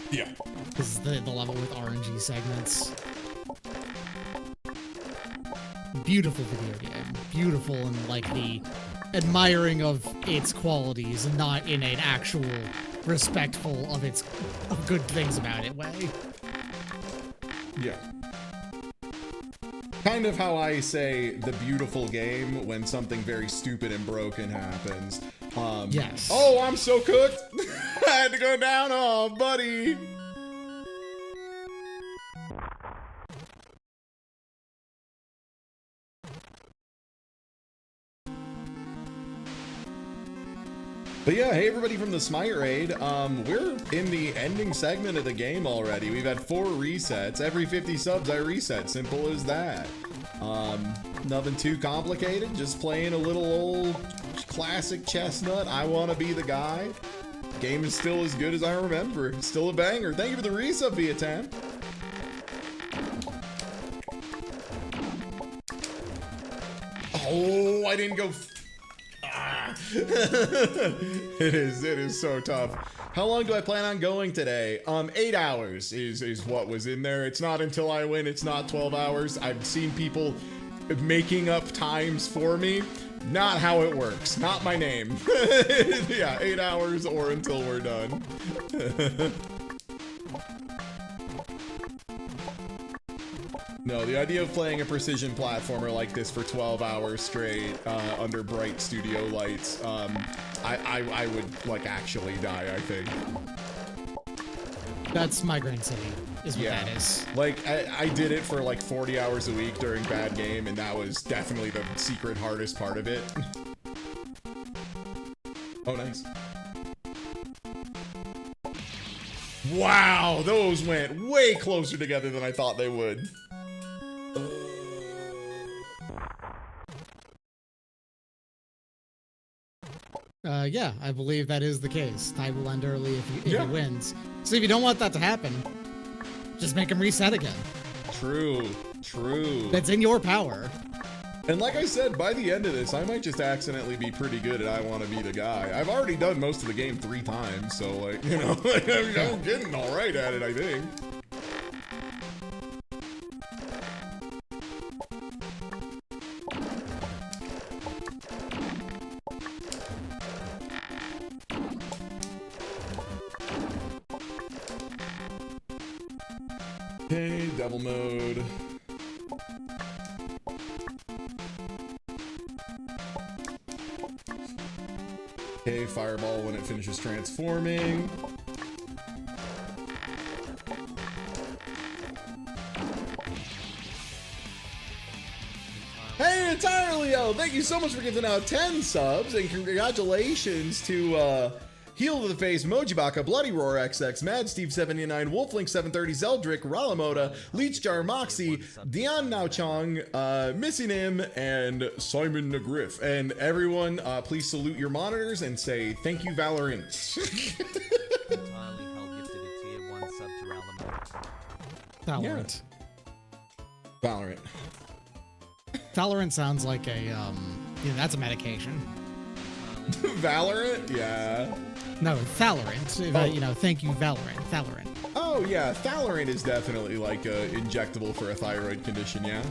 Speaker 1: Yeah.
Speaker 5: Because the level with RNG segments. Beautiful video game. Beautiful in like the admiring of its qualities and not in an actual respectful of good things about it way.
Speaker 1: Yeah. Kind of how I say the beautiful game when something very stupid and broken happens.
Speaker 5: Yes.
Speaker 1: Oh, I'm so cooked. I had to go down. Oh, buddy. But yeah, hey everybody from the Smite Raid. We're in the ending segment of the game already. We've had 4 resets. Every 50 subs I reset. Simple as that. Nothing too complicated. Just playing a little old classic chestnut. I want to be the guy. Game is still as good as I remember. Still a banger. Thank you for the resub, Vietnam. Oh, I didn't go. It is so tough. How long do I plan on going today? 8 hours is what was in there. It's not until I win. It's not 12 hours. I've seen people making up times for me. Not how it works. Not my name. Yeah, 8 hours or until we're done. No, the idea of playing a precision platformer like this for 12 hours straight under bright studio lights, I would like actually die, I think.
Speaker 5: That's Migraine City, is what that is.
Speaker 1: Like, I did it for like 40 hours a week during bad game, and that was definitely the secret hardest part of it. Oh, nice. Wow, those went way closer together than I thought they would.
Speaker 5: Yeah, I believe that is the case. Ty will end early if he wins. So if you don't want that to happen, just make him reset again.
Speaker 1: True.
Speaker 5: That's in your power.
Speaker 1: And like I said, by the end of this, I might just accidentally be pretty good at I Want to Be the Guy. I've already done most of the game 3 times, so like, you know, I'm getting all right at it, I think. Okay, double mode. Okay, fireball when it finishes transforming. Hey, entirely, thank you so much for giving out 10 subs, and congratulations to Heel to the Face, Mojibaka, Bloody Roar XX, Mad Steve 79, Wolflink 730, Zeldrick, Ralamoda, Leechjar, Moxie, Dion Nauchong, Missing Him, and Simon Negriff. And everyone, please salute your monitors and say thank you, Valorant.
Speaker 3: Entirely Hell gifted a tier 1 sub to Ralamoda.
Speaker 5: Valorant.
Speaker 1: Valorant.
Speaker 5: Valorant sounds like a, that's a medication.
Speaker 1: Valorant? Yeah.
Speaker 5: No, Valorant. Thank you, Valorant. Valorant.
Speaker 1: Oh, yeah. Valorant is definitely like a injectable for a thyroid condition, yeah?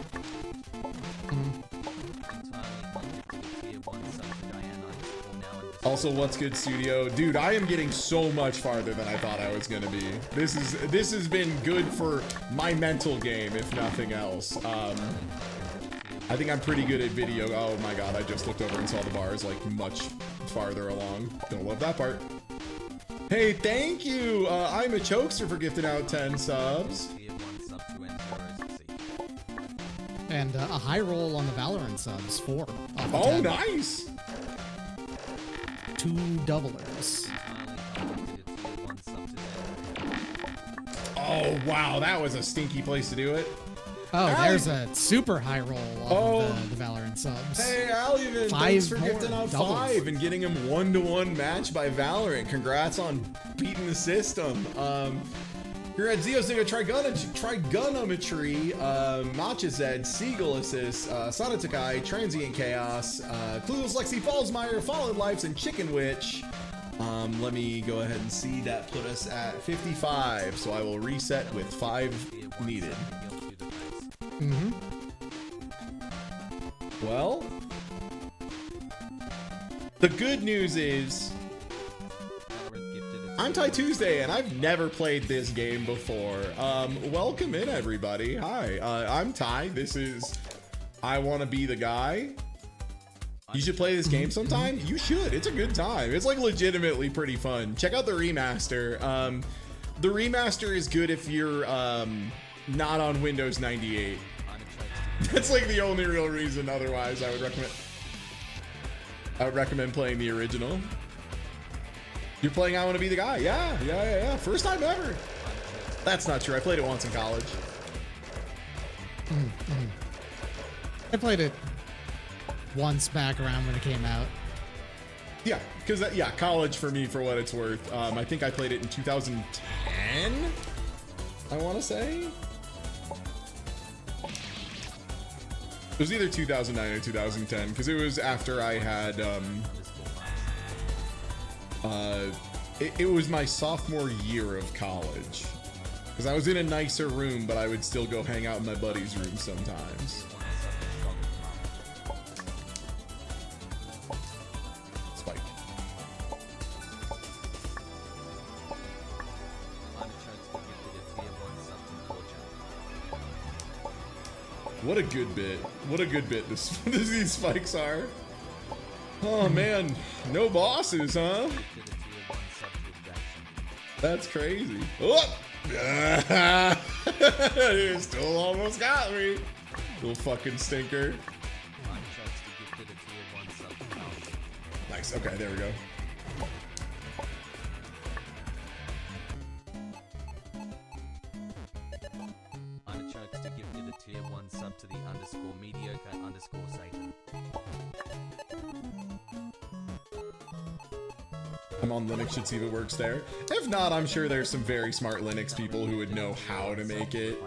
Speaker 1: Also, what's good, studio? Dude, I am getting so much farther than I thought I was gonna be. This has been good for my mental game, if nothing else. I think I'm pretty good at video. Oh my god, I just looked over and saw the bars like much farther along. Don't love that part. Hey, thank you! I'm a Chokester for gifting out 10 subs.
Speaker 5: And a high roll on the Valorant subs, 4. off of
Speaker 1: Oh,
Speaker 5: 10.
Speaker 1: nice!
Speaker 5: 2 doublers.
Speaker 1: Oh, wow, that was a stinky place to do it.
Speaker 5: Oh,
Speaker 1: Allie.
Speaker 5: there's a super high roll on the Valorant subs.
Speaker 1: Hey, Alvin,
Speaker 5: 5
Speaker 1: thanks for
Speaker 5: more
Speaker 1: gifting out
Speaker 5: doubles.
Speaker 1: 5 and getting him 1-to-1 match by Valorant. Congrats on beating the system. You're at Zeoziga Trigonometry, Machazed, Seagull Assist, Sonatakai, Transient Chaos, Clueless Lexi Fallsmeyer, Fallen Lives, and Chicken Witch. Let me go ahead and see that put us at 55, so I will reset with 5 needed.
Speaker 5: Mm-hmm.
Speaker 1: Well, the good news is I'm Ty Tuesday, and I've never played this game before. Welcome in, everybody. Hi, I'm Ty. This is I Want to Be the Guy. You should play this game sometime. You should. It's a good time. It's like legitimately pretty fun. Check out the remaster. The remaster is good if you're not on Windows 98. That's like the only real reason. Otherwise, I would recommend playing the original. You're playing I Want to Be the Guy. Yeah. First time ever. That's not true. I played it once in college.
Speaker 5: I played it once back around when it came out.
Speaker 1: Yeah, because college for me, for what it's worth. I think I played it in 2010. I want to say it was either 2009 or 2010 because it was after I had it was my sophomore year of college because I was in a nicer room, but I would still go hang out in my buddy's room sometimes. Spike. What a good bit. What a good bit these spikes are. Oh man, no bosses, huh? That's crazy. Oh! It still almost got me. Little fucking stinker. Nice. Okay, there we go.
Speaker 3: Unchokes to gifted a tier 1 sub to the _mediocre_Satan.
Speaker 1: I'm on Linux, should see if it works there. If not, I'm sure there's some very smart Linux people who would know how to make it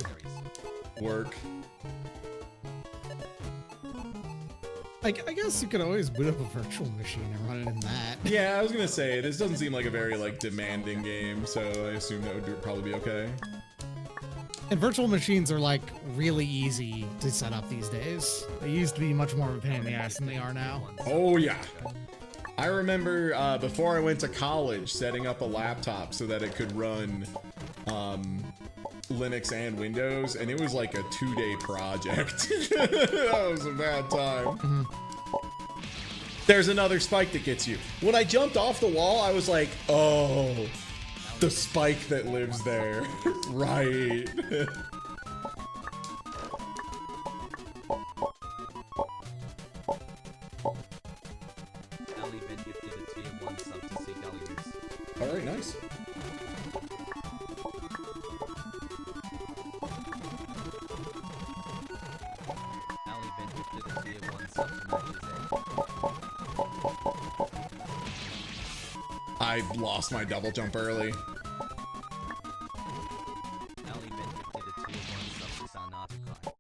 Speaker 1: work.
Speaker 5: I guess you could always boot up a virtual machine and run it in that.
Speaker 1: Yeah, I was gonna say, this doesn't seem like a very, like, demanding game, so I assume that would probably be okay.
Speaker 5: And virtual machines are like really easy to set up these days. They used to be much more of a pain in the ass than they are now.
Speaker 1: Oh, yeah. I remember before I went to college, setting up a laptop so that it could run Linux and Windows, and it was like a 2-day project. That was a bad time. There's another spike that gets you. When I jumped off the wall, I was like, oh, the spike that lives there. Right.
Speaker 3: Ali been gifted a tier 1 sub to see Gullies.
Speaker 1: All right, nice.
Speaker 3: Ali been gifted a tier 1 sub to Matches
Speaker 1: I lost my double jump early.
Speaker 3: Ali been gifted a tier 1 sub to Sarnatikai.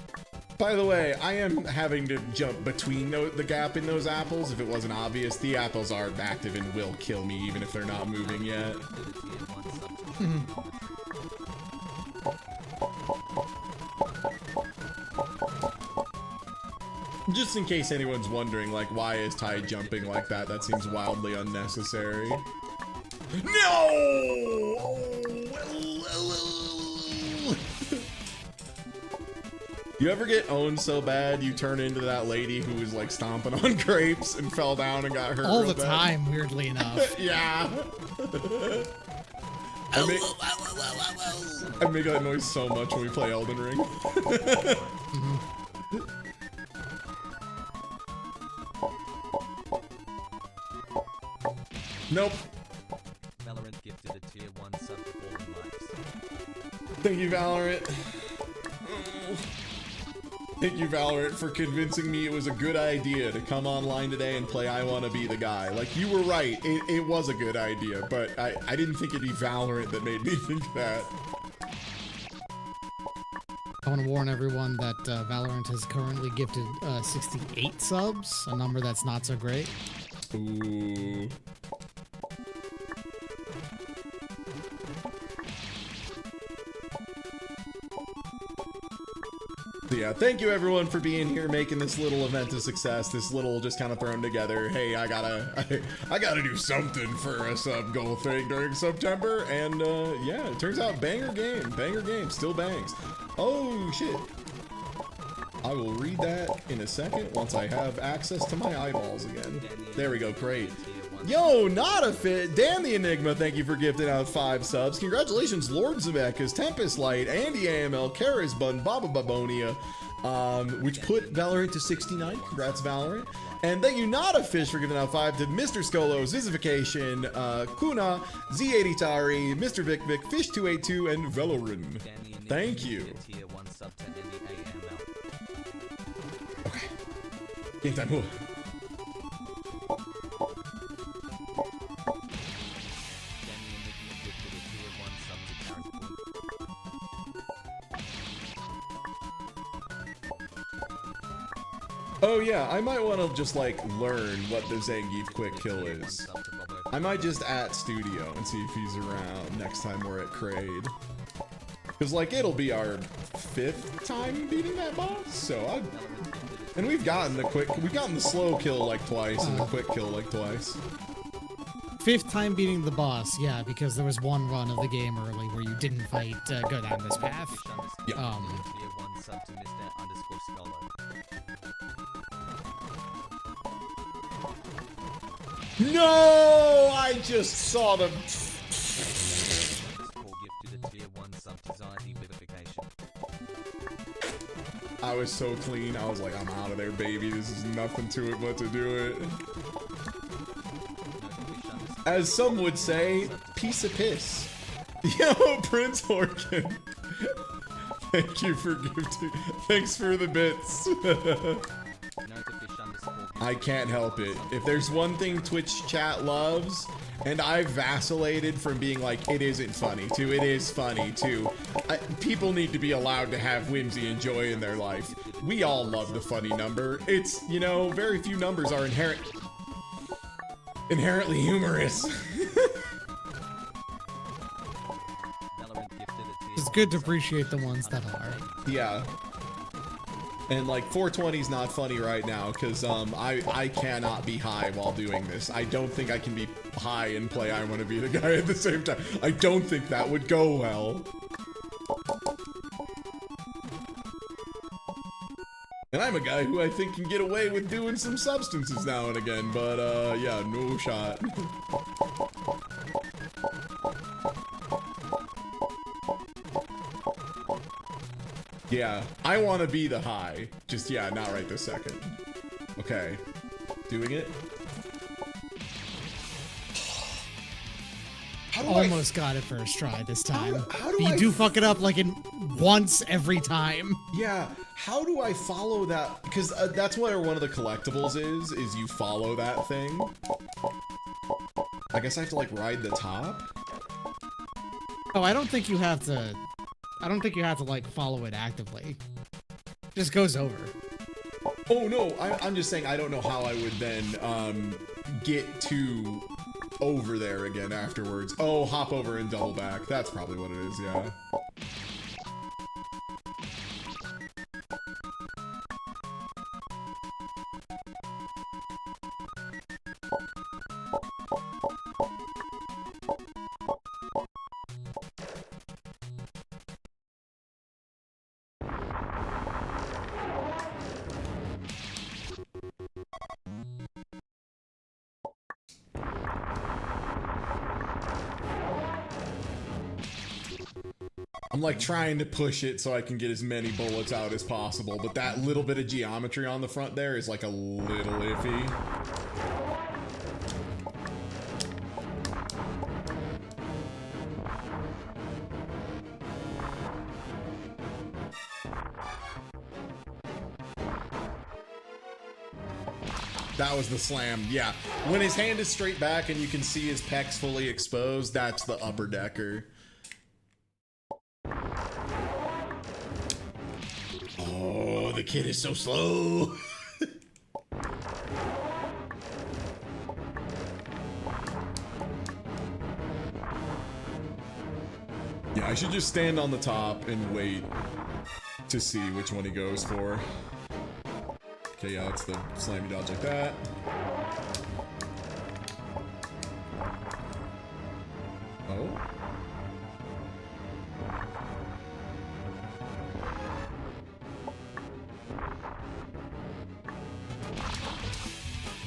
Speaker 1: By the way, I am having to jump between the gap in those apples. If it wasn't obvious, the apples are active and will kill me even if they're not moving yet.
Speaker 3: Gifted a tier 1 sub to Trigonometry.
Speaker 1: Just in case anyone's wondering, like, why is Ty jumping like that? That seems wildly unnecessary. No! You ever get owned so bad you turn into that lady who was like stomping on grapes and fell down and got hurt
Speaker 5: All
Speaker 1: real
Speaker 5: the
Speaker 1: bad?
Speaker 5: time, weirdly enough.
Speaker 1: Yeah. I make that noise so much when we play Elden Ring. Nope.
Speaker 3: Valorant gifted a tier 1 sub to Fallen Lives.
Speaker 1: Thank you, Valorant. Thank you, Valorant, for convincing me it was a good idea to come online today and play I Wanna Be the Guy. Like, you were right. It was a good idea, but I didn't think it'd be Valorant that made me think that.
Speaker 5: I want to warn everyone that Valorant has currently gifted 68 subs, a number that's not so great.
Speaker 1: Ooh. So yeah, thank you everyone for being here, making this little event a success. This little just kind of thrown together. Hey, I gotta do something for a sub goal thing during September, and yeah, it turns out banger game, still bangs. Oh shit! I will read that in a second once I have access to my eyeballs again. There we go, great. Yo, not a fit. Dan the Enigma, thank you for gifting out 5 subs. Congratulations, Lord Zemeckis, Tempest Light, Andy AML, Karis Bun, Baba Babonia, which put Valorant to 69. Congrats, Valorant. And thank you, Not a Fish, for giving out 5 to Mr. Scolo, Zizification, Kuna, Z80 Tari, Mr. Vic Vic, Fish282, and Velorin. Thank you.
Speaker 3: Tier 1 sub to NDAML.
Speaker 1: Okay. Game time. Ooh. Oh yeah, I might want to just like learn what the Zangief quick kill is. I might just at studio and see if he's around next time we're at Kraid. Cause like it'll be our 5th time beating that boss, so and we've gotten the slow kill like twice and the quick kill like twice.
Speaker 5: 5th time beating the boss, yeah, because there was one run of the game early where you didn't fight, go down this path.
Speaker 3: Tier 1 sub to Mr.
Speaker 1: No, I just saw them.
Speaker 3: Gifted a tier 1 sub to Zyte Vivification.
Speaker 1: I was so clean. I was like, I'm out of there, baby. This is nothing to it but to do it. As some would say, piece of piss. Yo, Prince Horkin. Thank you for gifting. Thanks for the bits.
Speaker 3: Notifish_gifted
Speaker 1: I can't help it. If there's one thing Twitch chat loves, and I've vacillated from being like, it isn't funny, to it is funny, to people need to be allowed to have whimsy and joy in their life. We all love the funny number. It's, you know, very few numbers are inherently humorous.
Speaker 5: It's good to appreciate the ones that are.
Speaker 1: Yeah. And like 420 is not funny right now because I cannot be high while doing this. I don't think I can be high and play I Want to Be the Guy at the same time. I don't think that would go well. And I'm a guy who I think can get away with doing some substances now and again, but yeah, no shot. Yeah, I want to be the high. Just, yeah, not right this second. Okay. Doing it.
Speaker 5: Almost got it first try this time.
Speaker 1: How do
Speaker 5: you
Speaker 1: I
Speaker 5: do fuck it up like in once every time.
Speaker 1: Yeah, how do I follow that? Because that's what one of the collectibles is you follow that thing. I guess I have to like ride the top?
Speaker 5: Oh, I don't think you have to like follow it actively. It just goes over.
Speaker 1: Oh no, I'm just saying I don't know how I would then get to over there again afterwards. Oh, hop over and double back. That's probably what it is, yeah. I'm like trying to push it so I can get as many bullets out as possible, but that little bit of geometry on the front there is like a little iffy. That was the slam, yeah. When his hand is straight back and you can see his pecs fully exposed, that's the upper decker. Oh, the kid is so slow. Yeah, I should just stand on the top and wait to see which one he goes for. Okay, yeah, it's the slammy dodge like that. Oh.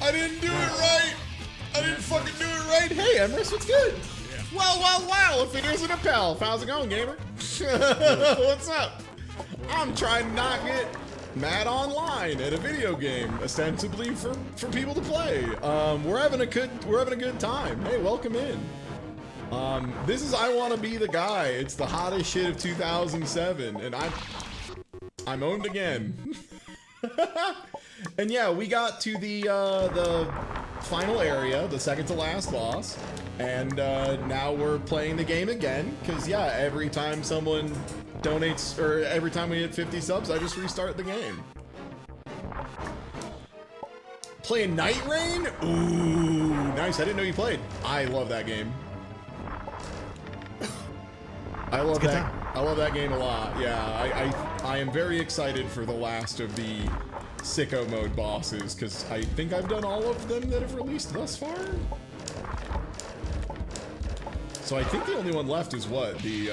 Speaker 1: I didn't do it right! I didn't fucking do it right! Hey, Emrys, what's good? Yeah. Well, if it isn't a pal, how's it going, gamer? What's up? I'm trying to not get mad online at a video game, ostensibly for people to play. We're having a good time. Hey, welcome in. This is I Want to Be the Guy. It's the hottest shit of 2007, and I'm owned again. And yeah, we got to the final area, the second to last boss, and now we're playing the game again. Cause yeah, every time someone donates, or every time we hit 50 subs, I just restart the game. Playing Night Rain? Ooh, nice. I didn't know you played. I love that game. I love that game a lot. Yeah, I am very excited for the last of the sicko mode bosses, because I think I've done all of them that have released thus far. So I think the only one left is what? The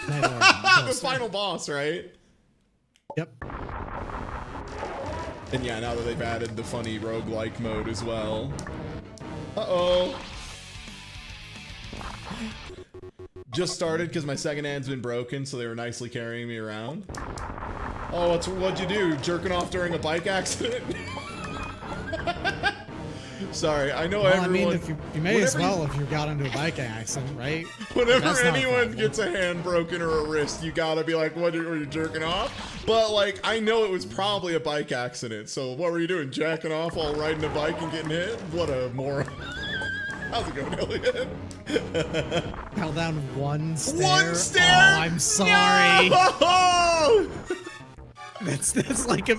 Speaker 1: the final boss, right?
Speaker 5: Yep.
Speaker 1: And yeah, now that they've added the funny roguelike mode as well. Uh-oh. Just started because my second hand's been broken, so they were nicely carrying me around. Oh, what'd you do? Jerking off during a bike accident? Sorry, I know
Speaker 5: Well, I
Speaker 1: everyone.
Speaker 5: mean, if you may as
Speaker 1: whenever-
Speaker 5: well if you got into a bike accident, right?
Speaker 1: Whenever
Speaker 5: That's not a
Speaker 1: anyone
Speaker 5: problem.
Speaker 1: gets a hand broken or a wrist, you gotta be like, "What? Are you jerking off?" But like, I know it was probably a bike accident. So what were you doing? Jacking off while riding a bike and getting hit? What a moron! How's it going, Elliot?
Speaker 5: Fell down one stair.
Speaker 1: One stair.
Speaker 5: Oh, I'm sorry.
Speaker 1: No!
Speaker 5: That's like a.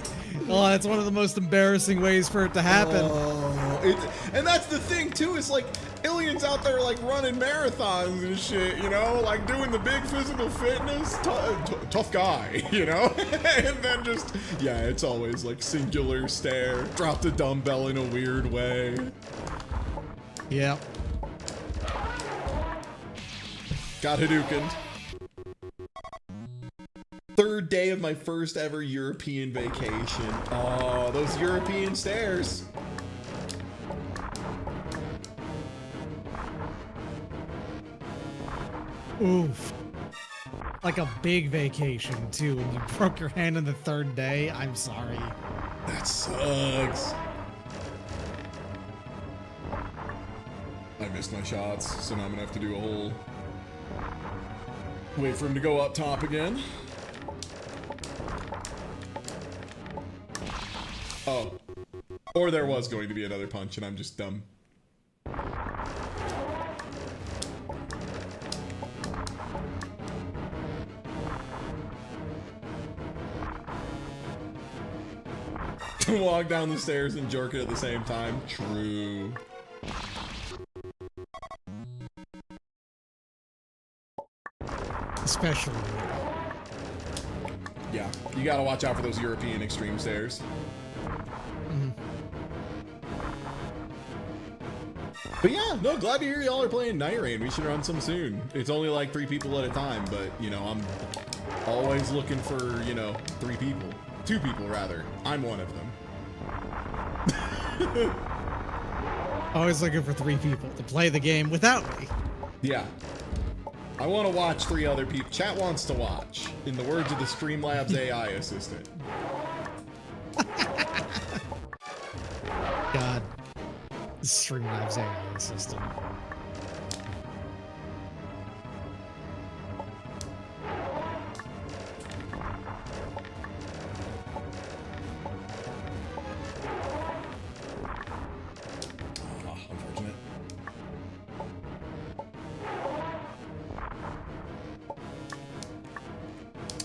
Speaker 5: Oh, that's one of the most embarrassing ways for it to happen.
Speaker 1: And that's the thing too. Is like aliens out there like running marathons and shit. You know, like doing the big physical fitness. Tough guy. You know. And then just it's always like singular stare. Drop the dumbbell in a weird way.
Speaker 5: Yeah.
Speaker 1: Got Hadoukened. Third day of my first ever European vacation. Oh, those European stairs.
Speaker 5: Oof. Like a big vacation too, and you broke your hand on the third day. I'm sorry.
Speaker 1: That sucks. I missed my shots, so now I'm gonna have to do a whole... Wait for him to go up top again. Oh. Or there was going to be another punch and I'm just dumb. Walk down the stairs and jerk it at the same time. True.
Speaker 5: Especially.
Speaker 1: Yeah, you gotta watch out for those European extreme stairs. But yeah, no, glad to hear y'all are playing Night Rain. We should run some soon. It's only like 3 people at a time, but you know, I'm always looking for, you know, 3 people. 2 people rather. I'm one of them.
Speaker 5: Always looking for 3 people to play the game without me.
Speaker 1: Yeah. I want to watch 3 other people. Chat wants to watch, in the words of the Streamlabs AI assistant.
Speaker 5: God. Streamlabs AI assistant.
Speaker 1: Unfortunate.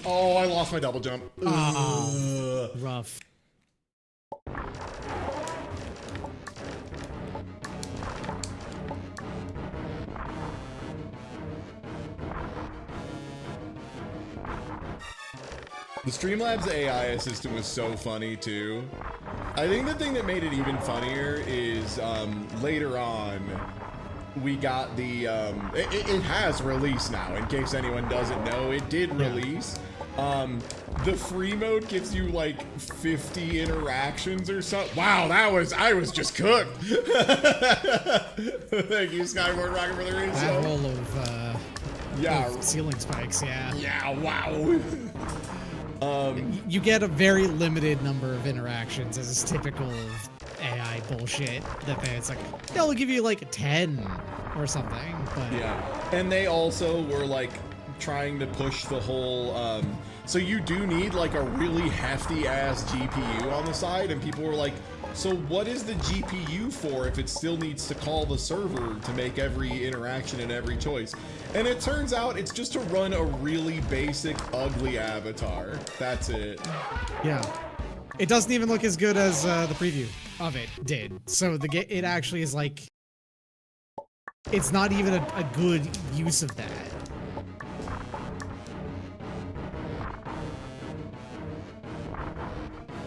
Speaker 1: Oh, I lost my double jump.
Speaker 5: Oh, rough.
Speaker 1: The Streamlabs AI assistant was so funny too. I think the thing that made it even funnier is later on we got the it has released now. In case anyone doesn't know, it did release. The free mode gives you like 50 interactions or something. Wow, I was just cooked. Thank you, Skyboard Rocket, for the
Speaker 5: That
Speaker 1: resale.
Speaker 5: roll of
Speaker 1: Yeah.
Speaker 5: ceiling spikes, yeah.
Speaker 1: Yeah, wow.
Speaker 5: You get a very limited number of interactions, as is typical of AI bullshit. That it's like they'll give you like 10 or something. But
Speaker 1: Yeah, and they also were like trying to push the whole. So you do need like a really hefty ass GPU on the side, and people were like, "So what is the GPU for if it still needs to call the server to make every interaction and every choice?" And it turns out it's just to run a really basic, ugly avatar. That's it.
Speaker 5: yeah, it doesn't even look as good as the preview of it did. So it actually is like, it's not even a good use of that.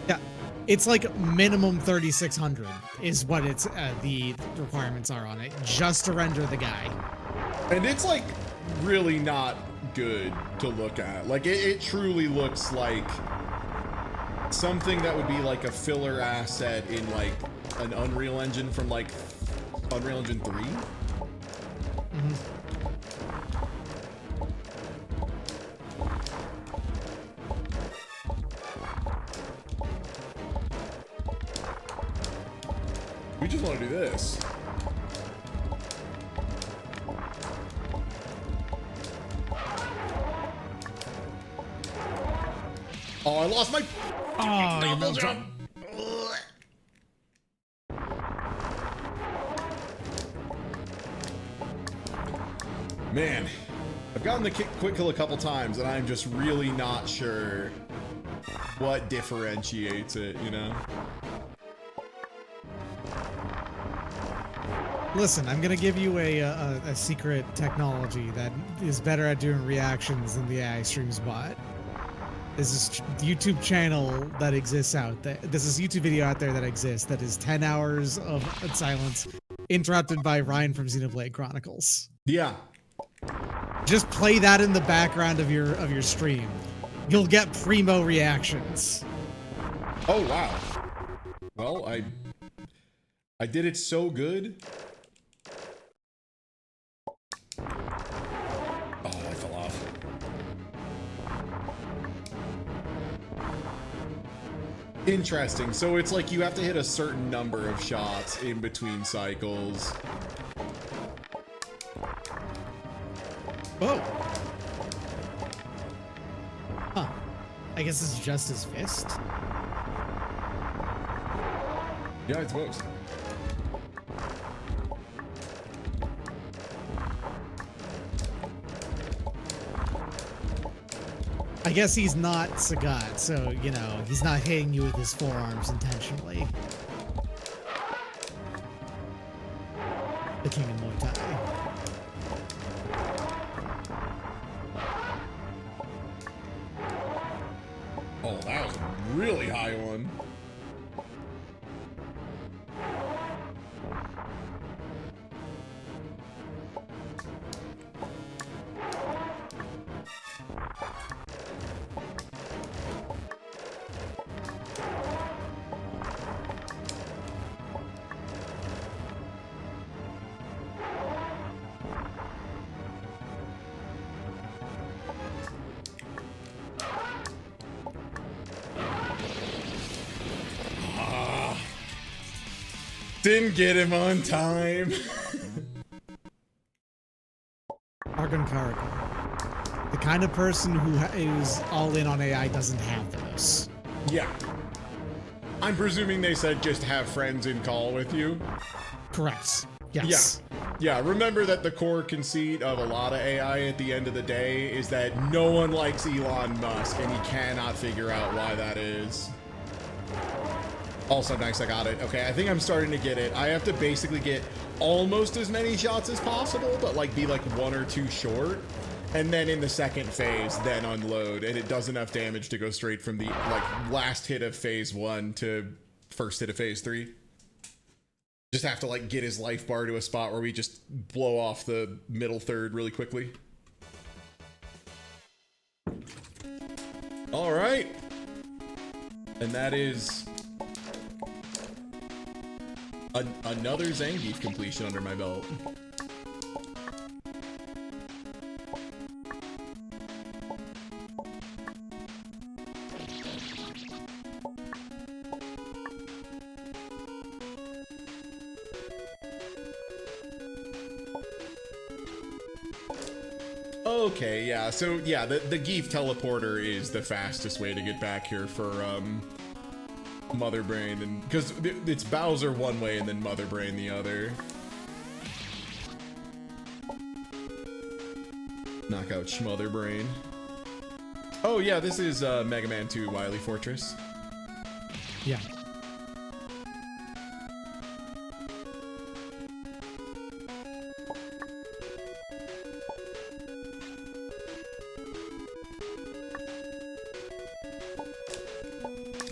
Speaker 5: Yeah, it's like minimum 3600 is what it's the requirements are on it, just to render the guy.
Speaker 1: And it's like really not good to look at. Like it truly looks like something that would be like a filler asset in like an Unreal Engine from like Unreal Engine 3. We we just want to do this. Oh, I lost my
Speaker 5: Oh, you
Speaker 1: double
Speaker 5: melted.
Speaker 1: jump. Man, I've gotten the quick kill a couple times, and I'm just really not sure what differentiates it, you know?
Speaker 5: Listen, I'm gonna give you a secret technology that is better at doing reactions than the AI streams bot. There's this YouTube channel that exists out there. There's this YouTube video out there that exists that is 10 hours of silence, interrupted by Ryan from Xenoblade Chronicles.
Speaker 1: Yeah.
Speaker 5: Just play that in the background of your stream. You'll get primo reactions.
Speaker 1: Oh, wow. Well, I did it so good. Oh, I fell off. Interesting. So it's like you have to hit a certain number of shots in between cycles.
Speaker 5: Oh. Huh. I guess it's just his fist.
Speaker 1: Yeah, I suppose.
Speaker 5: I guess he's not Sagat, so, you know, he's not hitting you with his forearms intentionally. The King of Muay Thai.
Speaker 1: Oh, that was a really high one. Didn't get him on time.
Speaker 5: Argon Karaka. The kind of person who is all in on AI doesn't have those.
Speaker 1: Yeah. I'm presuming they said just have friends in call with you.
Speaker 5: Correct. Yes.
Speaker 1: Yeah, remember that the core conceit of a lot of AI at the end of the day is that no one likes Elon Musk, and he cannot figure out why that is. Also, nice, I got it. Okay, I think I'm starting to get it. I have to basically get almost as many shots as possible, but like be like 1 or 2 short. And then in the second phase, then unload, and it does enough damage to go straight from the like last hit of phase 1 to first hit of phase 3. Just have to like get his life bar to a spot where we just blow off the middle third really quickly. All right. And that is another Zangief completion under my belt. Okay, yeah, so yeah, the Geef teleporter is the fastest way to get back here for Mother Brain, and because it's Bowser one way and then Mother Brain the other. Knock out Schmother Brain. Oh yeah, this is Mega Man 2 Wily Fortress.
Speaker 5: Yeah.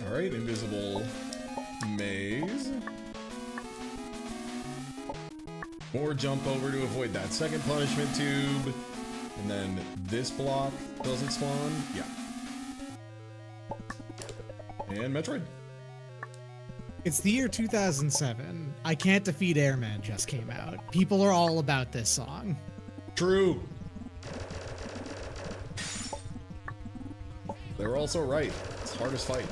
Speaker 1: Alright, invisible maze. Or jump over to avoid that second punishment tube. And then this block doesn't spawn. Yeah. And Metroid.
Speaker 5: It's the year 2007. I Can't Defeat Airman just came out. People are all about this song.
Speaker 1: True. They were also right. It's the hardest fight.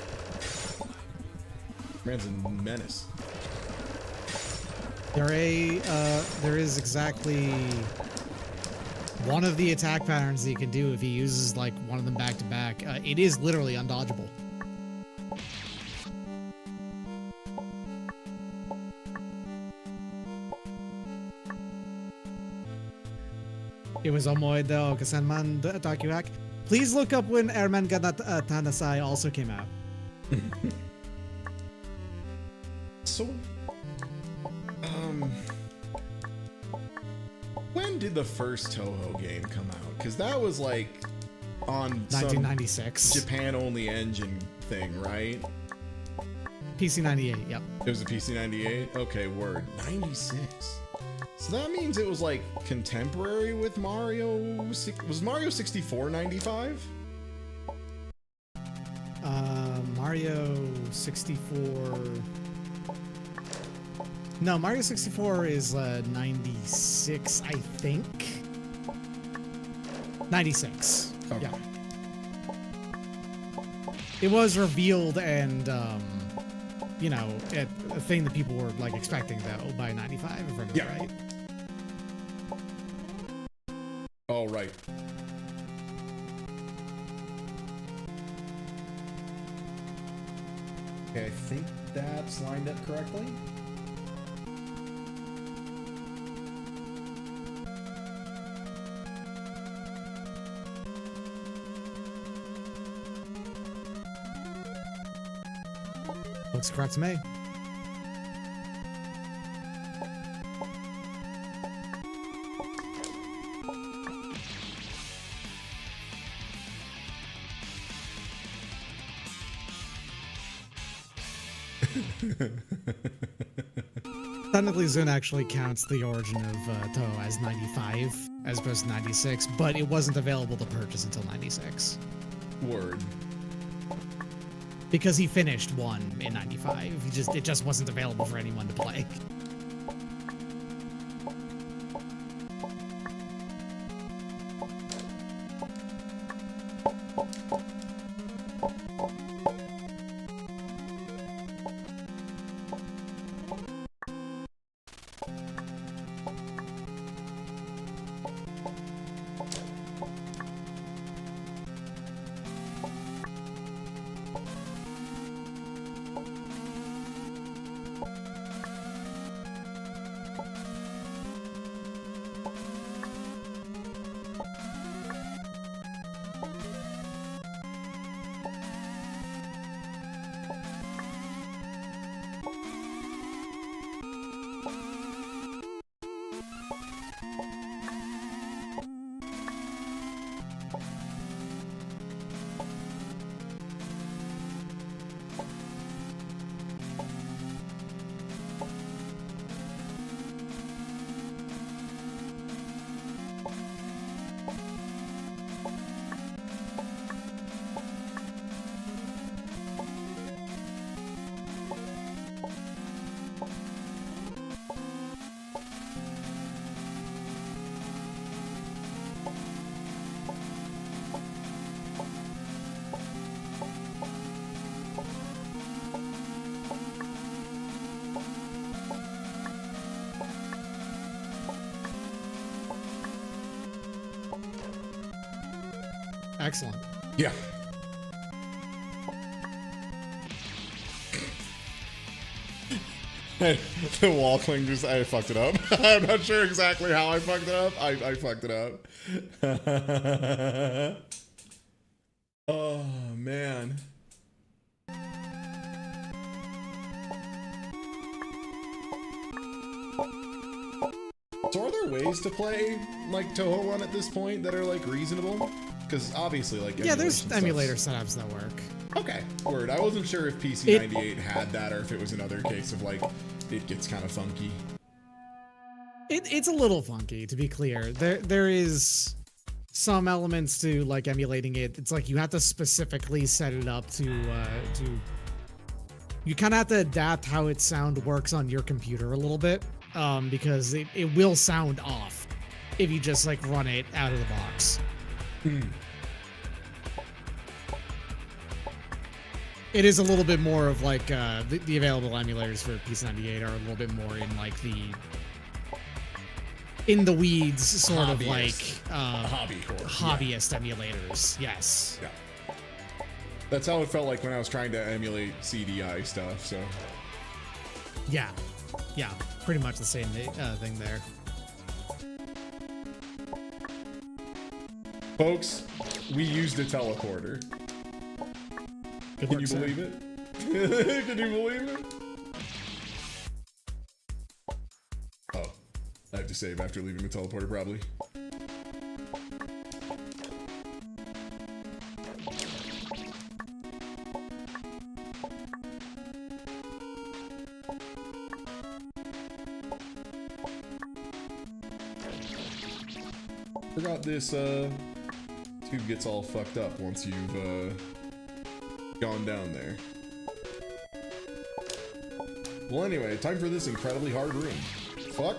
Speaker 1: Man's a menace.
Speaker 5: There is exactly one of the attack patterns that you can do if he uses like one of them back to back. It is literally undodgeable. It was Omoide o Kasenman Takuak. Please look up when Ermen Tanasai also came out.
Speaker 1: So, when did the first Toho game come out? Because that was like on
Speaker 5: 1996.
Speaker 1: some Japan-only engine thing, right?
Speaker 5: PC 98, yep.
Speaker 1: It was a PC 98? Okay, word. 96. So that means it was like contemporary with Mario. Was Mario 64 95?
Speaker 5: Mario 64. No, Mario 64 is 96, I think. 96.
Speaker 1: Okay.
Speaker 5: Yeah. It was revealed and, you know, a thing that people were like expecting though by 95, if I remember
Speaker 1: Yeah.
Speaker 5: right.
Speaker 1: Oh, right. Okay, I think that's lined up correctly.
Speaker 5: Looks correct to me. Technically, Zune actually counts the origin of Toho as 95 as opposed to 96, but it wasn't available to purchase until 96.
Speaker 1: Word.
Speaker 5: Because he finished one in 95. It just wasn't available for anyone to play. Excellent.
Speaker 1: Yeah. The wall cling just, I fucked it up. I'm not sure exactly how I fucked it up. I fucked it up. Oh, man. So are there ways to play like Toho Run at this point that are like reasonable? Because obviously like
Speaker 5: Yeah, there's
Speaker 1: emulation
Speaker 5: emulator
Speaker 1: stuff's-
Speaker 5: setups that work.
Speaker 1: Okay, word. I wasn't sure if PC 98 had that or if it was another case of like it gets kind of funky.
Speaker 5: It's a little funky, to be clear. There is some elements to like emulating it. It's like you have to specifically set it up to you kind of have to adapt how its sound works on your computer a little bit, because it will sound off if you just like run it out of the box. It is a little bit more of like the available emulators for PC98 are a little bit more in like the in the weeds sort of like hobbyist emulators. Yes.
Speaker 1: Yeah. That's how it felt like when I was trying to emulate CDI stuff. So.
Speaker 5: Yeah. Yeah. Pretty much the same thing there.
Speaker 1: Folks, we used a teleporter.
Speaker 5: Good
Speaker 1: Can
Speaker 5: work,
Speaker 1: you
Speaker 5: sir.
Speaker 1: believe it? Can you believe it? Oh, I have to save after leaving the teleporter, probably. Forgot this tube gets all fucked up once you've gone down there. Well, anyway, time for this incredibly hard room. Fuck.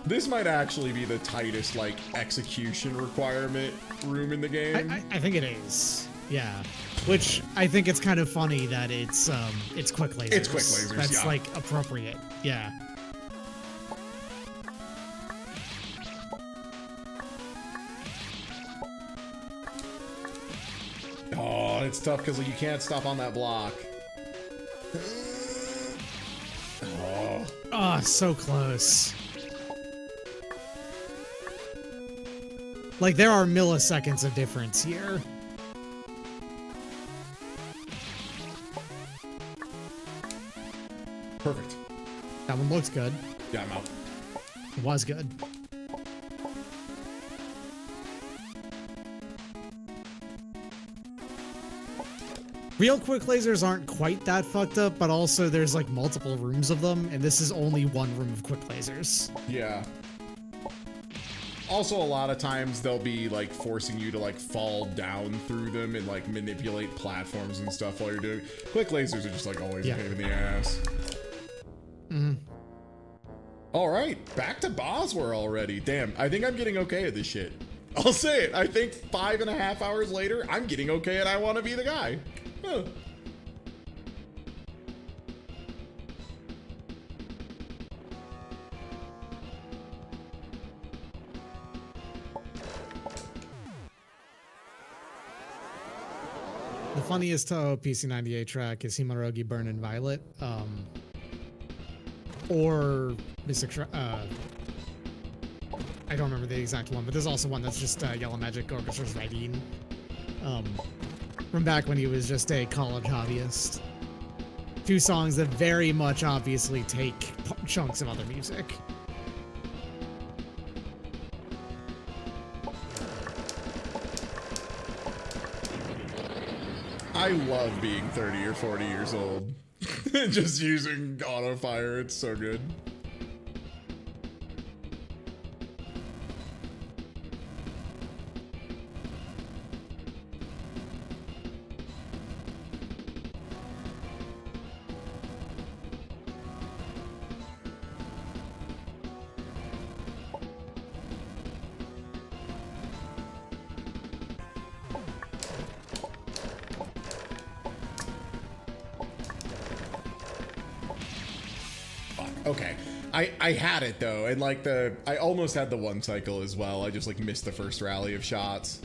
Speaker 1: This might actually be the tightest, like, execution requirement room in the game.
Speaker 5: I think it is. Yeah. Which I think it's kind of funny that it's quick lasers.
Speaker 1: It's quick lasers,
Speaker 5: That's
Speaker 1: yeah.
Speaker 5: like appropriate. Yeah.
Speaker 1: Oh, it's tough because you can't stop on that block. Oh.
Speaker 5: Oh, so close. Like there are milliseconds of difference here.
Speaker 1: Perfect.
Speaker 5: That one looks good.
Speaker 1: Yeah, I'm out.
Speaker 5: It was good. Real quick lasers aren't quite that fucked up, but also there's like multiple rooms of them, and this is only one room of quick lasers.
Speaker 1: Yeah. Also, a lot of times they'll be like forcing you to like fall down through them and like manipulate platforms and stuff while you're doing. Quick lasers are just like always a pain in the ass. All right, back to Bosworth already. Damn, I think I'm getting okay at this shit. I'll say it. I think 5.5 hours later, I'm getting okay and I want to be the guy. Huh.
Speaker 5: The funniest PC98 track is Himarogi Burnin' Violet, or Mystic I don't remember the exact one, but there's also one that's just Yellow Magic Orchestra's Writing, from back when he was just a college hobbyist. Two songs that very much obviously take chunks of other music.
Speaker 1: I love being 30 or 40 years old. Just using auto fire, it's so good. Okay, I had it though, and like I almost had the one cycle as well. I just like missed the first rally of shots.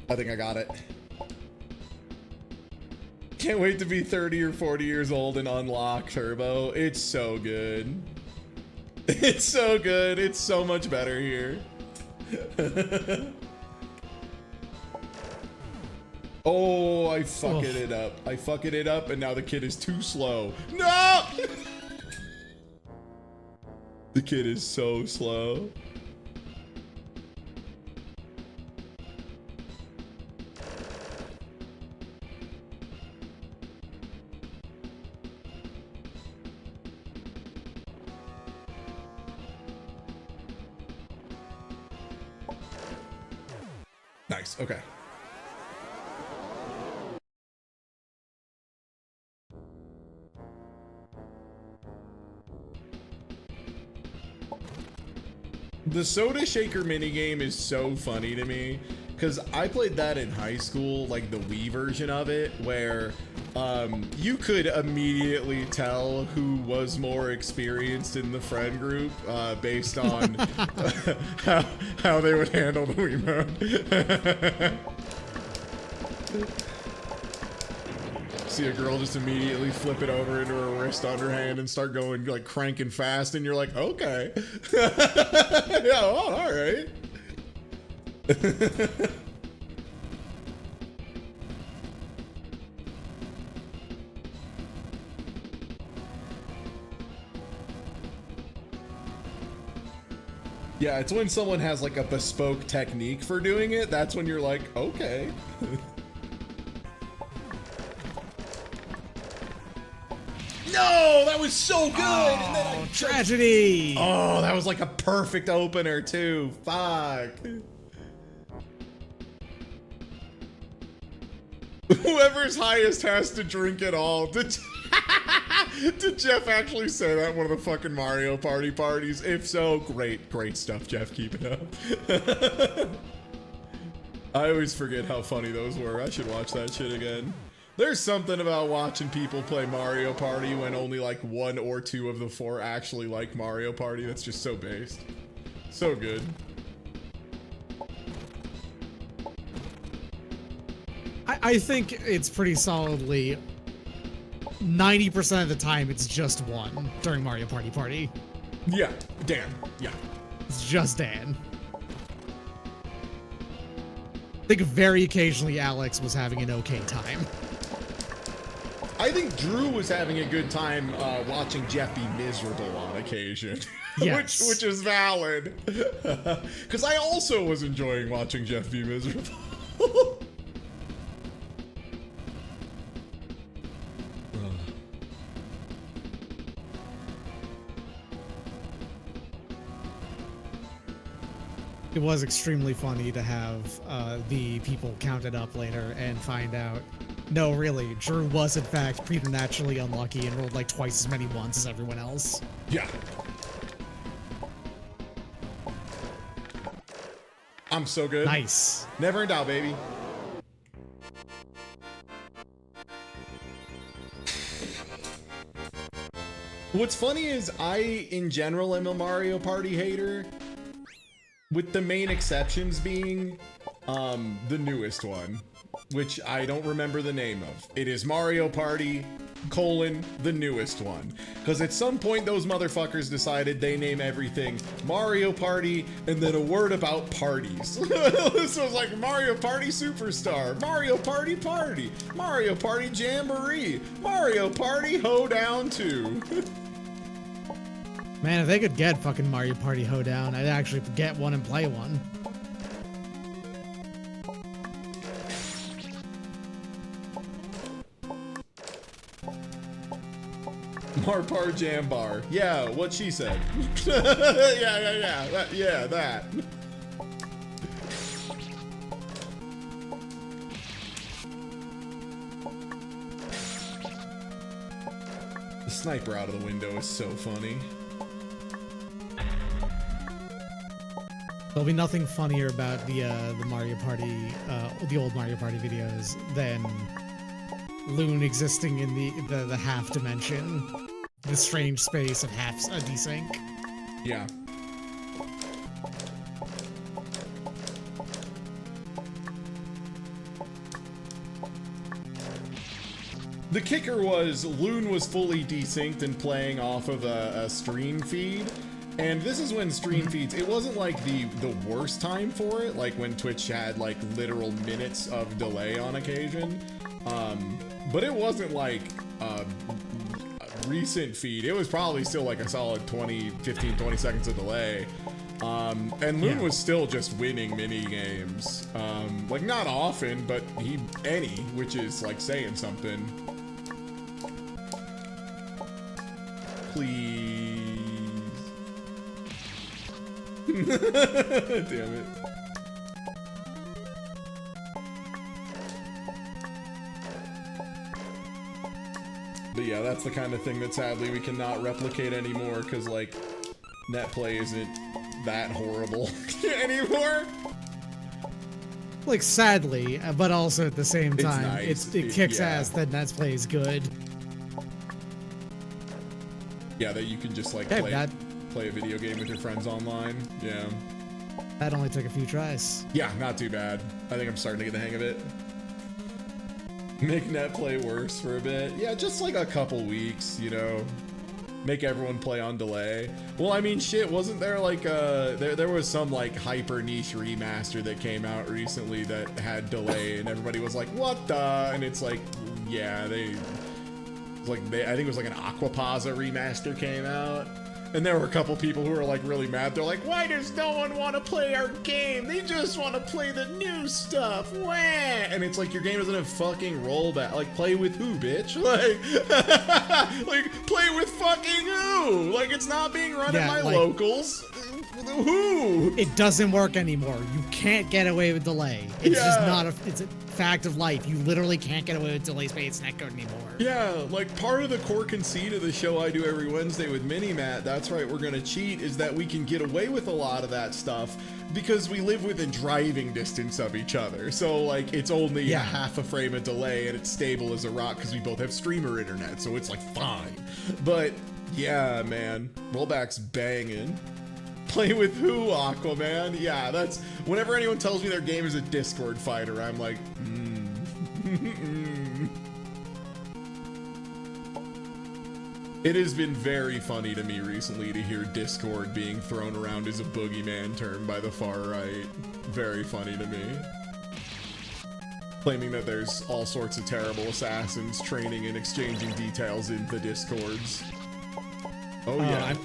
Speaker 1: I think I got it. Can't wait to be 30 or 40 years old and unlock Turbo. It's so good. It's so good. It's so much better here. Oh, I fucked it up. I fucked it up, and now the kid is too slow. No! The kid is so slow. Nice, okay. The soda shaker minigame is so funny to me because I played that in high school, like the Wii version of it, where you could immediately tell who was more experienced in the friend group based on how they would handle the Wiimote. See a girl just immediately flip it over into her wrist on her hand and start going like cranking fast, and you're like, okay. Yeah, well, all right. Yeah, it's when someone has like a bespoke technique for doing it, that's when you're like, okay. No, that was so good. And then I
Speaker 5: Tragedy!
Speaker 1: Oh, that was like a perfect opener too. Fuck. Whoever's highest has to drink it all. Did Jeff actually say that at one of the fucking Mario Party parties? If so, great stuff, Jeff. Keep it up. I always forget how funny those were. I should watch that shit again. There's something about watching people play Mario Party when only like 1 or 2 of the 4 actually like Mario Party. That's just so based. So good.
Speaker 5: I think it's pretty solidly 90% of the time it's just one during Mario Party.
Speaker 1: Yeah, Dan. Yeah.
Speaker 5: It's just Dan. I think very occasionally Alex was having an okay time.
Speaker 1: I think Drew was having a good time watching Jeff be miserable on occasion.
Speaker 5: Yes.
Speaker 1: which is valid. Because I also was enjoying watching Jeff be miserable.
Speaker 5: It was extremely funny to have the people count it up later and find out, no, really, Drew was in fact preternaturally unlucky and rolled like twice as many ones as everyone else.
Speaker 1: Yeah. I'm so good.
Speaker 5: Nice.
Speaker 1: Never in doubt, baby. What's funny is I, in general, am a Mario Party hater, with the main exceptions being the newest one, which I don't remember the name of. It is Mario Party, the newest one. Because at some point those motherfuckers decided they name everything Mario Party and then a word about parties. This was like Mario Party Superstar, Mario Party Party, Mario Party Jamboree, Mario Party Hoedown 2.
Speaker 5: Man, if they could get fucking Mario Party Hoedown, I'd actually get one and play one.
Speaker 1: Marpar Jambar. Yeah, what she said. Yeah, that. The sniper out of the window is so funny.
Speaker 5: There'll be nothing funnier about the Mario Party, the old Mario Party videos than Loon existing in the half dimension, the strange space of half a desync.
Speaker 1: Yeah. The kicker was Loon was fully desynced and playing off of a stream feed. And this is when stream feeds, it wasn't like the worst time for it, like when Twitch had like literal minutes of delay on occasion. But it wasn't like a recent feed. It was probably still like a solid 15, 20 seconds of delay. And Loon was still just winning mini games. Like not often, but which is like saying something. Please. Damn it. But yeah, that's the kind of thing that sadly we cannot replicate anymore because like NetPlay isn't that horrible anymore.
Speaker 5: Like, sadly, but also at the same
Speaker 1: It's
Speaker 5: time,
Speaker 1: nice.
Speaker 5: it kicks
Speaker 1: Yeah.
Speaker 5: ass that Nets plays good.
Speaker 1: Yeah, that you can just like
Speaker 5: Okay,
Speaker 1: play a video game with your friends online. Yeah.
Speaker 5: that only took a few tries.
Speaker 1: Yeah, not too bad. I think I'm starting to get the hang of it. Make net play worse for a bit. Yeah, just like a couple weeks, you know. Make everyone play on delay. Well, I mean, shit, wasn't there like there was some like hyper niche remaster that came out recently that had delay, and everybody was like, "What the?" And it's like, yeah, I think it was like an Aquapazza remaster came out. And there were a couple people who were like really mad. They're like, why does no one want to play our game? They just want to play the new stuff. Wah! And it's like, your game doesn't have fucking rollback. Like, play with who, bitch? Like play with fucking who? Like, it's not being run at my locals. Who?
Speaker 5: It doesn't work anymore. You can't get away with delay. It's just not it's a fact of life. You literally can't get away with delay space netcode anymore.
Speaker 1: Yeah, like part of the core conceit of the show I do every Wednesday with Mini-Matt, that's right, we're gonna cheat, is that we can get away with a lot of that stuff because we live within driving distance of each other. So like it's only a half a frame of delay and it's stable as a rock because we both have streamer internet, so it's like fine. But yeah, man, rollback's banging. Play with who, Aquaman? Yeah, that's whenever anyone tells me their game is a Discord fighter, I'm like, It has been very funny to me recently to hear Discord being thrown around as a boogeyman term by the far right. Very funny to me. Claiming that there's all sorts of terrible assassins training and exchanging details in the Discords. Oh yeah.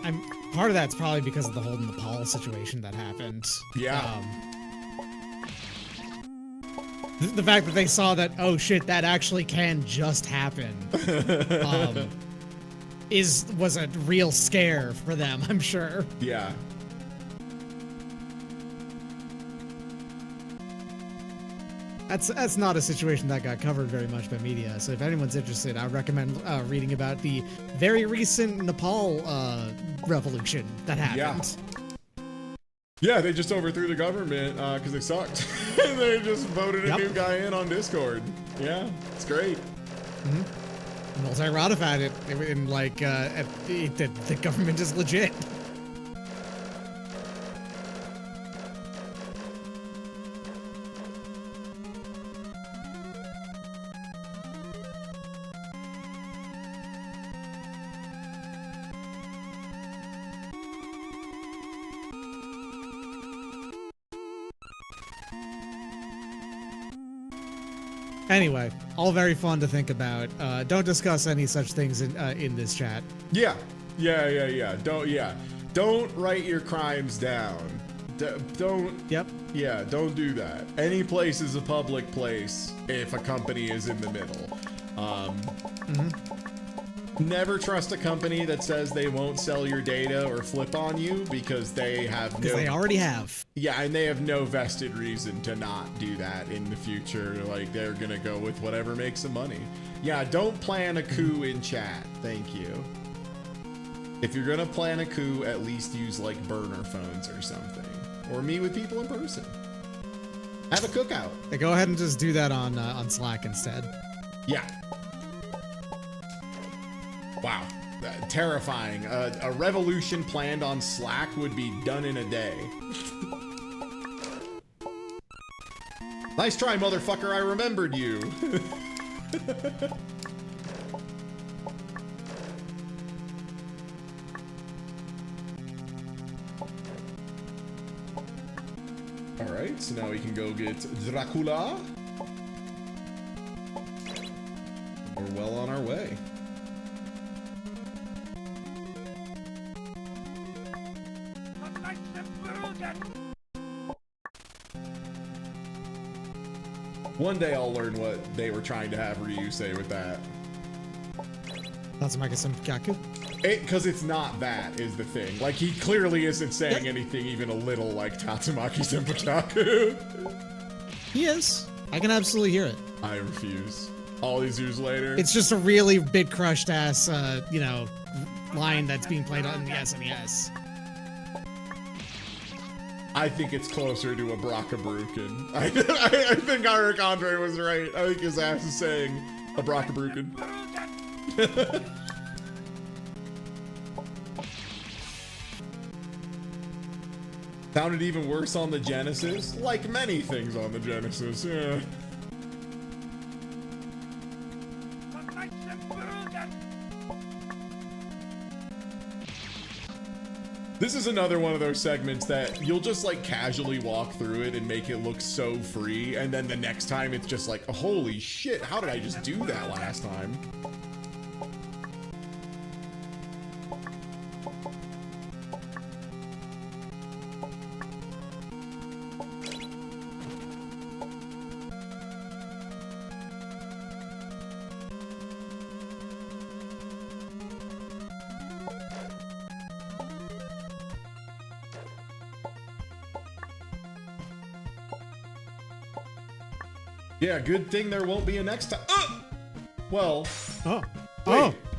Speaker 5: I'm part of that's probably because of the whole Nepal situation that happened.
Speaker 1: Yeah.
Speaker 5: The fact that they saw that, oh shit, that actually can just happen, was a real scare for them, I'm sure.
Speaker 1: Yeah.
Speaker 5: That's not a situation that got covered very much by media. So if anyone's interested, I recommend reading about the very recent Nepal revolution that happened.
Speaker 1: Yeah, they just overthrew the government because they sucked. And they just voted a new guy in on Discord. Yeah, it's great.
Speaker 5: Multi-ratified it, and like the government is legit. Anyway, all very fun to think about. Don't discuss any such things in this chat.
Speaker 1: Yeah. Don't write your crimes down. Don't.
Speaker 5: Yep.
Speaker 1: Yeah, don't do that. Any place is a public place if a company is in the middle. Never trust a company that says they won't sell your data or flip on you because they have
Speaker 5: Because they already have.
Speaker 1: Yeah, and they have no vested reason to not do that in the future. Like, they're gonna go with whatever makes them money. Yeah, don't plan a coup in chat. Thank you. If you're gonna plan a coup, at least use, like, burner phones or something. Or meet with people in person. Have a cookout.
Speaker 5: Yeah, go ahead and just do that on Slack instead.
Speaker 1: Yeah. Wow. Terrifying. A revolution planned on Slack would be done in a day. Nice try, motherfucker. I remembered you. Alright, so now we can go get Dracula. We're well on our way. One day I'll learn what they were trying to have Ryu say with that.
Speaker 5: Tatsumaki Senpukyaku?
Speaker 1: Because it's not that, is the thing. Like, he clearly isn't saying anything even a little like Tatsumaki Senpukyaku.
Speaker 5: He is. I can absolutely hear it.
Speaker 1: I refuse. All these years later.
Speaker 5: It's just a really big crushed ass, line that's being played on the SNES.
Speaker 1: I think it's closer to a Brockabruken. I think Eric Andre was right. I think his ass is saying a Brockabruken. Sounded even worse on the Genesis, like many things on the Genesis, yeah. This is another one of those segments that you'll just like casually walk through it and make it look so free, and then the next time it's just like, holy shit, how did I just do that last time? Yeah, good thing there won't be a next time. Well.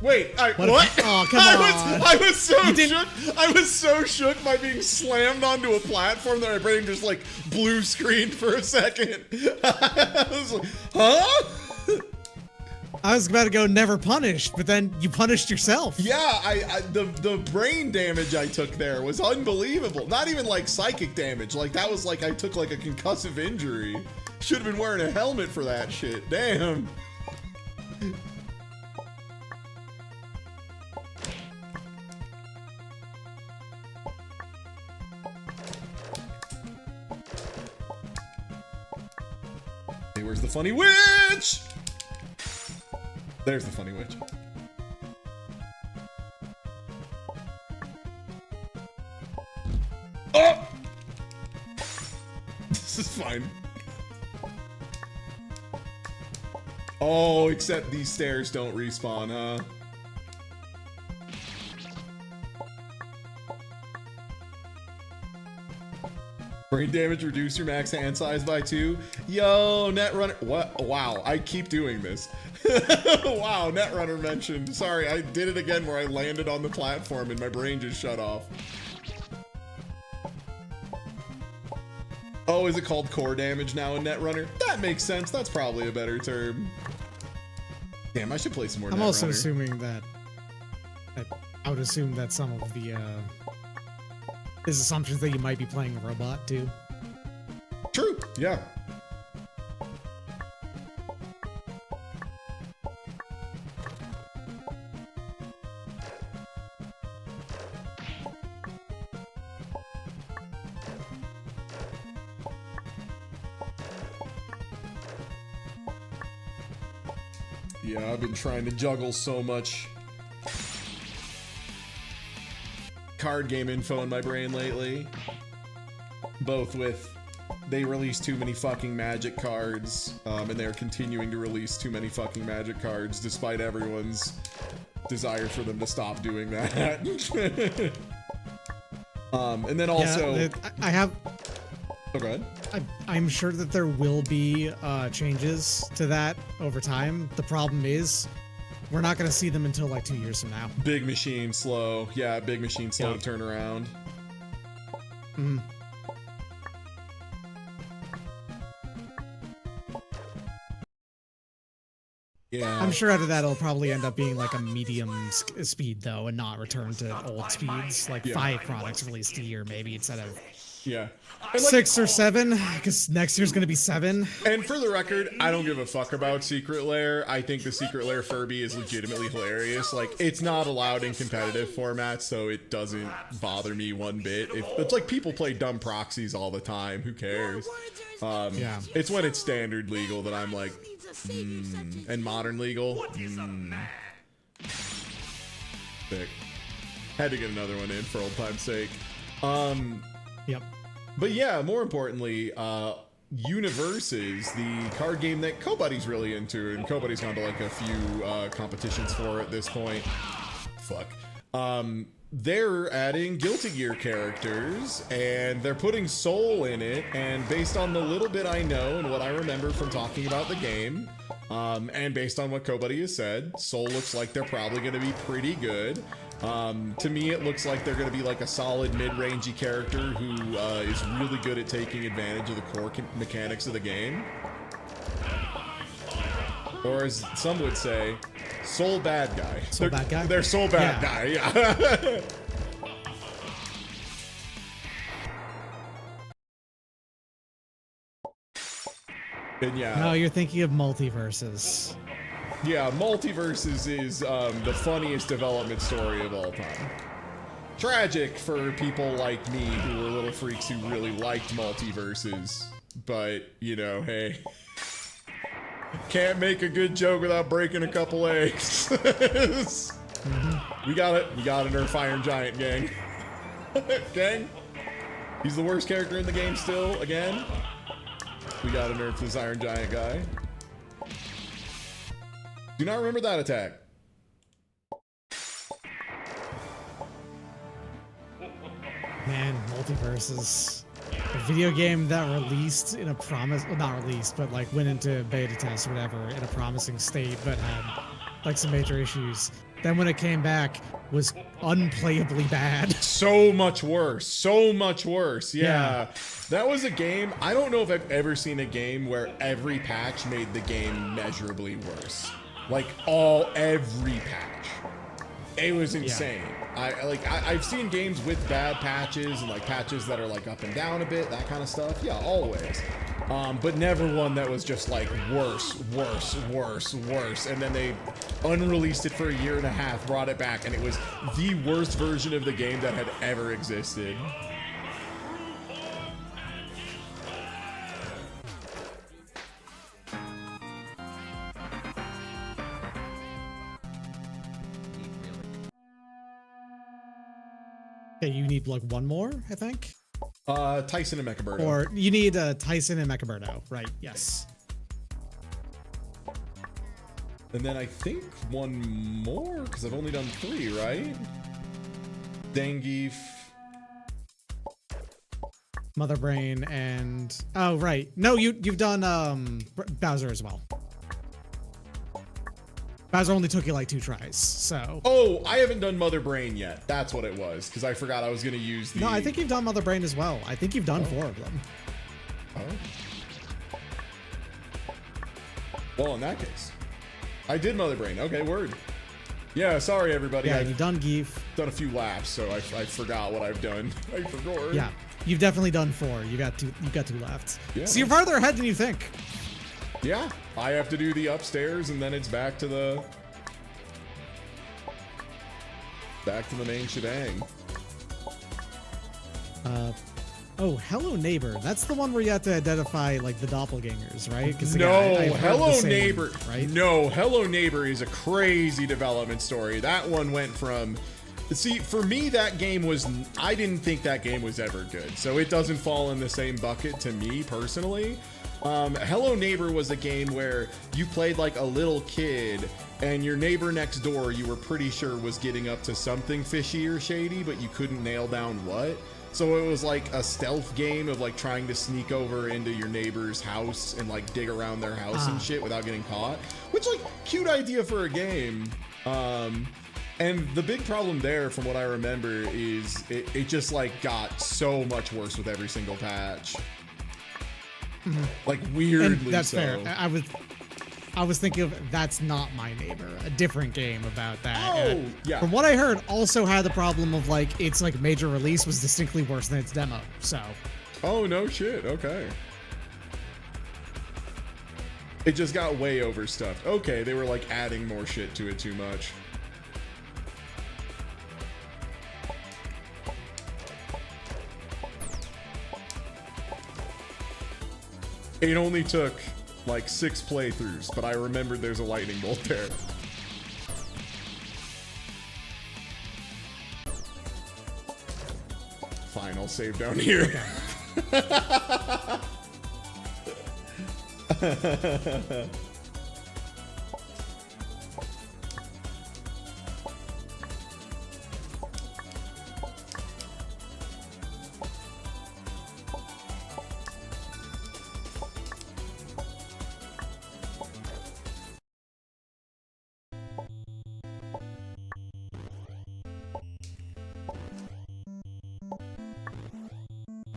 Speaker 1: Wait. What?
Speaker 5: Oh, come on.
Speaker 1: I was so shook. I was so shook by being slammed onto a platform that my brain just like blue screened for a second. I was like, huh?
Speaker 5: I was about to go never punished, but then you punished yourself.
Speaker 1: Yeah, the brain damage I took there was unbelievable. Not even like psychic damage. Like that was like I took like a concussive injury. Should have been wearing a helmet for that shit. Damn. Hey, where's the funny witch? There's the funny witch. Oh! This is fine. Oh, except these stairs don't respawn, huh? Brain damage, reduce your max hand size by 2. Yo, Netrunner. What? Wow, I keep doing this. Wow, Netrunner mentioned. Sorry, I did it again where I landed on the platform and my brain just shut off. Oh, is it called core damage now in Netrunner? That makes sense. That's probably a better term. Damn, I should play some more Netrunner.
Speaker 5: I'm also assuming that I would assume that some of the his assumptions that you might be playing a robot too.
Speaker 1: True. Yeah. Yeah, I've been trying to juggle so much card game info in my brain lately. Both with they release too many fucking Magic cards, and they're continuing to release too many fucking Magic cards despite everyone's desire for them to stop doing that. And then also...
Speaker 5: Yeah, I have...
Speaker 1: Oh, go ahead.
Speaker 5: I'm sure that there will be changes to that over time. The problem is, we're not going to see them until like 2 years from now.
Speaker 1: Big machine slow. Yeah, big machine slow to turn around.
Speaker 5: Mm.
Speaker 1: Yeah.
Speaker 5: I'm sure out of that it'll probably end up being like a medium speed though, and not return to old speeds. Like 5 products released a year maybe instead of...
Speaker 1: Yeah.
Speaker 5: 6 or 7, because next year's gonna be 7.
Speaker 1: And for the record, I don't give a fuck about Secret Lair. I think the Secret Lair Furby is legitimately hilarious. Like, it's not allowed in competitive formats, so it doesn't bother me one bit. It's like people play dumb proxies all the time. Who cares?
Speaker 5: Yeah.
Speaker 1: It's when it's standard legal that I'm like, and modern legal. Sick. Had to get another one in for old time's sake.
Speaker 5: Yep.
Speaker 1: But yeah, more importantly, Universes, the card game that Kobuddy's really into, and Kobuddy's gone to like a few competitions for at this point. Fuck. they're adding Guilty Gear characters, and they're putting Soul in it, and based on the little bit I know and what I remember from talking about the game, and based on what Kobuddy has said, Soul looks like they're probably going to be pretty good. To me, it looks like they're going to be like a solid mid-rangey character who is really good at taking advantage of the core mechanics of the game. Or as some would say, Soul bad guy.
Speaker 5: Soul bad guy?
Speaker 1: They're Soul bad guy, yeah. And yeah.
Speaker 5: No, you're thinking of multiverses.
Speaker 1: Yeah, Multiverses is the funniest development story of all time. Tragic for people like me who were little freaks who really liked Multiverses. But, you know, hey. Can't make a good joke without breaking a couple eggs. We got it. We got to nerf Iron Giant, gang. Gang? He's the worst character in the game still, again. We got to nerf this Iron Giant guy. Do not remember that attack.
Speaker 5: Man, multiverses. A video game that released in a well, not released, but like went into beta test or whatever in a promising state, but had like some major issues. Then when it came back, was unplayably bad.
Speaker 1: So much worse. So much worse. Yeah. That was a game. I don't know if I've ever seen a game where every patch made the game measurably worse. Like every patch. It was insane. I've seen games with bad patches and like patches that are like up and down a bit, that kind of stuff. Yeah, always. But never one that was just like worse. And then they unreleased it for a year and a half, brought it back, and it was the worst version of the game that had ever existed.
Speaker 5: Okay, you need like one more, I think.
Speaker 1: Tyson and Mechaberto.
Speaker 5: Or you need Tyson and Mechaberto, right? Yes.
Speaker 1: And then I think one more, because I've only done 3, right? Zangief.
Speaker 5: Mother Brain and oh right. No, you've done Bowser as well. Bowser only took you like 2 tries, so.
Speaker 1: Oh, I haven't done Mother Brain yet. That's what it was, because I forgot I was going to use the...
Speaker 5: No, I think you've done Mother Brain as well. I think you've done 4 of them.
Speaker 1: Oh. Well, in that case, I did Mother Brain. Okay, word. Yeah, sorry everybody.
Speaker 5: Yeah,
Speaker 1: I've
Speaker 5: you've done Geef.
Speaker 1: done a few laps, so I forgot what I've done. I forgot.
Speaker 5: Yeah, you've definitely done 4. You got 2 left.
Speaker 1: Yeah.
Speaker 5: So you're farther ahead than you think.
Speaker 1: Yeah, I have to do the upstairs, and then it's back to the main shebang.
Speaker 5: Oh, Hello Neighbor. That's the one where you have to identify like the doppelgangers, right?
Speaker 1: No,
Speaker 5: I've heard
Speaker 1: Hello
Speaker 5: the same,
Speaker 1: Neighbor.
Speaker 5: right?
Speaker 1: No, Hello Neighbor is a crazy development story. That one went from... See, for me, that game was... I didn't think that game was ever good, so it doesn't fall in the same bucket to me, personally. Hello Neighbor was a game where you played like a little kid, and your neighbor next door you were pretty sure was getting up to something fishy or shady, but you couldn't nail down what. So it was like a stealth game of like trying to sneak over into your neighbor's house and like dig around their house and shit without getting caught. Which, like, cute idea for a game. And the big problem there, from what I remember, is it just like got so much worse with every single patch. Like, weirdly
Speaker 5: And that's
Speaker 1: so.
Speaker 5: fair. I was thinking of That's Not My Neighbor, a different game about that.
Speaker 1: Oh,
Speaker 5: And
Speaker 1: yeah.
Speaker 5: From what I heard, also had the problem of like its like major release was distinctly worse than its demo. So.
Speaker 1: Oh, no shit. Okay. It just got way overstuffed. Okay, they were like adding more shit to it too much. It only took like 6 playthroughs, but I remembered there's a lightning bolt there. Fine, I'll save down here.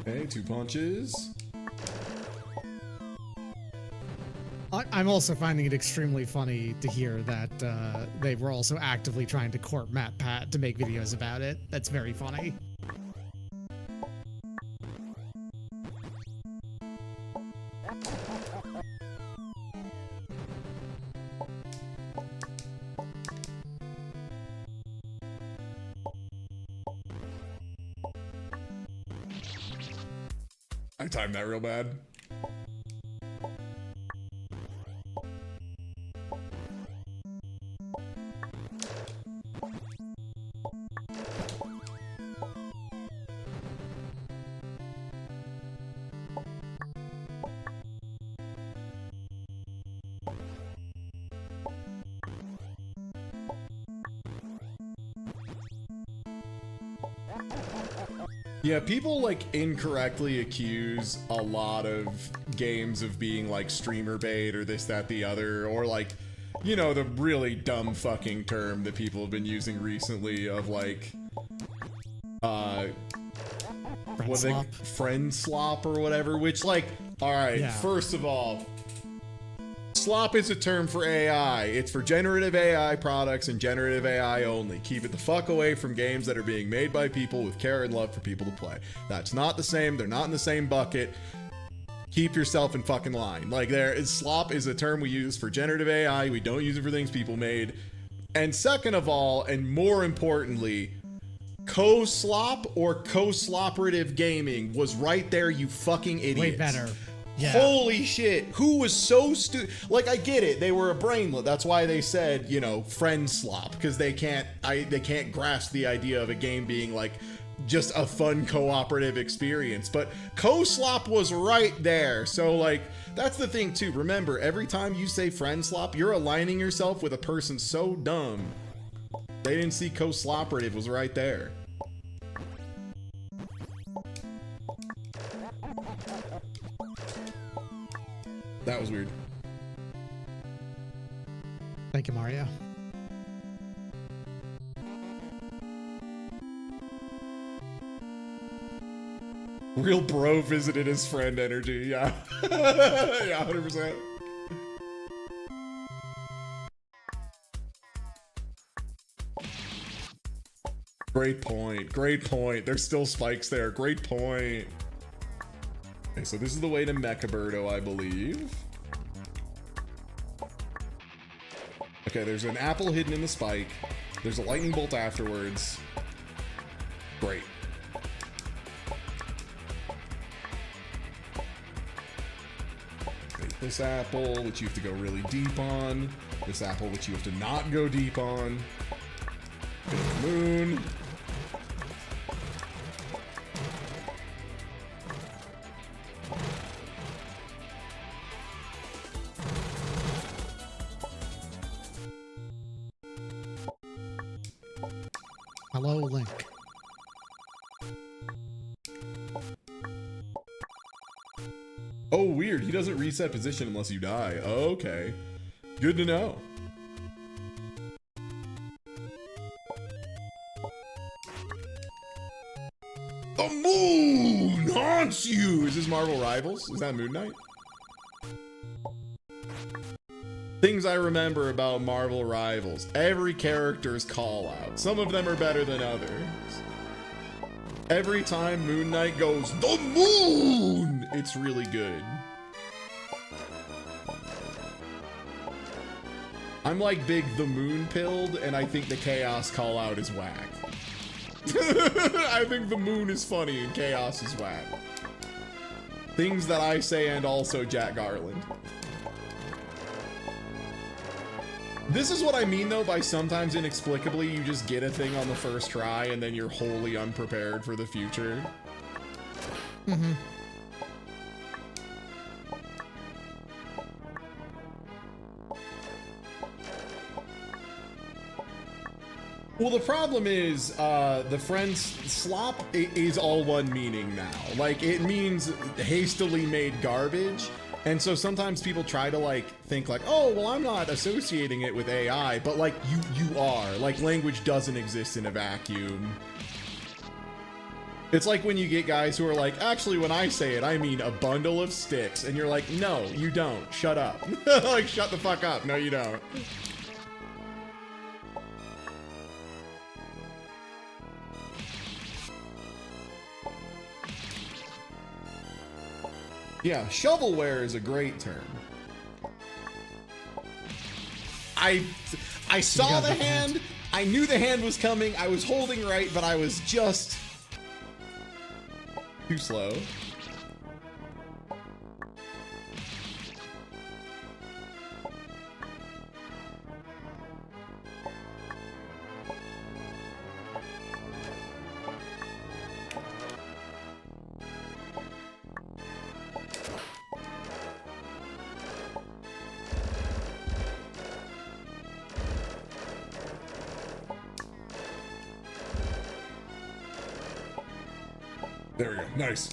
Speaker 1: Okay, 2 punches.
Speaker 5: I'm also finding it extremely funny to hear that they were also actively trying to court Matt Pat to make videos about it. That's very funny.
Speaker 1: I timed that real bad. Yeah, people like incorrectly accuse a lot of games of being like streamer bait or this, that, the other, or like, you know, the really dumb fucking term that people have been using recently of like, friend slop or whatever, which like, all right,
Speaker 5: Yeah.
Speaker 1: First of all, slop is a term for AI. It's for generative AI products and generative AI only. Keep it the fuck away from games that are being made by people with care and love for people to play. That's not the same. They're not in the same bucket. Keep yourself in fucking line. Like, slop is a term we use for generative AI. We don't use it for things people made. And second of all, and more importantly, co-slop or co-slopperative gaming was right there, you fucking idiots.
Speaker 5: Way better. Yeah.
Speaker 1: Holy shit. Who was so stupid? Like, I get it. They were a brainlet. That's why they said, you know, friend slop, because they can't grasp the idea of a game being like just a fun cooperative experience. But co-slop was right there. So like, that's the thing too. Remember, every time you say friend slop, you're aligning yourself with a person so dumb. They didn't see co-slopperative was right there. That was weird.
Speaker 5: Thank you, Mario.
Speaker 1: Real bro visited his friend energy, yeah. Yeah, 100%. Great point, great point. There's still spikes there, great point. Okay, so this is the way to Mechabirdo, I believe. Okay, there's an apple hidden in the spike. There's a lightning bolt afterwards. Great. Okay, this apple, which you have to go really deep on. This apple, which you have to not go deep on. Okay, the moon.
Speaker 5: Hello, Link.
Speaker 1: Oh, weird. He doesn't reset position unless you die. Okay. Good to know. The moon haunts you! Is this Marvel Rivals? Is that Moon Knight? Things I remember about Marvel Rivals. Every character's call out. Some of them are better than others. Every time Moon Knight goes, the moon! It's really good. I'm like big the moon pilled, and I think the chaos call out is whack. I think the moon is funny and chaos is whack. Things that I say, and also Jack Garland. This is what I mean though by sometimes inexplicably you just get a thing on the first try and then you're wholly unprepared for the future.
Speaker 5: Mm-hmm.
Speaker 1: Well, the problem is, the friend slop is all one meaning now. Like, it means hastily made garbage. And so sometimes people try to like think like, oh, well, I'm not associating it with AI, but like you are. Like, language doesn't exist in a vacuum. It's like when you get guys who are like, actually, when I say it, I mean a bundle of sticks. And you're like, no, you don't. Shut up. Like, shut the fuck up. No, you don't. Yeah, shovelware is a great term. I saw the hand. I knew the hand was coming. I was holding right, but I was just too slow. There we go. Nice.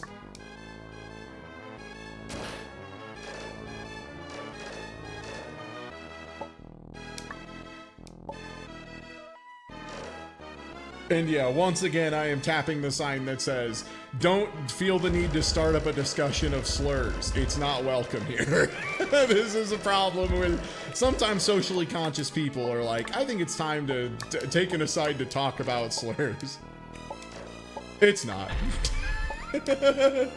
Speaker 1: And yeah, once again, I am tapping the sign that says, don't feel the need to start up a discussion of slurs. It's not welcome here. This is a problem with sometimes socially conscious people are like, I think it's time to take an aside to talk about slurs. It's not. Okay,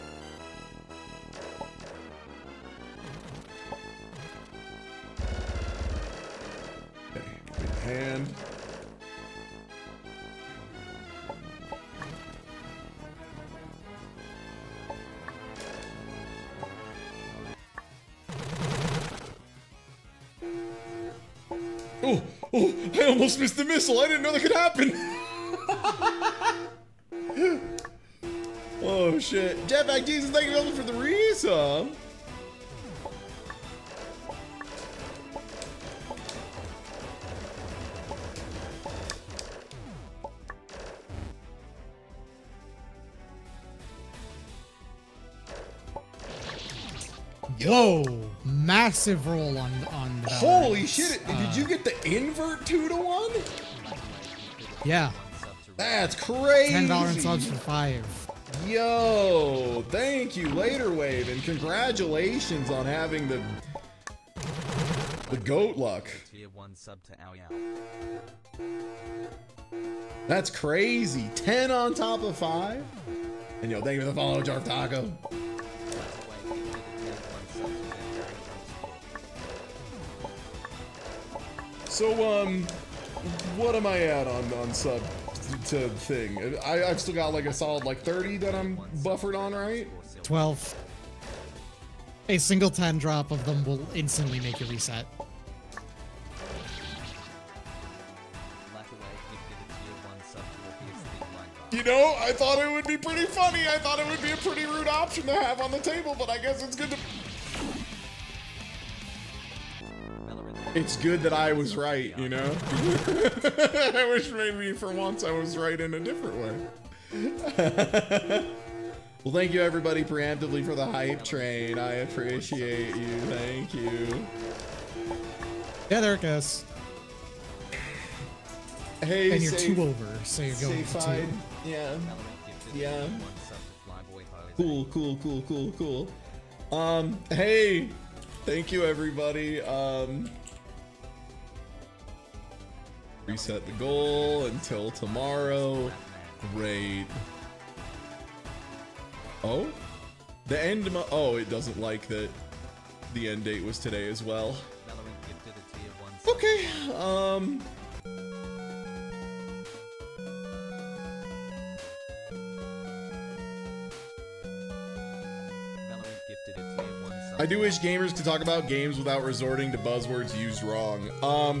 Speaker 1: big hand. Oh, I almost missed the missile. I didn't know that could happen. Oh shit. Jetpack Jesus, thank you very much for the resub.
Speaker 5: Yo, massive roll on
Speaker 1: Holy shit, did you get the invert 2-to-1?
Speaker 5: Yeah.
Speaker 1: That's crazy.
Speaker 5: $10 subs for 5.
Speaker 1: Yo, thank you, Later Wave, and congratulations on having the goat luck.
Speaker 3: Tier 1 sub to Ao.
Speaker 1: That's crazy. 10 on top of 5. And yo, thank you for the follow, Jarf Taco. So, what am I at on sub to thing? I've still got like a solid like 30 that I'm buffered on, right?
Speaker 5: 12. A single 10 drop of them will instantly make you reset.
Speaker 1: You know, I thought it would be pretty funny. I thought it would be a pretty rude option to have on the table, but I guess it's good to... It's good that I was right, you know? I wish maybe for once I was right in a different way. Well, thank you everybody preemptively for the hype train. I appreciate you. Thank you.
Speaker 5: Yeah, there it goes.
Speaker 1: Hey,
Speaker 5: and you're 2 over, so you're going for 2.
Speaker 1: Yeah. Yeah. Cool. Hey, thank you everybody. Reset the goal until tomorrow. Great. Oh? The end oh, it doesn't like that the end date was today as well. Okay, I do wish gamers could talk about games without resorting to buzzwords used wrong.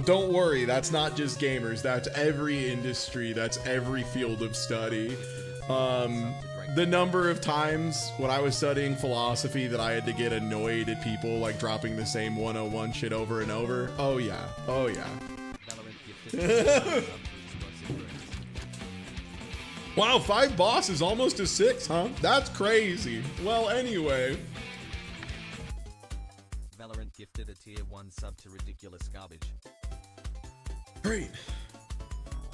Speaker 1: Don't worry, that's not just gamers, that's every industry, that's every field of study. The number of times when I was studying philosophy that I had to get annoyed at people like dropping the same 101 shit over and over. Oh yeah, oh yeah. Wow, 5 bosses, almost a 6, huh? That's crazy. Well, anyway.
Speaker 3: Valorant gifted a tier 1 sub to ridiculous garbage.
Speaker 1: Great.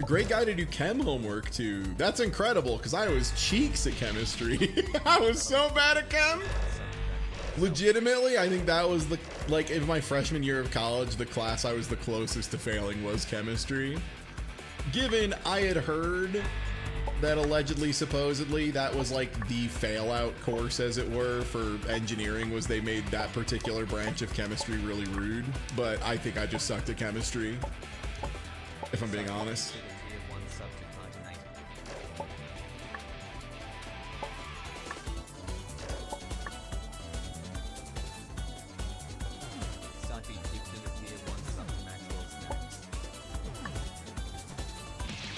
Speaker 1: Great guy to do chem homework too. That's incredible, because I was cheeks at chemistry. I was so bad at chem. Legitimately, I think that was the, like, in my freshman year of college, the class I was the closest to failing was chemistry. Given I had heard that allegedly, supposedly, that was like the fail out course, as it were, for engineering, was they made that particular branch of chemistry really rude. But I think I just sucked at chemistry, if I'm being honest.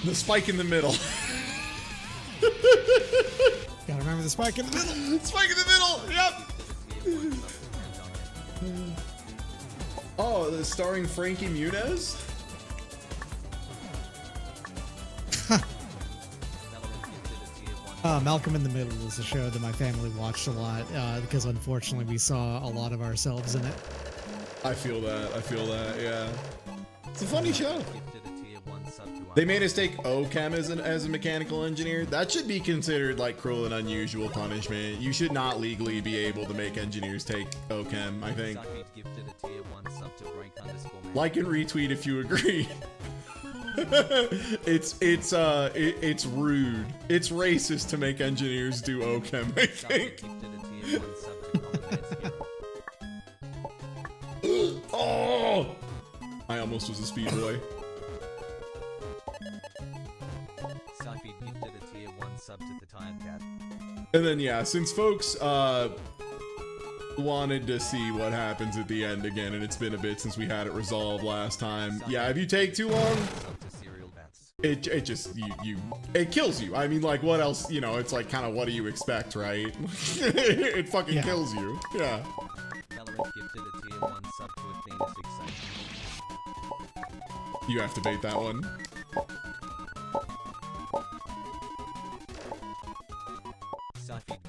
Speaker 1: The spike in the middle.
Speaker 5: Gotta remember the spike in the middle.
Speaker 1: Spike in the middle. Yep. Oh, the starring Frankie Muniz.
Speaker 5: Malcolm in the Middle is a show that my family watched a lot because unfortunately we saw a lot of ourselves in it.
Speaker 1: I feel that. I feel that. Yeah. It's a funny show. They made us take OChem as a mechanical engineer. That should be considered like cruel and unusual punishment. You should not legally be able to make engineers take OChem, I think. Like and retweet if you agree. It's rude. It's racist to make engineers do OChem, I think. Oh! I almost was a speed boy. And then yeah, since folks wanted to see what happens at the end again, and it's been a bit since we had it resolved last time. Yeah, if you take too long, it just it kills you. I mean, like, what else? You know, it's like kind of what do you expect, right? It fucking kills you. Yeah. You have to bait that one.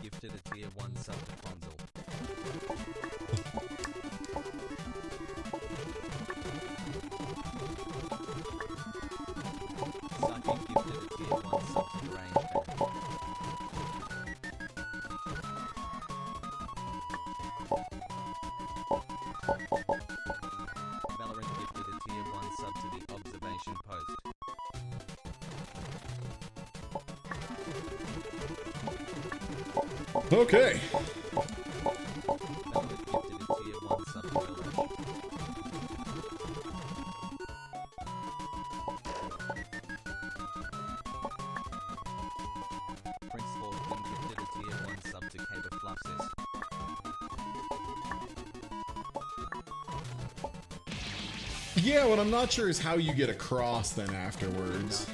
Speaker 3: Gifted a tier 1 sub to Ponzel. Psychic gifted a tier 1 sub to Range Valorant gifted a tier 1 sub to the Observation Post.
Speaker 1: Okay. Yeah, what I'm not sure is how you get across then afterwards.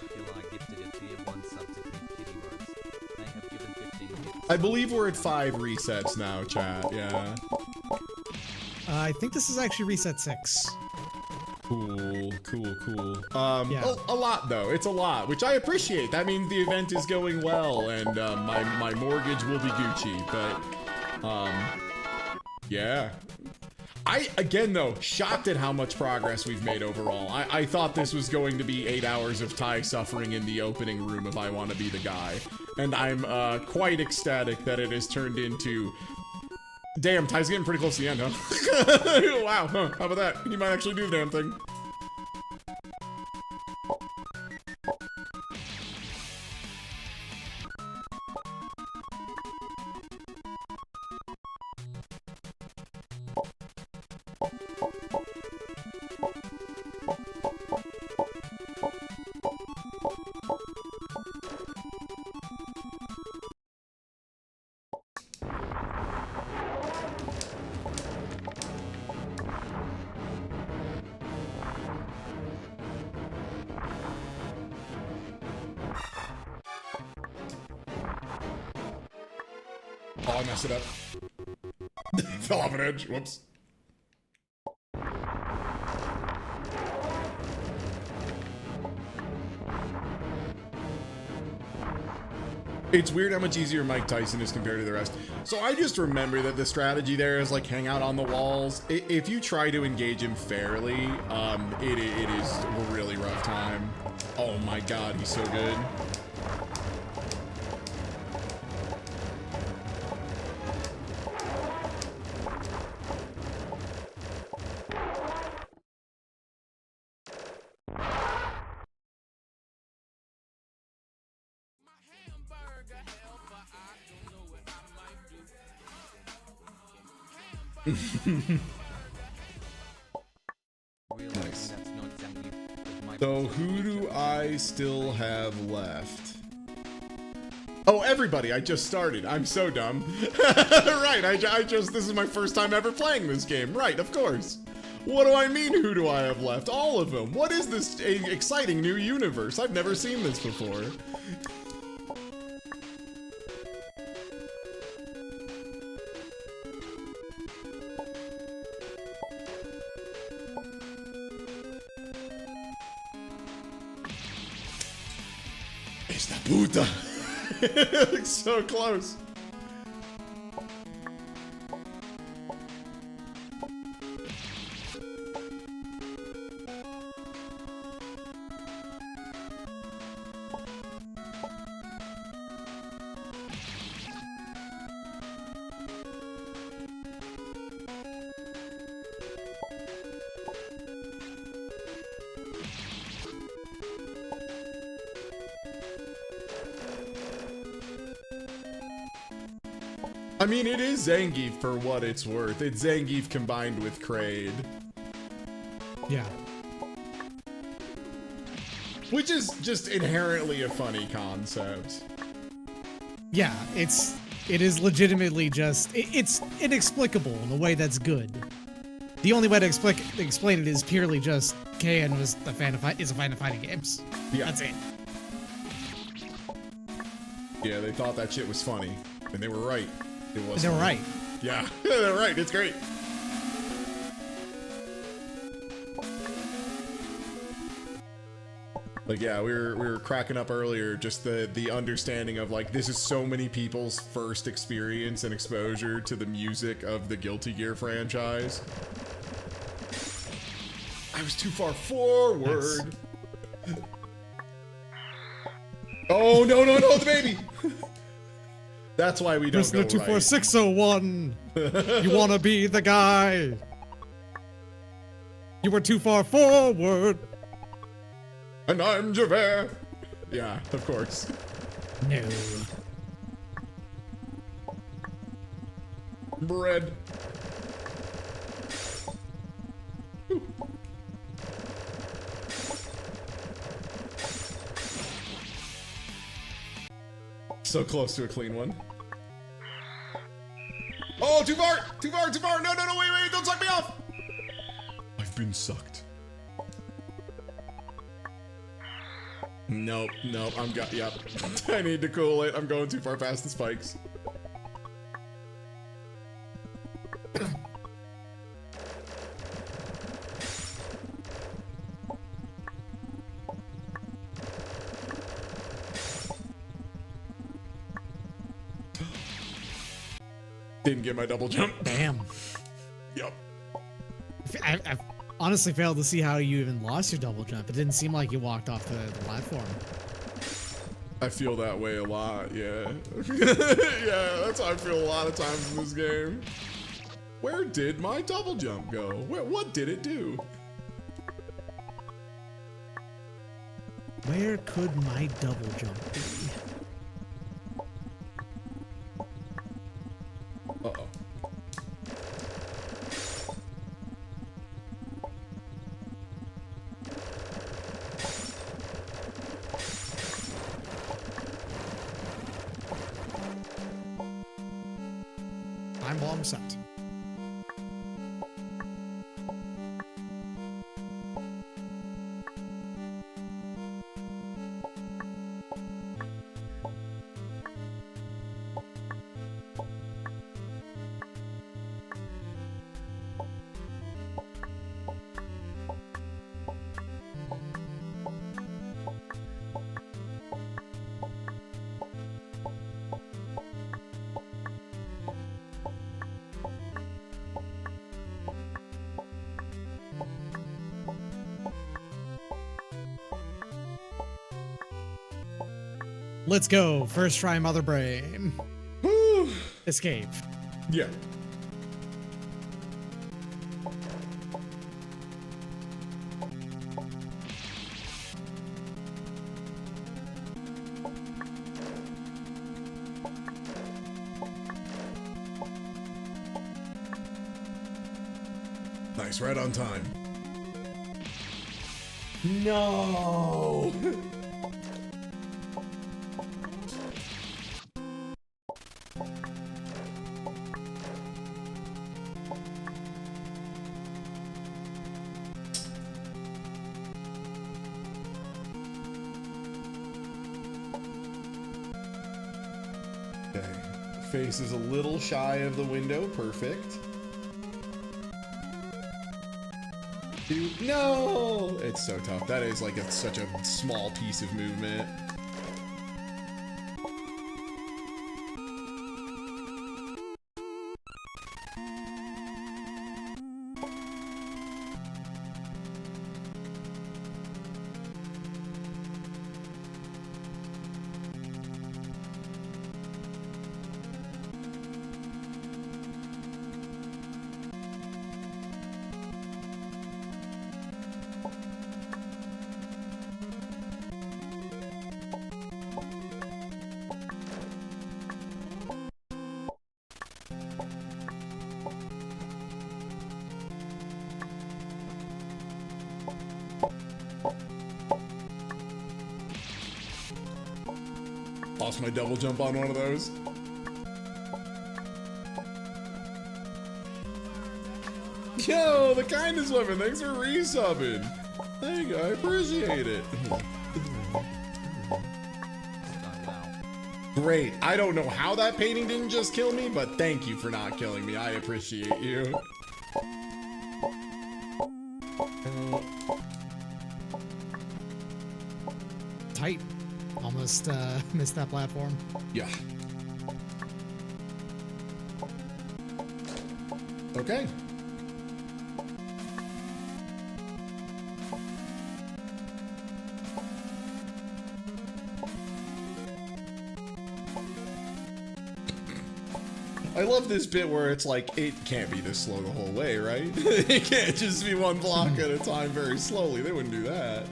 Speaker 1: I believe we're at 5 resets now, chat, yeah.
Speaker 5: I think this is actually reset 6.
Speaker 1: Cool.
Speaker 5: Yeah.
Speaker 1: A lot though, it's a lot, which I appreciate. That means the event is going well, and my mortgage will be Gucci, but, yeah. Again though, shocked at how much progress we've made overall. I thought this was going to be 8 hours of Ty suffering in the opening room of I Want to Be the Guy. And I'm quite ecstatic that it has turned into... Damn, Ty's getting pretty close to the end, huh? Wow, huh, how about that? He might actually do the damn thing. Oh, I messed it up. Fell off an edge. Whoops. It's weird how much easier Mike Tyson is compared to the rest. So I just remember that the strategy there is like hang out on the walls. If you try to engage him fairly, it is a really rough time. Oh my god, he's so good.
Speaker 3: Really,
Speaker 1: Nice.
Speaker 3: that's not exactly my
Speaker 1: So who do I still have left? Oh, everybody, I just started. I'm so dumb. Right, I just, this is my first time ever playing this game. Right, of course. What do I mean, who do I have left? All of them. What is this exciting new universe? I've never seen this before. Esta puta. It's so close. I mean, it is Zangief for what it's worth. It's Zangief combined with Kraid.
Speaker 5: Yeah.
Speaker 1: Which is just inherently a funny concept.
Speaker 5: Yeah, it is legitimately just it's inexplicable in a way that's good. The only way to explain it is purely just KN is a fan of fighting games.
Speaker 1: Yeah.
Speaker 5: That's it.
Speaker 1: Yeah, they thought that shit was funny. And they were right. It was
Speaker 5: They're
Speaker 1: funny.
Speaker 5: right.
Speaker 1: Yeah, they're right. It's great. Like, yeah, we were cracking up earlier, just the understanding of, like, this is so many people's first experience and exposure to the music of the Guilty Gear franchise. I was too far forward. Oh, no, the baby! That's why we don't
Speaker 5: Prisoner
Speaker 1: go right.
Speaker 5: 24601. You wanna be the guy? You were too far forward.
Speaker 1: And I'm Javert. Yeah, of course.
Speaker 5: No.
Speaker 1: Bread. So close to a clean one. Oh, too far! Too far! Too far! No, wait, don't suck me off! I've been sucked. Nope, yep. I need to cool it. I'm going too far past the spikes. Didn't get my double jump.
Speaker 5: Damn.
Speaker 1: Yep.
Speaker 5: I've honestly failed to see how you even lost your double jump. It didn't seem like you walked off the platform.
Speaker 1: I feel that way a lot, yeah. Yeah, that's how I feel a lot of times in this game. Where did my double jump go? What did it do?
Speaker 5: Where could my double jump be?
Speaker 1: Uh-oh.
Speaker 5: Time bomb set. Let's go. First try, Mother Brain.
Speaker 1: Whew.
Speaker 5: Escape.
Speaker 1: Yeah. Nice, right on time. No. Okay. Face is a little shy of the window. Perfect. No! It's so tough. That is like such a small piece of movement. Lost my double jump on one of those. Yo, the kindness weapon. Thanks for resubbing. Thank you. I appreciate it. Great. I don't know how that painting didn't just kill me, but thank you for not killing me. I appreciate you.
Speaker 5: Tight. Almost missed that platform.
Speaker 1: Yeah. Okay. I love this bit where it's like, it can't be this slow the whole way, right? It can't just be one block at a time very slowly. They wouldn't do that.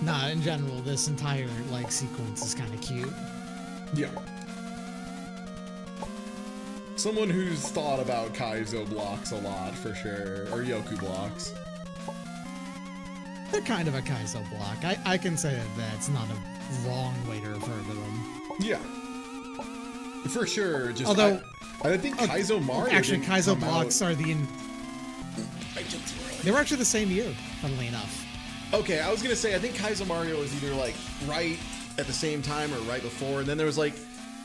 Speaker 5: Nah, in general, this entire, like, sequence is kind of cute.
Speaker 1: Yeah. Someone who's thought about Kaizo blocks a lot, for sure. Or Yoku blocks.
Speaker 5: They're kind of a Kaizo block. I can say that that's not a wrong way to refer to them.
Speaker 1: Yeah. For sure. Just
Speaker 5: Although...
Speaker 1: I think Kaizo Mario
Speaker 5: actually,
Speaker 1: didn't
Speaker 5: Kaizo
Speaker 1: come
Speaker 5: blocks
Speaker 1: out.
Speaker 5: are the... They were actually the same year, funnily enough.
Speaker 1: Okay, I was gonna say, I think Kaizo Mario was either like right at the same time or right before, and then there was like,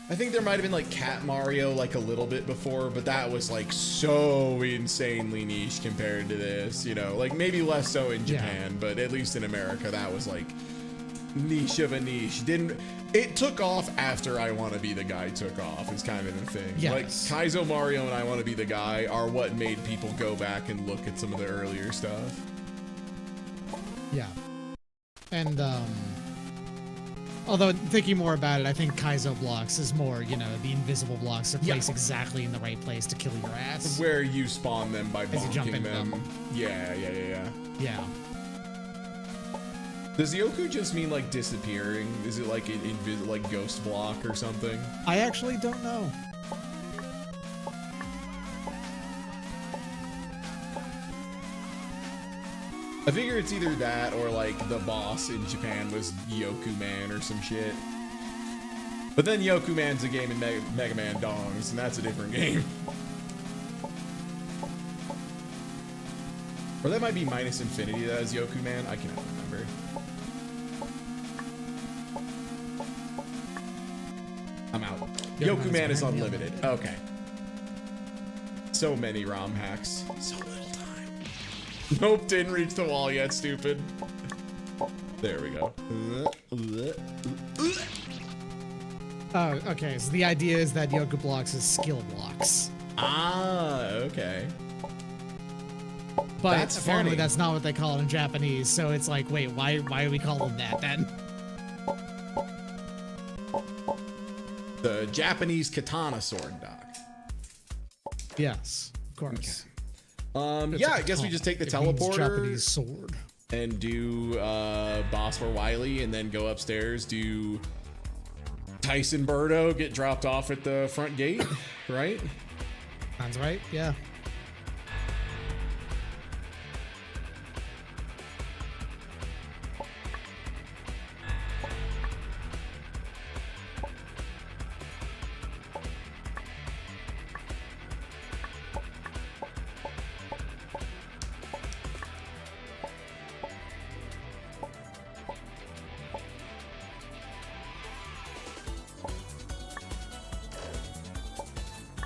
Speaker 1: I think there might have been like Cat Mario like a little bit before, but that was like so insanely niche compared to this, you know, like maybe less so in Japan, but at least in America, that was like niche of a niche. It took off after I Wanna Be the Guy took off, is kind of the thing.
Speaker 5: Yes.
Speaker 1: Like Kaizo Mario and I Wanna Be the Guy are what made people go back and look at some of the earlier stuff.
Speaker 5: Yeah. And, although thinking more about it, I think Kaizo blocks is more, you know, the invisible blocks are placed exactly in the right place to kill your ass.
Speaker 1: Where you spawn them by
Speaker 5: As you jump
Speaker 1: bonking
Speaker 5: into
Speaker 1: them.
Speaker 5: them.
Speaker 1: Yeah.
Speaker 5: Yeah.
Speaker 1: Does Yoku just mean like disappearing? Is it like an like ghost block or something?
Speaker 5: I actually don't know.
Speaker 1: I figure it's either that or like the boss in Japan was Yoku Man or some shit. But then Yoku Man's a game in Mega Man Dongs, and that's a different game. Or that might be Minus Infinity that has Yoku Man. I cannot remember. I'm out. Yoku Man is unlimited. Okay. So many ROM hacks. So little time. Nope, didn't reach the wall yet, stupid. There we go.
Speaker 5: Oh, okay. So the idea is that Yoku blocks is skill blocks.
Speaker 1: Ah, okay.
Speaker 5: But
Speaker 1: That's
Speaker 5: apparently
Speaker 1: funny.
Speaker 5: that's not what they call it in Japanese. So it's like, wait, why do we call them that then?
Speaker 1: The Japanese katana sword, Doc.
Speaker 5: Yes, of course. It's
Speaker 1: Yeah,
Speaker 5: a
Speaker 1: I guess we
Speaker 5: katana.
Speaker 1: just take the
Speaker 5: It means
Speaker 1: teleporter
Speaker 5: Japanese sword.
Speaker 1: and do Boss for Wily, and then go upstairs, do Tyson Birdo, get dropped off at the front gate, right?
Speaker 5: Sounds right. Yeah.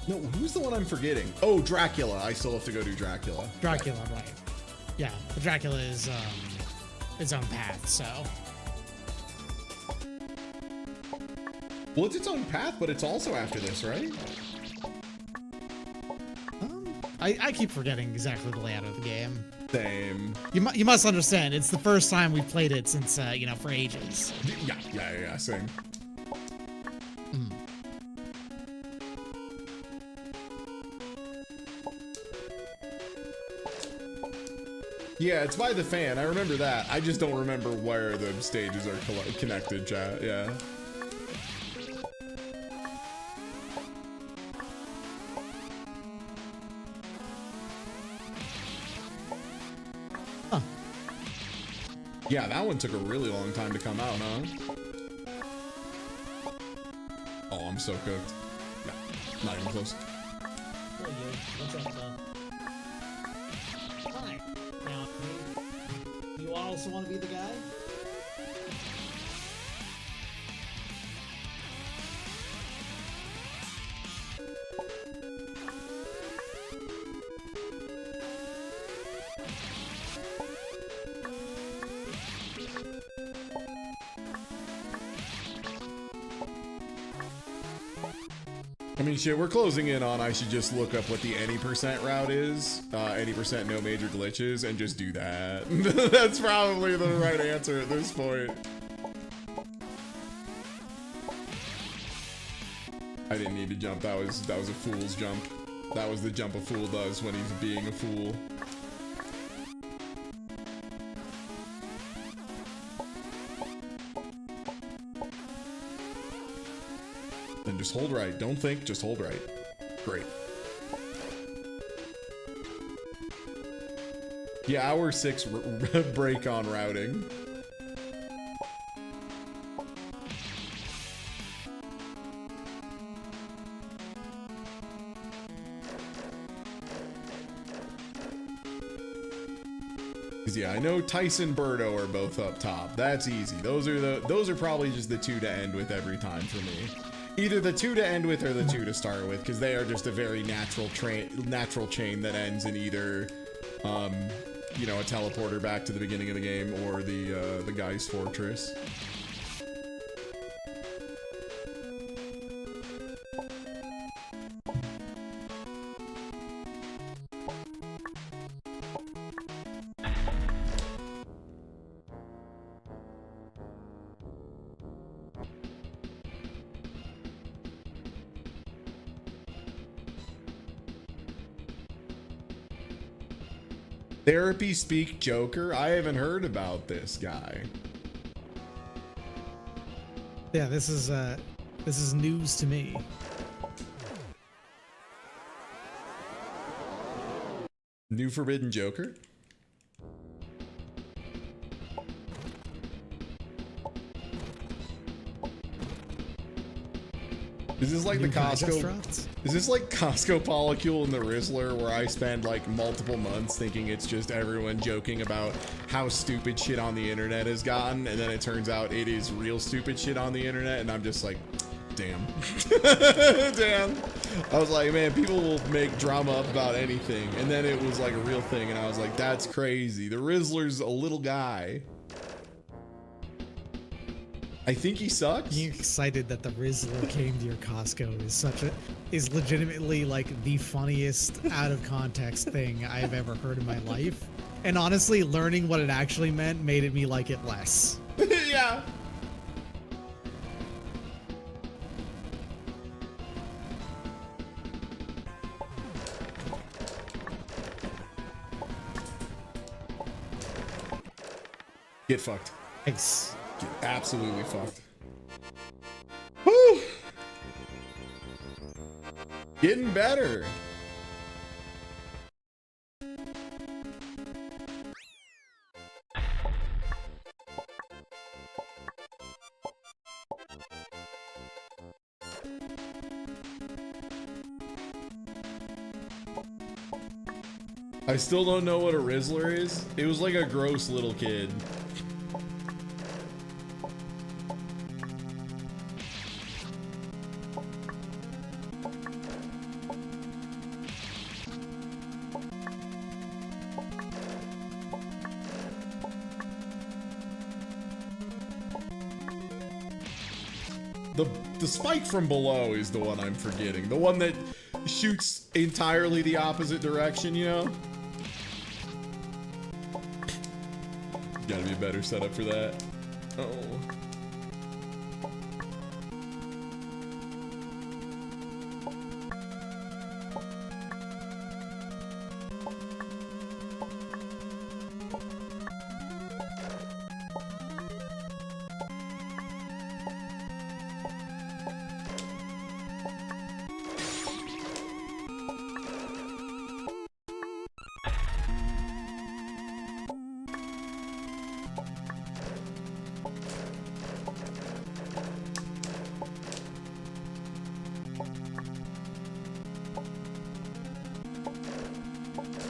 Speaker 1: No, who's the one I'm forgetting? Oh, Dracula. I still have to go do Dracula.
Speaker 5: Dracula, right? Yeah, but Dracula is its own path. So
Speaker 1: Well, it's its own path, but it's also after this, right?
Speaker 5: I keep forgetting exactly the layout of the game.
Speaker 1: Same.
Speaker 5: You must understand, it's the first time we've played it since for ages.
Speaker 1: Yeah, same. Yeah, it's by the fan. I remember that. I just don't remember where the stages are connected, chat. Yeah.
Speaker 5: Huh.
Speaker 1: Yeah, that one took a really long time to come out, huh? Oh, I'm so cooked. No, not even close.
Speaker 5: Hi. Now, you also want to be the guy?
Speaker 1: I mean, shit, we're closing in on. I should just look up what the any percent route is, any percent no major glitches, and just do that. That's probably the right answer at this point. I didn't need to jump. That was a fool's jump. That was the jump a fool does when he's being a fool. Then just hold right. Don't think, just hold right. Great. Yeah, hour 6 break on routing. Yeah, I know Tyson Birdo are both up top. That's easy. Those are probably just the two to end with every time for me. Either the two to end with or the two to start with, because they are just a very natural chain that ends in either, you know, a teleporter back to the beginning of the game or the guy's fortress. Therapy Speak Joker? I haven't heard about this guy.
Speaker 5: Yeah, this is news to me.
Speaker 1: New Forbidden Joker? Is this like the Costco? Is this like Costco Polycule and the Rizzler, where I spend like multiple months thinking it's just everyone joking about how stupid shit on the internet has gotten, and then it turns out it is real stupid shit on the internet, and I'm just like, damn. Damn. I was like, man, people will make drama up about anything, and then it was like a real thing, and I was like, that's crazy. The Rizzler's a little guy. I think he sucks.
Speaker 5: Being excited that the Rizzler came to your Costco is legitimately like the funniest out of context thing I've ever heard in my life. And honestly, learning what it actually meant made me like it less.
Speaker 1: Yeah. Get fucked.
Speaker 5: Thanks.
Speaker 1: Get absolutely fucked. Whew. Getting better. I still don't know what a Rizzler is. It was like a gross little kid. The spike from below is the one I'm forgetting. The one that shoots entirely the opposite direction, you know? Gotta be a better setup for that. Oh.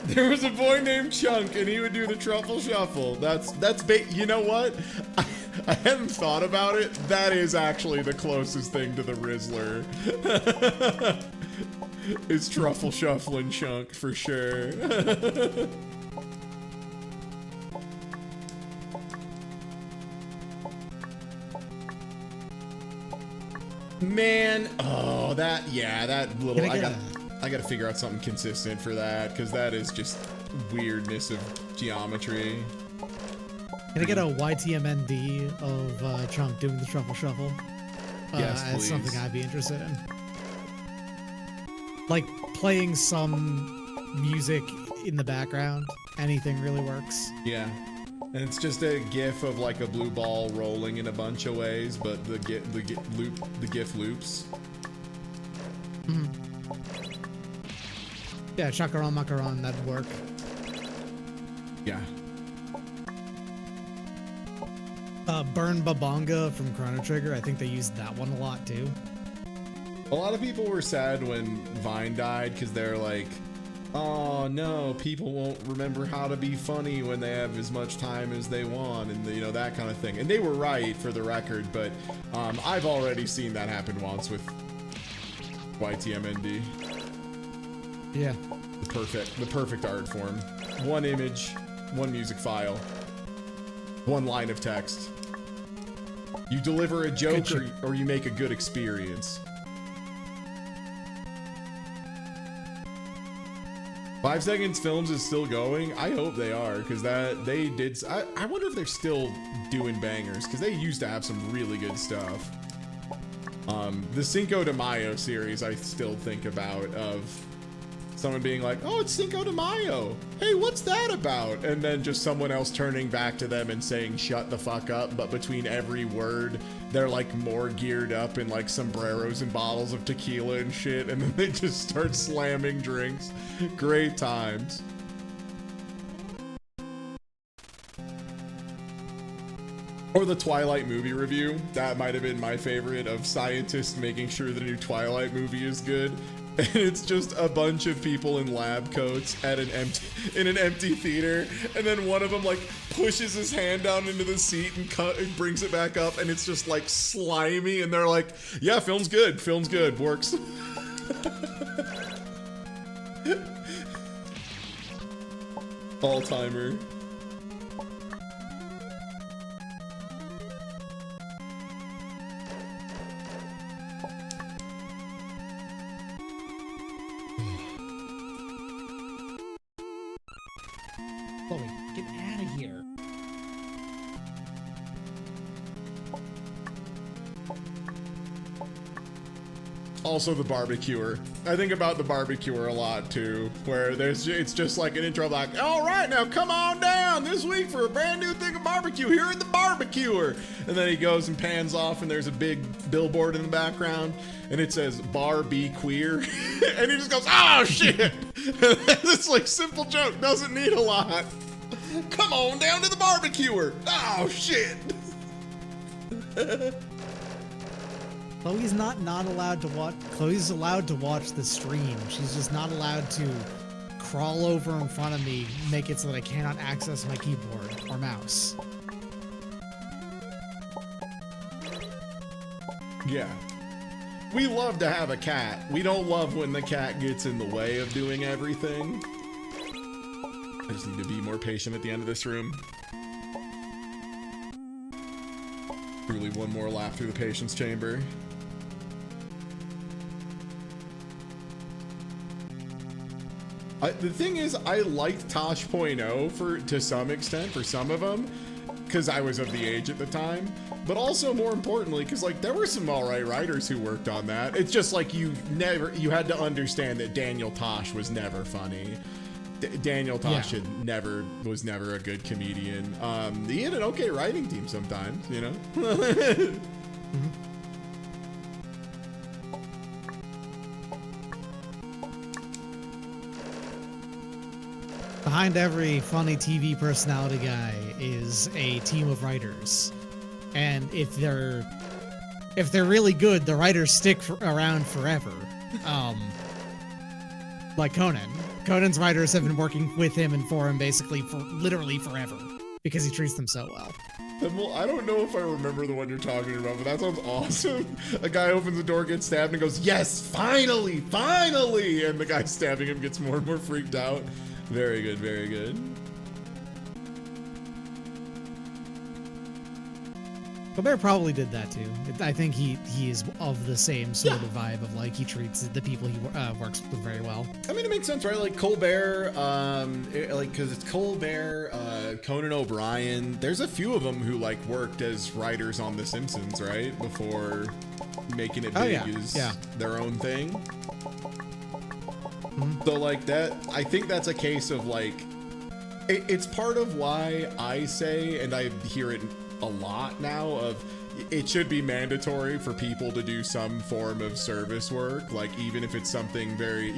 Speaker 1: There was a boy named Chunk, and he would do the truffle shuffle. You know what? I hadn't thought about it. That is actually the closest thing to the Rizzler. It's truffle shuffling Chunk for sure. Man, oh that little I gotta figure out something consistent for that, because that is just weirdness of geometry.
Speaker 5: Can I get a YTMND of Chunk doing the truffle shuffle?
Speaker 1: Yes,
Speaker 5: That's
Speaker 1: please.
Speaker 5: something I'd be interested in. Like playing some music in the background. Anything really works.
Speaker 1: Yeah. And it's just a GIF of like a blue ball rolling in a bunch of ways, but the GIF loops.
Speaker 5: Mm-hmm. Yeah, Chakaron Makaron, that'd work.
Speaker 1: Yeah.
Speaker 5: Burn Babonga from Chrono Trigger, I think they used that one a lot too.
Speaker 1: A lot of people were sad when Vine died because they're like, oh no, people won't remember how to be funny when they have as much time as they want, and you know, that kind of thing. And they were right, for the record, but I've already seen that happen once with YTMND.
Speaker 5: Yeah.
Speaker 1: The perfect art form. One image, one music file, one line of text. You deliver a joke or you make a good experience. 5 Seconds Films is still going. I hope they are, because they did. I wonder if they're still doing bangers, because they used to have some really good stuff. The Cinco de Mayo series, I still think about, of someone being like, oh, it's Cinco de Mayo. Hey, what's that about? And then just someone else turning back to them and saying, shut the fuck up. But between every word, they're like more geared up in like sombreros and bottles of tequila and shit. And then they just start slamming drinks. Great times. Or the Twilight movie review. That might have been my favorite, of scientists making sure that a new Twilight movie is good. And it's just a bunch of people in lab coats at an empty theater, and then one of them like pushes his hand down into the seat and brings it back up, and it's just like slimy, and they're like, yeah, film's good, works. All-timer. Also the barbecuer. I think about the barbecuer a lot too, where it's just like an intro like, all right, now come on down this week for a brand new thing of barbecue here at the barbecuer. And then he goes and pans off and there's a big billboard in the background and it says bar be queer. And he just goes, oh shit. It's like simple joke, doesn't need a lot. Come on down to the barbecuer. Oh shit.
Speaker 5: Chloe's not allowed to watch. Chloe's allowed to watch the stream. She's just not allowed to crawl over in front of me, make it so that I cannot access my keyboard or mouse.
Speaker 1: Yeah. We love to have a cat. We don't love when the cat gets in the way of doing everything. I just need to be more patient at the end of this room. Truly one more lap through the patience chamber. The thing is, I liked Tosh.0 to some extent for some of them, because I was of the age at the time. But also more importantly, because like there were some alright writers who worked on that. It's just like you had to understand that Daniel Tosh was never funny. Daniel Tosh was never a good comedian. He had an okay writing team sometimes, you know.
Speaker 5: Behind every funny TV personality guy is a team of writers, and if they're really good, the writers stick around forever. Like Conan. Conan's writers have been working with him and for him basically for literally forever because he treats them so well.
Speaker 1: Well, I don't know if I remember the one you're talking about, but that sounds awesome. A guy opens the door, gets stabbed, and goes, "Yes, finally, finally!" And the guy stabbing him gets more and more freaked out. Very good, very good.
Speaker 5: Colbert probably did that too. I think he is of the same sort of vibe of like he treats the people he works with very well.
Speaker 1: I mean, it makes sense, right? Like Colbert, because it's Colbert, Conan O'Brien. There's a few of them who like worked as writers on The Simpsons, right? Before making it big as their own thing. Mm-hmm. So like that, I think that's a case of like, it's part of why I say, and I hear it a lot now, of it should be mandatory for people to do some form of service work, like even if it's something very,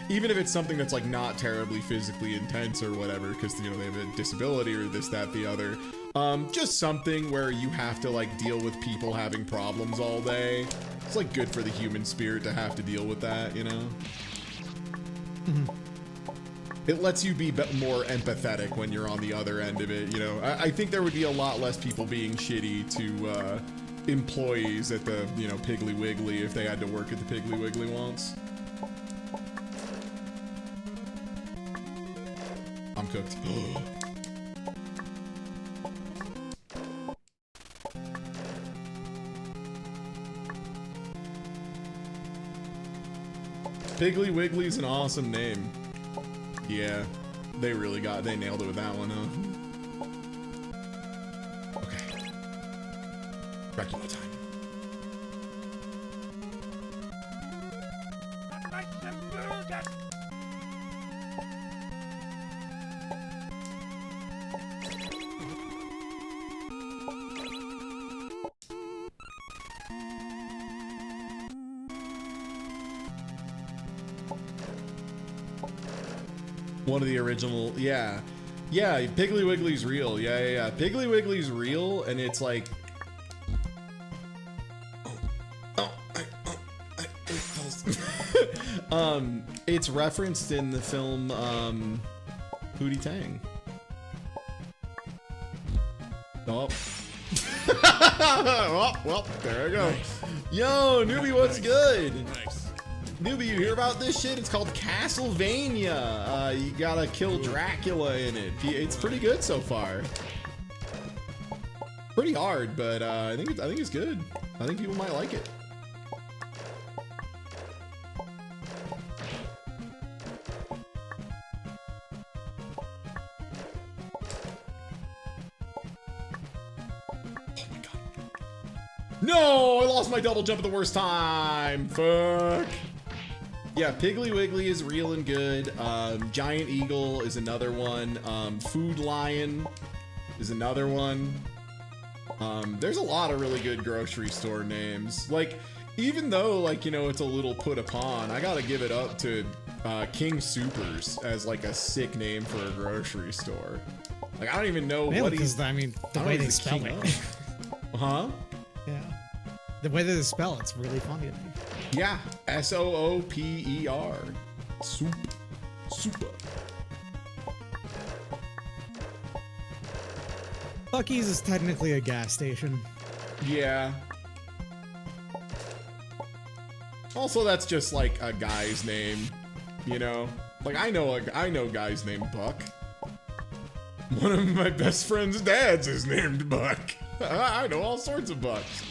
Speaker 1: even if it's something that's like not terribly physically intense or whatever, because they have a disability or this, that, the other, just something where you have to like deal with people having problems all day. It's like good for the human spirit to have to deal with that,
Speaker 5: Mm-hmm.
Speaker 1: It lets you be more empathetic when you're on the other end of it, I think there would be a lot less people being shitty to employees at the, Piggly Wiggly if they had to work at the Piggly Wiggly once. I'm cooked. Piggly Wiggly's an awesome name. Yeah, they nailed it with that one, huh? Okay. Dracula time. One of the original, yeah, Piggly Wiggly's real, yeah. Piggly Wiggly's real, and it's like, it's referenced in the film, Pootie Tang. Oh. well, there I go. Nice. Yo, newbie, what's good?
Speaker 6: Nice.
Speaker 1: Newbie, you hear about this shit? It's called Castlevania. You gotta kill Dracula in it. It's pretty good so far. Pretty hard, but I think it's good. I think people might like it. No, I lost my double jump at the worst time. Fuck. Yeah, Piggly Wiggly is real and good. Giant Eagle is another one. Food Lion is another one. There's a lot of really good grocery store names. Like, even though, like, you know, it's a little put upon, I gotta give it up to King Supers as like a sick name for a grocery store. Like, I don't even know what he's.
Speaker 5: I mean, the way they spell it.
Speaker 1: Huh?
Speaker 5: Yeah. The way that they spell it's really funny to me.
Speaker 1: Yeah, Sooper. Soup. Super.
Speaker 5: Buc-ee's is technically a gas station.
Speaker 1: Yeah. Also, that's just like a guy's name, you know? Like, I know guys named Buck. One of my best friend's dads is named Buck. I know all sorts of Bucks.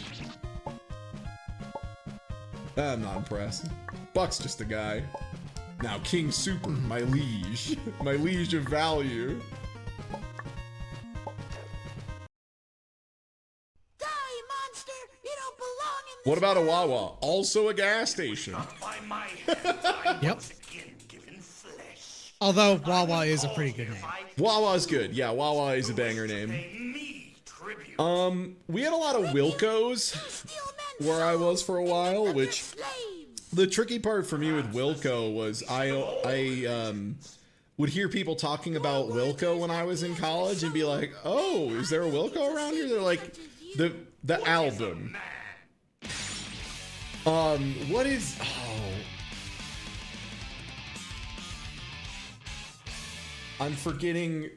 Speaker 1: I'm not impressed. Buck's just a guy. Now, King Super, my liege. My liege of value.
Speaker 8: Die, monster! You don't belong in this
Speaker 1: What about a
Speaker 8: world.
Speaker 1: Wawa? Also a gas station.
Speaker 7: Not by my hand that I'm
Speaker 5: Yep.
Speaker 7: once again given flesh.
Speaker 5: Although Wawa is a pretty good name.
Speaker 1: Wawa's good. Yeah, Wawa is a banger name.
Speaker 7: Pay me tribute.
Speaker 1: We had a lot of Wilcos
Speaker 8: Steal men's
Speaker 1: where I was
Speaker 8: souls
Speaker 1: for a
Speaker 8: and make
Speaker 1: while,
Speaker 8: them
Speaker 1: which
Speaker 8: their slaves.
Speaker 1: the tricky part for me with Wilco was I would hear people talking about Wilco when I was in college and be like, "Oh, is there a Wilco around here?" They're like, the album. What is? Oh, I'm forgetting.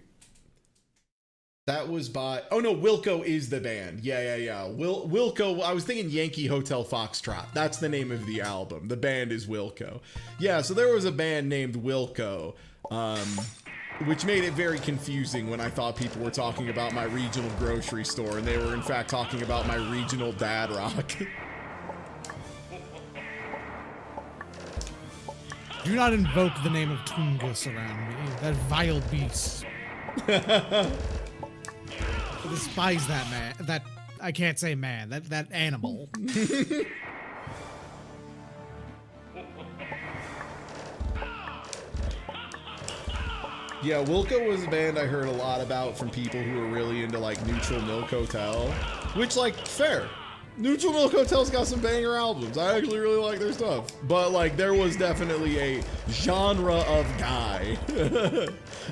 Speaker 1: That was by. Oh no, Wilco is the band. Yeah. Wilco. I was thinking Yankee Hotel Foxtrot. That's the name of the album. The band is Wilco. Yeah. So there was a band named Wilco, which made it very confusing when I thought people were talking about my regional grocery store, and they were in fact talking about my regional dad rock.
Speaker 5: Do not invoke the name of Tungus around me. That vile beast. I despise that man. That I can't say man. That animal.
Speaker 1: Yeah, Wilco was a band I heard a lot about from people who were really into like Neutral Milk Hotel, which, like, fair. Neutral Milk Hotel's got some banger albums. I actually really like their stuff. But like, there was definitely a genre of guy,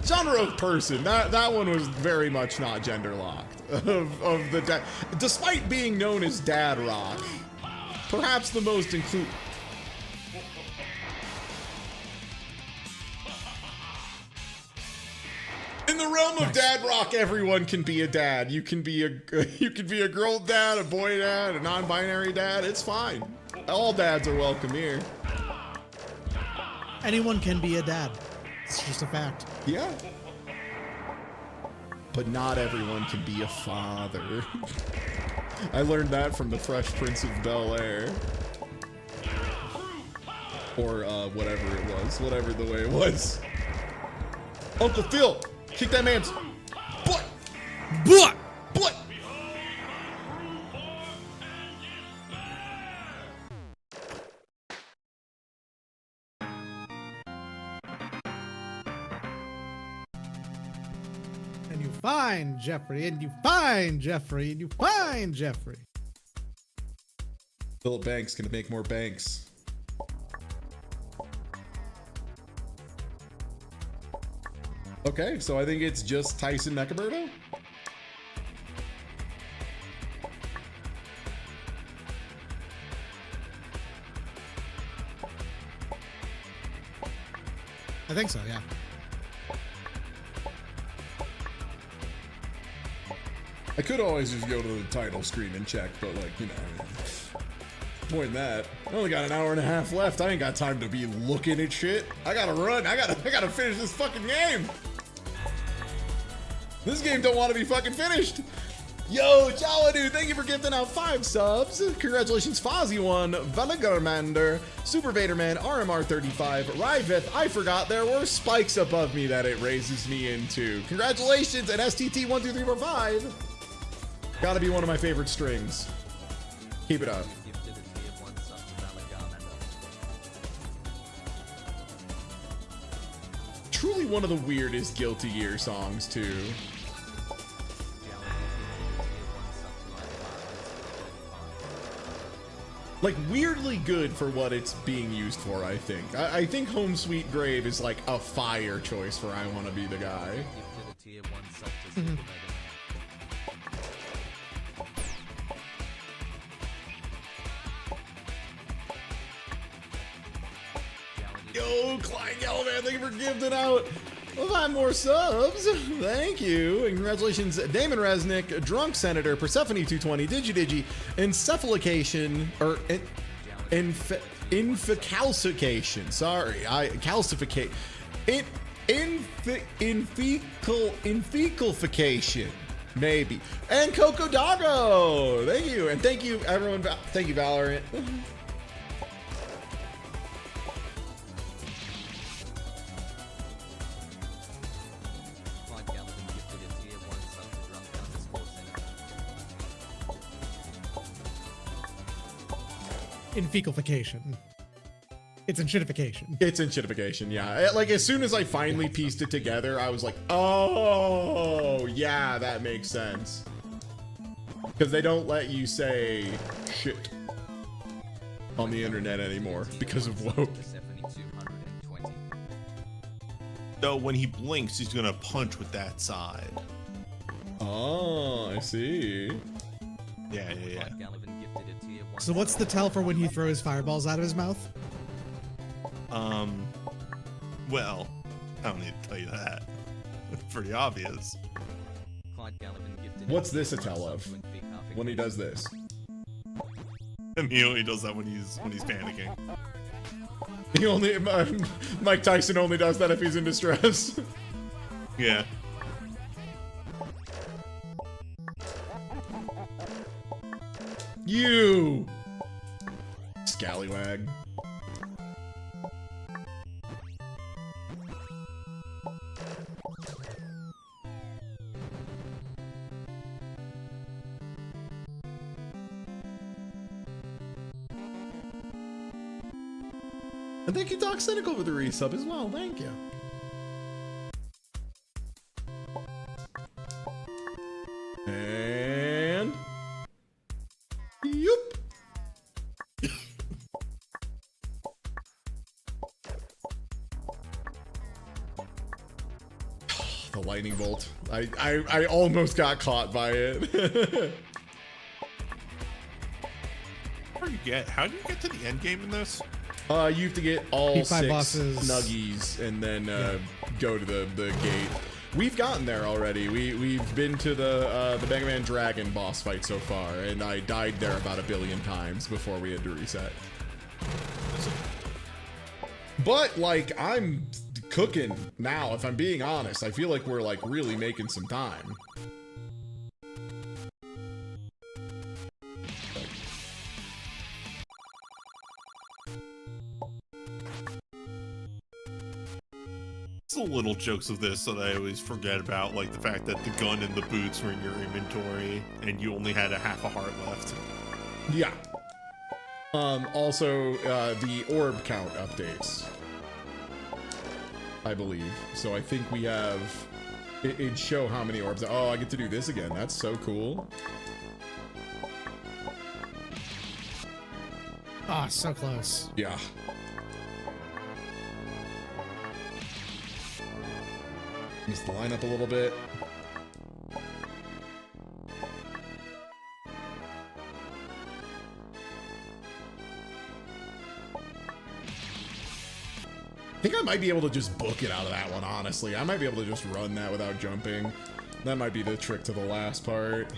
Speaker 1: genre of person. That one was very much not gender locked. Of the despite being known as dad rock, perhaps the most include. In the realm of dad rock, everyone can be a dad. You can be a girl dad, a boy dad, a non-binary dad. It's fine. All dads are welcome here.
Speaker 5: Anyone can be a dad. It's just a fact.
Speaker 1: Yeah. But not everyone can be a father. I learned that from the Fresh Prince of Bel-Air. Or whatever it was. Whatever the way it was. Uncle Phil! Kick that man's butt!
Speaker 5: Butt!
Speaker 1: Butt!
Speaker 5: And you find Jeffrey, and you find Jeffrey, and you find Jeffrey.
Speaker 1: Philip Banks gonna make more banks. Okay, so I think it's just Tyson Mechaberto.
Speaker 5: I think so, yeah.
Speaker 1: I could always just go to the title screen and check, but like, you know, point in that. I only got an hour and a half left. I ain't got time to be looking at shit. I gotta run. I gotta finish this fucking game. This game don't want to be fucking finished. Yo, Chaladu, thank you for gifting out 5 subs. Congratulations, Fozzy1, Veligarmander, Super Vaderman, RMR35, Ryvith. I forgot there were spikes above me that it raises me into. Congratulations, and STT12345. Gotta be one of my favorite strings. Keep it up.
Speaker 3: Gifted a tier 1 sub to Balagana.
Speaker 1: Truly one of the weirdest Guilty Gear songs, too. Like, weirdly good for what it's being used for, I think. I think Home Sweet Grave is like a fire choice for I Wanna Be the Guy.
Speaker 3: Gifted a tier 1 sub to Super Mega Man.
Speaker 1: Yo, Clyde Gallman, thank you for gifting out 5 more subs. Thank you. And congratulations, Damon Resnick, Drunk Senator, Persephone220, Digi, Encephalication, or Infecalcification. Sorry, calcificate. Infecalification. Maybe. And Coco Doggo. Thank you. And thank you, everyone. Thank you, Valorant.
Speaker 3: Clyde Gallagher gifted a tier 1 sub to Drunk_Senator.
Speaker 5: In fecalification. It's in shitification.
Speaker 1: It's in shitification, yeah. Like, as soon as I finally pieced it together, I was like, oh, yeah, that makes sense. Because they don't let you say shit on the internet anymore because of woke.
Speaker 3: Persephone220.
Speaker 9: So when he blinks, he's gonna punch with that side.
Speaker 1: Oh, I see.
Speaker 9: Yeah.
Speaker 3: Clyde Gallagher gifted a tier 1
Speaker 5: So what's the tell for when he throws fireballs out of his mouth?
Speaker 9: Well, I don't need to tell you that. It's pretty obvious.
Speaker 3: Clyde Gallagher gifted
Speaker 1: What's
Speaker 3: tier
Speaker 1: this a
Speaker 3: 1
Speaker 1: tell
Speaker 3: sub
Speaker 1: of?
Speaker 3: to Infecalcification.
Speaker 1: When he does this.
Speaker 9: And he only does that when he's panicking.
Speaker 1: He only, Mike Tyson only does that if he's in distress.
Speaker 9: Yeah.
Speaker 1: You! Scallywag. And thank you, Doc Cynical, for the resub as well. Thank you. And... Yup. The lightning bolt. I almost got caught by it.
Speaker 9: How do you get to the end game in this?
Speaker 1: You have to get all
Speaker 5: Beat
Speaker 1: 6
Speaker 5: 5 bosses.
Speaker 1: nuggies and then go to the gate. We've gotten there already. We've been to the Mega Man Dragon boss fight so far, and I died there about 1 billion times before we had to reset. But like, I'm cooking now. If I'm being honest, I feel like we're like really making some time.
Speaker 9: It's the little jokes of this that I always forget about, like the fact that the gun and the boots were in your inventory and you only had a half a heart left.
Speaker 1: Yeah. Also, the orb count updates, I believe. So I think we have... It'd show how many orbs... Oh, I get to do this again. That's so cool.
Speaker 5: Ah, so close.
Speaker 1: Yeah. Missed the lineup a little bit. I think I might be able to just book it out of that one, honestly. I might be able to just run that without jumping. That might be the trick to the last part.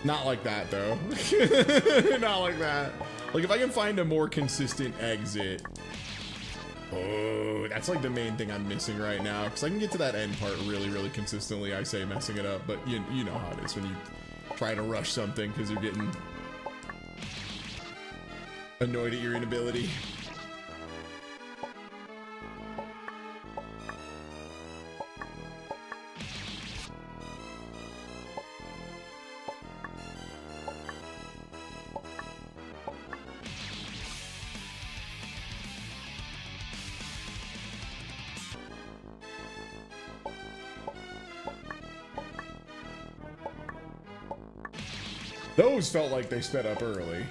Speaker 1: Not like that, though. Not like that. Like, if I can find a more consistent exit. Oh, that's like the main thing I'm missing right now. Because I can get to that end part really, really consistently. I say messing it up, but you know how it is when you try to rush something because you're getting annoyed at your inability. Those felt like they sped up early.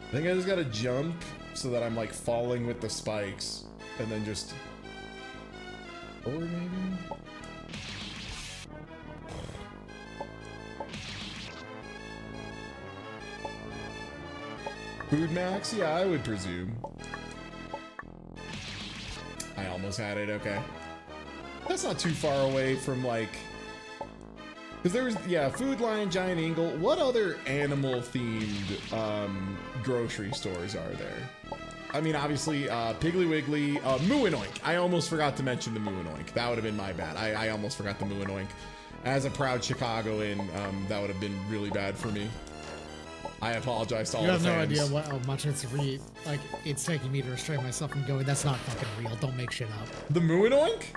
Speaker 1: I think I just gotta jump so that I'm like falling with the spikes and then just forward maybe? Food max? Yeah, I would presume. I almost had it, okay. That's not too far away from like... Because there was, yeah, Food Lion, Giant Eagle. What other animal-themed grocery stores are there? I mean, obviously, Piggly Wiggly, Moo and Oink. I almost forgot to mention the Moo and Oink. That would have been my bad. I almost forgot the Moo and Oink. As a proud Chicagoan, that would have been really bad for me. I apologize to all the fans.
Speaker 5: You have no idea what, how much it's like, it's taking me to restrain myself from going, that's not fucking real. Don't make shit up.
Speaker 1: The Moo and Oink?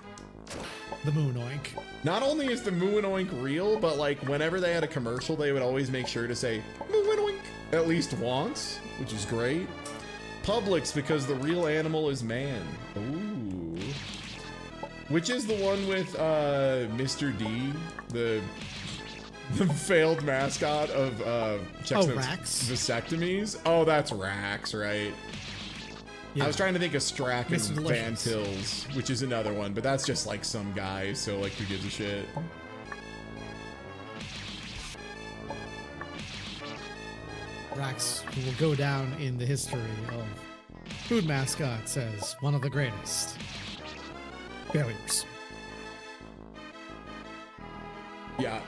Speaker 5: The Moon Oink.
Speaker 1: Not only is the Moo and Oink real, but like whenever they had a commercial, they would always make sure to say Moo and Oink at least once, which is great. Publix, because the real animal is man. Ooh. Which is the one with Mr. D, the failed mascot of
Speaker 5: Rax.
Speaker 1: vasectomies. Oh, that's Rax, right? Yeah. I was trying to think of Strack and Van Tills, which is another one, but that's just like some guy, so like who gives a shit?
Speaker 5: Rax, who will go down in the history of food mascots as one of the greatest failures.
Speaker 1: Yeah,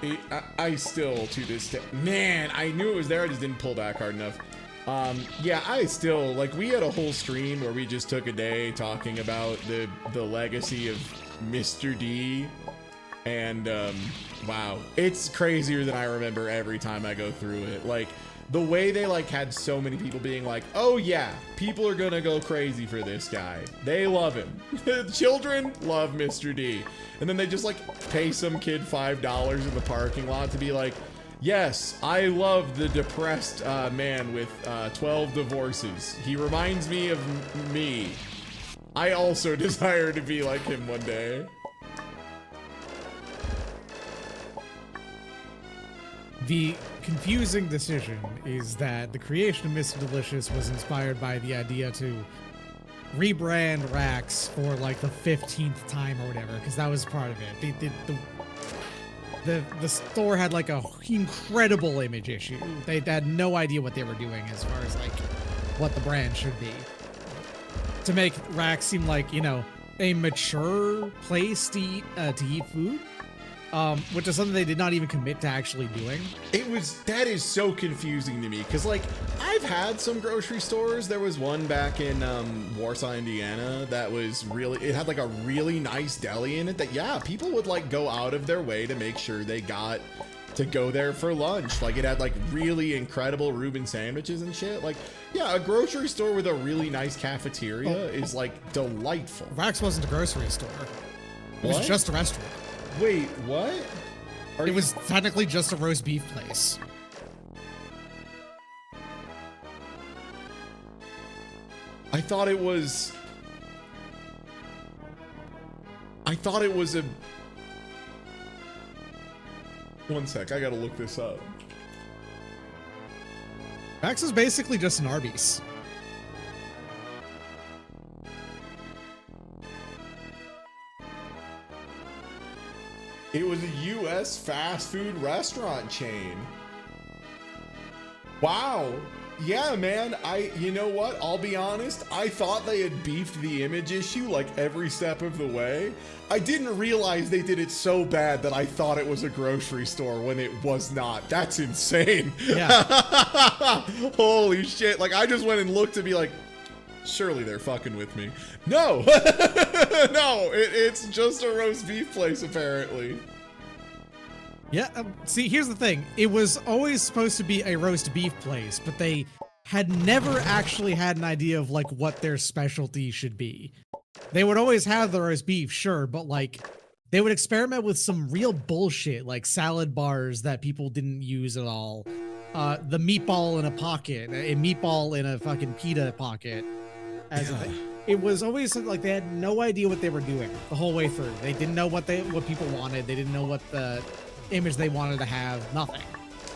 Speaker 1: I still, to this day, man, I knew it was there, I just didn't pull back hard enough. Yeah, I still, like, we had a whole stream where we just took a day talking about the legacy of Mr. D, and, wow, it's crazier than I remember every time I go through it. Like, the way they, like, had so many people being like, oh yeah, people are gonna go crazy for this guy. They love him. Children love Mr. D. And then they just, like, pay some kid $5 in the parking lot to be like, yes, I love the depressed man with 12 divorces. He reminds me of me. I also desire to be like him one day.
Speaker 5: The confusing decision is that the creation of Mr. Delicious was inspired by the idea to rebrand Rax for like the 15th time or whatever, because that was part of it. The store had like a incredible image issue. They had no idea what they were doing as far as like what the brand should be. To make Rax seem like, you know, a mature place to eat food, which is something they did not even commit to actually doing.
Speaker 1: That is so confusing to me, because like I've had some grocery stores. There was one back in Warsaw, Indiana that was it had like a really nice deli in it that, yeah, people would like go out of their way to make sure they got to go there for lunch. Like it had like really incredible Reuben sandwiches and shit. Like, yeah, a grocery store with a really nice cafeteria is like delightful.
Speaker 5: Rax wasn't a grocery store. It was just a restaurant.
Speaker 1: Wait, what?
Speaker 5: It was technically just a roast beef place.
Speaker 1: I thought it was a... One sec, I gotta look this up.
Speaker 5: Rax is basically just an Arby's.
Speaker 1: It was a U.S. fast food restaurant chain. Wow. Yeah, man, you know what? I'll be honest. I thought they had beefed the image issue like every step of the way. I didn't realize they did it so bad that I thought it was a grocery store when it was not. That's insane.
Speaker 5: Yeah.
Speaker 1: Holy shit. Like, I just went and looked to be like, surely they're fucking with me. No. No, it's just a roast beef place, apparently.
Speaker 5: Yeah, see, here's the thing. It was always supposed to be a roast beef place, but they had never actually had an idea of, like, what their specialty should be. They would always have the roast beef, sure, but, like, they would experiment with some real bullshit, like salad bars that people didn't use at all. The meatball in a pocket, a meatball in a fucking pita pocket. As a thing. It was always like they had no idea what they were doing the whole way through. They didn't know what people wanted. They didn't know what the image they wanted to have. Nothing.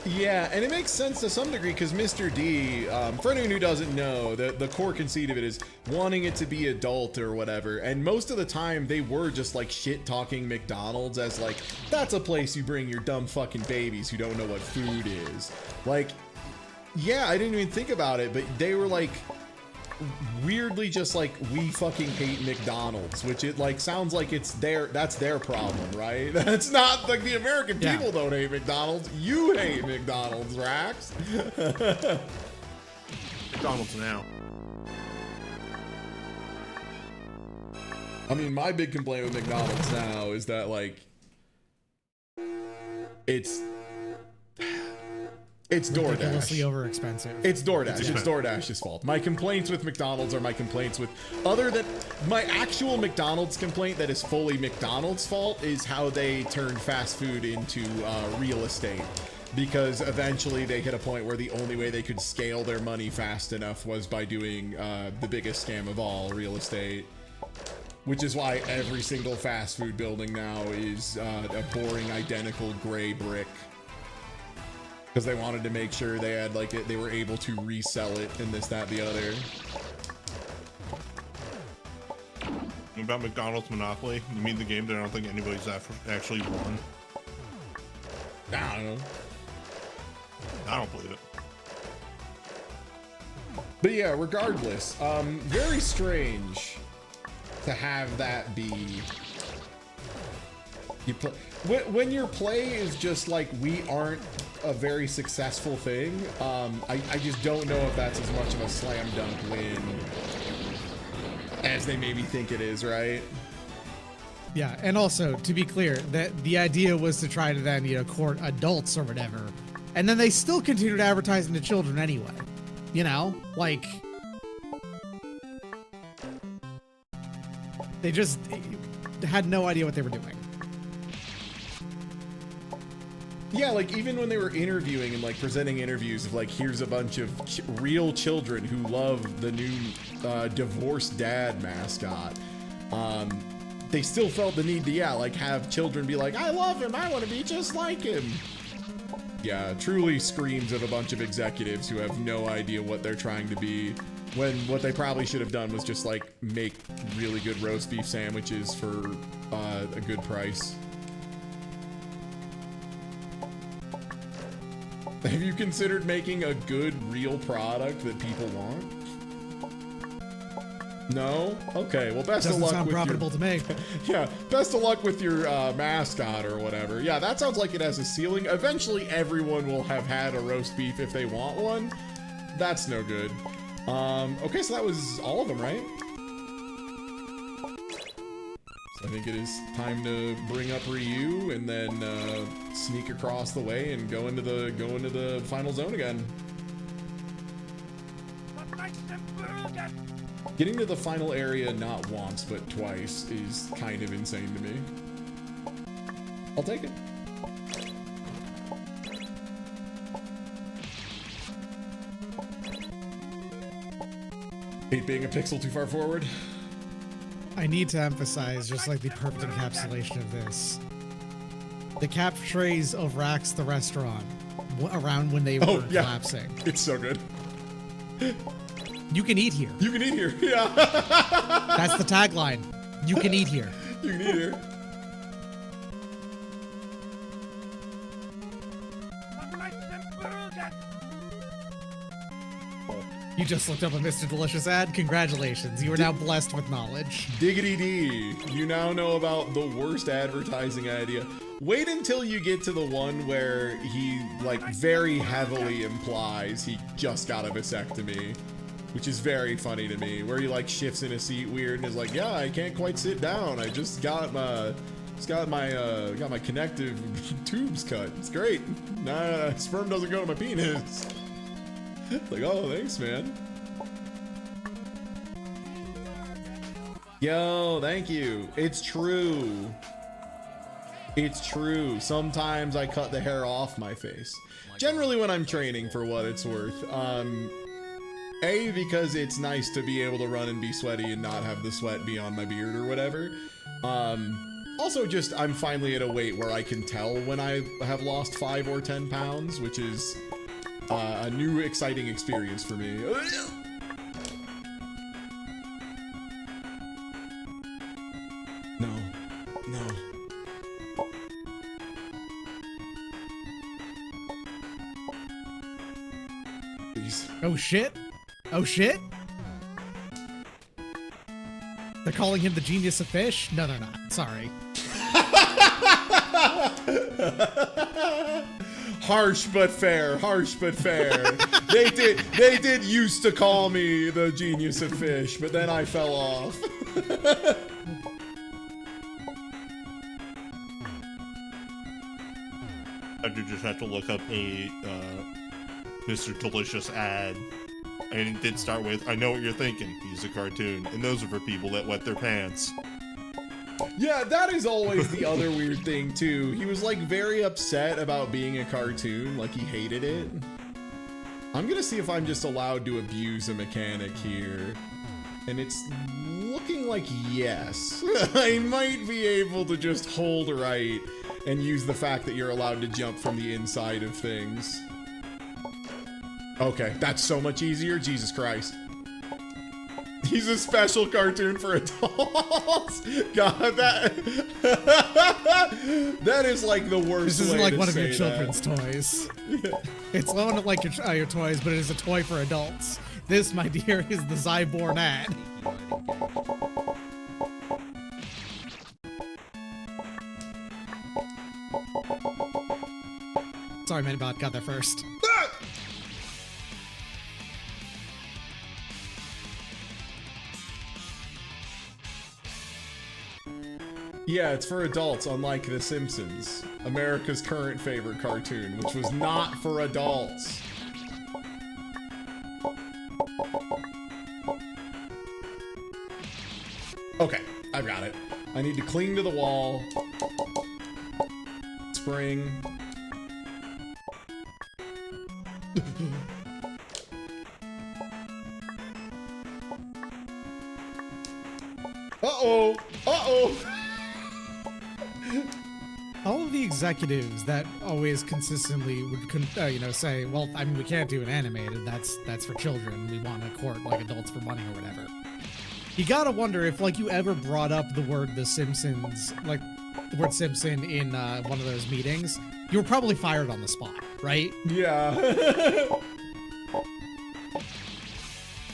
Speaker 1: Yeah, and it makes sense to some degree because Mr. D, for anyone who doesn't know, the core conceit of it is wanting it to be adult or whatever. And most of the time they were just like shit talking McDonald's as like, that's a place you bring your dumb fucking babies who don't know what food is. Like, yeah, I didn't even think about it, but they were like weirdly just like, we fucking hate McDonald's, which it like sounds like that's their problem, right? That's not like the American people don't hate McDonald's. You hate McDonald's, Rax.
Speaker 9: McDonald's now.
Speaker 1: I mean, my big complaint with McDonald's now is that like it's DoorDash.
Speaker 5: Ridiculously overexpensive.
Speaker 1: It's DoorDash. It's DoorDash's fault. My complaints with McDonald's are my complaints with other than my actual McDonald's complaint that is fully McDonald's fault is how they turned fast food into real estate. Because eventually they hit a point where the only way they could scale their money fast enough was by doing the biggest scam of all, real estate. Which is why every single fast food building now is a boring, identical gray brick. Because they wanted to make sure they had like they were able to resell it and this, that, the other.
Speaker 9: About McDonald's Monopoly? You mean the game that I don't think anybody's actually won?
Speaker 1: I don't know.
Speaker 9: I don't believe it.
Speaker 1: But yeah, regardless, very strange to have that be. When your play is just like, we aren't a very successful thing, I just don't know if that's as much of a slam dunk win as they maybe think it is, right?
Speaker 5: Yeah, and also to be clear, that the idea was to try to then, you know, court adults or whatever, and then they still continued advertising to children anyway. You know, like they just had no idea what they were doing.
Speaker 1: Yeah, like even when they were interviewing and like presenting interviews of like, here's a bunch of real children who love the new divorced dad mascot, they still felt the need to, like have children be like, I love him, I want to be just like him. Yeah, truly screams of a bunch of executives who have no idea what they're trying to be, when what they probably should have done was just like make really good roast beef sandwiches for a good price. Have you considered making a good, real product that people want? No? Okay, well, best of luck with
Speaker 5: sound profitable to make.
Speaker 1: Yeah, best of luck with your mascot or whatever. Yeah, that sounds like it has a ceiling. Eventually, everyone will have had a roast beef if they want one. That's no good. Okay, so that was all of them, right? So I think it is time to bring up Ryu and then sneak across the way and go into the final zone again. Getting to the final area not once but twice is kind of insane to me. I'll take it. Hate being a pixel too far forward.
Speaker 5: I need to emphasize, just like the perfect encapsulation of this, the catchphrase of Rax the restaurant around when they were collapsing.
Speaker 1: It's so good.
Speaker 5: You can eat here.
Speaker 1: You can eat here. Yeah.
Speaker 5: That's the tagline. You can eat here.
Speaker 1: You can eat here.
Speaker 5: You just looked up a Mr. Delicious ad? Congratulations. You are now blessed with knowledge.
Speaker 1: Diggity D. You now know about the worst advertising idea. Wait until you get to the one where he, like, very heavily implies he just got a vasectomy, which is very funny to me, where he, like, shifts in a seat weird and is like, yeah, I can't quite sit down. I just got my connective tubes cut. It's great. Nah, sperm doesn't go to my penis. Like, oh, thanks, man. Yo, thank you. It's true. It's true. Sometimes I cut the hair off my face. Generally when I'm training, for what it's worth. A, because it's nice to be able to run and be sweaty and not have the sweat be on my beard or whatever. Also just, I'm finally at a weight where I can tell when I have lost 5 or 10 pounds, which is a new exciting experience for me. No. No. Please.
Speaker 5: Oh shit! Oh shit! They're calling him the genius of fish? No, they're not. Sorry.
Speaker 1: Harsh but fair. Harsh but fair. They did used to call me the genius of fish, but then I fell off.
Speaker 9: I do just have to look up a Mr. Delicious ad. And it did start with, I know what you're thinking, he's a cartoon. And those are for people that wet their pants.
Speaker 1: Yeah, that is always the other weird thing too. He was like very upset about being a cartoon, like he hated it. I'm gonna see if I'm just allowed to abuse a mechanic here. And it's looking like yes. I might be able to just hold right and use the fact that you're allowed to jump from the inside of things. Okay, that's so much easier. Jesus Christ. He's a special cartoon for adults. God, that that is like the worst.
Speaker 5: This isn't
Speaker 1: way
Speaker 5: like
Speaker 1: to
Speaker 5: one of your
Speaker 1: say
Speaker 5: children's
Speaker 1: that.
Speaker 5: toys. It's not like your toys, but it is a toy for adults. This, my dear, is the Zyborn ad. Sorry, Manbot got there first.
Speaker 1: Yeah, it's for adults, unlike The Simpsons, America's current favorite cartoon, which was not for adults. Okay, I've got it. I need to cling to the wall. Spring. Uh-oh! Uh-oh!
Speaker 5: All of the executives that always consistently would, say, well, I mean, we can't do an animated. That's for children. We want to court like adults for money or whatever. You gotta wonder if, like, you ever brought up the word The Simpsons, like the word Simpson in one of those meetings. You were probably fired on the spot, right?
Speaker 1: Yeah.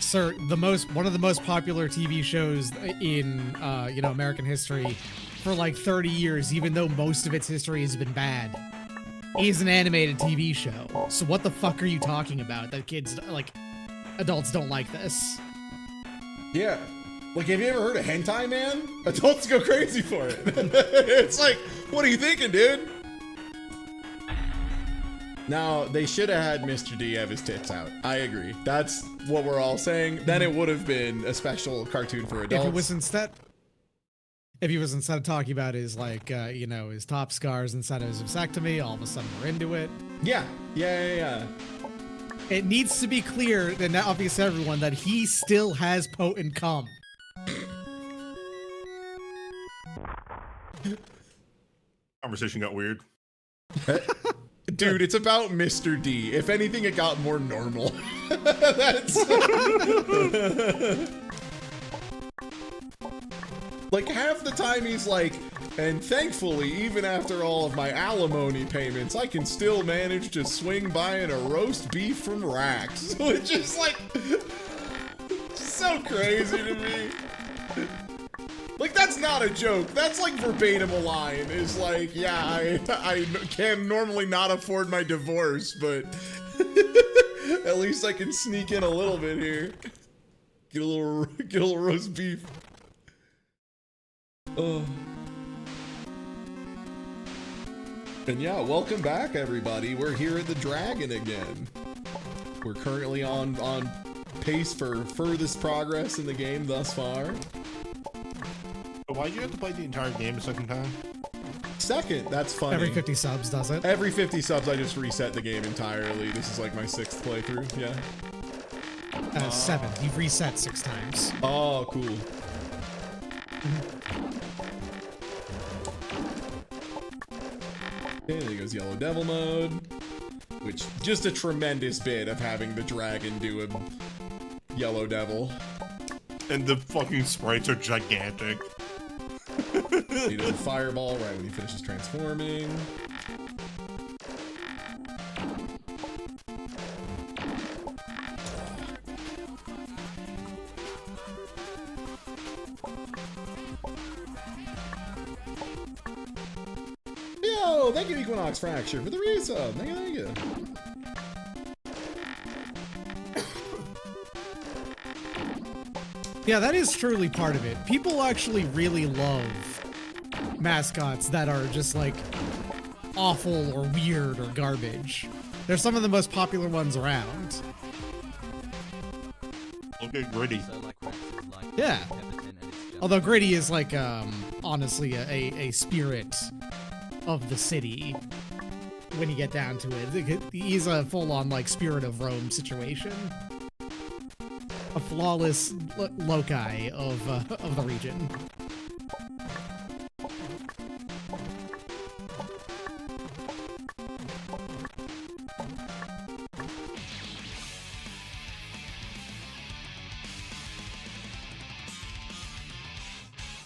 Speaker 5: Sir, one of the most popular TV shows in American history for like 30 years, even though most of its history has been bad, is an animated TV show. So what the fuck are you talking about? That kids, like, adults don't like this.
Speaker 1: Yeah. Like, have you ever heard of Hentai Man? Adults go crazy for it. It's like, what are you thinking, dude? Now, they should have had Mr. D have his tits out. I agree. That's what we're all saying. Then it would have been a special cartoon for adults.
Speaker 5: If he was instead of talking about his, like, his top scars instead of his vasectomy, all of a sudden we're into it.
Speaker 1: Yeah.
Speaker 5: It needs to be clear and obvious to everyone that he still has potent cum.
Speaker 9: Conversation got weird.
Speaker 1: Dude, it's about Mr. D. If anything, it got more normal. That's... Like, half the time he's like, and thankfully, even after all of my alimony payments, I can still manage to swing by in a roast beef from Rax. So it's just like, so crazy to me. Like, that's not a joke. That's like verbatim a line. Is like, yeah, I can normally not afford my divorce, but at least I can sneak in a little bit here. Get a little roast beef. Oh. And yeah, welcome back, everybody. We're here at the Dragon again. We're currently on pace for furthest progress in the game thus far.
Speaker 9: Why'd you have to play the entire game a second time?
Speaker 1: second. That's funny.
Speaker 5: Every 50 subs does it.
Speaker 1: Every 50 subs, I just reset the game entirely. This is like my 6th playthrough. Yeah.
Speaker 5: 7. You've reset 6 times.
Speaker 1: Oh, cool. Okay, there goes Yellow Devil mode. Which, just a tremendous bit of having the dragon do a Yellow Devil.
Speaker 9: And the fucking sprites are gigantic.
Speaker 1: He does a fireball right when he finishes transforming. Yo, thank you Equinox Fracture for the resub. Thank you, thank you.
Speaker 5: Yeah, that is truly part of it. People actually really love mascots that are just like awful or weird or garbage. They're some of the most popular ones around.
Speaker 9: Look at Gritty.
Speaker 3: So like Rex is like
Speaker 5: Yeah.
Speaker 3: hesitant and it's just
Speaker 5: Although Gritty is like, honestly, a spirit of the city when you get down to it. He's a full-on like Spirit of Rome situation. A flawless loci of the region.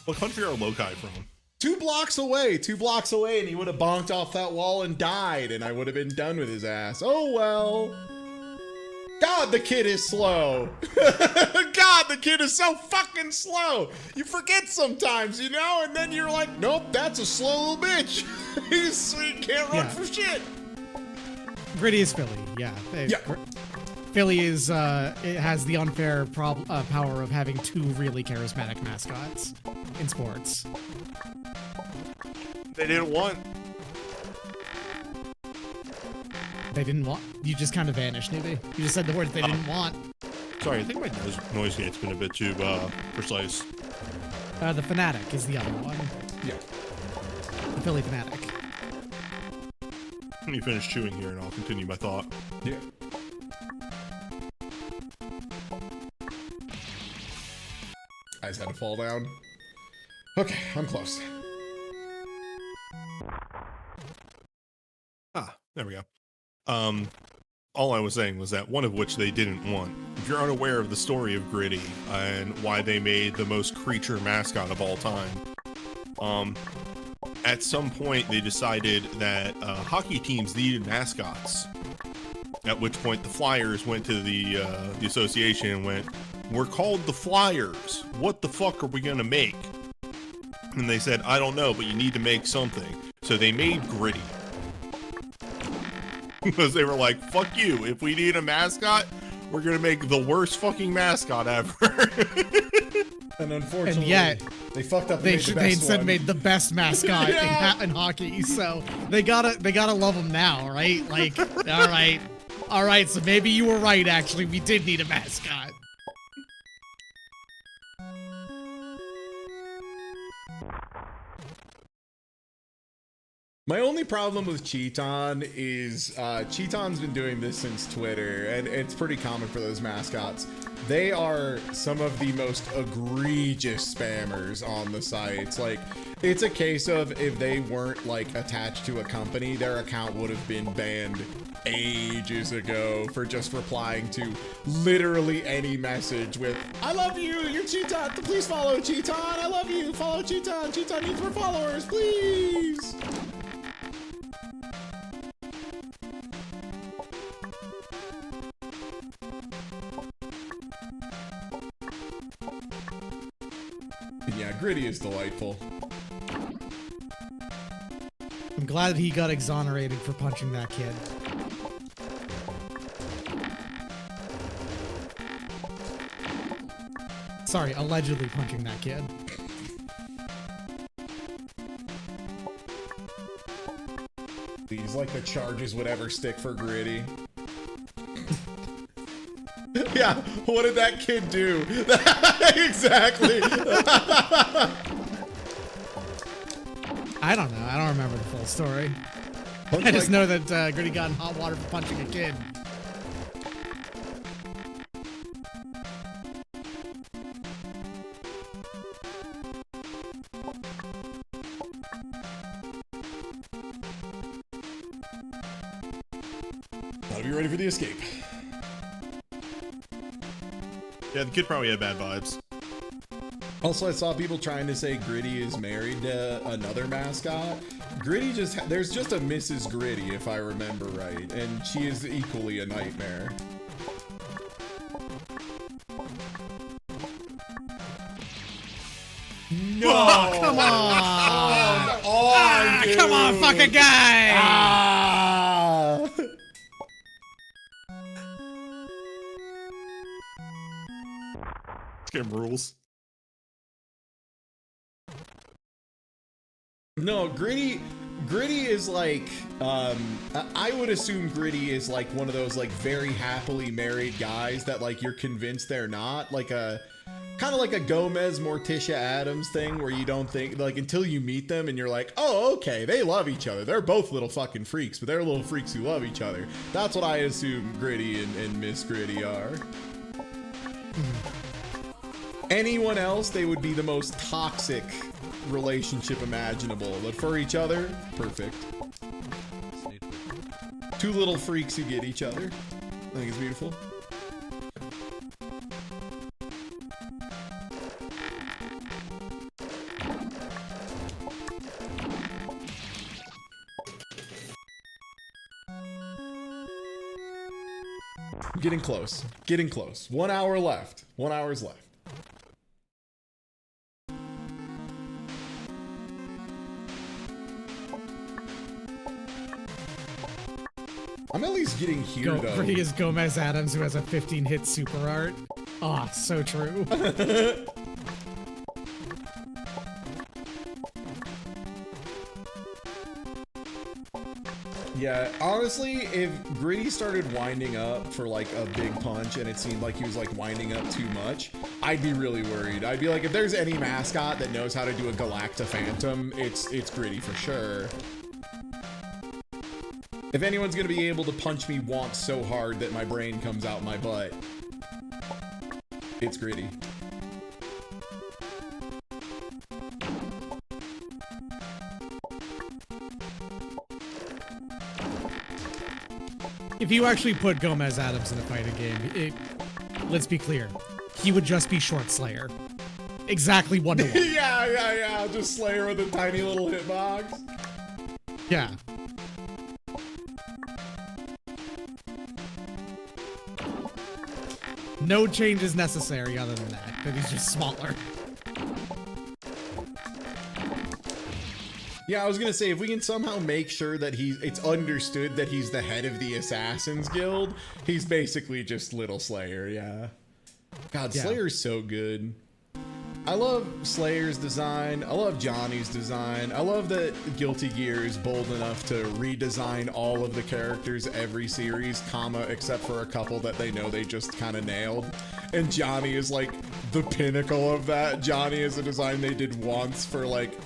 Speaker 9: What country are Loci from?
Speaker 1: 2 blocks away, and he would have bonked off that wall and died, and I would have been done with his ass. Oh well. God, the kid is slow. God, the kid is so fucking slow. You forget sometimes, you know, and then you're like, nope, that's a slow little bitch. He can't run for shit.
Speaker 5: Gritty is Philly, yeah. Philly is it has the unfair power of having 2 really charismatic mascots in sports.
Speaker 9: They didn't want.
Speaker 5: They didn't want. You just kind of vanished, Newbie. You just said the words they didn't want.
Speaker 9: Sorry, I think my noise gate's been a bit too precise.
Speaker 5: The Fanatic is the other one.
Speaker 1: Yeah.
Speaker 5: The Philly Fanatic.
Speaker 9: Let me finish chewing here and I'll continue my thought.
Speaker 1: Yeah. I just had to fall down. Okay, I'm close.
Speaker 9: There we go. All I was saying was that one of which they didn't want. If you're unaware of the story of Gritty and why they made the most creature mascot of all time, at some point they decided that hockey teams needed mascots. At which point the Flyers went to the association and went, "We're called the Flyers. What the fuck are we gonna make?" And they said, "I don't know, but you need to make something." So they made Gritty. Because they were like, fuck you, if we need a mascot, we're gonna make the worst fucking mascot ever.
Speaker 1: And unfortunately,
Speaker 5: And yet,
Speaker 1: they fucked up.
Speaker 5: They
Speaker 1: They
Speaker 5: instead made the best mascot in hockey, so they gotta love them now, right? Like, all right. So maybe you were right. Actually, we did need a mascot.
Speaker 1: My only problem with Cheaton is Cheaton's been doing this since Twitter, and it's pretty common for those mascots. They are some of the most egregious spammers on the sites. Like, it's a case of if they weren't like attached to a company, their account would have been banned ages ago for just replying to literally any message with, "I love you, you're Cheaton, please follow Cheaton, I love you, follow Cheaton, Cheaton needs more followers, please." Yeah, Gritty is delightful.
Speaker 5: I'm glad he got exonerated for punching that kid. Sorry, allegedly punching that kid.
Speaker 1: These like the charges would ever stick for Gritty. Yeah, what did that kid do? Exactly.
Speaker 5: I don't know. I don't remember the full story.
Speaker 1: Punch
Speaker 5: I just
Speaker 1: like-
Speaker 5: know that Gritty got in hot water for punching a kid.
Speaker 1: Gotta be ready for the escape.
Speaker 9: Yeah, the kid probably had bad vibes.
Speaker 1: Also, I saw people trying to say Gritty is married to another mascot. Gritty there's just a Mrs. Gritty, if I remember right, and she is equally a nightmare. No!
Speaker 5: Oh, come on! Come on, fucking guy!
Speaker 1: Ah!
Speaker 9: This game rules.
Speaker 1: No, Gritty is like, I would assume Gritty is like one of those like very happily married guys that like you're convinced they're not, like a, kind of like a Gomez Morticia Adams thing where you don't think, like until you meet them and you're like, oh, okay, they love each other. They're both little fucking freaks, but they're little freaks who love each other. That's what I assume Gritty and Miss Gritty are. Anyone else, they would be the most toxic relationship imaginable, but for each other, perfect. Two little freaks who get each other. I think it's beautiful. Getting close. Getting close. 1 hour left. 1 hour's left. I'm at least getting here, though.
Speaker 5: Gritty is Gomez Adams, who has a 15-hit super art. Ah, so true.
Speaker 1: Yeah, honestly, if Gritty started winding up for like a big punch and it seemed like he was like winding up too much, I'd be really worried. I'd be like, if there's any mascot that knows how to do a Galacta Phantom, it's Gritty for sure. If anyone's gonna be able to punch me once so hard that my brain comes out my butt, it's Gritty.
Speaker 5: If you actually put Gomez Adams in a fighting game, let's be clear, he would just be Short Slayer. Exactly 1-to-1.
Speaker 1: Yeah. Just Slayer with a tiny little hitbox.
Speaker 5: Yeah. No changes necessary other than that he's just smaller.
Speaker 1: Yeah, I was gonna say, if we can somehow make sure that it's understood that he's the head of the Assassin's Guild, he's basically just Little Slayer, yeah. God,
Speaker 5: Yeah.
Speaker 1: Slayer's so good. I love Slayer's design. I love Johnny's design. I love that Guilty Gear is bold enough to redesign all of the characters every series, except for a couple that they know they just kind of nailed. And Johnny is like the pinnacle of that. Johnny is a design they did once for like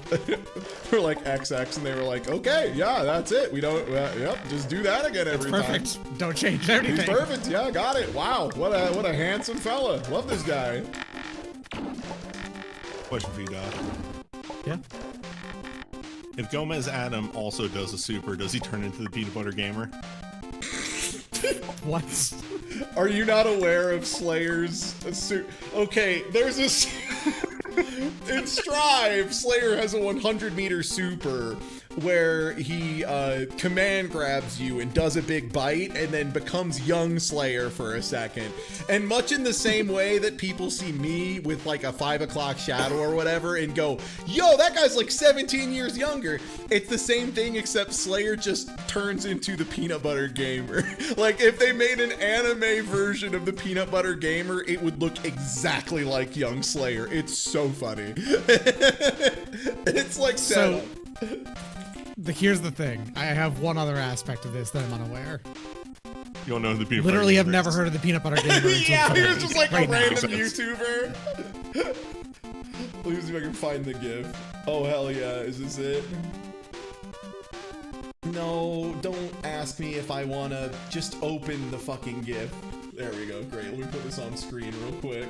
Speaker 1: for like XX, and they were like, okay, yeah, that's it. We don't, yep, just do that again every time.
Speaker 5: Perfect. Don't change anything.
Speaker 1: He's perfect. Yeah, got it. Wow, what a handsome fella. Love this guy.
Speaker 9: Question for you, Doc.
Speaker 5: Yeah.
Speaker 9: If Gomez Adam also does a super, does he turn into the Peanut Butter Gamer?
Speaker 5: What?
Speaker 1: Are you not aware of Slayer's okay, there's a in Strive, Slayer has a 100-meter super where he command grabs you and does a big bite and then becomes young Slayer for a second. And much in the same way that people see me with like a 5 o'clock shadow or whatever and go, yo, that guy's like 17 years younger. It's the same thing, except Slayer just turns into the Peanut Butter Gamer. Like if they made an anime version of the Peanut Butter Gamer, it would look exactly like young Slayer. It's so funny. It's like
Speaker 5: So,
Speaker 1: setup.
Speaker 5: here's the thing. I have one other aspect of this that I'm unaware.
Speaker 9: You don't know who the Peanut
Speaker 5: Literally,
Speaker 9: Butter
Speaker 5: I've
Speaker 9: Gamer
Speaker 5: never
Speaker 9: is.
Speaker 5: heard of the Peanut Butter Gamer.
Speaker 1: Yeah,
Speaker 5: until
Speaker 1: he was
Speaker 5: today,
Speaker 1: just like
Speaker 5: right
Speaker 1: a
Speaker 5: now.
Speaker 1: random
Speaker 9: Makes
Speaker 1: YouTuber. Let me see if I can find the GIF. Oh hell yeah, is this it? No, don't ask me if I wanna just open the fucking GIF. There we go, great. Let me put this on screen real quick.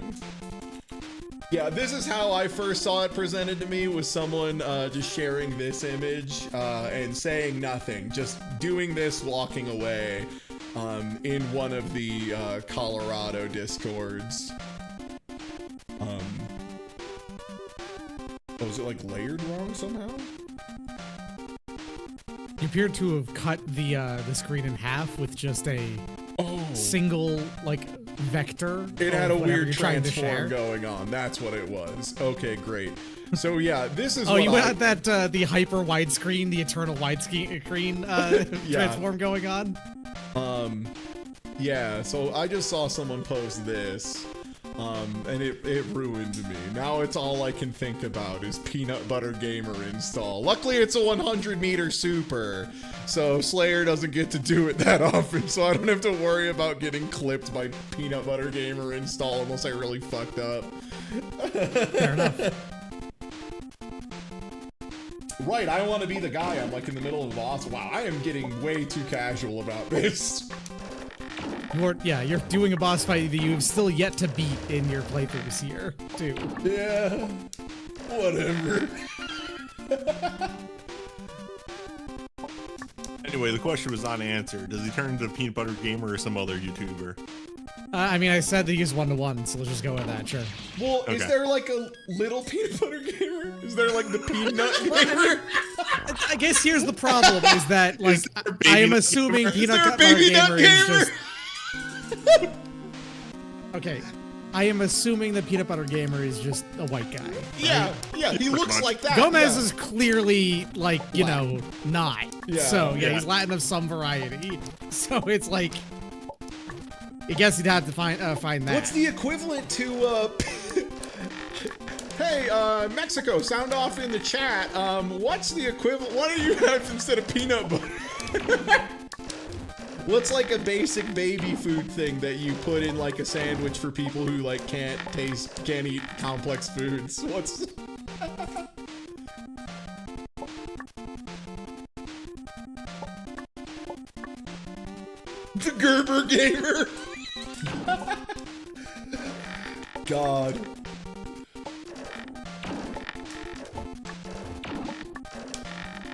Speaker 1: Yeah, this is how I first saw it presented to me, was someone just sharing this image and saying nothing, just doing this, walking away in one of the Colorado Discords. Oh, is it like layered wrong somehow?
Speaker 5: You appear to have cut the screen in half with just a single like vector.
Speaker 1: It had a weird
Speaker 5: you're trying to share.
Speaker 1: transform going on. That's what it was. Okay, great. So yeah, this is.
Speaker 5: Oh,
Speaker 1: what
Speaker 5: you had that the hyper widescreen, the eternal widescreen transform going on.
Speaker 1: Yeah. So I just saw someone post this, and it ruined me. Now it's all I can think about is Peanut Butter Gamer install. Luckily, it's a 100-meter super, so Slayer doesn't get to do it that often, so I don't have to worry about getting clipped by Peanut Butter Gamer install unless I really fucked up.
Speaker 5: Fair enough.
Speaker 1: Right, I want to be the guy. I'm like in the middle of a boss. Wow, I am getting way too casual about this.
Speaker 5: You're doing a boss fight that you've still yet to beat in your playthroughs here, too.
Speaker 1: Yeah, whatever.
Speaker 9: Anyway, the question was not answered. Does he turn into Peanut Butter Gamer or some other YouTuber?
Speaker 5: I mean, I said that he's 1-to-1, so let's just go with that, sure.
Speaker 1: Well, is there like a little Peanut Butter Gamer? Is there like the Peanut Gamer?
Speaker 5: I guess here's the problem, is that, like, I am assuming Peanut Butter Gamer is just... Okay, I am assuming that Peanut Butter Gamer is just a white guy. Right?
Speaker 1: Yeah, he looks like that.
Speaker 5: Gomez is clearly, like, you know, not.
Speaker 1: Yeah,
Speaker 5: So, yeah, he's Latin of some variety. So it's like... I guess you'd have to find that.
Speaker 1: What's the equivalent to, Hey, Mexico, sound off in the chat. What's the equivalent? What do you have instead of peanut butter? What's like a basic baby food thing that you put in like a sandwich for people who like can't eat complex foods? What's... The Gerber Gamer. God.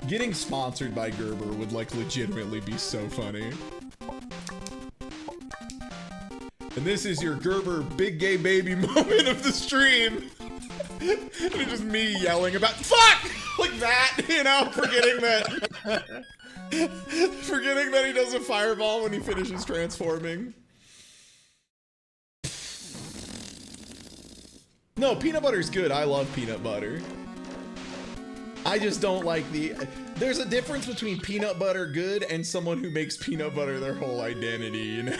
Speaker 1: Getting sponsored by Gerber would like legitimately be so funny. And this is your Gerber big gay baby moment of the stream. And it's just me yelling about fuck like that, you know, forgetting that he does a fireball when he finishes transforming. No, peanut butter's good. I love peanut butter. I just don't like there's a difference between peanut butter good and someone who makes peanut butter their whole identity, you know?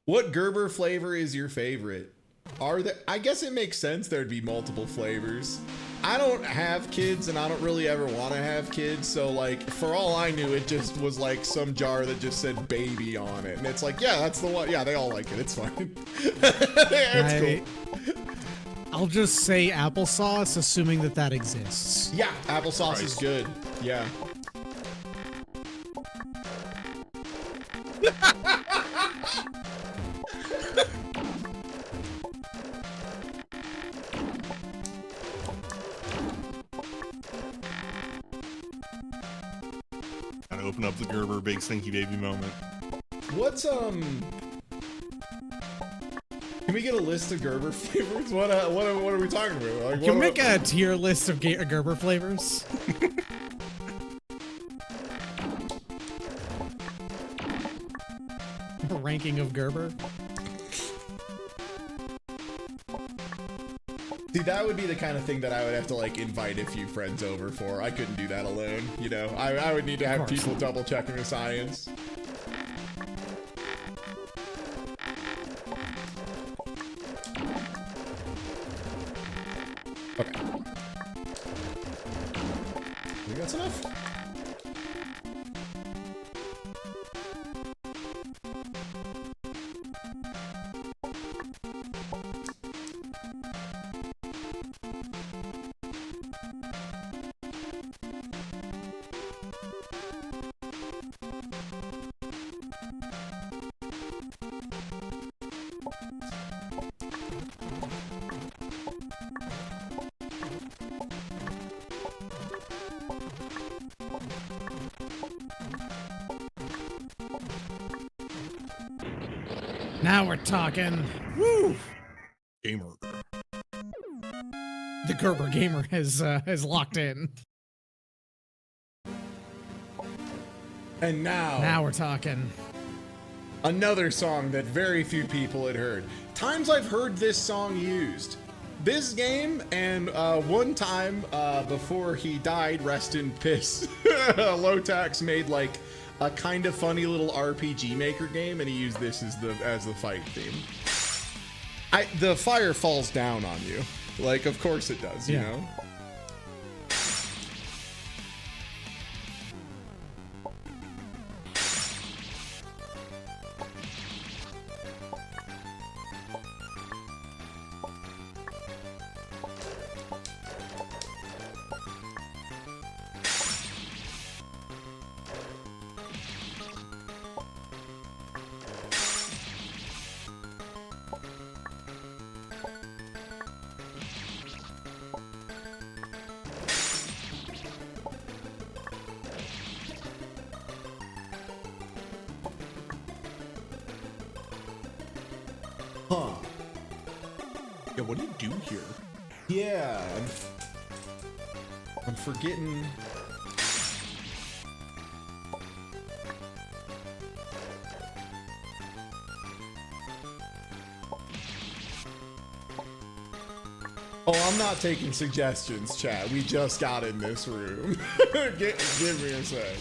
Speaker 1: What Gerber flavor is your favorite? I guess it makes sense there'd be multiple flavors. I don't have kids and I don't really ever want to have kids, so like for all I knew it just was like some jar that just said baby on it, and it's like, yeah, that's the one. Yeah, they all like it. It's fine. It's cool.
Speaker 5: I'll just say applesauce, assuming that exists.
Speaker 1: Yeah, applesauce is good. Yeah.
Speaker 9: Gotta open up the Gerber big stinky baby moment.
Speaker 1: What's Can we get a list of Gerber flavors? What are we talking about? Like,
Speaker 5: Can we make a tier list of Gerber flavors? A ranking of Gerber?
Speaker 1: See, that would be the kind of thing that I would have to like invite a few friends over for. I couldn't do that alone, you know? I would need to have people double checking the science. Okay. I think that's enough.
Speaker 5: Now we're talking. Woo!
Speaker 9: Gamer.
Speaker 5: The Gerber gamer has locked in.
Speaker 1: And
Speaker 5: Now we're talking.
Speaker 1: another song that very few people had heard. Times I've heard this song used. This game, and one time before he died, rest in piss, Lotax made like a kind of funny little RPG Maker game, and he used this as the fight theme. The fire falls down on you, like of course it does, you know. Huh.
Speaker 9: Yeah, what do you do here?
Speaker 1: Yeah, I'm forgetting. Oh, I'm not taking suggestions, chat. We just got in this room. Give me a sec.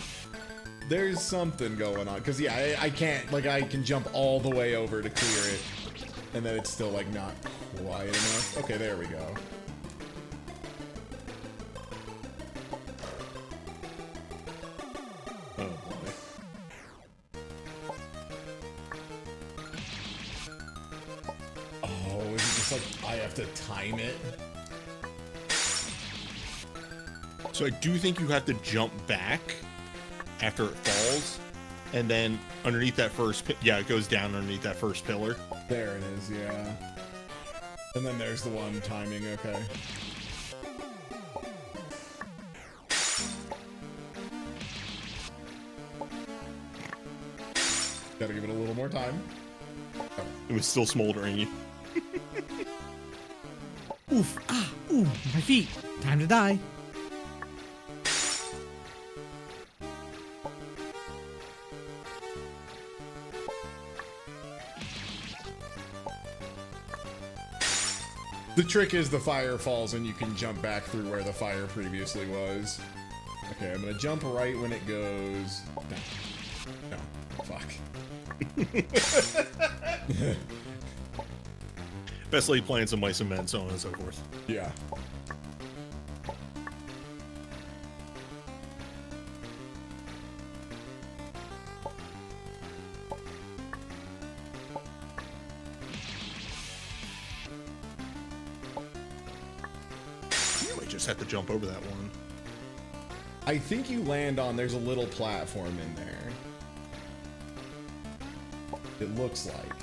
Speaker 1: There's something going on. Because, yeah, I can't, like, I can jump all the way over to clear it. And then it's still, like, not quiet enough. Okay, there we go.
Speaker 9: Oh, boy.
Speaker 1: Oh, is it just like, I have to time it?
Speaker 9: So I do think you have to jump back after it falls, and then underneath that first, yeah, it goes down underneath that first pillar.
Speaker 1: There it is, yeah. And then there's the one timing, okay. Gotta give it a little more time.
Speaker 9: It was still smoldering.
Speaker 5: Oof, ah, ooh, my feet. Time to die.
Speaker 1: The trick is the fire falls and you can jump back through where the fire previously was. Okay, I'm gonna jump right when it goes. No. No. Fuck.
Speaker 9: Best laid plans of mice and men, so on and so forth.
Speaker 1: Yeah.
Speaker 9: You might just have to jump over that one.
Speaker 1: I think you land on, there's a little platform in there. It looks like.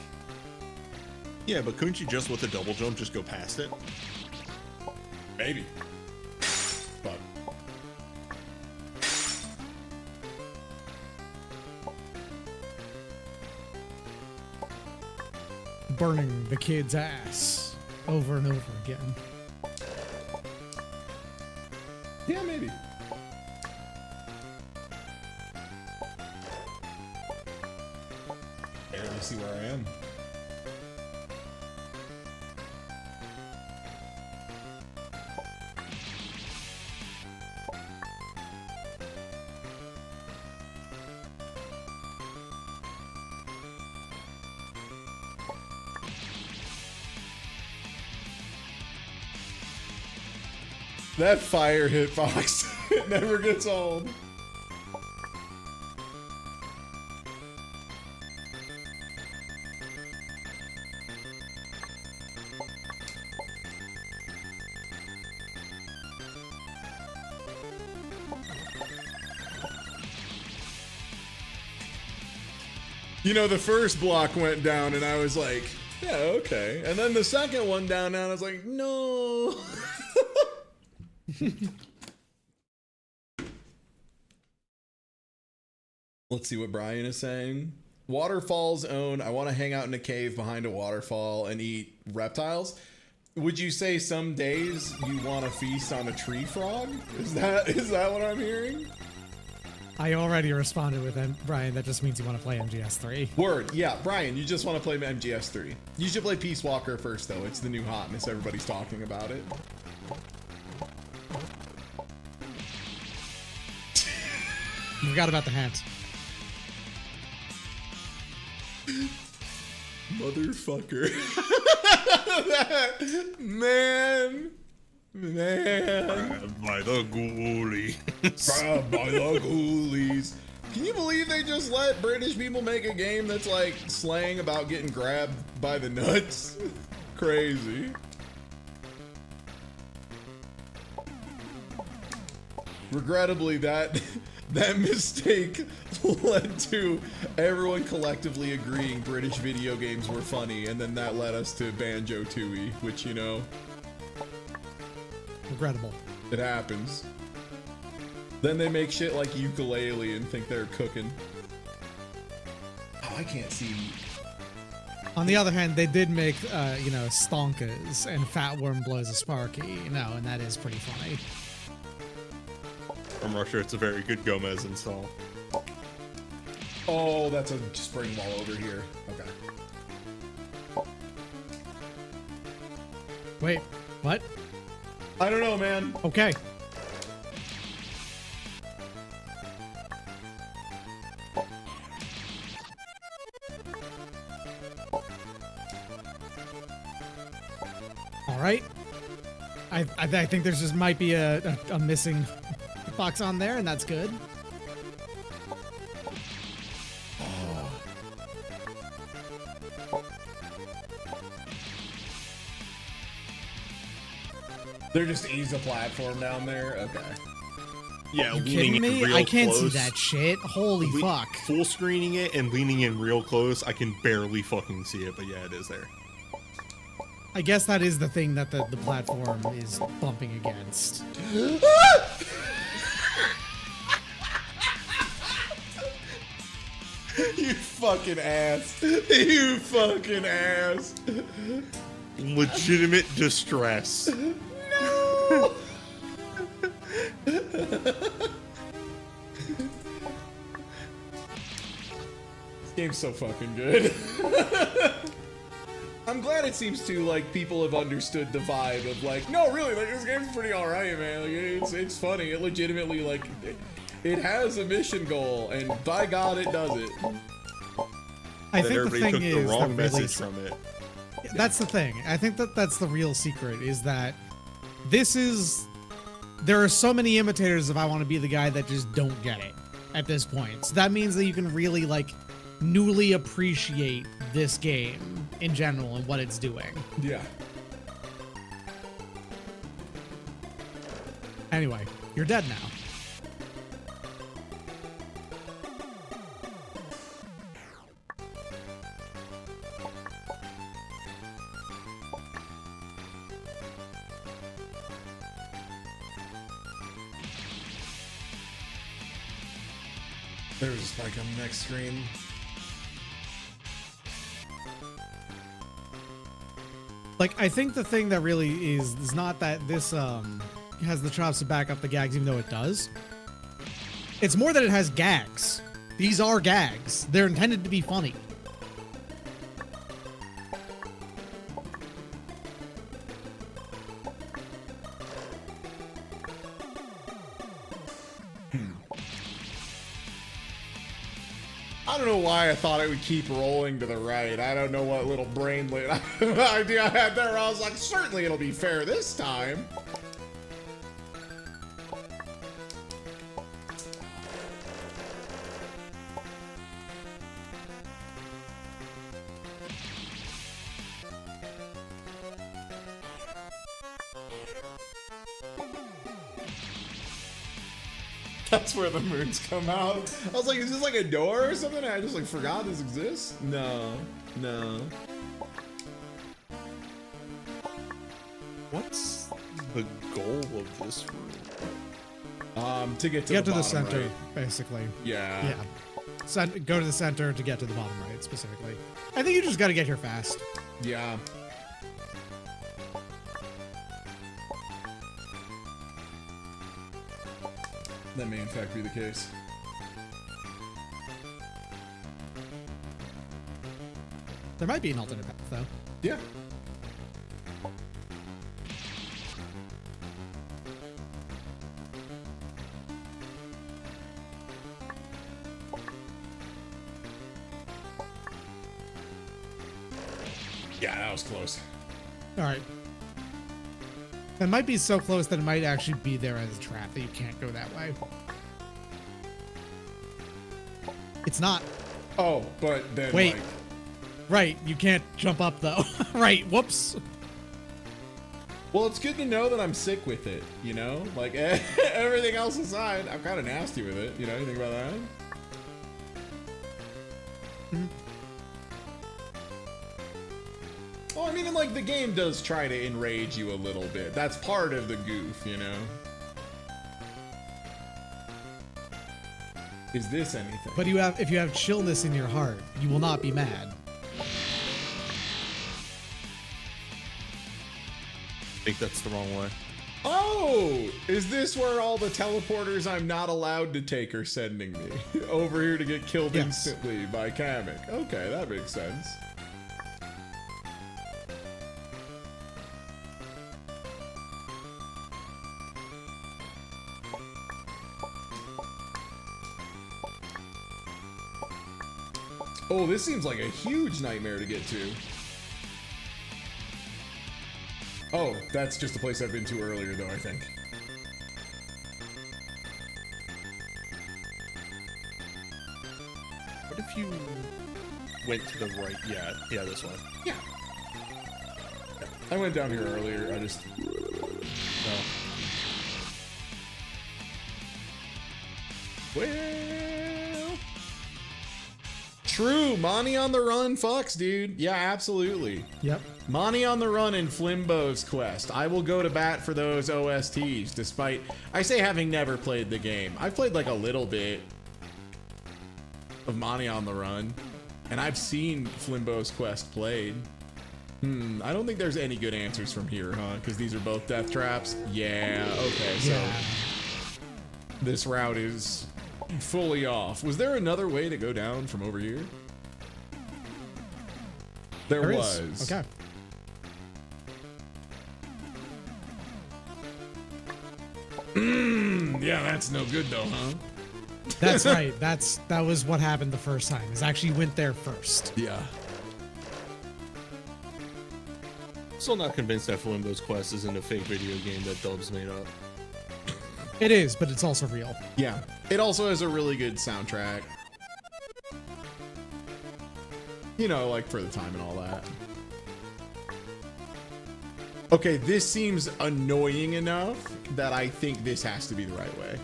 Speaker 9: Yeah, but couldn't you just with a double jump just go past it?
Speaker 1: Maybe. But.
Speaker 5: Burning the kid's ass over and over again.
Speaker 1: Yeah, maybe. Barely see where I am. That fire hitbox, it never gets old. You know, the first block went down and I was like, yeah, okay. And then the second one down and I was like, no. Let's see what Brian is saying. Waterfalls own, I want to hang out in a cave behind a waterfall and eat reptiles. Would you say some days you want to feast on a tree frog? Is that what I'm hearing?
Speaker 5: I already responded with Brian. That just means you want to play MGS3.
Speaker 1: Word. Yeah, Brian, you just want to play MGS3. You should play Peace Walker first, though. It's the new hotness. Everybody's talking about it.
Speaker 5: You forgot about the hat.
Speaker 1: Motherfucker. Man.
Speaker 9: By the ghoulies.
Speaker 1: By the ghoulies. Can you believe they just let British people make a game that's like slang about getting grabbed by the nuts? Crazy. Regrettably, that mistake led to everyone collectively agreeing British video games were funny, and then that led us to Banjo-Tooie, which, you know,
Speaker 5: Regrettable.
Speaker 1: it happens. Then they make shit like Ukulele and think they're cooking. Oh, I can't see.
Speaker 5: On the other hand, they did make, you know, Stonkers and Fat Worm Blows a Sparky, you know, and that is pretty funny.
Speaker 9: From Russia, it's a very good Gomez install.
Speaker 1: Oh, that's a spring wall over here. Okay.
Speaker 5: Wait, what?
Speaker 1: I don't know, man.
Speaker 5: Okay. All right. I think there's just might be a missing box on there, and that's good.
Speaker 1: They're just ease a platform down there? Okay.
Speaker 9: Yeah,
Speaker 5: You
Speaker 9: leaning
Speaker 5: kidding
Speaker 9: in
Speaker 5: me?
Speaker 9: real
Speaker 5: I can't see
Speaker 9: close.
Speaker 5: that shit. Holy fuck.
Speaker 9: Full screening it and leaning in real close, I can barely fucking see it, but yeah, it is there.
Speaker 5: I guess that is the thing that the platform is bumping against.
Speaker 1: You fucking ass. You fucking ass.
Speaker 9: Legitimate distress.
Speaker 1: No! This game's so fucking good. I'm glad it seems to, like, people have understood the vibe of, like, no, really, like, this game's pretty alright, man. Like, it's funny. It legitimately, like, it has a mission goal, and by God, it does it.
Speaker 5: I
Speaker 9: Then
Speaker 5: think the
Speaker 9: everybody
Speaker 5: thing
Speaker 9: took
Speaker 5: is
Speaker 9: the
Speaker 5: that
Speaker 9: wrong
Speaker 5: really-
Speaker 9: message from it.
Speaker 5: That's the thing. I think that that's the real secret, is that this is... There are so many imitators of I Want to Be the Guy that just don't get it at this point. So that means that you can really, like, newly appreciate this game in general and what it's doing.
Speaker 1: Yeah.
Speaker 5: Anyway, you're dead now.
Speaker 1: There's a spike on the next screen.
Speaker 5: Like, I think the thing that really is not that this has the chops to back up the gags, even though it does. It's more that it has gags. These are gags. They're intended to be funny.
Speaker 1: I don't know why I thought it would keep rolling to the right. I don't know what little brainlet idea I had there. I was like, certainly it'll be fair this time. That's where the moons come out. I was like, is this like a door or something? I just like forgot this exists? No.
Speaker 9: What's the goal of this room?
Speaker 1: To get to
Speaker 5: Get
Speaker 1: the
Speaker 5: to the
Speaker 1: bottom
Speaker 5: center,
Speaker 1: right.
Speaker 5: basically.
Speaker 1: Yeah.
Speaker 5: Yeah. go to the center to get to the bottom right specifically. I think you just got to get here fast.
Speaker 1: Yeah. That may in fact be the case.
Speaker 5: There might be an alternate path though.
Speaker 1: Yeah. Yeah, that was close.
Speaker 5: All right. That might be so close that it might actually be there as a trap that you can't go that way. It's not.
Speaker 1: Oh, but then
Speaker 5: Wait.
Speaker 1: like,
Speaker 5: Right, you can't jump up though. Right, whoops.
Speaker 1: well, it's good to know that I'm sick with it, you know? Like, everything else aside, I'm kind of nasty with it. You know, you think about that? Well, I mean, and, like, the game does try to enrage you a little bit. That's part of the goof, you know? Is this anything?
Speaker 5: But if you have chillness in your heart, you will not be mad.
Speaker 9: I think that's the wrong way.
Speaker 1: Oh, is this where all the teleporters I'm not allowed to take are sending me? Over here to get killed
Speaker 5: Yes.
Speaker 1: instantly by Kamek. Okay, that makes sense. Oh, this seems like a huge nightmare to get to. Oh, that's just a place I've been to earlier, though, I think.
Speaker 9: What if you went to the right? Yeah, this way.
Speaker 1: Yeah. I went down here earlier, I just...
Speaker 9: No.
Speaker 1: Well... True, Monty on the Run fucks, dude. Yeah, absolutely.
Speaker 5: Yep.
Speaker 1: Monty on the Run and Flimbo's Quest. I will go to bat for those OSTs, despite, I say having never played the game. I've played like a little bit of Monty on the Run, and I've seen Flimbo's Quest played. I don't think there's any good answers from here, huh? Because these are both death traps? Yeah, okay, so
Speaker 5: Yeah.
Speaker 1: this route is fully off. Was there another way to go down from over here? There
Speaker 5: There
Speaker 1: was.
Speaker 5: is. Okay.
Speaker 1: Yeah, that's no good though, huh?
Speaker 5: That's right. That was what happened the first time. Is actually went there first.
Speaker 1: Yeah.
Speaker 9: Still not convinced that Flimbo's Quest isn't a fake video game that Dubs made up.
Speaker 5: It is, but it's also real.
Speaker 1: Yeah. It also has a really good soundtrack. You know, like for the time and all that. Okay, this seems annoying enough that I think this has to be the right way.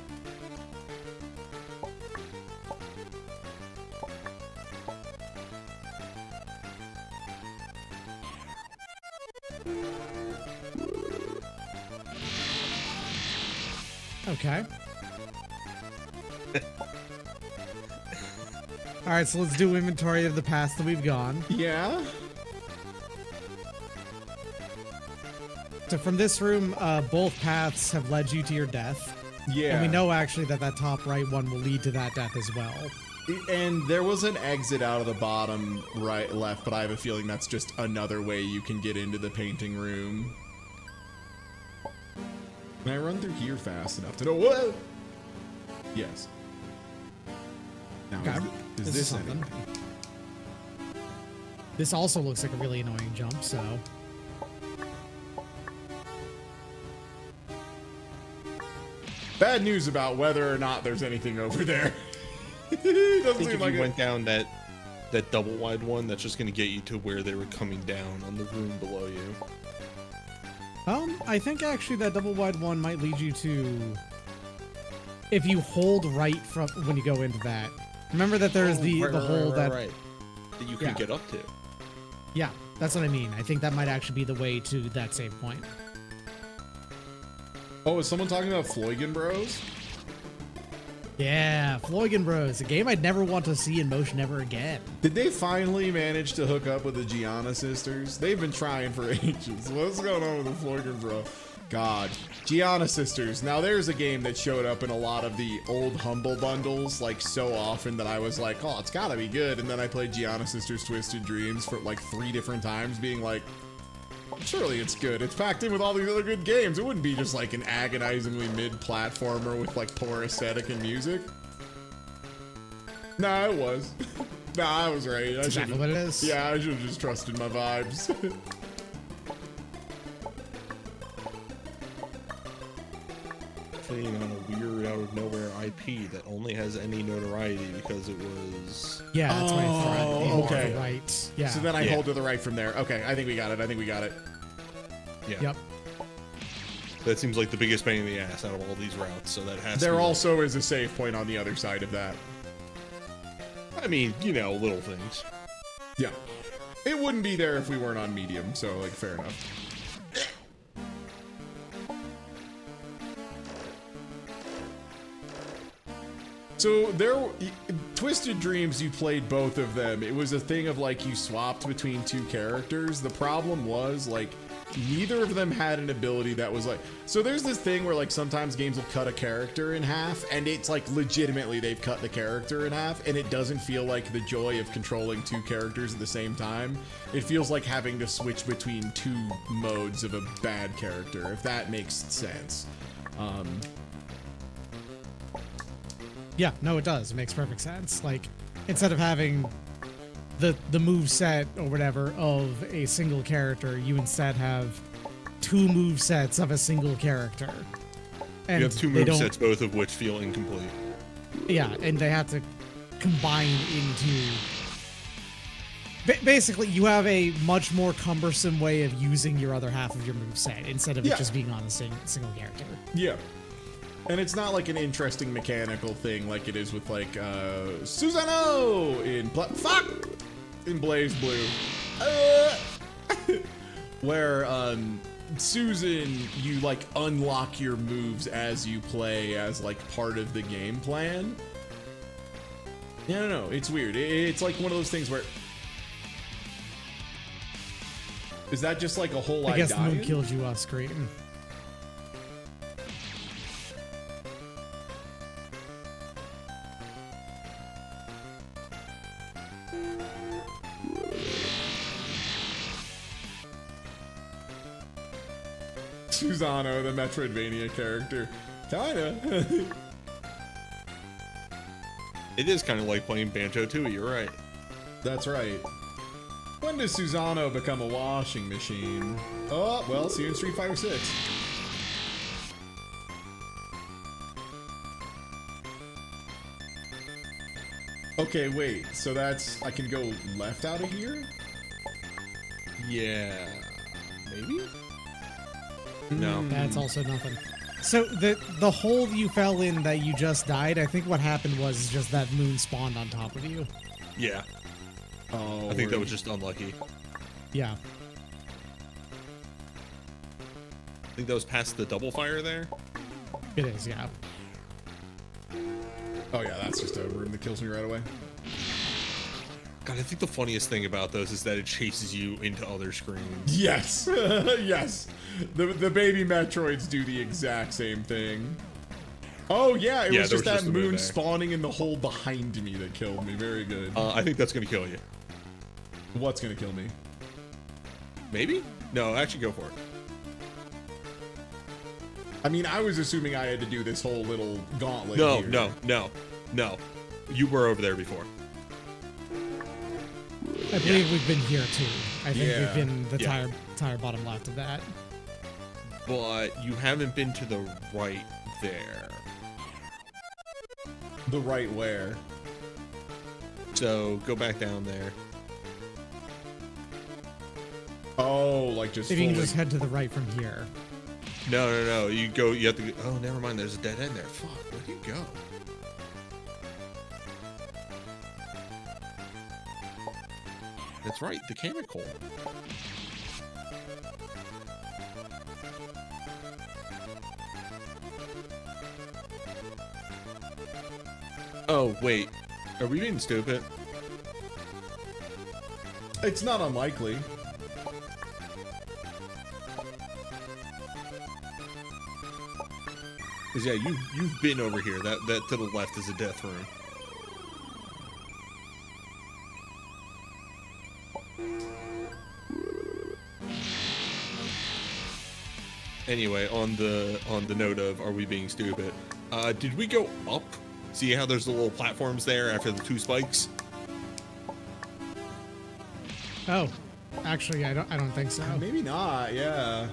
Speaker 5: Okay. All right, so let's do inventory of the paths that we've gone.
Speaker 1: Yeah?
Speaker 5: So from this room, both paths have led you to your death.
Speaker 1: Yeah.
Speaker 5: And we know actually that that top right one will lead to that death as well.
Speaker 1: And there was an exit out of the bottom right left, but I have a feeling that's just another way you can get into the painting room. Can I run through here fast enough to know? Whoa! Yes. Now,
Speaker 5: Okay.
Speaker 1: is this
Speaker 5: something.
Speaker 1: anything?
Speaker 5: This also looks like a really annoying jump, so...
Speaker 1: Bad news about whether or not there's anything over there.
Speaker 9: I
Speaker 1: Doesn't
Speaker 9: think
Speaker 1: seem
Speaker 9: if
Speaker 1: like
Speaker 9: you
Speaker 1: it.
Speaker 9: went down that double wide one, that's just gonna get you to where they were coming down on the room below you.
Speaker 5: I think actually that double wide one might lead you to... If you hold right from when you go into that. Remember that there's the hole that...
Speaker 9: that you can
Speaker 5: Yeah.
Speaker 9: get up to.
Speaker 5: Yeah, that's what I mean. I think that might actually be the way to that save point.
Speaker 1: Oh, is someone talking about Floygen Bros?
Speaker 5: Yeah, Floygan Bros, a game I'd never want to see in motion ever again.
Speaker 1: Did they finally manage to hook up with the Gianna sisters? They've been trying for ages. What's going on with the Floygan Bro? God, Gianna sisters. Now there's a game that showed up in a lot of the old Humble bundles like so often that I was like, oh, it's gotta be good. And then I played Gianna Sisters Twisted Dreams for like 3 different times being like, surely it's good. It's packed in with all these other good games. It wouldn't be just like an agonizingly mid-platformer with like poor aesthetic and music. Nah, it was. Nah, I was right.
Speaker 5: That's exactly what it is.
Speaker 1: Yeah, I should have just trusted my vibes.
Speaker 9: Playing on a weird out of nowhere IP that only has any notoriety because it was.
Speaker 5: Yeah, that's my threat.
Speaker 1: Oh, okay.
Speaker 5: Right. Yeah.
Speaker 1: So then I hold to the right from there. Okay, I think we got it. I think we got it.
Speaker 9: Yeah.
Speaker 5: Yep.
Speaker 9: That seems like the biggest pain in the ass out of all these routes, so that has
Speaker 1: There
Speaker 9: to be
Speaker 1: also is a save point on the other side of that.
Speaker 9: I mean, you know, little things.
Speaker 1: Yeah. It wouldn't be there if we weren't on medium, so like fair enough. So there, Twisted Dreams, you played both of them. It was a thing of like you swapped between 2 characters. The problem was like neither of them had an ability that was like, so there's this thing where like sometimes games will cut a character in half and it's like legitimately they've cut the character in half and it doesn't feel like the joy of controlling 2 characters at the same time. It feels like having to switch between 2 modes of a bad character, if that makes sense.
Speaker 5: Yeah, no, it does. It makes perfect sense. Like, instead of having the move set or whatever of a single character, you instead have 2 move sets of a single character. And
Speaker 9: you have 2 move sets, both of which feel incomplete.
Speaker 5: Yeah, and they have to combine into. Basically, you have a much more cumbersome way of using your other half of your move set instead of it just being on a single character.
Speaker 1: Yeah. And it's not like an interesting mechanical thing like it is with like Susano in Blaze Blue. Where Susan, you like unlock your moves as you play as like part of the game plan. Yeah, no, it's weird. It's like one of those things where is that just like a whole
Speaker 5: I guess the moon
Speaker 1: dying?
Speaker 5: killed you off screen.
Speaker 1: Susano, the Metroidvania character. Kinda.
Speaker 9: It is kind of like playing Banjo-Tooie, you're right.
Speaker 1: That's right. When does Susano become a washing machine? Oh, well, see you in Street Fighter 6. Okay, wait, so that's, I can go left out of here?
Speaker 9: Yeah. Maybe? No.
Speaker 5: That's also nothing. So the hole you fell in that you just died, I think what happened was just that moon spawned on top of you.
Speaker 9: Yeah.
Speaker 1: Oh,
Speaker 9: I think that was just unlucky.
Speaker 5: Yeah.
Speaker 9: I think that was past the double fire there.
Speaker 5: It is, yeah.
Speaker 1: Oh yeah, that's just a room that kills me right away.
Speaker 9: God, I think the funniest thing about those is that it chases you into other screens.
Speaker 1: Yes, yes. The baby Metroids do the exact same thing. Oh yeah, it was just that moon spawning in the hole behind me that killed me. Very good.
Speaker 9: I think that's gonna kill you.
Speaker 1: What's gonna kill me?
Speaker 9: Maybe? No, actually go for it.
Speaker 1: I mean, I was assuming I had to do this whole little gauntlet
Speaker 9: No,
Speaker 1: here.
Speaker 9: no. You were over there before.
Speaker 5: I believe we've been here too. I think
Speaker 1: Yeah.
Speaker 5: we've been the tire bottom left of that.
Speaker 9: But you haven't been to the right there.
Speaker 1: The right where?
Speaker 9: So go back down there.
Speaker 1: Oh, like just
Speaker 5: If you can
Speaker 1: fully-
Speaker 5: just head to the right from here.
Speaker 9: No. You go. You have to. Oh, never mind. There's a dead end there. Fuck. Where'd you go? That's right. The chemical. Oh, wait. Are we being stupid?
Speaker 1: It's not unlikely.
Speaker 9: Because, yeah, you've been over here. That to the left is a death room. Anyway, on the note of are we being stupid? Did we go up? See how there's the little platforms there after the 2 spikes?
Speaker 5: Oh, actually, I don't think so.
Speaker 1: Maybe not, yeah.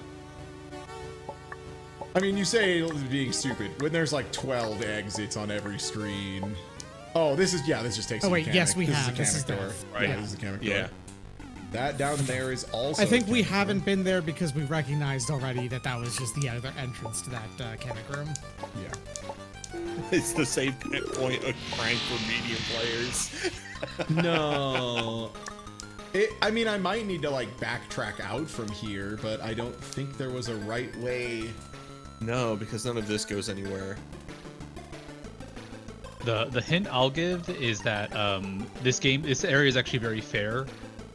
Speaker 1: I mean, you say being stupid when there's like 12 exits on every screen. Oh, this just takes.
Speaker 5: Oh wait, yes, we
Speaker 1: this
Speaker 5: have.
Speaker 1: This is a
Speaker 5: This is
Speaker 1: door.
Speaker 5: the-
Speaker 1: Right,
Speaker 5: yeah.
Speaker 1: this is a camera
Speaker 9: Yeah.
Speaker 1: door. That down there is also.
Speaker 5: I think
Speaker 1: a
Speaker 5: we
Speaker 1: camera
Speaker 5: haven't been there because we recognized already that that was just the other entrance to that mechanic room.
Speaker 1: door. Yeah.
Speaker 9: It's the same point of crank for medium players.
Speaker 1: No. I mean, I might need to like backtrack out from here, but I don't think there was a right way.
Speaker 9: No, because none of this goes anywhere.
Speaker 4: The hint I'll give is that this area is actually very fair.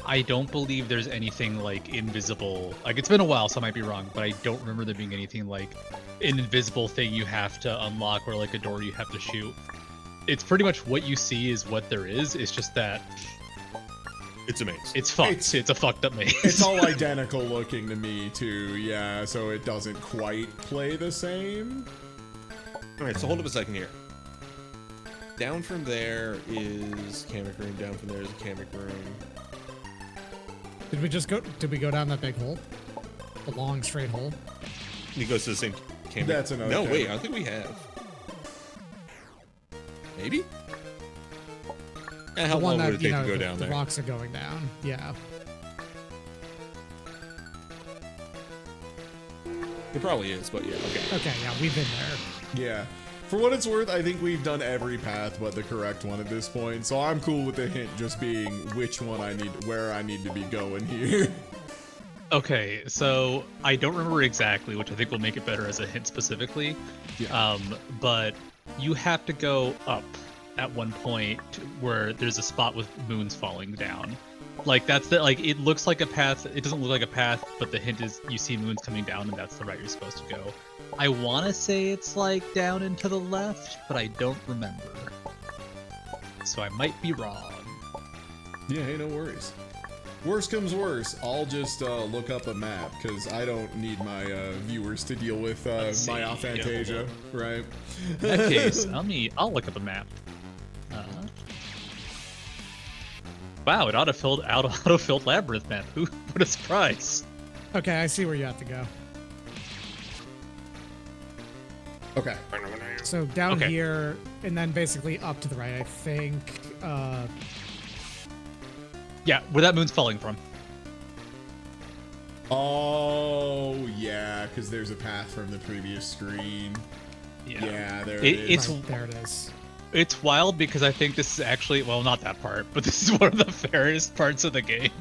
Speaker 4: I don't believe there's anything like invisible. Like, it's been a while, so I might be wrong, but I don't remember there being anything like an invisible thing you have to unlock or like a door you have to shoot. It's pretty much what you see is what there is. It's just that
Speaker 9: It's a maze.
Speaker 4: it's fucked. It's a fucked up maze.
Speaker 1: It's all identical looking to me too. Yeah, so it doesn't quite play the same.
Speaker 9: All right, so hold up a second here. Down from there is Kamek room. Down from there is a Kamek room.
Speaker 5: Did we go down that big hole? The long straight hole?
Speaker 9: And he goes to the same Kamek.
Speaker 1: That's another
Speaker 9: No, wait,
Speaker 1: Kamek.
Speaker 9: I don't think we have. Maybe? How
Speaker 5: The one
Speaker 9: long would
Speaker 5: that,
Speaker 9: it take to go
Speaker 5: the,
Speaker 9: down
Speaker 5: the
Speaker 9: there?
Speaker 5: rocks are going down. Yeah.
Speaker 9: It probably is, but yeah, okay.
Speaker 5: Okay, yeah, we've been there.
Speaker 1: Yeah. For what it's worth, I think we've done every path but the correct one at this point. So I'm cool with the hint just being where I need to be going here.
Speaker 4: Okay, so I don't remember exactly, which I think will make it better as a hint specifically.
Speaker 1: Yeah.
Speaker 4: But you have to go up at one point where there's a spot with moons falling down. Like it looks like a path. It doesn't look like a path, but the hint is you see moons coming down, and that's the route you're supposed to go. I want to say it's like down and to the left, but I don't remember. So I might be wrong.
Speaker 1: Yeah, hey, no worries. Worst comes worse, I'll just look up a map because I don't need my viewers to deal with
Speaker 4: Let's
Speaker 1: my
Speaker 4: see.
Speaker 1: aphantasia, right?
Speaker 4: In that case, I'll look up a map. Wow, it auto-filled labyrinth map. What a surprise!
Speaker 5: Okay, I see where you have to go.
Speaker 1: Okay.
Speaker 5: So down
Speaker 4: Okay.
Speaker 5: here, and then basically up to the right, I think.
Speaker 4: Yeah, where that moon's falling from.
Speaker 1: Oh, yeah, because there's a path from the previous screen. Yeah, there it is.
Speaker 4: It's
Speaker 5: Right, there it is.
Speaker 4: It's wild because I think this is actually, well, not that part, but this is one of the fairest parts of the game.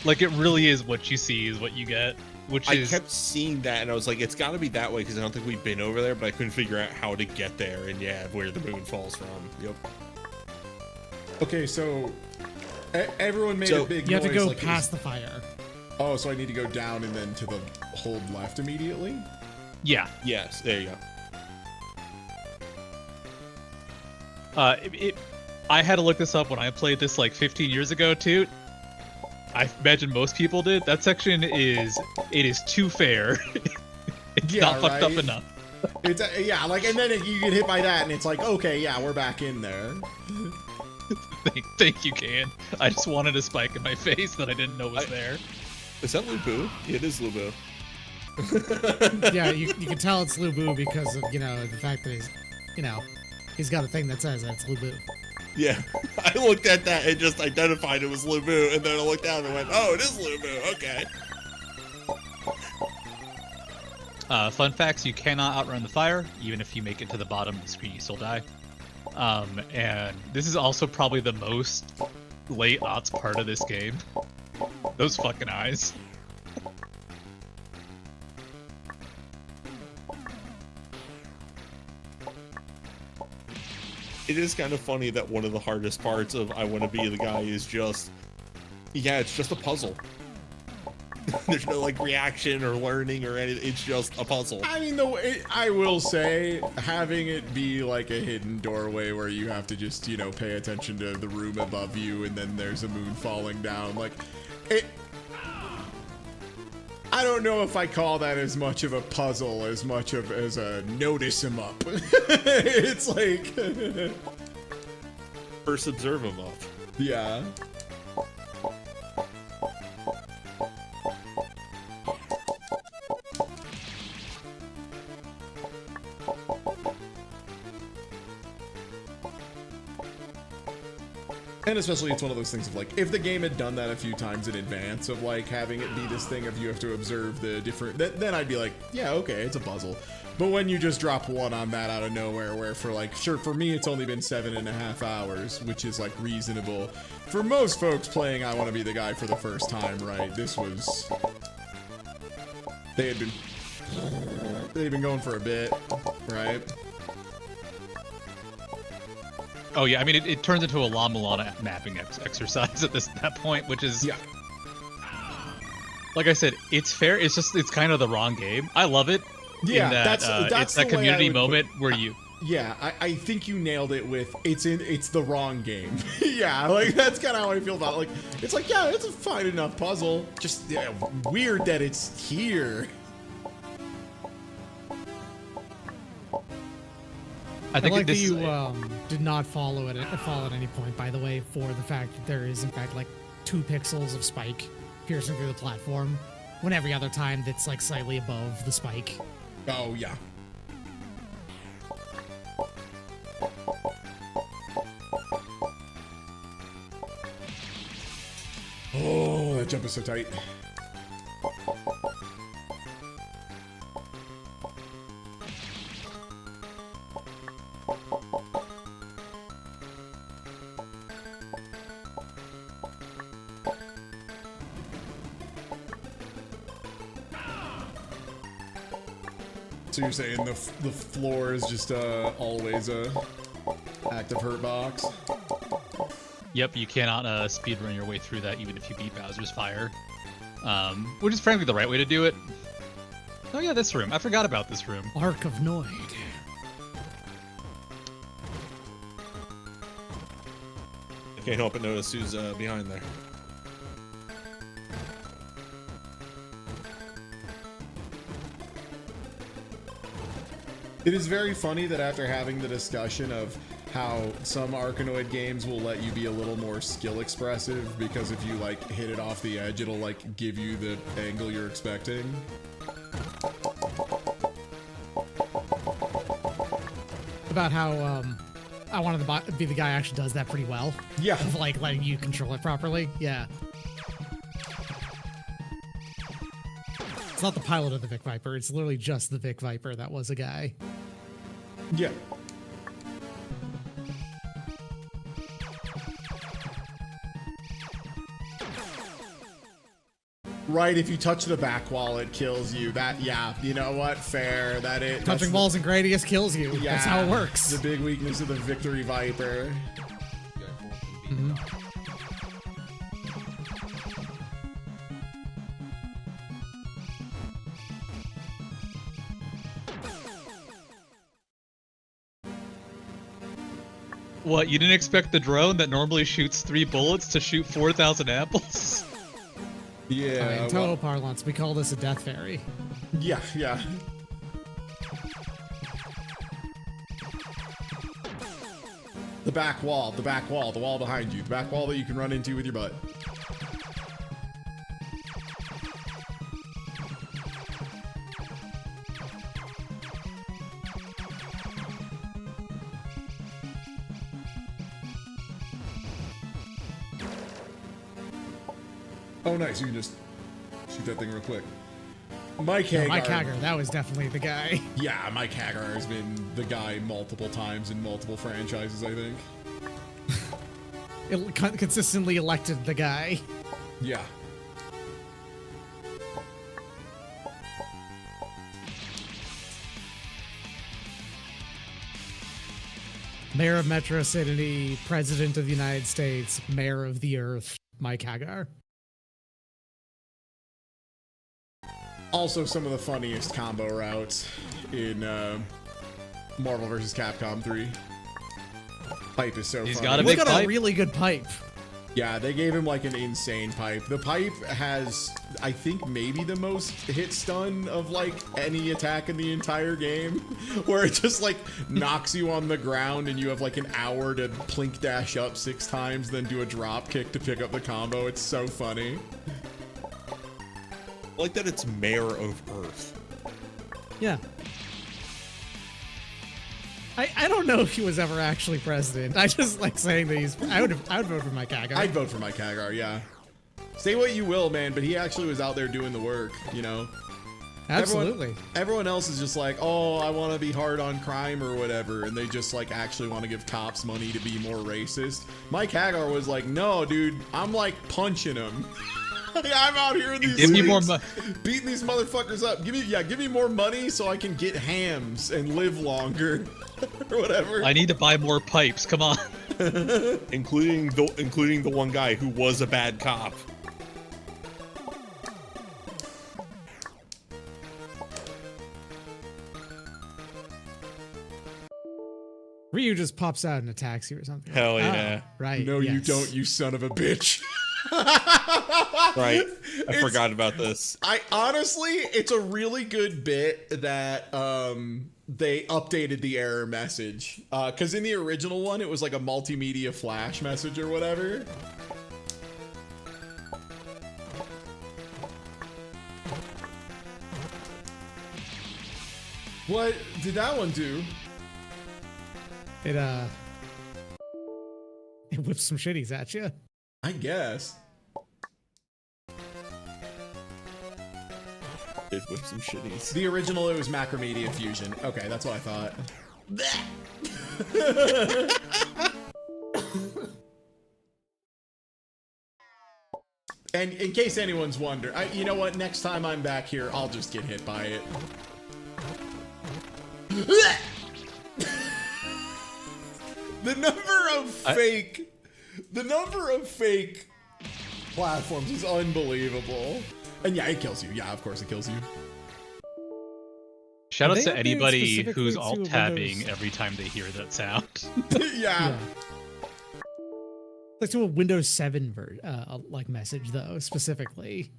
Speaker 4: Like, it really is what you see is what you get, which
Speaker 9: I
Speaker 4: is...
Speaker 9: kept seeing that, and I was like, it's got to be that way because I don't think we've been over there, but I couldn't figure out how to get there, and yeah, where the moon falls from. Yep.
Speaker 1: Okay, so everyone made
Speaker 9: So,
Speaker 1: a big
Speaker 5: You have to
Speaker 1: noise
Speaker 5: go
Speaker 1: like it was-
Speaker 5: past the fire.
Speaker 1: Oh, so I need to go down and then to the hold left immediately?
Speaker 4: Yeah.
Speaker 9: Yes, there you go.
Speaker 4: I had to look this up when I played this like 15 years ago too. I imagine most people did. That section is too fair. It's
Speaker 1: Yeah,
Speaker 4: not fucked up
Speaker 1: right?
Speaker 4: enough.
Speaker 1: It's yeah, like, and then you get hit by that, and it's like, okay, yeah, we're back in there.
Speaker 4: Thank you, Can. I just wanted a spike in my face that I didn't know was there.
Speaker 9: Is that Lubu? It is Lubu.
Speaker 5: Yeah, you can tell it's Lubu because of, the fact that he's got a thing that says that's Lubu.
Speaker 9: Yeah, I looked at that and just identified it was Lubu, and then I looked down and went, oh, it is Lubu, okay.
Speaker 4: Fun facts, you cannot outrun the fire. Even if you make it to the bottom of the screen, you still die. And this is also probably the most late aughts part of this game. Those fucking eyes.
Speaker 9: it is kind of funny that one of the hardest parts of I Want to Be the Guy is just, yeah, it's just a puzzle. There's no like reaction or learning or anything. It's just a puzzle.
Speaker 1: I mean, I will say, having it be like a hidden doorway where you have to just, you know, pay attention to the room above you, and then there's a moon falling down. Like, it. I don't know if I call that as much of a puzzle as much of as a notice him up. It's like
Speaker 9: First observe him up.
Speaker 1: yeah. And especially it's one of those things of like, if the game had done that a few times in advance of like having it be this thing of you have to observe the different, then I'd be like, yeah, okay, it's a puzzle. But when you just drop one on that out of nowhere, where for like, sure, for me it's only been 7.5 hours, which is like reasonable. For most folks playing I Want to Be the Guy for the first time, right, this was, they'd been going for a bit, right?
Speaker 4: Oh yeah, I mean it turns into a La Mulana mapping exercise at that point, which is
Speaker 1: yeah.
Speaker 4: Like I said, it's fair. It's just it's kind of the wrong game. I love it.
Speaker 1: Yeah,
Speaker 4: in that,
Speaker 1: that's
Speaker 4: it's that
Speaker 1: the way I
Speaker 4: community
Speaker 1: would
Speaker 4: moment where you.
Speaker 1: Yeah, I think you nailed it with it's the wrong game. Yeah, like that's kind of how I feel about it. Like it's like, yeah, it's a fine enough puzzle. Just yeah, weird that it's here.
Speaker 4: I think
Speaker 5: like that
Speaker 4: this,
Speaker 5: you did not fall at any point, by the way, for the fact that there is in fact like 2 pixels of spike piercing through the platform, when every other time that's like slightly above the spike.
Speaker 1: Oh yeah. Oh, that jump is so tight. So you're saying the floor is just always a active hurt box?
Speaker 4: Yep, you cannot speedrun your way through that even if you beat Bowser's Fire. Which is frankly the right way to do it. Oh yeah, this room. I forgot about this room.
Speaker 5: Ark of Noid.
Speaker 9: I can't help but notice who's behind there.
Speaker 1: It is very funny that after having the discussion of how some Arkanoid games will let you be a little more skill expressive because if you like hit it off the edge, it'll like give you the angle you're expecting.
Speaker 5: About how I Wanted to Be the Guy actually does that pretty well.
Speaker 1: Yeah.
Speaker 5: Of like letting you control it properly. Yeah. It's not the pilot of the Vic Viper, it's literally just the Vic Viper that was a guy.
Speaker 1: Yeah. Right, if you touch the back wall, it kills you. That, yeah, you know what? Fair. That it.
Speaker 5: Touching walls and Gradius kills you.
Speaker 1: Yeah,
Speaker 5: that's how it works.
Speaker 1: The big weakness of the Victory Viper.
Speaker 5: Mm-hmm.
Speaker 4: What, you didn't expect the drone that normally shoots 3 bullets to shoot 4,000 apples?
Speaker 1: Yeah.
Speaker 5: In Toho parlance, we call this a death fairy.
Speaker 1: Yeah, yeah. The back wall, the wall behind you, the back wall that you can run into with your butt. Oh, nice. You can just shoot that thing real quick. Mike Hagar.
Speaker 5: Mike Hagar, that was definitely the guy.
Speaker 1: Yeah, Mike Hagar has been the guy multiple times in multiple franchises, I think.
Speaker 5: Consistently elected the guy.
Speaker 1: Yeah.
Speaker 5: Mayor of Metro City, President of the United States, Mayor of the Earth, Mike Hagar.
Speaker 1: Also, some of the funniest combo routes in Marvel vs. Capcom 3. Pipe is so
Speaker 4: He's
Speaker 1: funny.
Speaker 4: got a
Speaker 5: Look
Speaker 4: big
Speaker 5: at a
Speaker 4: pipe.
Speaker 5: really good pipe.
Speaker 1: Yeah, they gave him like an insane pipe. The pipe has, I think, maybe the most hit stun of like any attack in the entire game, where it just like knocks you on the ground and you have like an hour to plink dash up 6 times, then do a drop kick to pick up the combo. It's so funny.
Speaker 9: I like that it's Mayor of Earth.
Speaker 5: Yeah. I don't know if he was ever actually president. I just like saying that he's. I would vote for Mike Hagar.
Speaker 1: I'd vote for Mike Hagar, yeah. Say what you will, man, but he actually was out there doing the work, you know?
Speaker 5: Absolutely.
Speaker 1: Everyone else is just like, oh, I want to be hard on crime or whatever, and they just like actually want to give cops money to be more racist. Mike Hagar was like, no, dude, I'm like punching him. I'm out here in these
Speaker 4: Give me more
Speaker 1: streets, beating these motherfuckers up. Give me more money so I can get hams and live longer, or whatever.
Speaker 4: I need to buy more pipes. Come on.
Speaker 9: including the one guy who was a bad cop.
Speaker 5: Ryu just pops out and attacks you or something.
Speaker 9: Hell yeah.
Speaker 5: Right.
Speaker 1: No, you
Speaker 5: yes.
Speaker 1: don't, you son of a bitch.
Speaker 9: Right. I forgot about this.
Speaker 1: I honestly, it's a really good bit that they updated the error message. Because in the original one, it was like a multimedia flash message or whatever. What did that one do?
Speaker 5: It whips some shitties at you.
Speaker 1: I guess.
Speaker 9: It with some shitties.
Speaker 1: The original, it was Macromedia Fusion. Okay, that's what I thought. And in case anyone's wondering, you know what? Next time I'm back here, I'll just get hit by it. The number of fake platforms is unbelievable. And yeah, it kills you. Yeah, of course it kills you.
Speaker 4: Shout out
Speaker 5: They
Speaker 4: to
Speaker 5: updated
Speaker 4: anybody who's
Speaker 5: specifically
Speaker 4: alt
Speaker 5: to
Speaker 4: tabbing
Speaker 5: Windows.
Speaker 4: every time they hear that sound.
Speaker 1: Yeah.
Speaker 5: Like to a Windows 7 like message though, specifically.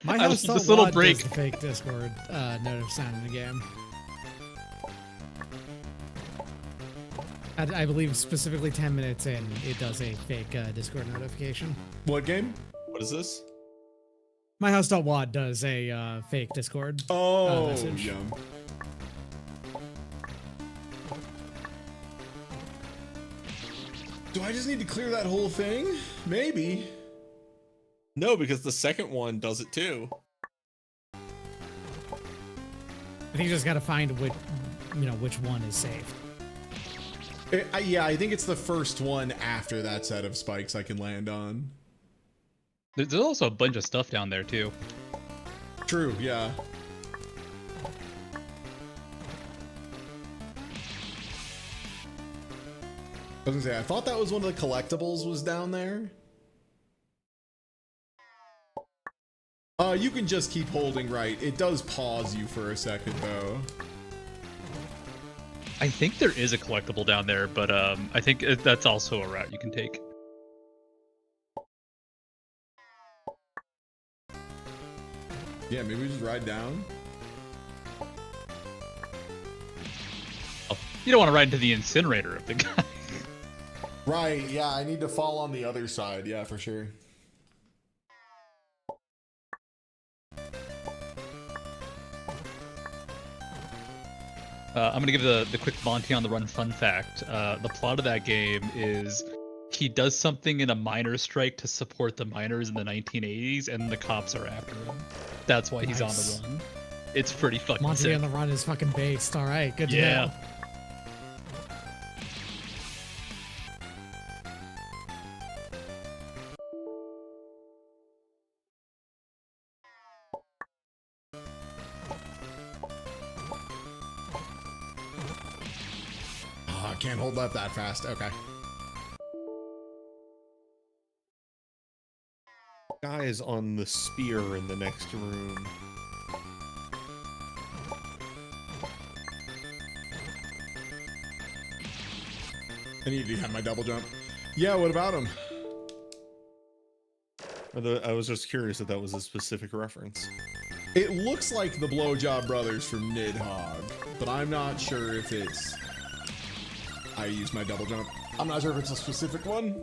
Speaker 5: My
Speaker 4: I
Speaker 5: house
Speaker 4: love this
Speaker 5: thought
Speaker 4: little
Speaker 5: Wad
Speaker 4: break.
Speaker 5: does the fake Discord notif sound in the game. I believe specifically 10 minutes in, it does a fake Discord notification.
Speaker 1: What game?
Speaker 9: What is this?
Speaker 5: MyHouse.wad does a fake Discord
Speaker 1: Oh,
Speaker 5: message.
Speaker 1: yum. Do I just need to clear that whole thing? Maybe.
Speaker 9: No, because the second one does it too.
Speaker 5: I think you just got to find which one is safe.
Speaker 1: Yeah, I think it's the first one after that set of spikes I can land on.
Speaker 4: There's also a bunch of stuff down there too.
Speaker 1: True, yeah. I was gonna say, I thought that was one of the collectibles was down there. You can just keep holding right. It does pause you for a second though.
Speaker 4: I think there is a collectible down there, but I think that's also a route you can take.
Speaker 1: Yeah, maybe we just ride down.
Speaker 4: Oh, you don't want to ride into the incinerator of the guy.
Speaker 1: Right, yeah, I need to fall on the other side, yeah, for sure.
Speaker 4: I'm gonna give the quick Monty on the Run fun fact. The plot of that game is he does something in a miners' strike to support the miners in the 1980s, and the cops are after him. That's why he's
Speaker 5: Nice.
Speaker 4: on the run. It's pretty fucking
Speaker 5: Monty
Speaker 4: sick.
Speaker 5: on the Run is fucking based. All right, good to
Speaker 4: Yeah.
Speaker 5: know.
Speaker 1: can't hold left that fast. Okay.
Speaker 9: Guy is on the spear in the next room.
Speaker 1: I need to have my double jump. Yeah, what about him?
Speaker 9: I was just curious if that was a specific reference.
Speaker 1: It looks like the Blowjob Brothers from Nidhogg, but I'm not sure if it's... I use my double jump. I'm not sure if it's a specific one.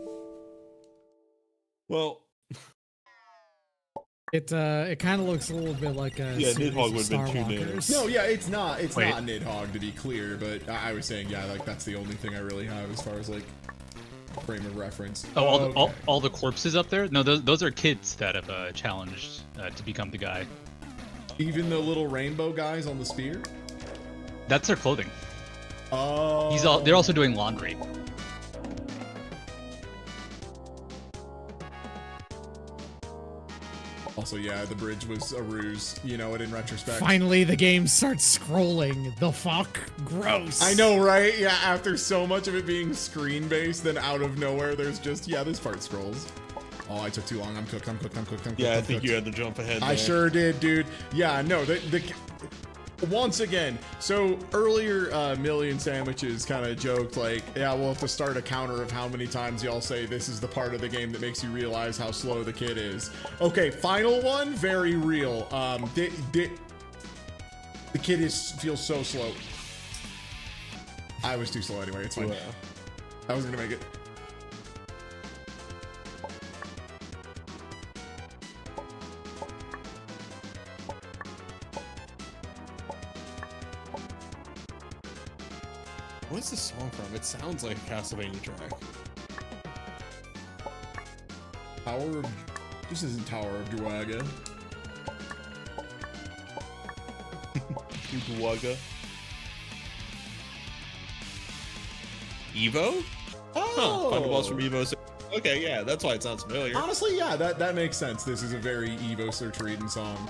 Speaker 9: Well,
Speaker 5: It kind of looks a little bit like a
Speaker 9: Yeah,
Speaker 5: series
Speaker 9: Nidhogg
Speaker 5: of
Speaker 9: would've been too new.
Speaker 5: Starwalkers.
Speaker 1: No, yeah, it's not. It's
Speaker 4: Wait.
Speaker 1: not Nidhogg, to be clear, but I was saying, yeah, like, that's the only thing I really have as far as, like, frame of reference.
Speaker 4: Oh,
Speaker 1: Okay.
Speaker 4: all the corpses up there? No, those are kids that have challenged to become the guy.
Speaker 1: Even the little rainbow guys on the spear?
Speaker 4: That's their clothing.
Speaker 1: Oh.
Speaker 4: They're also doing laundry.
Speaker 1: Also, yeah, the bridge was a ruse, you know it in retrospect.
Speaker 5: Finally, the game starts scrolling. The fuck? Gross.
Speaker 1: I know, right? Yeah, after so much of it being screen-based, then out of nowhere, there's just, yeah, this part scrolls. Oh, I took too long. I'm cooked.
Speaker 9: yeah, I
Speaker 1: I'm
Speaker 9: think
Speaker 1: cooked.
Speaker 9: you had to jump ahead.
Speaker 1: I
Speaker 9: there.
Speaker 1: sure did, dude. Yeah, no, once again, so earlier, Million Sandwiches kind of joked like, yeah, we'll have to start a counter of how many times y'all say this is the part of the game that makes you realize how slow the kid is. Okay, final one, very real. The kid feels so slow. I was too slow anyway, it's fine. I was gonna make it.
Speaker 9: What's this song from? It sounds like a Castlevania track.
Speaker 1: This isn't Tower of Druaga.
Speaker 9: Druaga. Evo?
Speaker 1: Oh!
Speaker 9: Find the balls from Evo. Okay, yeah, that's why it sounds familiar.
Speaker 1: Honestly, yeah, that makes sense. This is a very Evo Search Reading song.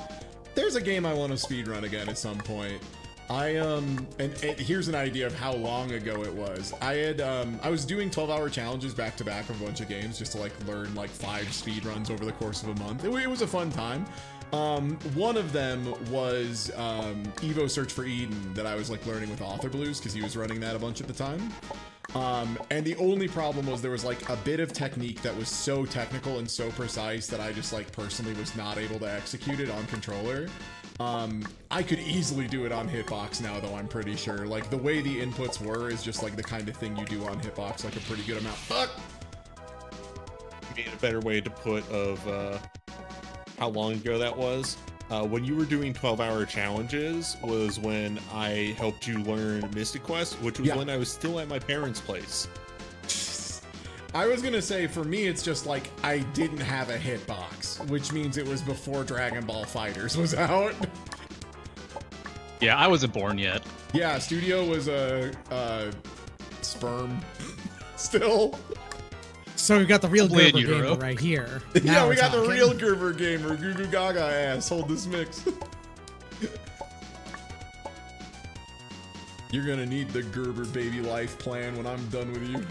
Speaker 1: There's a game I want to speedrun again at some point. And here's an idea of how long ago it was. I was doing 12-hour challenges back to back of a bunch of games just to like learn like 5 speedruns over the course of a month. It was a fun time. One of them was Evo Search for Eden that I was like learning with Author Blues because he was running that a bunch at the time. And the only problem was there was like a bit of technique that was so technical and so precise that I just like personally was not able to execute it on controller. I could easily do it on Hitbox now though, I'm pretty sure. Like the way the inputs were is just like the kind of thing you do on Hitbox, like a pretty good amount. Fuck!
Speaker 9: Maybe a better way to put of how long ago that was. When you were doing 12-hour challenges was when I helped you learn Mystic Quest, which was when I was still at my parents' place.
Speaker 1: I was gonna say, for me, it's just like I didn't have a hitbox, which means it was before Dragon Ball Fighters was out.
Speaker 4: Yeah, I wasn't born yet.
Speaker 1: Yeah, Studio was a sperm still.
Speaker 5: So we've got the real
Speaker 4: Blade
Speaker 5: Gerber
Speaker 4: Utero.
Speaker 5: gamer right here.
Speaker 1: Yeah,
Speaker 5: Now
Speaker 1: we
Speaker 5: we're
Speaker 1: got the
Speaker 5: talking.
Speaker 1: real Gerber gamer, Goo Goo Gaga ass. Hold this mix. You're gonna need the Gerber baby life plan when I'm done with you.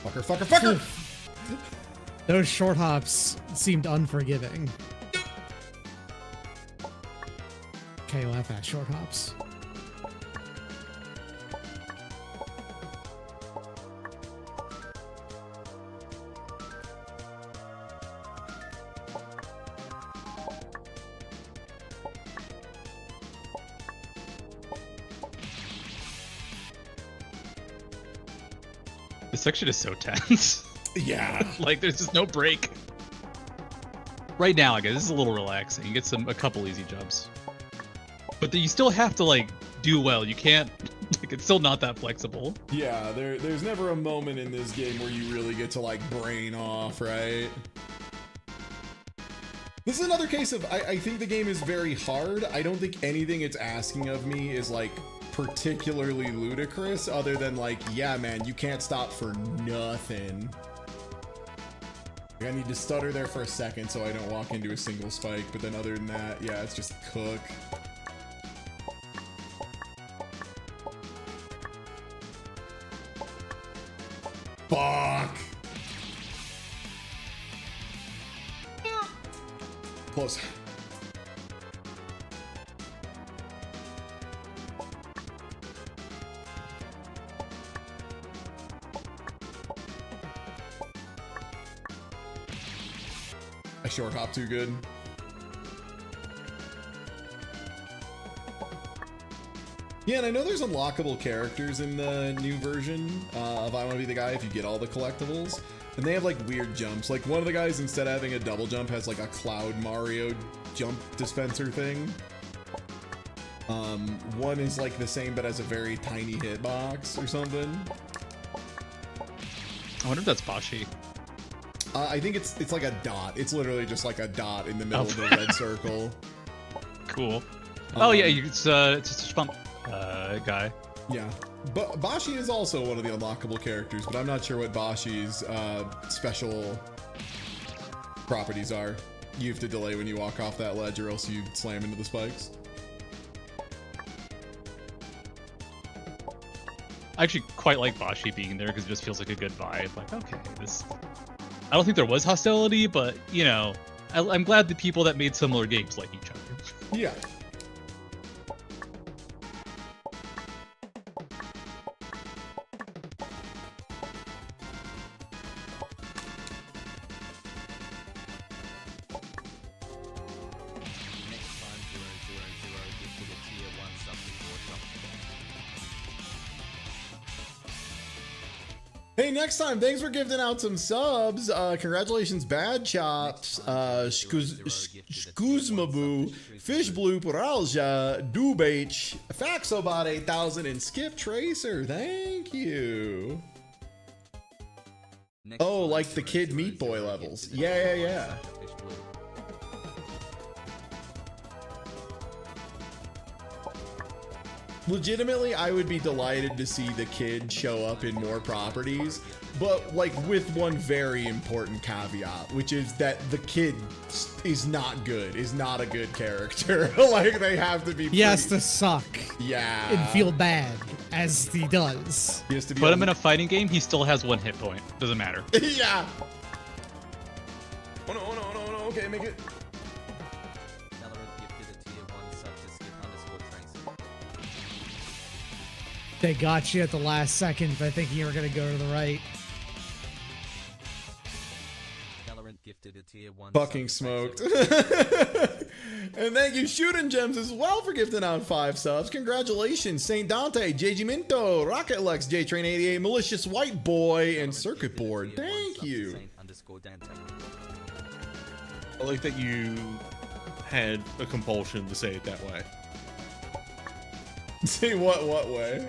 Speaker 1: Fucker.
Speaker 5: Those short hops seemed unforgiving. KOF has short hops.
Speaker 4: This section is so tense.
Speaker 1: Yeah.
Speaker 4: Like there's just no break. Right now, I guess this is a little relaxing. You get a couple easy jumps, but you still have to like do well. You can't. Like, it's still not that flexible.
Speaker 1: Yeah, there's never a moment in this game where you really get to like brain off, right? This is another case of I think the game is very hard. I don't think anything it's asking of me is like particularly ludicrous, other than like, yeah, man, you can't stop for nothing. I need to stutter there for a second so I don't walk into a single spike, but then other than that, yeah, it's just cook. Fuck! Close. I short hop too good. Yeah, and I know there's unlockable characters in the new version of I Want to Be the Guy if you get all the collectibles. And they have like weird jumps. Like one of the guys, instead of having a double jump, has like a Cloud Mario jump dispenser thing. One is like the same but has a very tiny hitbox or something.
Speaker 4: I wonder if that's Bashi.
Speaker 1: I think it's like a dot. It's literally just like a dot in the middle of the red circle.
Speaker 4: Cool. Oh yeah, it's just a bump guy.
Speaker 1: Yeah, but Bashi is also one of the unlockable characters, but I'm not sure what Bashi's special properties are. You have to delay when you walk off that ledge or else you slam into the spikes.
Speaker 4: I actually quite like Bashi being there because it just feels like a good vibe. Like, okay, this... I don't think there was hostility, but, you know, I'm glad the people that made similar games like each other.
Speaker 1: Yeah.
Speaker 3: Next time 000 gifted a tier 1 sub before something.
Speaker 1: Hey, next time, thanks for gifting out some subs. Congratulations, Bad Chops, Skuzmabu, Fish Blue, Poralja, Dubach, Faxobot 8000, and Skip Tracer. Thank you.
Speaker 3: Next
Speaker 1: Oh,
Speaker 3: time,
Speaker 1: like the
Speaker 3: 000
Speaker 1: Kid Meat Boy
Speaker 3: gifted a
Speaker 1: levels.
Speaker 3: tier
Speaker 1: Yeah,
Speaker 3: 1
Speaker 1: yeah.
Speaker 3: sub to Fish Blue.
Speaker 1: Legitimately, I would be delighted to see the Kid show up in more properties, but like with one very important caveat, which is that the Kid is not good, is not a good character. Like they have to be.
Speaker 5: He has
Speaker 1: pretty-
Speaker 5: to suck
Speaker 1: Yeah.
Speaker 5: and feel bad as he does.
Speaker 1: He has to be.
Speaker 4: Put him in a fighting game, he still has 1 hit point. Doesn't matter.
Speaker 1: Yeah. Oh no! Oh no! Oh no! Oh no! Okay, make it.
Speaker 3: Valorant gifted a tier 1 sub to Skip_Tracer.
Speaker 5: They got you at the last second by thinking you were going to go to the right.
Speaker 3: Valorant gifted a tier 1
Speaker 1: Fucking
Speaker 3: sub to
Speaker 1: smoked. And thank you, Shooting Gems, as well for gifting out 5 subs. Congratulations, Saint Dante, JG Minto, Rocket Lex, JTrain 88, Malicious White Boy, and Circuit Board. Thank you.
Speaker 9: I like that you had a compulsion to say it that way.
Speaker 1: See what way?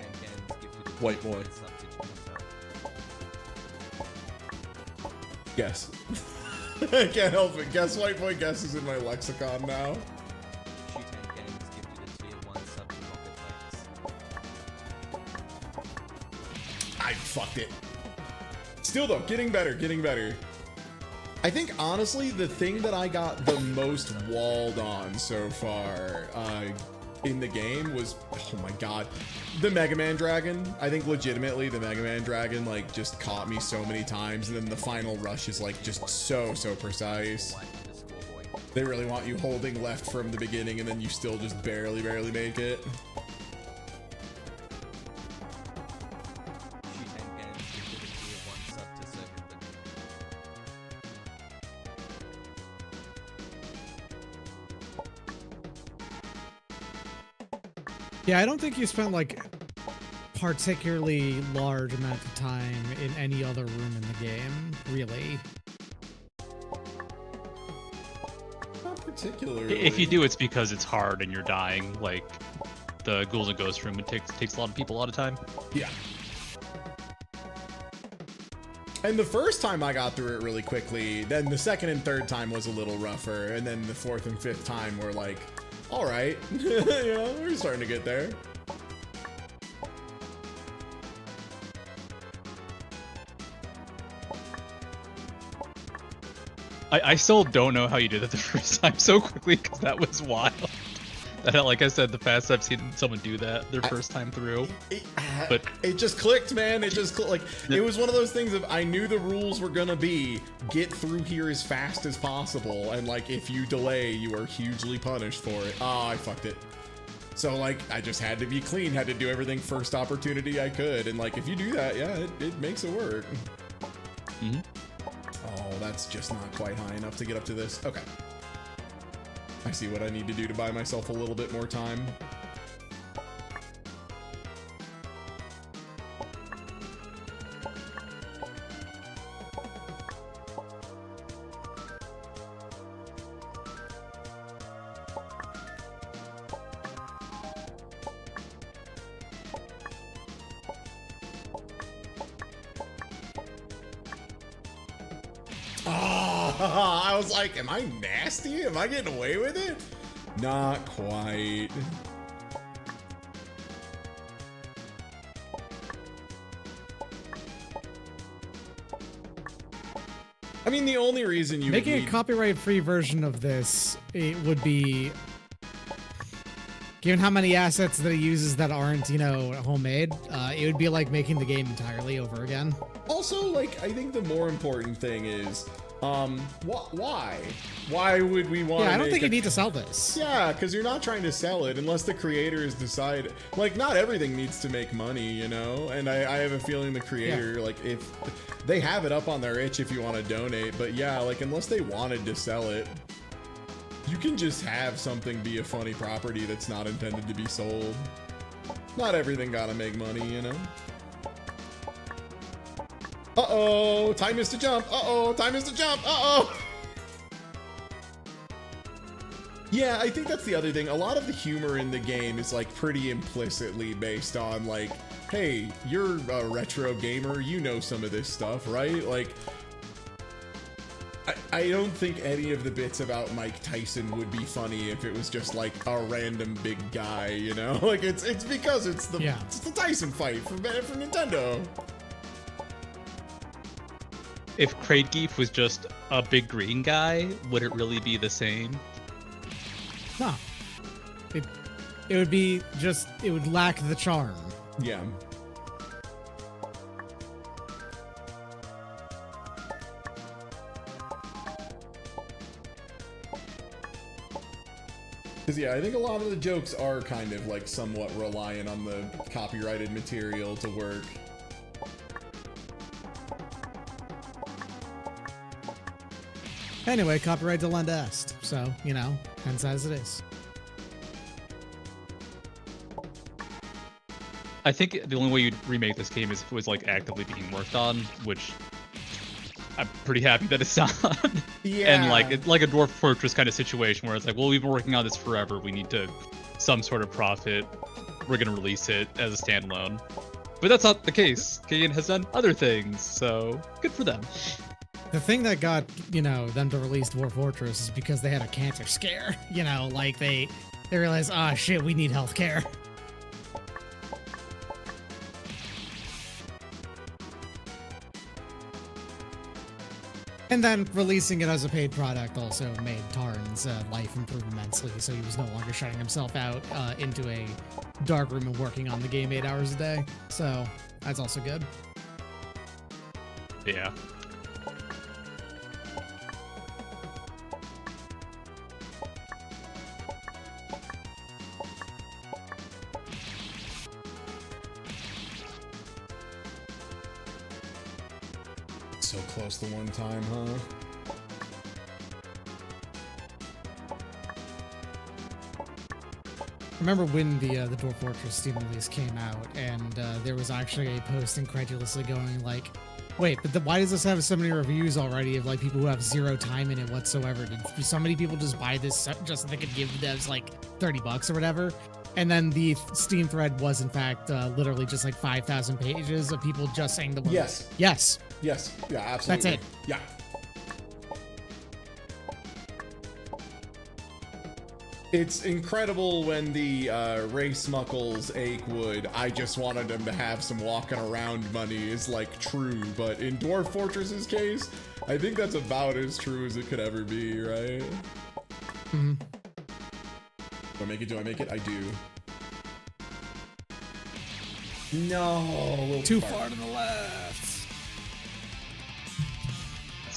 Speaker 9: White boy.
Speaker 1: Guess. I can't help it. Guess White Boy Guess is in my lexicon now. I fucked it. Still though, getting better, getting better. I think honestly, the thing that I got the most walled on so far in the game was, oh my god, the Mega Man Dragon. I think legitimately the Mega Man Dragon like just caught me so many times, and then the final rush is like just so precise. They really want you holding left from the beginning, and then you still just barely make it.
Speaker 5: Yeah, I don't think you spent like particularly large amount of time in any other room in the game, really.
Speaker 1: Not particularly.
Speaker 4: If you do, it's because it's hard and you're dying. Like the Ghouls and Ghosts room, it takes a lot of people a lot of time.
Speaker 1: Yeah. And the first time I got through it really quickly, then the second and third time was a little rougher, and then the fourth and fifth time were like, all right, you know, we're starting to get there.
Speaker 4: I still don't know how you did that the first time so quickly, because that was wild. That, like I said, the fastest I've seen someone do that their first time through. But
Speaker 1: it just clicked, man. It just like it was one of those things of I knew the rules were gonna be get through here as fast as possible, and like if you delay, you are hugely punished for it. Oh, I fucked it. So like I just had to be clean, had to do everything first opportunity I could, and like if you do that, yeah, it makes it work. Oh, that's just not quite high enough to get up to this. Okay. I see what I need to do to buy myself a little bit more time. I was like, am I nasty? Am I getting away with it? Not quite. I mean, the only reason you
Speaker 5: making a copyright-free version of this, it would be, given how many assets that it uses that aren't, you know, homemade, it would be like making the game entirely over again.
Speaker 1: Also, like, I think the more important thing is, why? Why would we want?
Speaker 5: Yeah, I don't think you need to sell this.
Speaker 1: Yeah, because you're not trying to sell it unless the creators decide. Like, not everything needs to make money, you know. And I have a feeling the creator, like, if they have it up on their itch if you want to donate, but yeah, like, unless they wanted to sell it, you can just have something be a funny property that's not intended to be sold. Not everything gotta make money, you know. Uh-oh, time is to jump. Uh-oh, time is to jump. Uh-oh. Yeah, I think that's the other thing. A lot of the humor in the game is like pretty implicitly based on like, hey, you're a retro gamer, you know some of this stuff, right? Like, I don't think any of the bits about Mike Tyson would be funny if it was just like a random big guy, you know? Like it's because it's the Tyson fight for Nintendo.
Speaker 4: if Kraidgeef was just a big green guy, would it really be the same?
Speaker 5: No. It would be just, it would lack the charm.
Speaker 1: Yeah. Because, yeah, I think a lot of the jokes are kind of, like, somewhat reliant on the copyrighted material to work.
Speaker 5: Anyway, copyright to lend est, so, you know, hence as it is.
Speaker 4: I think the only way you'd remake this game is if it was, like, actively being worked on, which I'm pretty happy that it's not.
Speaker 1: Yeah.
Speaker 4: And, like, it's like a Dwarf Fortress kind of situation where it's like, well, we've been working on this forever. We need to some sort of profit. We're going to release it as a standalone. But that's not the case. Kagan has done other things, so good for them.
Speaker 5: The thing that got, you know, them to release Dwarf Fortress is because they had a cancer scare. You know, like they realized, ah, shit, we need healthcare. And then releasing it as a paid product also made Tarn's life improve immensely, so he was no longer shutting himself out into a dark room and working on the game 8 hours a day. So that's also good.
Speaker 4: Yeah.
Speaker 1: So close the one time, huh?
Speaker 5: Remember when the Dwarf Fortress Steam release came out, and there was actually a post incredulously going like, wait, but why does this have so many reviews already of like people who have zero time in it whatsoever? Did so many people just buy this just so they could give the devs like $30 or whatever? And then the Steam thread was in fact literally just like 5,000 pages of people just saying the word.
Speaker 1: Yes.
Speaker 5: Yes.
Speaker 1: Yes. Yeah, absolutely.
Speaker 5: That's it.
Speaker 1: Yeah. It's incredible when the Ray Smuckles Achewood, I just wanted him to have some walking around money is like true, but in Dwarf Fortress's case, I think that's about as true as it could ever be, right?
Speaker 5: Mhm.
Speaker 1: Do I make it? Do I make it? I do. No, a little
Speaker 5: Too far to the left.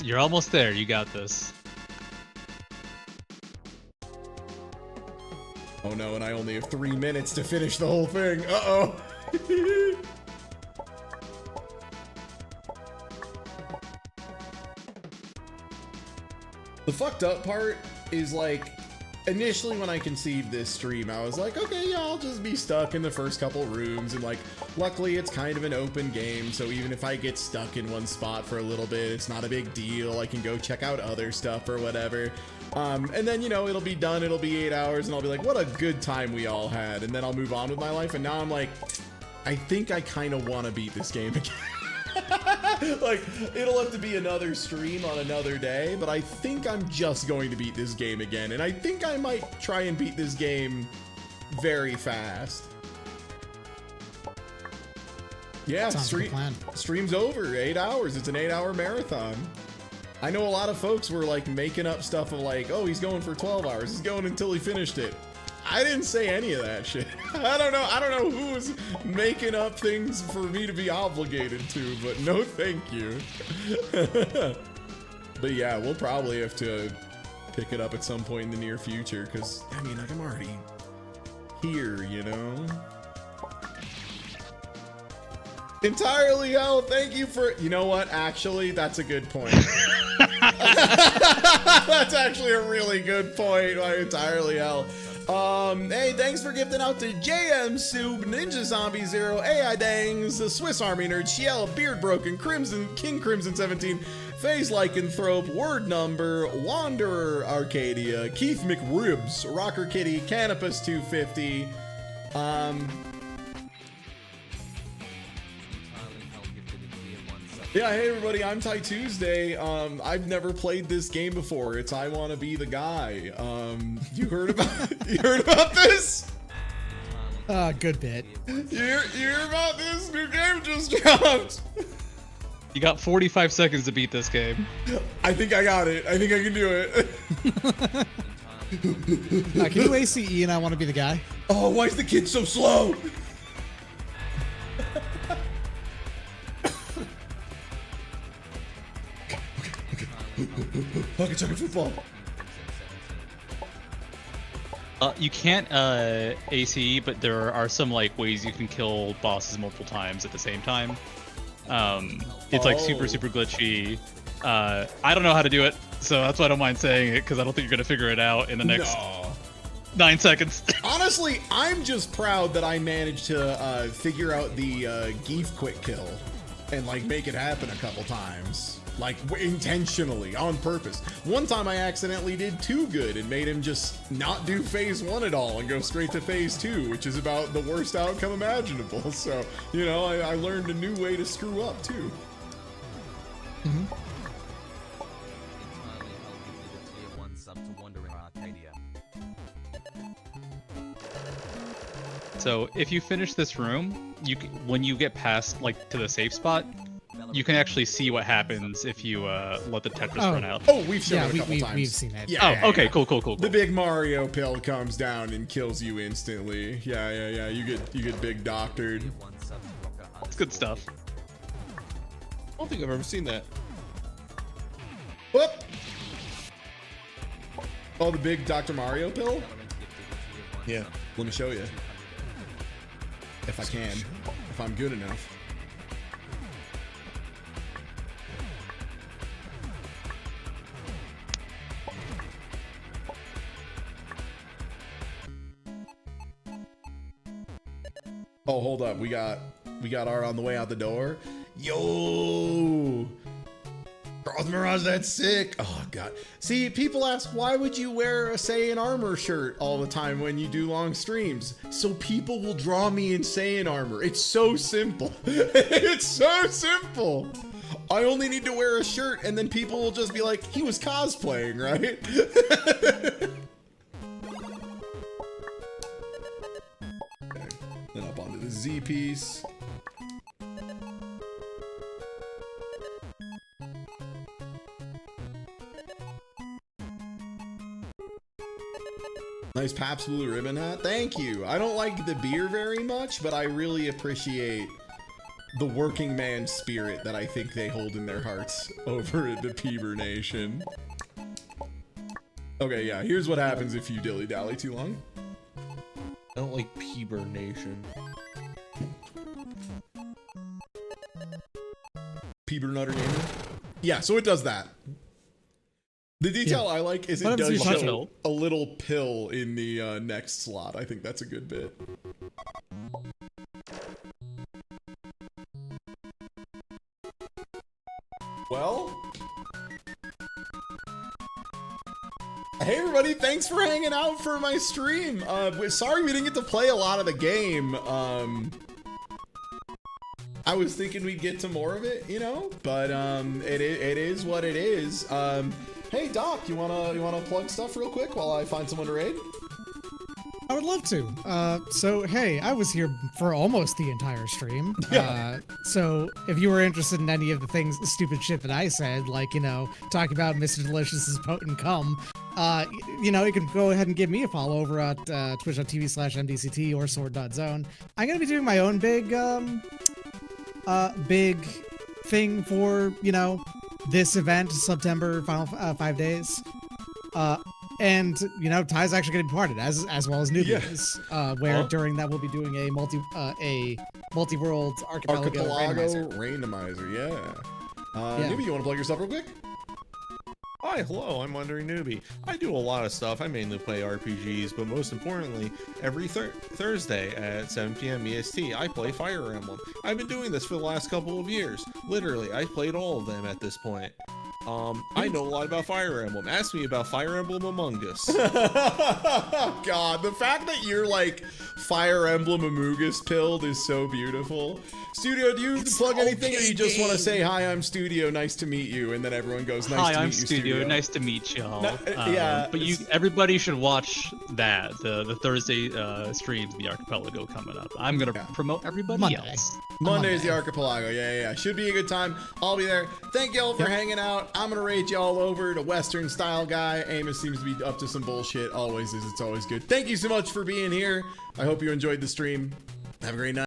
Speaker 4: You're almost there. You got this.
Speaker 1: Oh no, and I only have 3 minutes to finish the whole thing. Uh-oh. The fucked up part is like, initially when I conceived this stream, I was like, okay, yeah, I'll just be stuck in the first couple rooms, and like, luckily it's kind of an open game, so even if I get stuck in one spot for a little bit, it's not a big deal. I can go check out other stuff or whatever. And then, you know, it'll be done, it'll be 8 hours, and I'll be like, what a good time we all had, and then I'll move on with my life, and now I'm like, I think I kind of want to beat this game again. Like, it'll have to be another stream on another day, but I think I'm just going to beat this game again, and I think I might try and beat this game very fast. Yeah,
Speaker 5: Sounds like a plan.
Speaker 1: stream's over, 8 hours, it's an 8-hour marathon. I know a lot of folks were like making up stuff of like, oh, he's going for 12 hours, he's going until he finished it. I didn't say any of that shit. I don't know who was making up things for me to be obligated to, but no thank you. But yeah, we'll probably have to pick it up at some point in the near future, because, I mean, like, I'm already here, you know? Entirely hell, thank you for, you know what, actually, that's a good point. That's actually a really good point, like, entirely hell. Hey, thanks for gifting out to JM Soup, Ninja Zombie Zero, AI Dangs, the Swiss Army Nerd, Shiel, Beard Broken, Crimson, King Crimson 17, Phase Lycanthrope, Word Number, Wanderer Arcadia, Keith McRibs, Rocker Kitty, Canopus 250, yeah, hey everybody, I'm Ty Tuesday. I've never played this game before. It's I Wanna Be the Guy. You heard about this?
Speaker 5: Good bit.
Speaker 1: You hear about this? New game just dropped.
Speaker 4: You got 45 seconds to beat this game.
Speaker 1: I think I got it. I think I can do it.
Speaker 5: Can you ACE and I want to be the guy?
Speaker 1: Oh, why is the kid so slow? Pocket chucking football.
Speaker 4: You can't ACE, but there are some like ways you can kill bosses multiple times at the same time. It's like super glitchy. I don't know how to do it, so that's why I don't mind saying it, because I don't think you're gonna figure it out in the next 9 seconds.
Speaker 1: Honestly, I'm just proud that I managed to figure out the Geef quick kill and like make it happen a couple times. Like, intentionally, on purpose. One time I accidentally did too good and made him just not do phase 1 at all and go straight to phase 2, which is about the worst outcome imaginable. So, you know, I learned a new way to screw up, too.
Speaker 5: Mm-hmm.
Speaker 4: So, if you finish this room, when you get past, like, to the safe spot, you can actually see what happens if you let the Tetris run out.
Speaker 1: Oh, we've shown it a couple times.
Speaker 5: We've seen it.
Speaker 1: Yeah,
Speaker 4: okay, cool.
Speaker 1: The big Mario pill comes down and kills you instantly. Yeah. You get big doctored.
Speaker 4: It's good stuff.
Speaker 6: I don't think I've ever seen that.
Speaker 1: Whoop! Oh, the big Dr. Mario pill?
Speaker 6: Yeah.
Speaker 1: Let me show you. If I can. If I'm good enough. Oh, hold up. We got our on the way out the door. Yo! Cross Mirage, that's sick. Oh, God. See, people ask, why would you wear a Saiyan armor shirt all the time when you do long streams? So people will draw me in Saiyan armor. It's so simple. It's so simple. I only need to wear a shirt and then people will just be like, he was cosplaying, right? Then up onto the Z piece. Nice Pabst Blue Ribbon hat. Thank you. I don't like the beer very much, but I really appreciate the working man spirit that I think they hold in their hearts over at the Peeber Nation. Okay, yeah, here's what happens if you dilly-dally too long.
Speaker 6: I don't like Peeber Nation.
Speaker 1: Peeber Nutter Gamer? Yeah, so it does that. The detail I like is it does show a little pill in the next slot. I think that's a good bit. Well, hey everybody, thanks for hanging out for my stream. Sorry we didn't get to play a lot of the game. I was thinking we'd get to more of it, you know, but it is what it is. Hey Doc, you wanna plug stuff real quick while I find someone to raid?
Speaker 5: I would love to. So hey, I was here for almost the entire stream.
Speaker 1: Yeah.
Speaker 5: So if you were interested in any of the things, the stupid shit that I said, like, you know, talking about Mr. Delicious's potent cum, you know, you can go ahead and give me a follow over at twitch.tv/mdct or sword.zone. I'm gonna be doing my own big thing for, you know, this event, September final 5 days. And you know, Ty's actually going to be part of it, as well as Nubius, where during that we'll be doing a multi-world archipelago
Speaker 1: randomizer. Yeah. Newbie, you want to plug yourself real quick?
Speaker 6: Hi, hello, I'm Wandering Newbie. I do a lot of stuff. I mainly play RPGs, but most importantly, every Thursday at 7 p.m. EST, I play Fire Emblem. I've been doing this for the last couple of years. Literally, I've played all of them at this point. I know a lot about Fire Emblem. Ask me about Fire Emblem Among Us.
Speaker 1: God, the fact that you're like Fire Emblem Among Us pilled is so beautiful. Studio, do you plug anything, or you just want to say, hi, I'm Studio, nice to meet you, and then everyone goes, nice to meet
Speaker 4: I'm
Speaker 1: you,
Speaker 4: Studio, nice to meet y'all.
Speaker 1: Yeah.
Speaker 4: But everybody should watch that, the Thursday streams, the Archipelago coming up. I'm going to promote everybody else.
Speaker 1: Monday's the Archipelago, yeah. Should be a good time. I'll be there. Thank y'all for hanging out. I'm going to raid y'all over to Western Style Guy. Amos seems to be up to some bullshit. Always is. It's always good. Thank you so much for being here. I hope you enjoyed the stream. Have a great night.